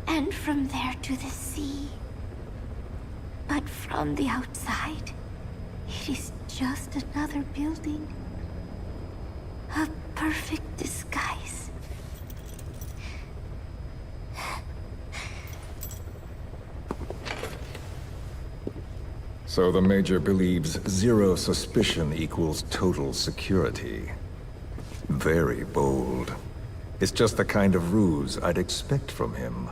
and from there to the sea. But from the outside, it is just another building. A perfect disguise. So the Major believes zero suspicion equals total security. Very bold. It's just the kind of ruse I'd expect from him.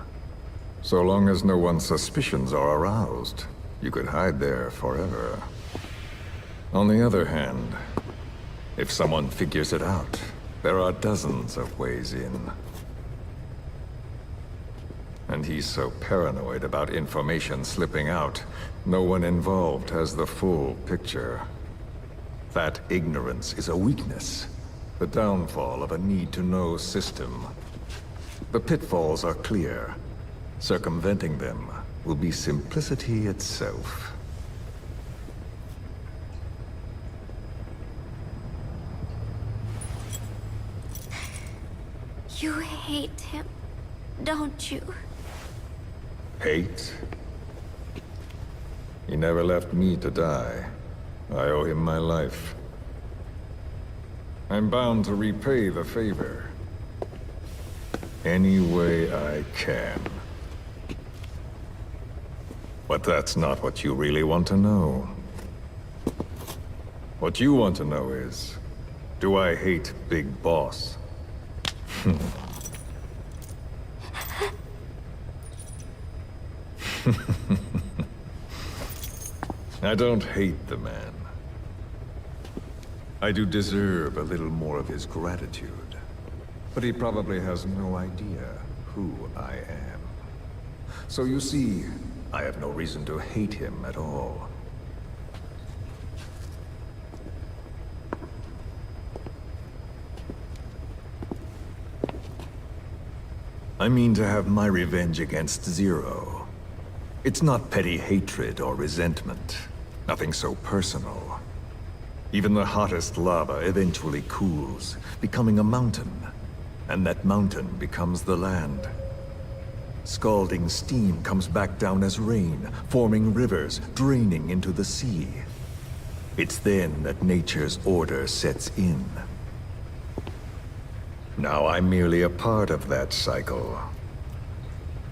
So long as no one's suspicions are aroused, you could hide there forever. On the other hand, if someone figures it out, there are dozens of ways in. And he's so paranoid about information slipping out, no one involved has the full picture. That ignorance is a weakness, the downfall of a need-to-know system. The pitfalls are clear. Circumventing them will be simplicity itself. You hate him, don't you? Hate? He never left me to die. I owe him my life. I'm bound to repay the favor. Any way I can. But that's not what you really want to know. What you want to know is, do I hate Big Boss? I don't hate the man. I do deserve a little more of his gratitude. But he probably has no idea who I am. So you see, I have no reason to hate him at all. I mean to have my revenge against Zero. It's not petty hatred or resentment. Nothing so personal. Even the hottest lava eventually cools, becoming a mountain. And that mountain becomes the land. Scalding steam comes back down as rain, forming rivers, draining into the sea. It's then that nature's order sets in. Now I'm merely a part of that cycle.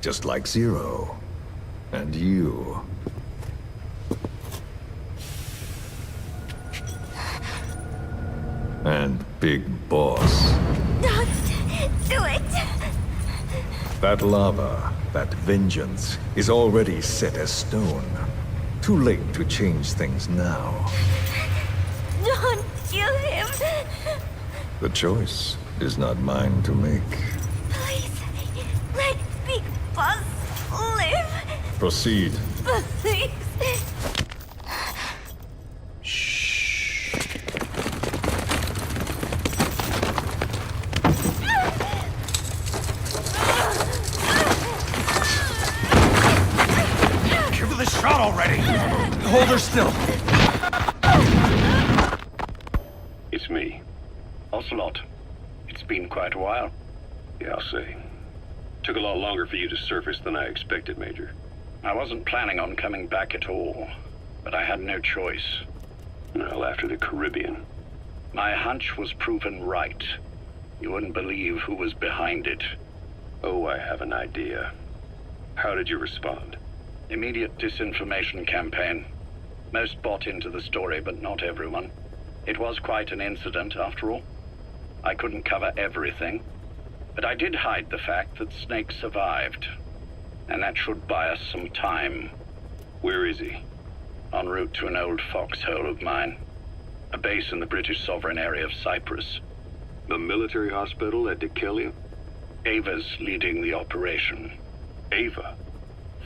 Just like Zero. And you. And Big Boss. Don't do it! That lava, that vengeance, is already set as stone. Too late to change things now. Don't kill him! The choice is not mine to make. Please, let Big Boss live! Proceed. Please! Give her the shot already! Hold her still! It's me. Ocelot. It's been quite a while. Yeah, I'll say. Took a lot longer for you to surface than I expected, Major. I wasn't planning on coming back at all, but I had no choice. Well, after the Caribbean. My hunch was proven right. You wouldn't believe who was behind it. Oh, I have an idea. How did you respond? Immediate disinformation campaign. Most bought into the story, but not everyone. It was quite an incident, after all. I couldn't cover everything, but I did hide the fact that Snake survived. And that should buy us some time. Where is he? En route to an old foxhole of mine. A base in the British sovereign area of Cyprus. The military hospital at Dekelia? Ava's leading the operation. Ava?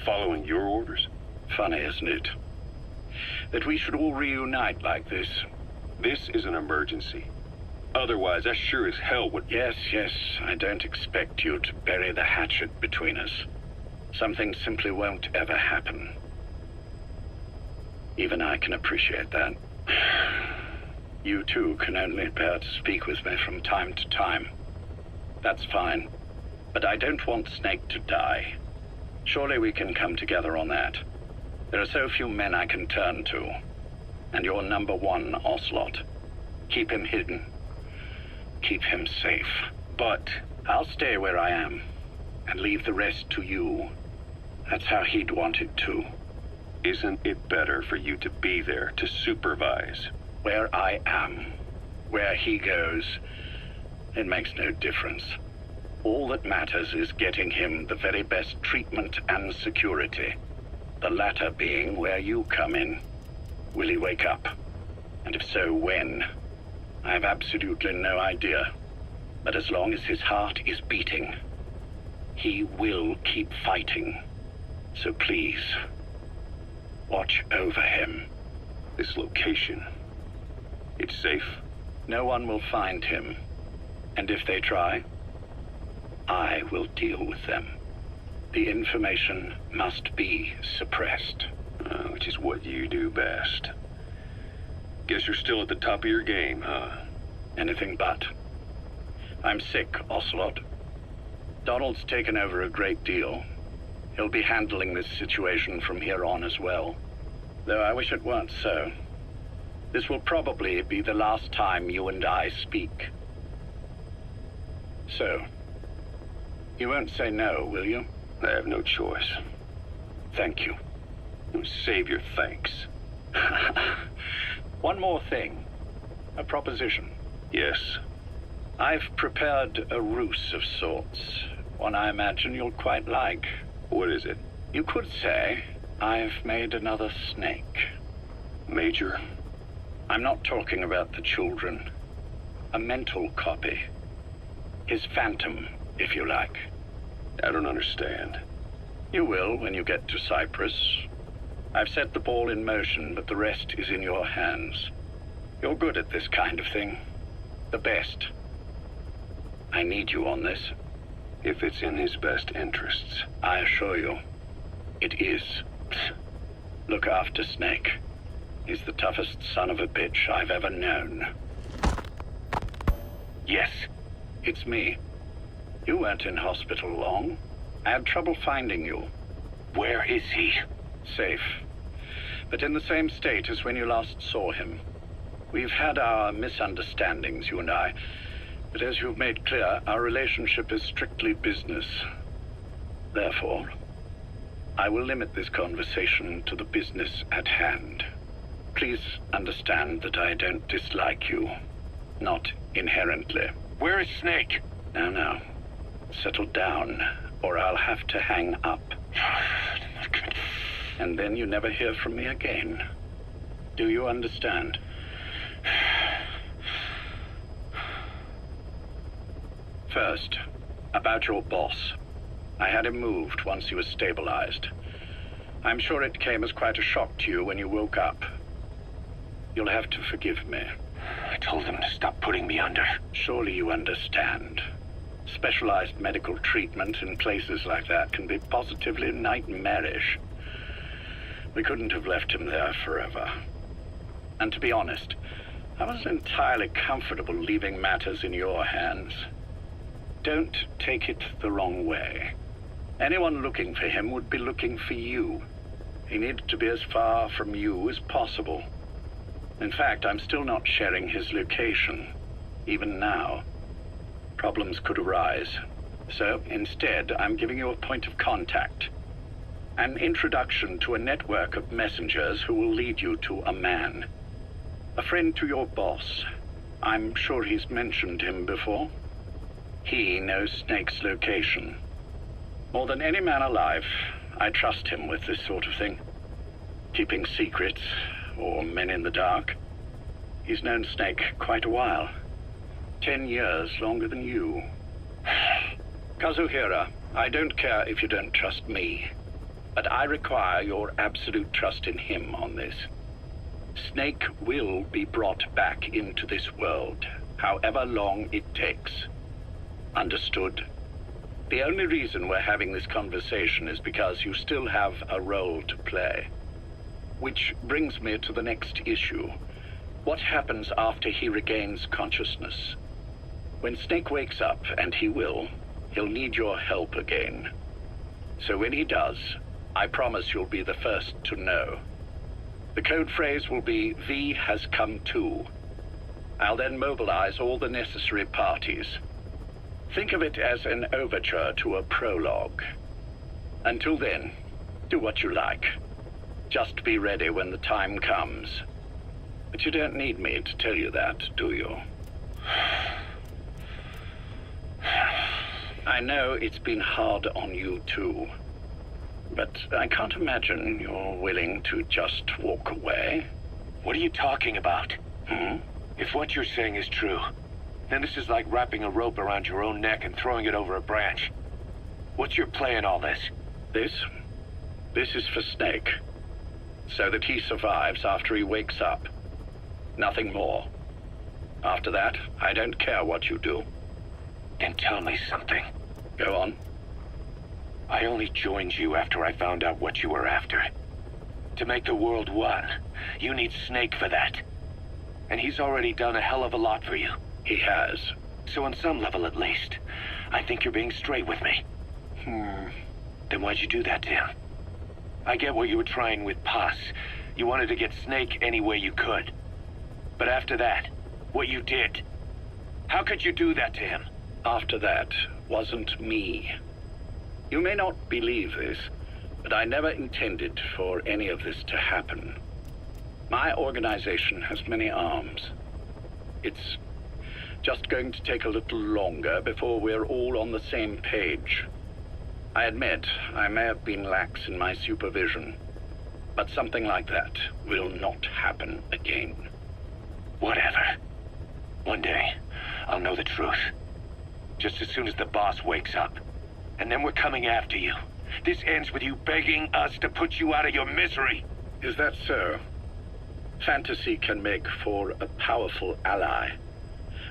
Following your orders? Funny, isn't it? That we should all reunite like this. This is an emergency. Otherwise, I sure as hell would... Yes, I don't expect you to bury the hatchet between us. Something simply won't ever happen. Even I can appreciate that. You too can only bear to speak with me from time to time. That's fine. But I don't want Snake to die. Surely we can come together on that. There are so few men I can turn to. And you're number one, Ocelot. Keep him hidden. Keep him safe. But I'll stay where I am. And leave the rest to you. That's how he'd want it too. Isn't it better for you to be there to supervise? Where I am, where he goes, it makes no difference. All that matters is getting him the very best treatment and security. The latter being where you come in. Will he wake up? And if so, when? I have absolutely no idea. But as long as his heart is beating, he will keep fighting. So please, watch over him. This location, it's safe? No one will find him. And if they try, I will deal with them. The information must be suppressed. Which is what you do best. Guess you're still at the top of your game, huh? Anything but. I'm sick, Ocelot. Donald's taken over a great deal. He'll be handling this situation from here on as well. Though I wish it weren't so. This will probably be the last time you and I speak. So, you won't say no, will you? I have no choice. Thank you. Save your thanks. One more thing. A proposition. Yes. I've prepared a ruse of sorts. One I imagine you'll quite like. What is it? You could say I've made another snake. Major? I'm not talking about the children. A mental copy. His phantom, if you like. I don't understand. You will when you get to Cyprus. I've set the ball in motion, but the rest is in your hands. You're good at this kind of thing. The best. I need you on this. If it's in his best interests. I assure you, it is. Look after Snake. He's the toughest son of a bitch I've ever known. Yes, it's me. You weren't in hospital long. I had trouble finding you. Where is he? Safe. But in the same state as when you last saw him. We've had our misunderstandings, you and I. But as you've made clear, our relationship is strictly business. Therefore, I will limit this conversation to the business at hand. Please understand that I don't dislike you. Not inherently. Where is Snake? No. Settle down, or I'll have to hang up. And then you never hear from me again. Do you understand? First, about your boss. I had him moved once he was stabilized. I'm sure it came as quite a shock to you when you woke up. You'll have to forgive me. I told him to stop putting me under. Surely you understand. Specialized medical treatment in places like that can be positively nightmarish. We couldn't have left him there forever. And to be honest, I wasn't entirely comfortable leaving matters in your hands. Don't take it the wrong way. Anyone looking for him would be looking for you. He needed to be as far from you as possible. In fact, I'm still not sharing his location, even now. Problems could arise. So instead, I'm giving you a point of contact. An introduction to a network of messengers who will lead you to a man. A friend to your boss. I'm sure he's mentioned him before. He knows Snake's location. More than any man alive, I trust him with this sort of thing. Keeping secrets, or men in the dark. He's known Snake quite a while. 10 years longer than you. Kazuhira, I don't care if you don't trust me, but I require your absolute trust in him on this. Snake will be brought back into this world, however long it takes. Understood? The only reason we're having this conversation is because you still have a role to play. Which brings me to the next issue. What happens after he regains consciousness? When Snake wakes up, and he will, he'll need your help again. So when he does, I promise you'll be the first to know. The code phrase will be, V has come to. I'll then mobilize all the necessary parties. Think of it as an overture to a prologue. Until then, do what you like. Just be ready when the time comes. But you don't need me to tell you that, do you? I know it's been hard on you too. But I can't imagine you're willing to just walk away. What are you talking about? If what you're saying is true, then this is like wrapping a rope around your own neck and throwing it over a branch. What's your play in all this? This is for Snake. So that he survives after he wakes up. Nothing more. After that, I don't care what you do. Then tell me something. Go on. I only joined you after I found out what you were after. To make the world one, you need Snake for that. And he's already done a hell of a lot for you. He has. So on some level at least, I think you're being straight with me. Then why'd you do that to him? I get what you were trying with Paz. You wanted to get Snake any way you could. But after that, what you did, how could you do that to him? After that wasn't me. You may not believe this, but I never intended for any of this to happen. My organization has many arms. It's just going to take a little longer before we're all on the same page. I admit I may have been lax in my supervision, but something like that will not happen again. Whatever. One day, I'll know the truth. Just as soon as the boss wakes up. And then we're coming after you. This ends with you begging us to put you out of your misery. Is that so? Fantasy can make for a powerful ally.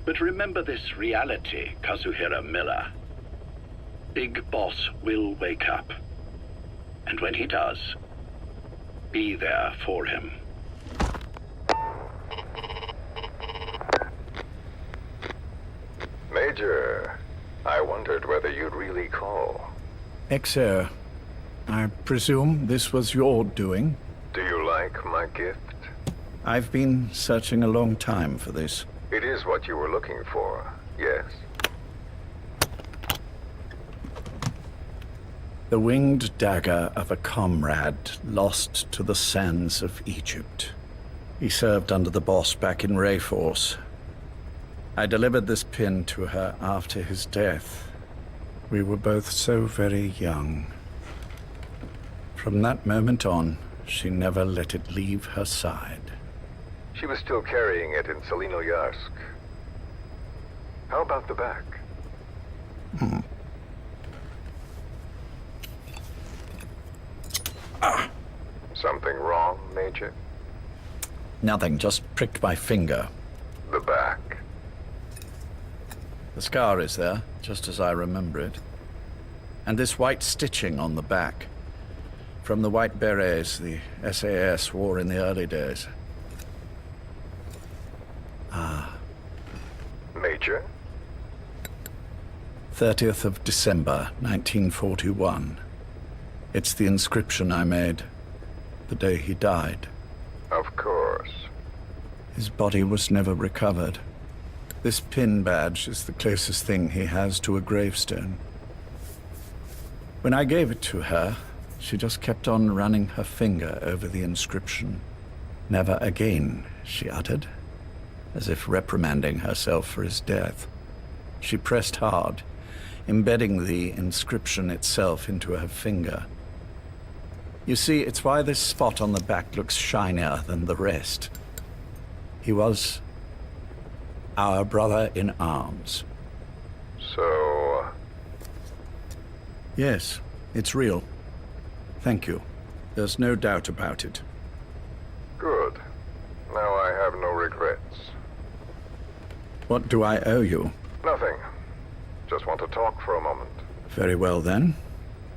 But remember this reality, Kazuhira Miller. Big Boss will wake up. And when he does, be there for him. Major, I wondered whether you'd really call. XO, I presume this was your doing? Do you like my gift? I've been searching a long time for this. It is what you were looking for, yes. The winged dagger of a comrade lost to the sands of Egypt. He served under the boss back in Rayforce. I delivered this pin to her after his death. We were both so very young. From that moment on, she never let it leave her side. She was still carrying it in Selinoyarsk. How about the back? Something wrong, Major? Nothing, just pricked my finger. The back. The scar is there, just as I remember it. And this white stitching on the back. From the white berets the SAS wore in the early days. Major? 30th of December, 1941. It's the inscription I made the day he died. Of course. His body was never recovered. This pin badge is the closest thing he has to a gravestone. When I gave it to her, she just kept on running her finger over the inscription. Never again, she uttered, as if reprimanding herself for his death. She pressed hard, embedding the inscription itself into her finger. You see, it's why this spot on the back looks shinier than the rest. He was our brother in arms. So... Yes, it's real. Thank you. There's no doubt about it. Good. Now I have no regrets. What do I owe you? Nothing. Just want to talk for a moment. Very well, then.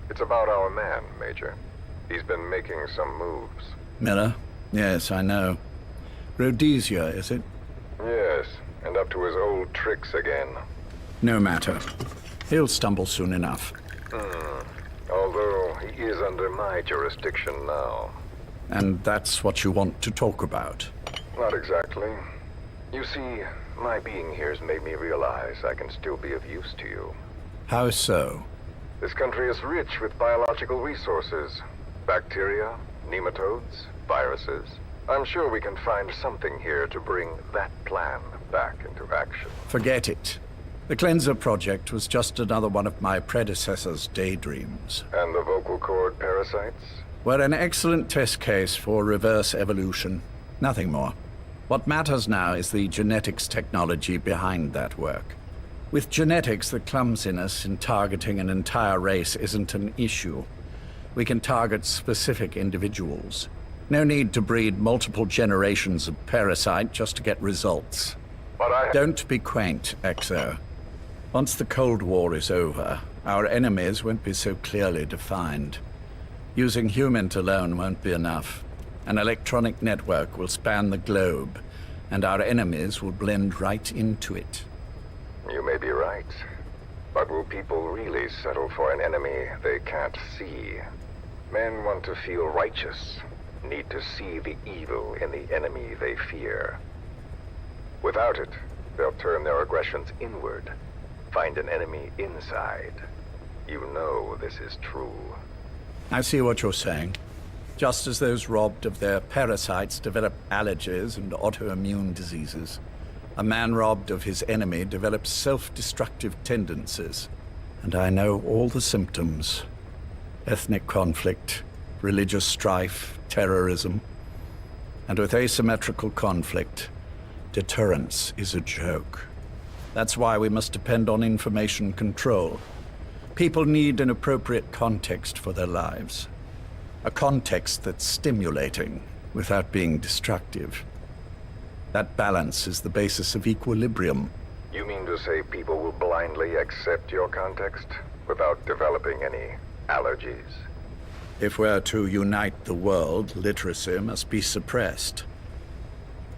It's about our man, Major. He's been making some moves. Miller? Yes, I know. Rhodesia, is it? Yes, and up to his old tricks again. No matter. He'll stumble soon enough. Although he is under my jurisdiction now. And that's what you want to talk about? Not exactly. You see, my being here's made me realize I can still be of use to you. How so? This country is rich with biological resources. Bacteria, nematodes, viruses. I'm sure we can find something here to bring that plan back into action. Forget it. The Cleanser Project was just another one of my predecessor's daydreams. And the vocal cord parasites? Were an excellent test case for reverse evolution. Nothing more. What matters now is the genetics technology behind that work. With genetics, the clumsiness in targeting an entire race isn't an issue. We can target specific individuals. No need to breed multiple generations of parasite just to get results. But Don't be quaint, XO. Once the Cold War is over, our enemies won't be so clearly defined. Using humans alone won't be enough. An electronic network will span the globe, and our enemies will blend right into it. You may be right. But will people really settle for an enemy they can't see? Men want to feel righteous, need to see the evil in the enemy they fear. Without it, they'll turn their aggressions inward. Find an enemy inside. You know this is true. I see what you're saying. Just as those robbed of their parasites develop allergies and autoimmune diseases, a man robbed of his enemy develops self-destructive tendencies. And I know all the symptoms. Ethnic conflict, religious strife, terrorism. And with asymmetrical conflict, deterrence is a joke. That's why we must depend on information control. People need an appropriate context for their lives. A context that's stimulating without being destructive. That balance is the basis of equilibrium. You mean to say people will blindly accept your context without developing any allergies? If we're to unite the world, literacy must be suppressed.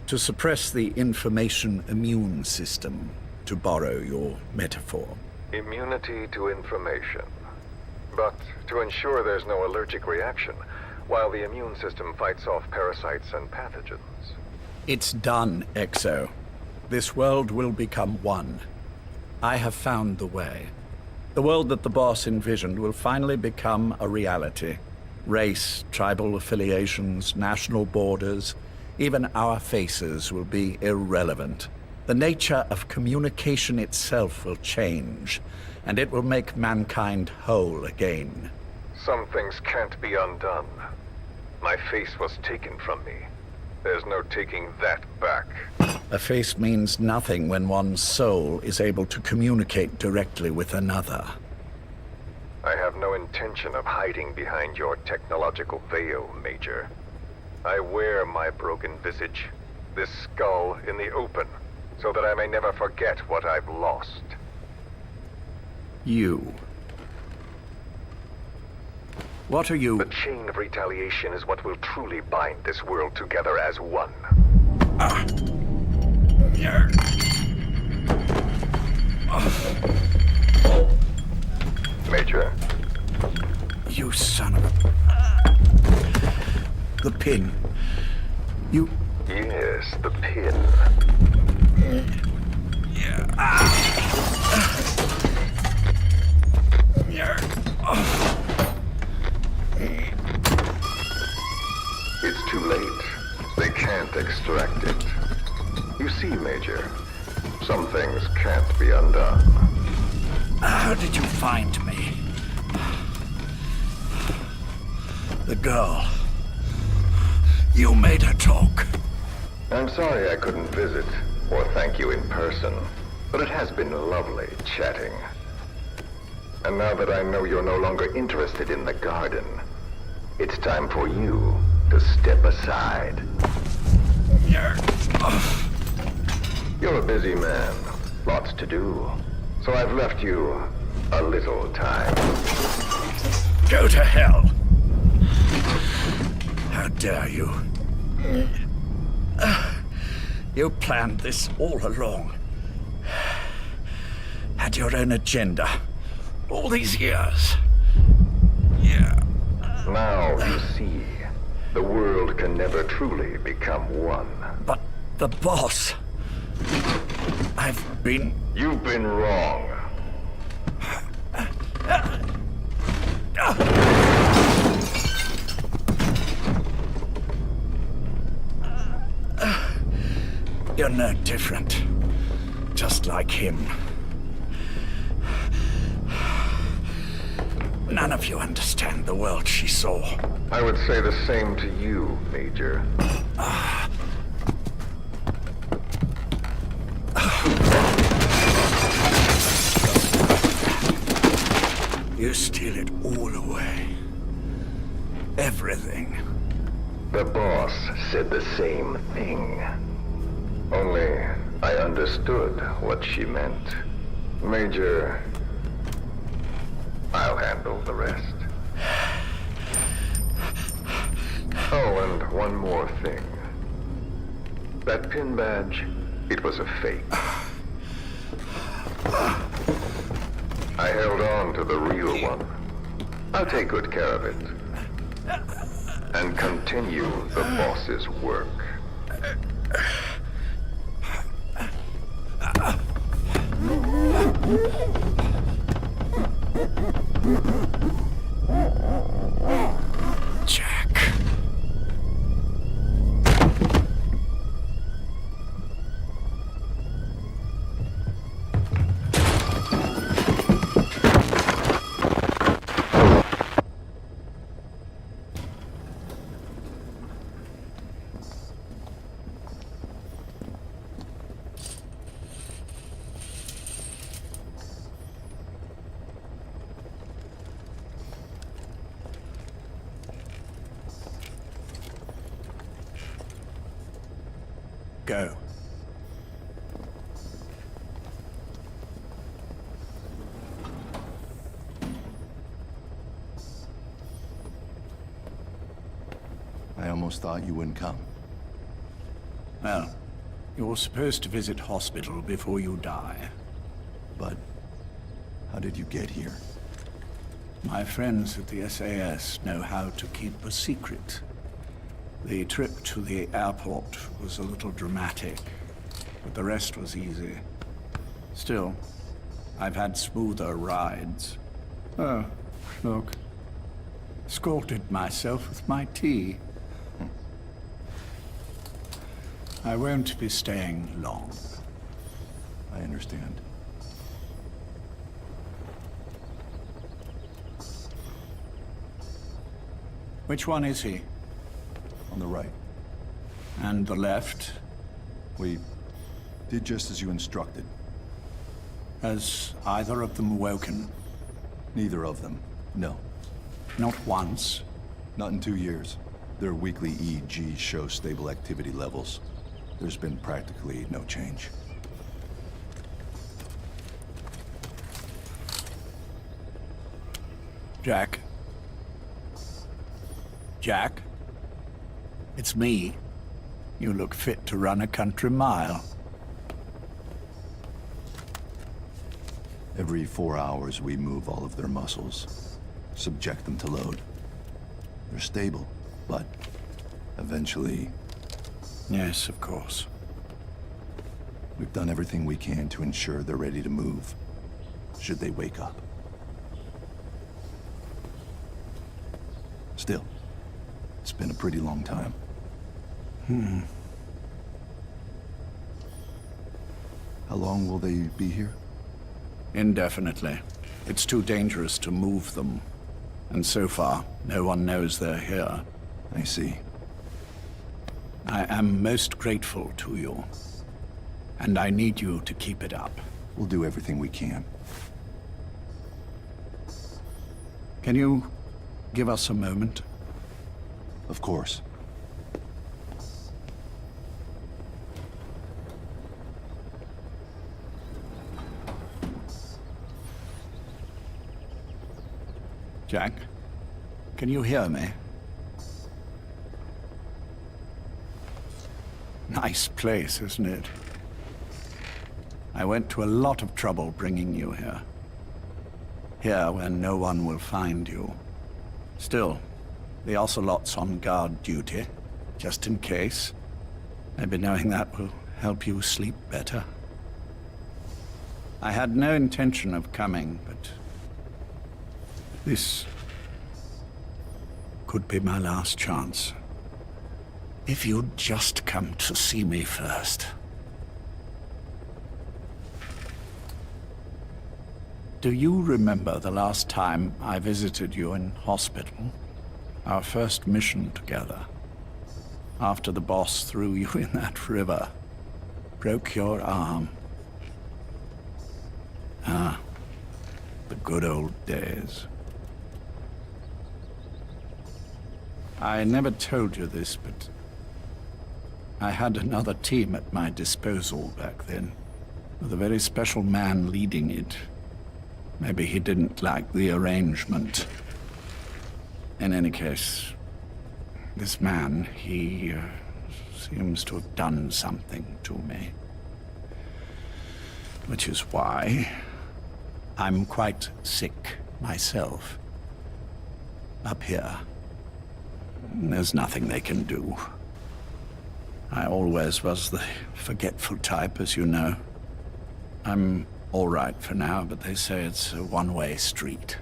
To suppress the information immune system, to borrow your metaphor. Immunity to information. But to ensure there's no allergic reaction, while the immune system fights off parasites and pathogens. It's done, Exo. This world will become one. I have found the way. The world that the boss envisioned will finally become a reality. Race, tribal affiliations, national borders, even our faces will be irrelevant. The nature of communication itself will change, and it will make mankind whole again. Some things can't be undone. My face was taken from me. There's no taking that back. A face means nothing when one's soul is able to communicate directly with another. I have no intention of hiding behind your technological veil, Major. I wear my broken visage, this skull, in the open, so that I may never forget what I've lost. You. What are you? The chain of retaliation is what will truly bind this world together as one. Major. You son of a... The pin. You... Yes, the pin. It's too late. They can't extract it. You see, Major, some things can't be undone. How did you find me? The girl. You made her talk. I'm sorry I couldn't visit or thank you in person, but it has been lovely chatting. And now that I know you're no longer interested in the garden, it's time for you to step aside. You're a busy man, lots to do, so I've left you a little time. Go to hell! How dare you? You planned this all along. Had your own agenda. All these years. Now you see, the world can never truly become one. But the boss... You've been wrong. You're no different. Just like him. None of you understand the world she saw. I would say the same to you, Major. You steal it all away. Everything. The boss said the same thing. Only I understood what she meant. Major, I'll handle the rest. Oh, and one more thing. That pin badge, it was a fake. I held on to the real one. I'll take good care of it. And continue the boss's work. Jack. Go. I almost thought you wouldn't come. Well, you're supposed to visit hospital before you die. But how did you get here? My friends at the SAS know how to keep a secret. The trip to the airport was a little dramatic, but the rest was easy. Still, I've had smoother rides. Oh, look. Scalded myself with my tea. I won't be staying long. I understand. Which one is he? On the right. And the left? We did just as you instructed. Has either of them woken? Neither of them, no. Not once? Not in 2 years. Their weekly EEGs show stable activity levels. There's been practically no change. Jack? Jack? It's me. You look fit to run a country mile. Every 4 hours, we move all of their muscles, subject them to load. They're stable, but eventually... Yes, of course. We've done everything we can to ensure they're ready to move, should they wake up. Still, it's been a pretty long time. How long will they be here? Indefinitely. It's too dangerous to move them. And so far, no one knows they're here. I see. I am most grateful to you. And I need you to keep it up. We'll do everything we can. Can you give us a moment? Of course. Jack, can you hear me? Nice place, isn't it? I went to a lot of trouble bringing you here. Here where no one will find you. Still, the Ocelot's on guard duty, just in case. Maybe knowing that will help you sleep better. I had no intention of coming, but this could be my last chance. If you'd just come to see me first. Do you remember the last time I visited you in hospital? Our first mission together. After the boss threw you in that river. Broke your arm. Ah, the good old days. I never told you this, but I had another team at my disposal back then, with a very special man leading it. Maybe he didn't like the arrangement. In any case, this man, he seems to have done something to me. Which is why I'm quite sick myself. Up here. There's nothing they can do. I always was the forgetful type, as you know. I'm all right for now, but they say it's a one-way street.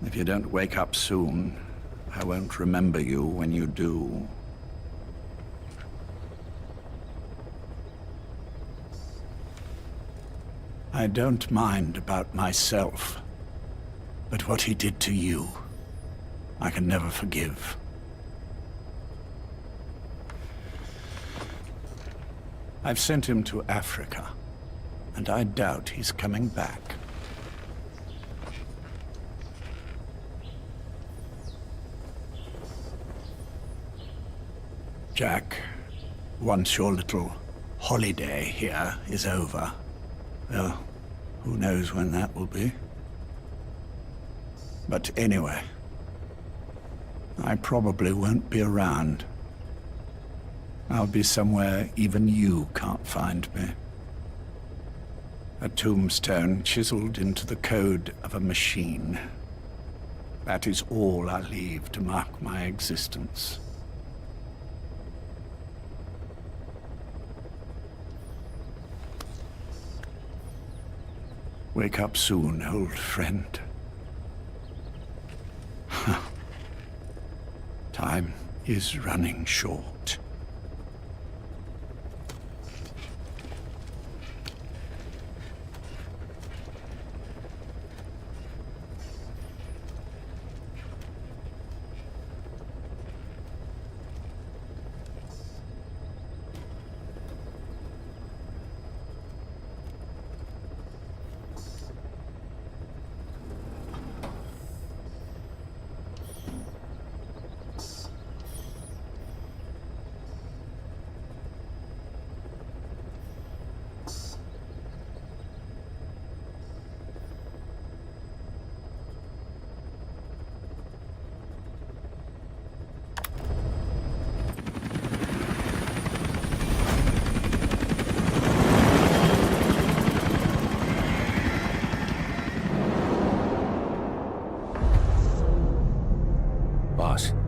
If you don't wake up soon, I won't remember you when you do. I don't mind about myself, but what he did to you, I can never forgive. I've sent him to Africa, and I doubt he's coming back. Jack, once your little holiday here is over, well, who knows when that will be. But anyway, I probably won't be around. I'll be somewhere even you can't find me. A tombstone chiseled into the code of a machine. That is all I leave to mark my existence. Wake up soon, old friend. Time is running short.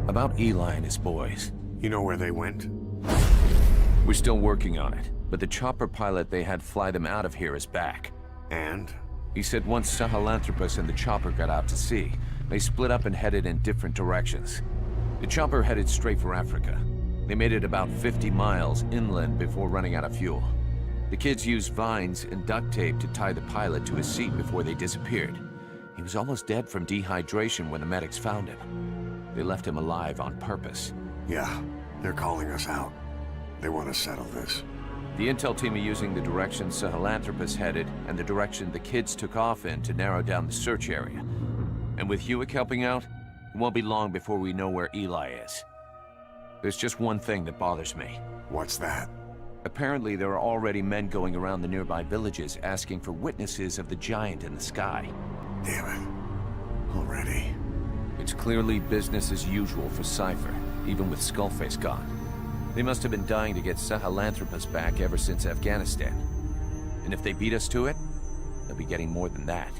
About Eli and his boys. You know where they went? We're still working on it, but the chopper pilot they had fly them out of here is back. And? He said once Sahelanthropus and the chopper got out to sea, they split up and headed in different directions. The chopper headed straight for Africa. They made it about 50 miles inland before running out of fuel. The kids used vines and duct tape to tie the pilot to his seat before they disappeared. He was almost dead from dehydration when the medics found him. They left him alive on purpose. Yeah, they're calling us out. They want to settle this. The intel team are using the direction Sahelanthropus headed and the direction the kids took off in to narrow down the search area. And with Hewick helping out, it won't be long before we know where Eli is. There's just one thing that bothers me. What's that? Apparently there are already men going around the nearby villages asking for witnesses of the giant in the sky. Damn it. Already. It's clearly business as usual for Cypher, even with Skullface gone. They must have been dying to get Sahelanthropus back ever since Afghanistan. And if they beat us to it, they'll be getting more than that.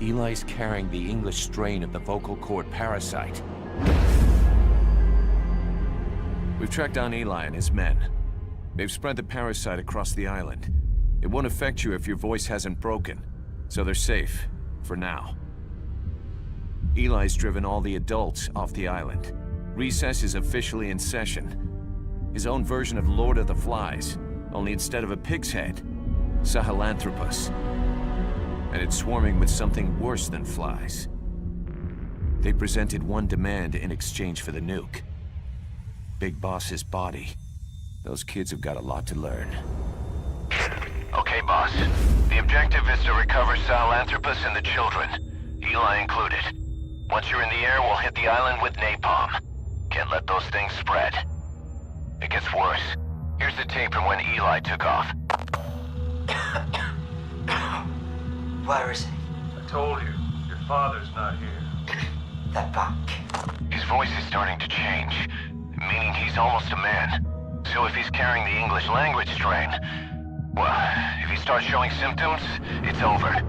Eli's carrying the English strain of the vocal cord parasite. We've tracked down Eli and his men. They've spread the parasite across the island. It won't affect you if your voice hasn't broken, so they're safe, for now. Eli's driven all the adults off the island. Recess is officially in session. His own version of Lord of the Flies, only instead of a pig's head, Sahelanthropus. And it's swarming with something worse than flies. They presented one demand in exchange for the nuke. Big Boss's body. Those kids have got a lot to learn. Okay, boss. The objective is to recover Sahelanthropus and the children, Eli included. Once you're in the air, we'll hit the island with napalm. Can't let those things spread. It gets worse. Here's the tape from when Eli took off. Where is he? I told you, your father's not here. They're back. His voice is starting to change, meaning he's almost a man. So if he's carrying the English language strain, well, if he starts showing symptoms, it's over.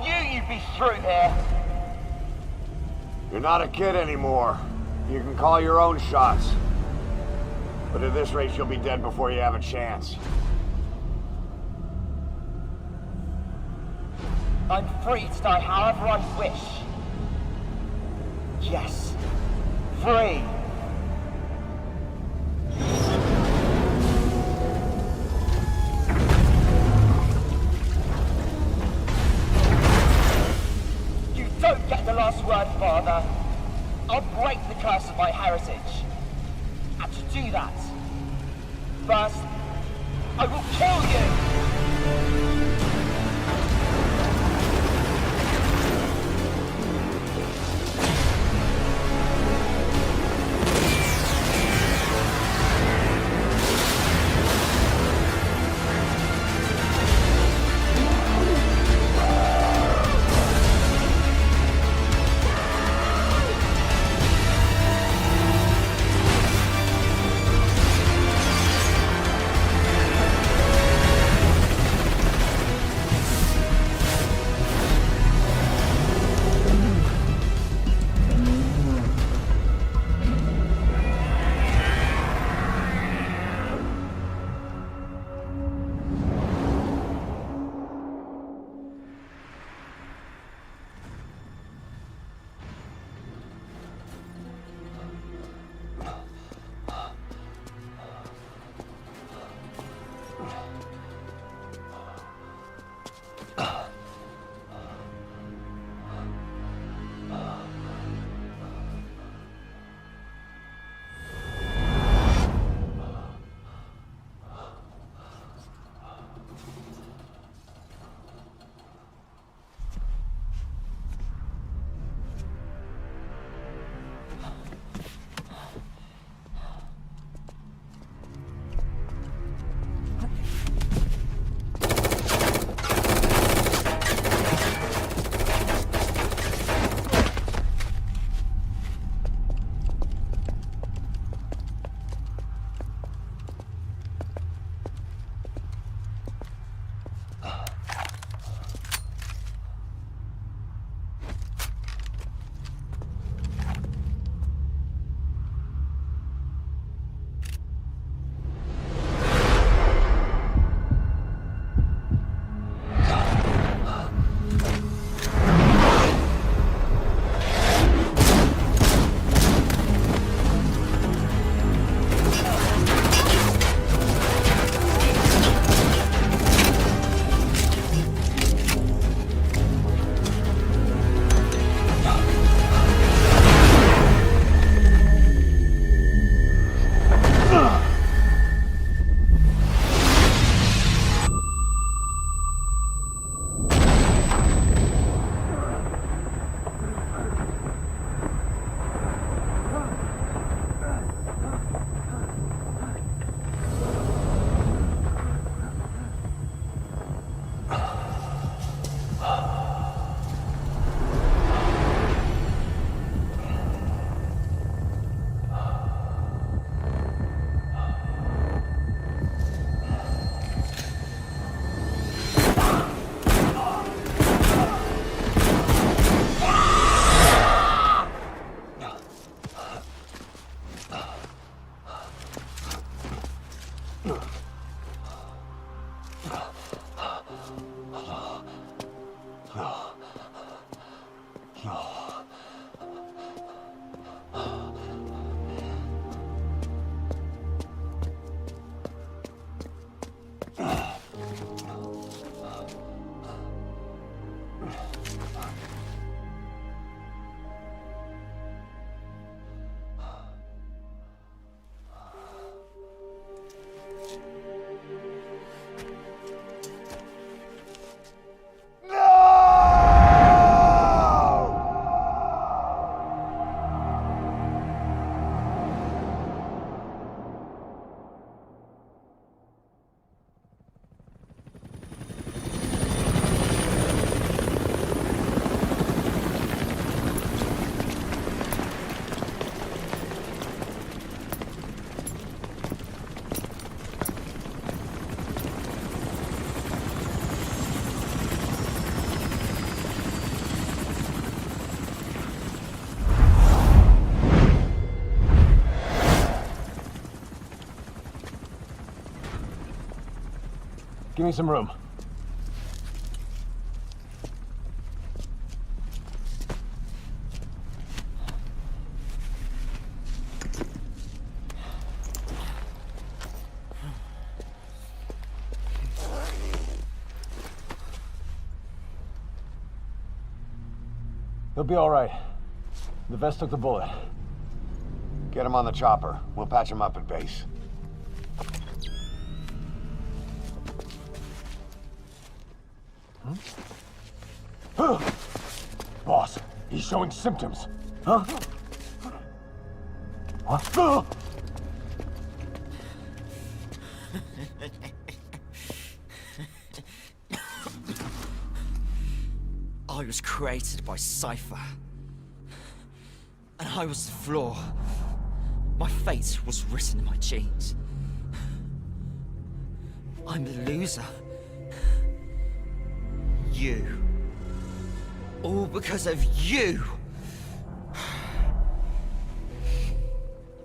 knew you'd be through here. You're not a kid anymore. You can call your own shots. But at this rate, you'll be dead before you have a chance. I'm free to die however I wish. Yes, free. You don't get the last word, Father. I'll break the curse of my heritage. And to do that, first, I will kill you! Give me some room. He'll be all right. The vest took the bullet. Get him on the chopper. We'll patch him up at base. Boss, he's showing symptoms. Huh? What? I was created by Cypher. And I was the flaw. My fate was written in my genes. I'm the loser. You. All because of you.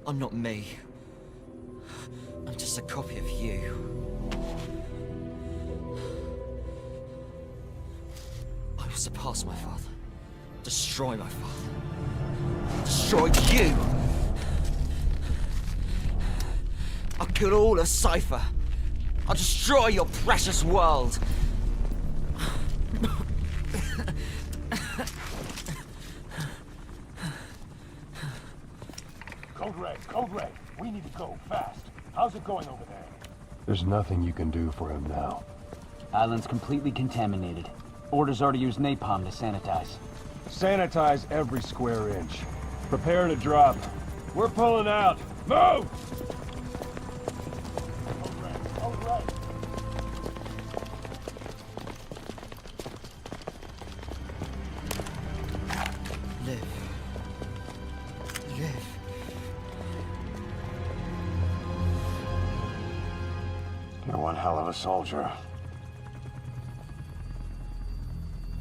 I'm not me. I'm just a copy of you. I will surpass my father. Destroy my father. Destroy you! I'll kill all of Cypher. I'll destroy your precious world. Code Red, we need to go, fast. How's it going over there? There's nothing you can do for him now. Island's completely contaminated. Orders are to use napalm to sanitize. Sanitize every square inch. Prepare to drop. We're pulling out. Move! Code Red. Live. Live. You're one hell of a soldier.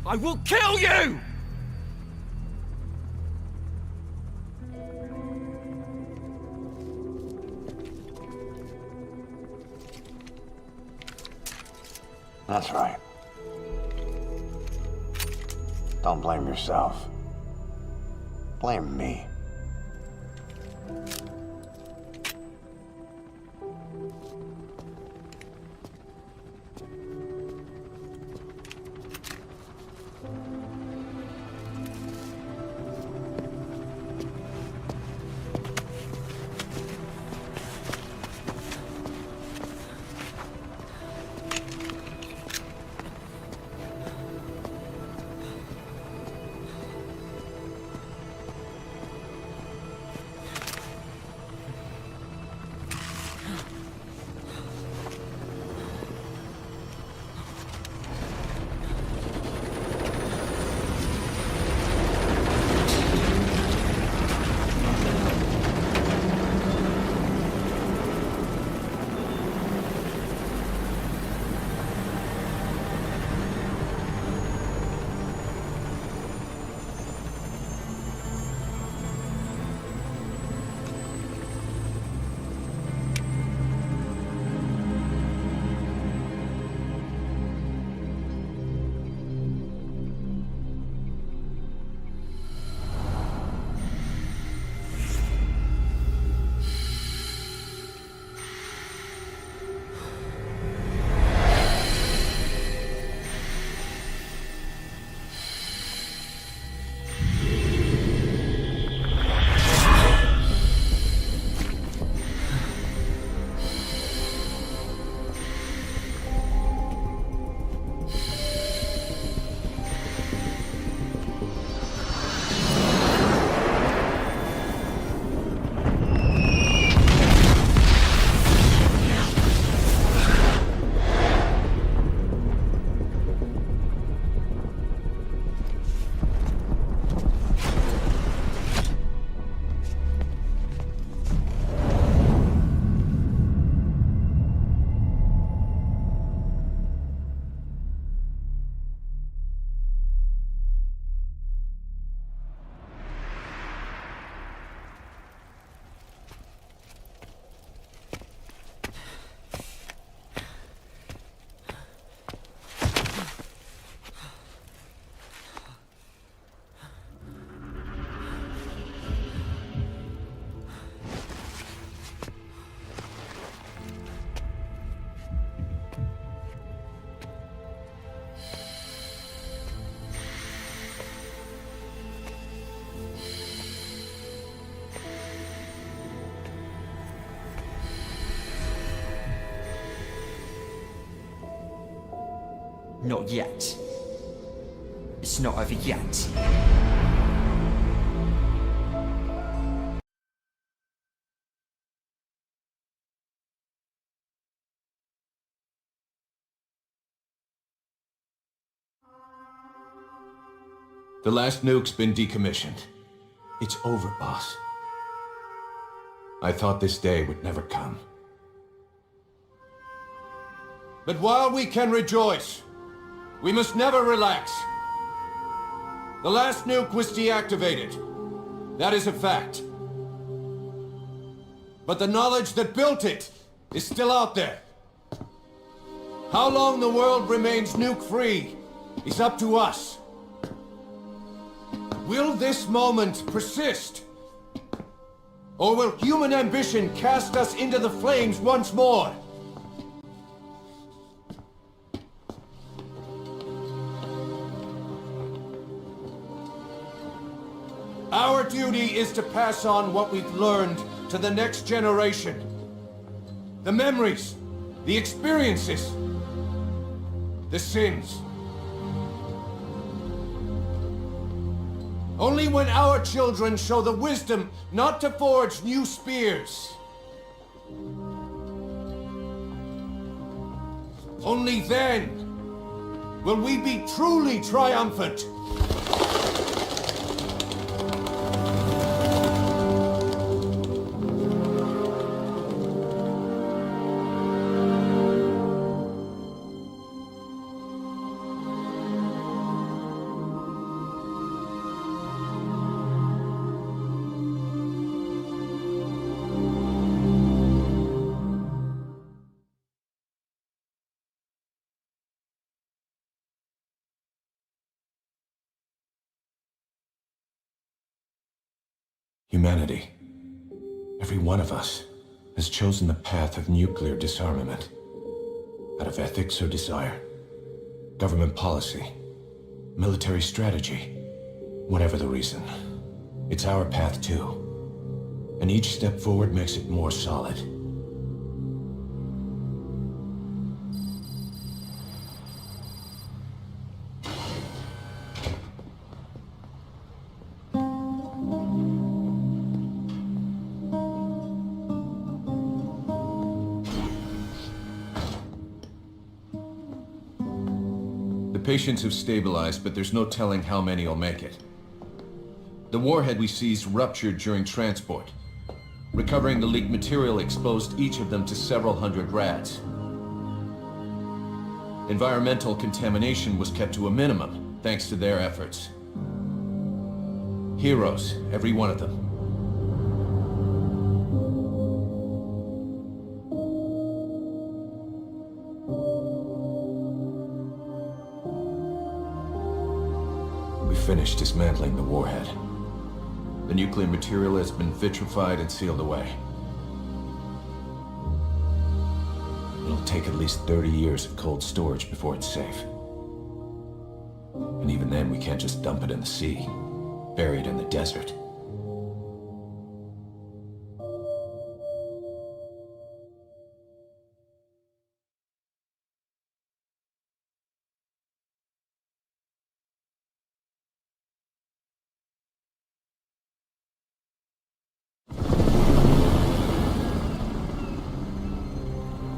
I will kill you! That's right. Don't blame yourself. Blame me. Not yet. It's not over yet. The last nuke's been decommissioned. It's over, boss. I thought this day would never come. But while we can rejoice, we must never relax. The last nuke was deactivated. That is a fact. But the knowledge that built it is still out there. How long the world remains nuke-free is up to us. Will this moment persist? Or will human ambition cast us into the flames once more? Our duty is to pass on what we've learned to the next generation. The memories, the experiences, the sins. Only when our children show the wisdom not to forge new spears. Only then will we be truly triumphant. Humanity, every one of us, has chosen the path of nuclear disarmament. Out of ethics or desire, government policy, military strategy, whatever the reason. It's our path too. And each step forward makes it more solid. Patients have stabilized, but there's no telling how many will make it. The warhead we seized ruptured during transport. Recovering the leaked material exposed each of them to several hundred rads. Environmental contamination was kept to a minimum, thanks to their efforts. Heroes, every one of them. Finished dismantling the warhead. The nuclear material has been vitrified and sealed away. It'll take at least 30 years of cold storage before it's safe. And even then, we can't just dump it in the sea, buried in the desert.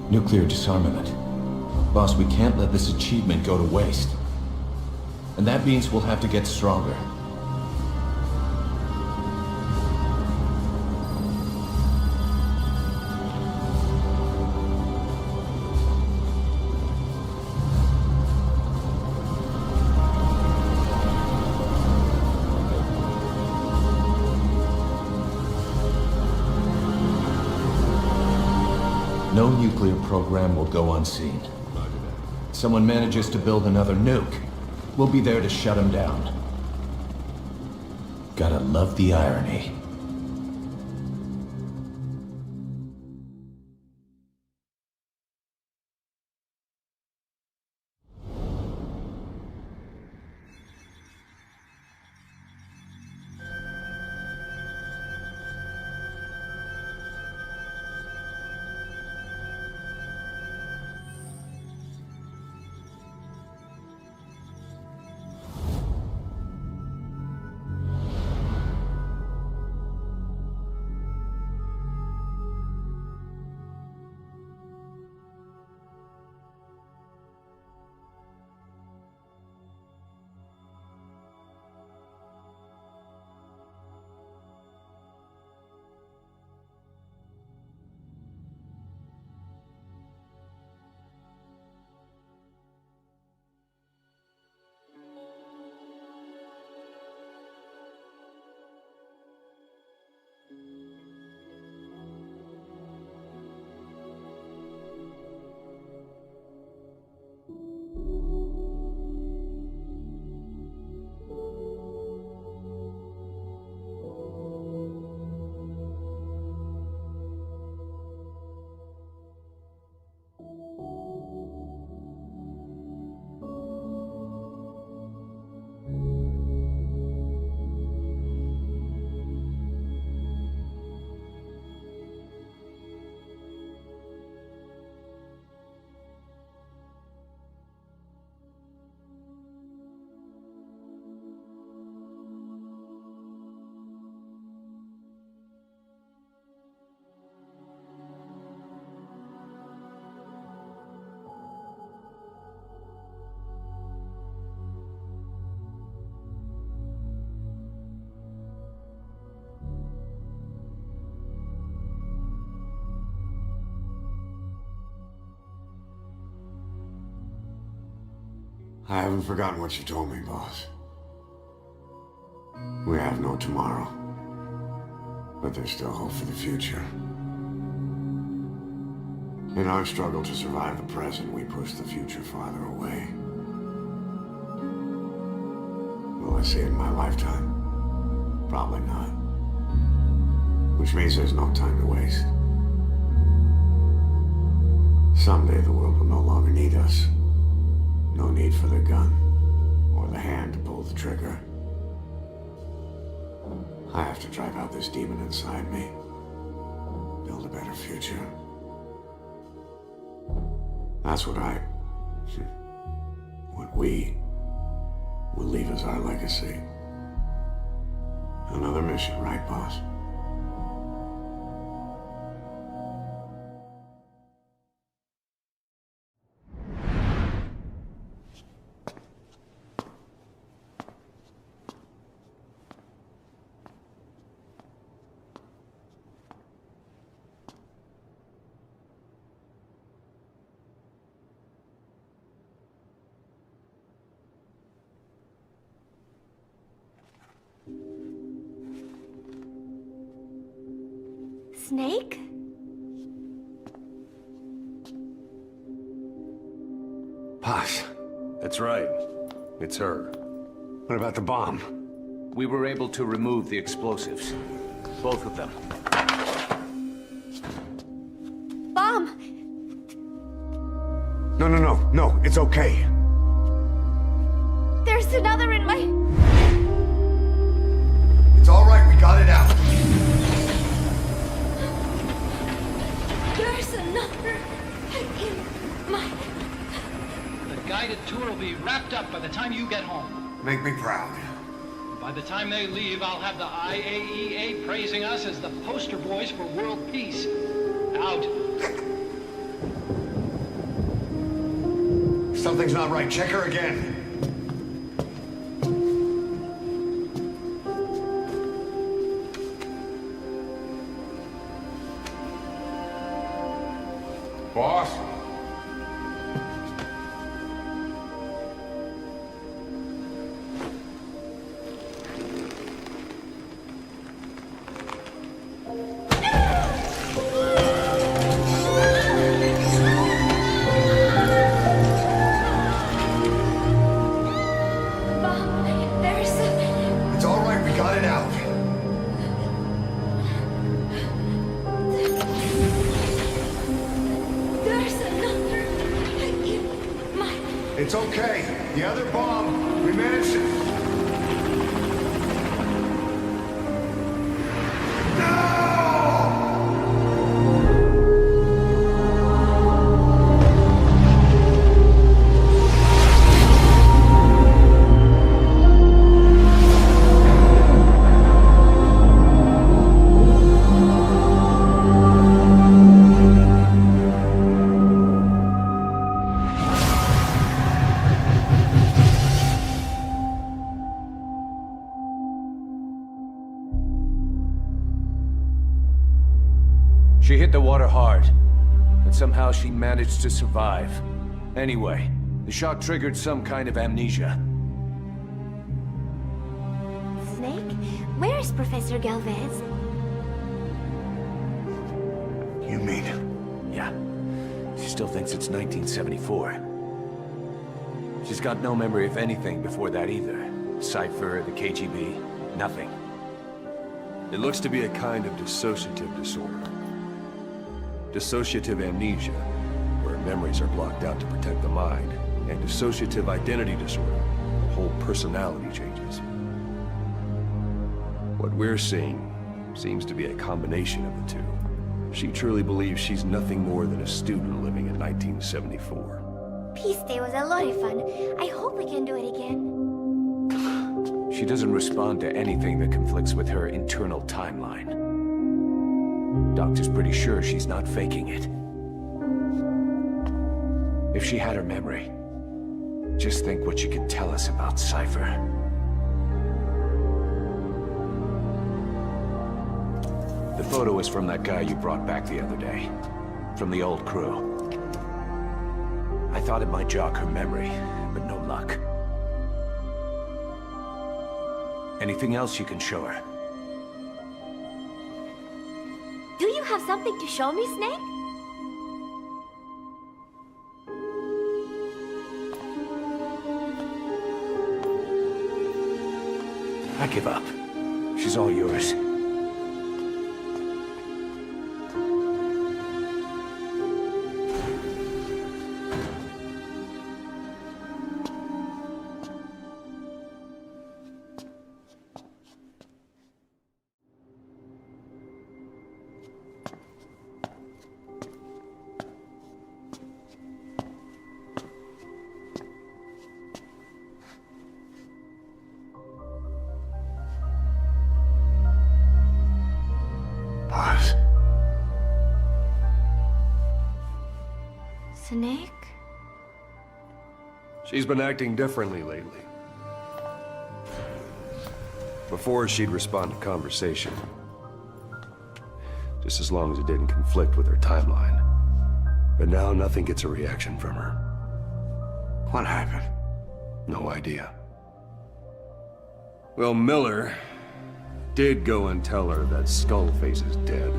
Nuclear disarmament. Boss, we can't let this achievement go to waste. And that means we'll have to get stronger. No nuclear program will go unseen. Someone manages to build another nuke, we'll be there to shut him down. Gotta love the irony. I haven't forgotten what you told me, boss. We have no tomorrow. But there's still hope for the future. In our struggle to survive the present, we push the future farther away. Will I see it in my lifetime? Probably not. Which means there's no time to waste. Someday the world will no longer need us. No need for the gun, or the hand to pull the trigger. I have to drive out this demon inside me. Build a better future. That's what we will leave as our legacy. Another mission, right, boss? Snake? Boss. That's right. It's her. What about the bomb? We were able to remove the explosives. Both of them. Bomb! No, it's okay. There's another in my... It's all right, we got it out. There's another in my... The guided tour will be wrapped up by the time you get home. Make me proud. By the time they leave, I'll have the IAEA praising us as the poster boys for world peace. Out. Something's not right. Check her again. Boss? It's all right, we got it out. There's another in my... It's okay. The other bomb, we managed it. She hit the water hard, but somehow she managed to survive. Anyway, the shot triggered some kind of amnesia. Snake? Where is Professor Galvez? You mean? Yeah. She still thinks it's 1974. She's got no memory of anything before that either. Cypher, the KGB, nothing. It looks to be a kind of dissociative disorder. Dissociative amnesia, where memories are blocked out to protect the mind, and dissociative identity disorder, where whole personality changes. What we're seeing seems to be a combination of the two. She truly believes she's nothing more than a student living in 1974. Peace Day was a lot of fun. I hope we can do it again. She doesn't respond to anything that conflicts with her internal timeline. Doctor's pretty sure she's not faking it. If she had her memory, just think what she could tell us about Cypher. The photo is from that guy you brought back the other day. From the old crew. I thought it might jog her memory, but no luck. Anything else you can show her? Do you have something to show me, Snake? I give up. She's all yours. Paz. Snake? She's been acting differently lately. Before, she'd respond to conversation. Just as long as it didn't conflict with her timeline. But now, nothing gets a reaction from her. What happened? No idea. Well, Miller did go and tell her that Skullface is dead.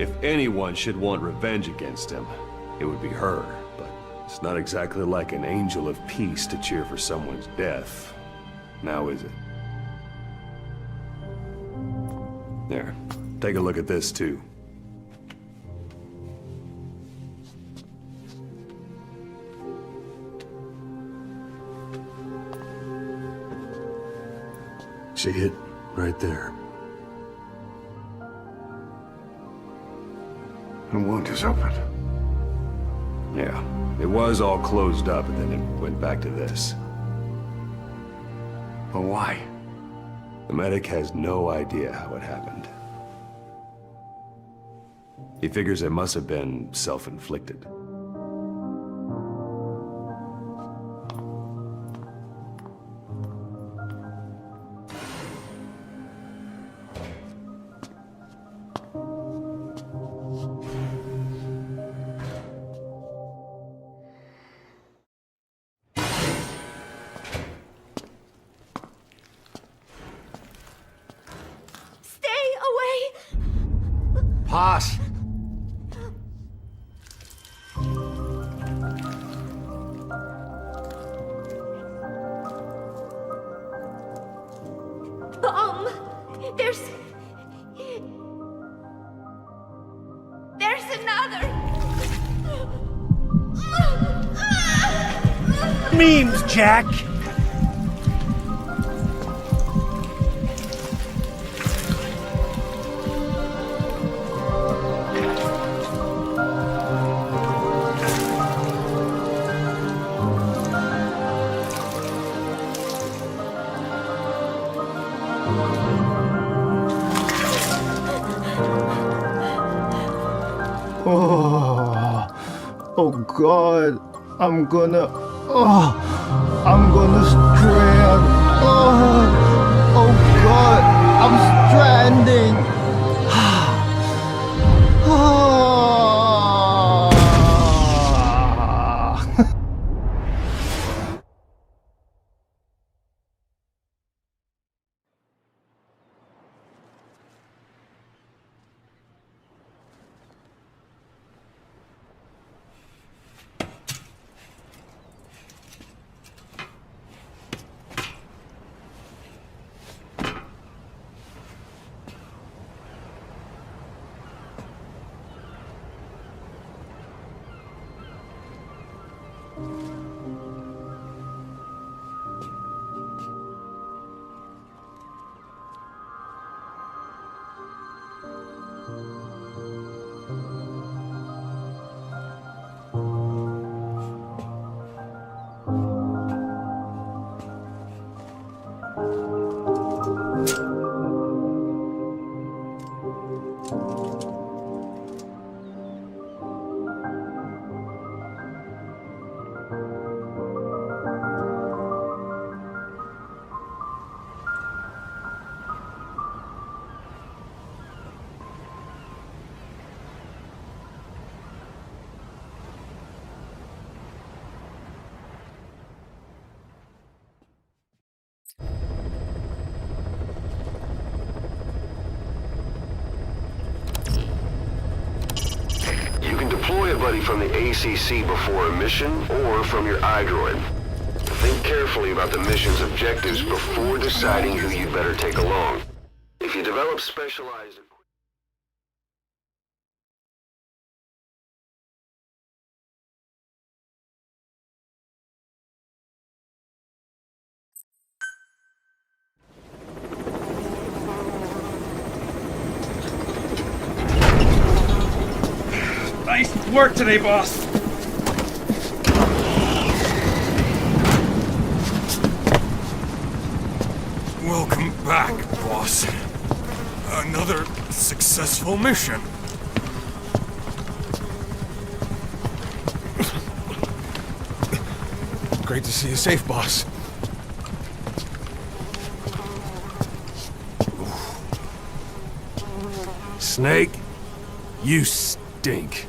If anyone should want revenge against him, it would be her. But it's not exactly like an angel of peace to cheer for someone's death. Now is it? There, take a look at this too. See it? Right there. The wound is open. Yeah, it was all closed up and then it went back to this. But why? The medic has no idea how it happened. He figures it must have been self-inflicted. Paz! There's another. Memes, Jack! Oh God, I'm gonna strand. Oh God, I'm stranding. somebody from the ACC before a mission, or from your iDroid. Think carefully about the mission's objectives before deciding who you'd better take along. If you develop specialized... Nice work today, boss! Welcome back, boss. Another successful mission. Great to see you safe, boss. Snake, you stink.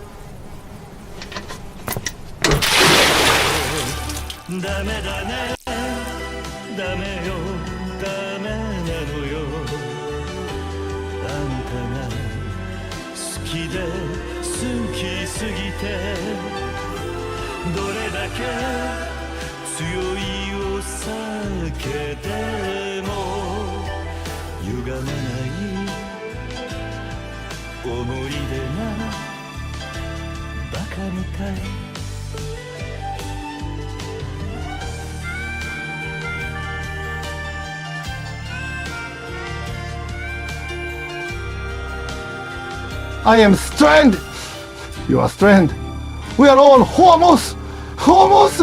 I am stranded! You are stranded. We are all homos! Homos!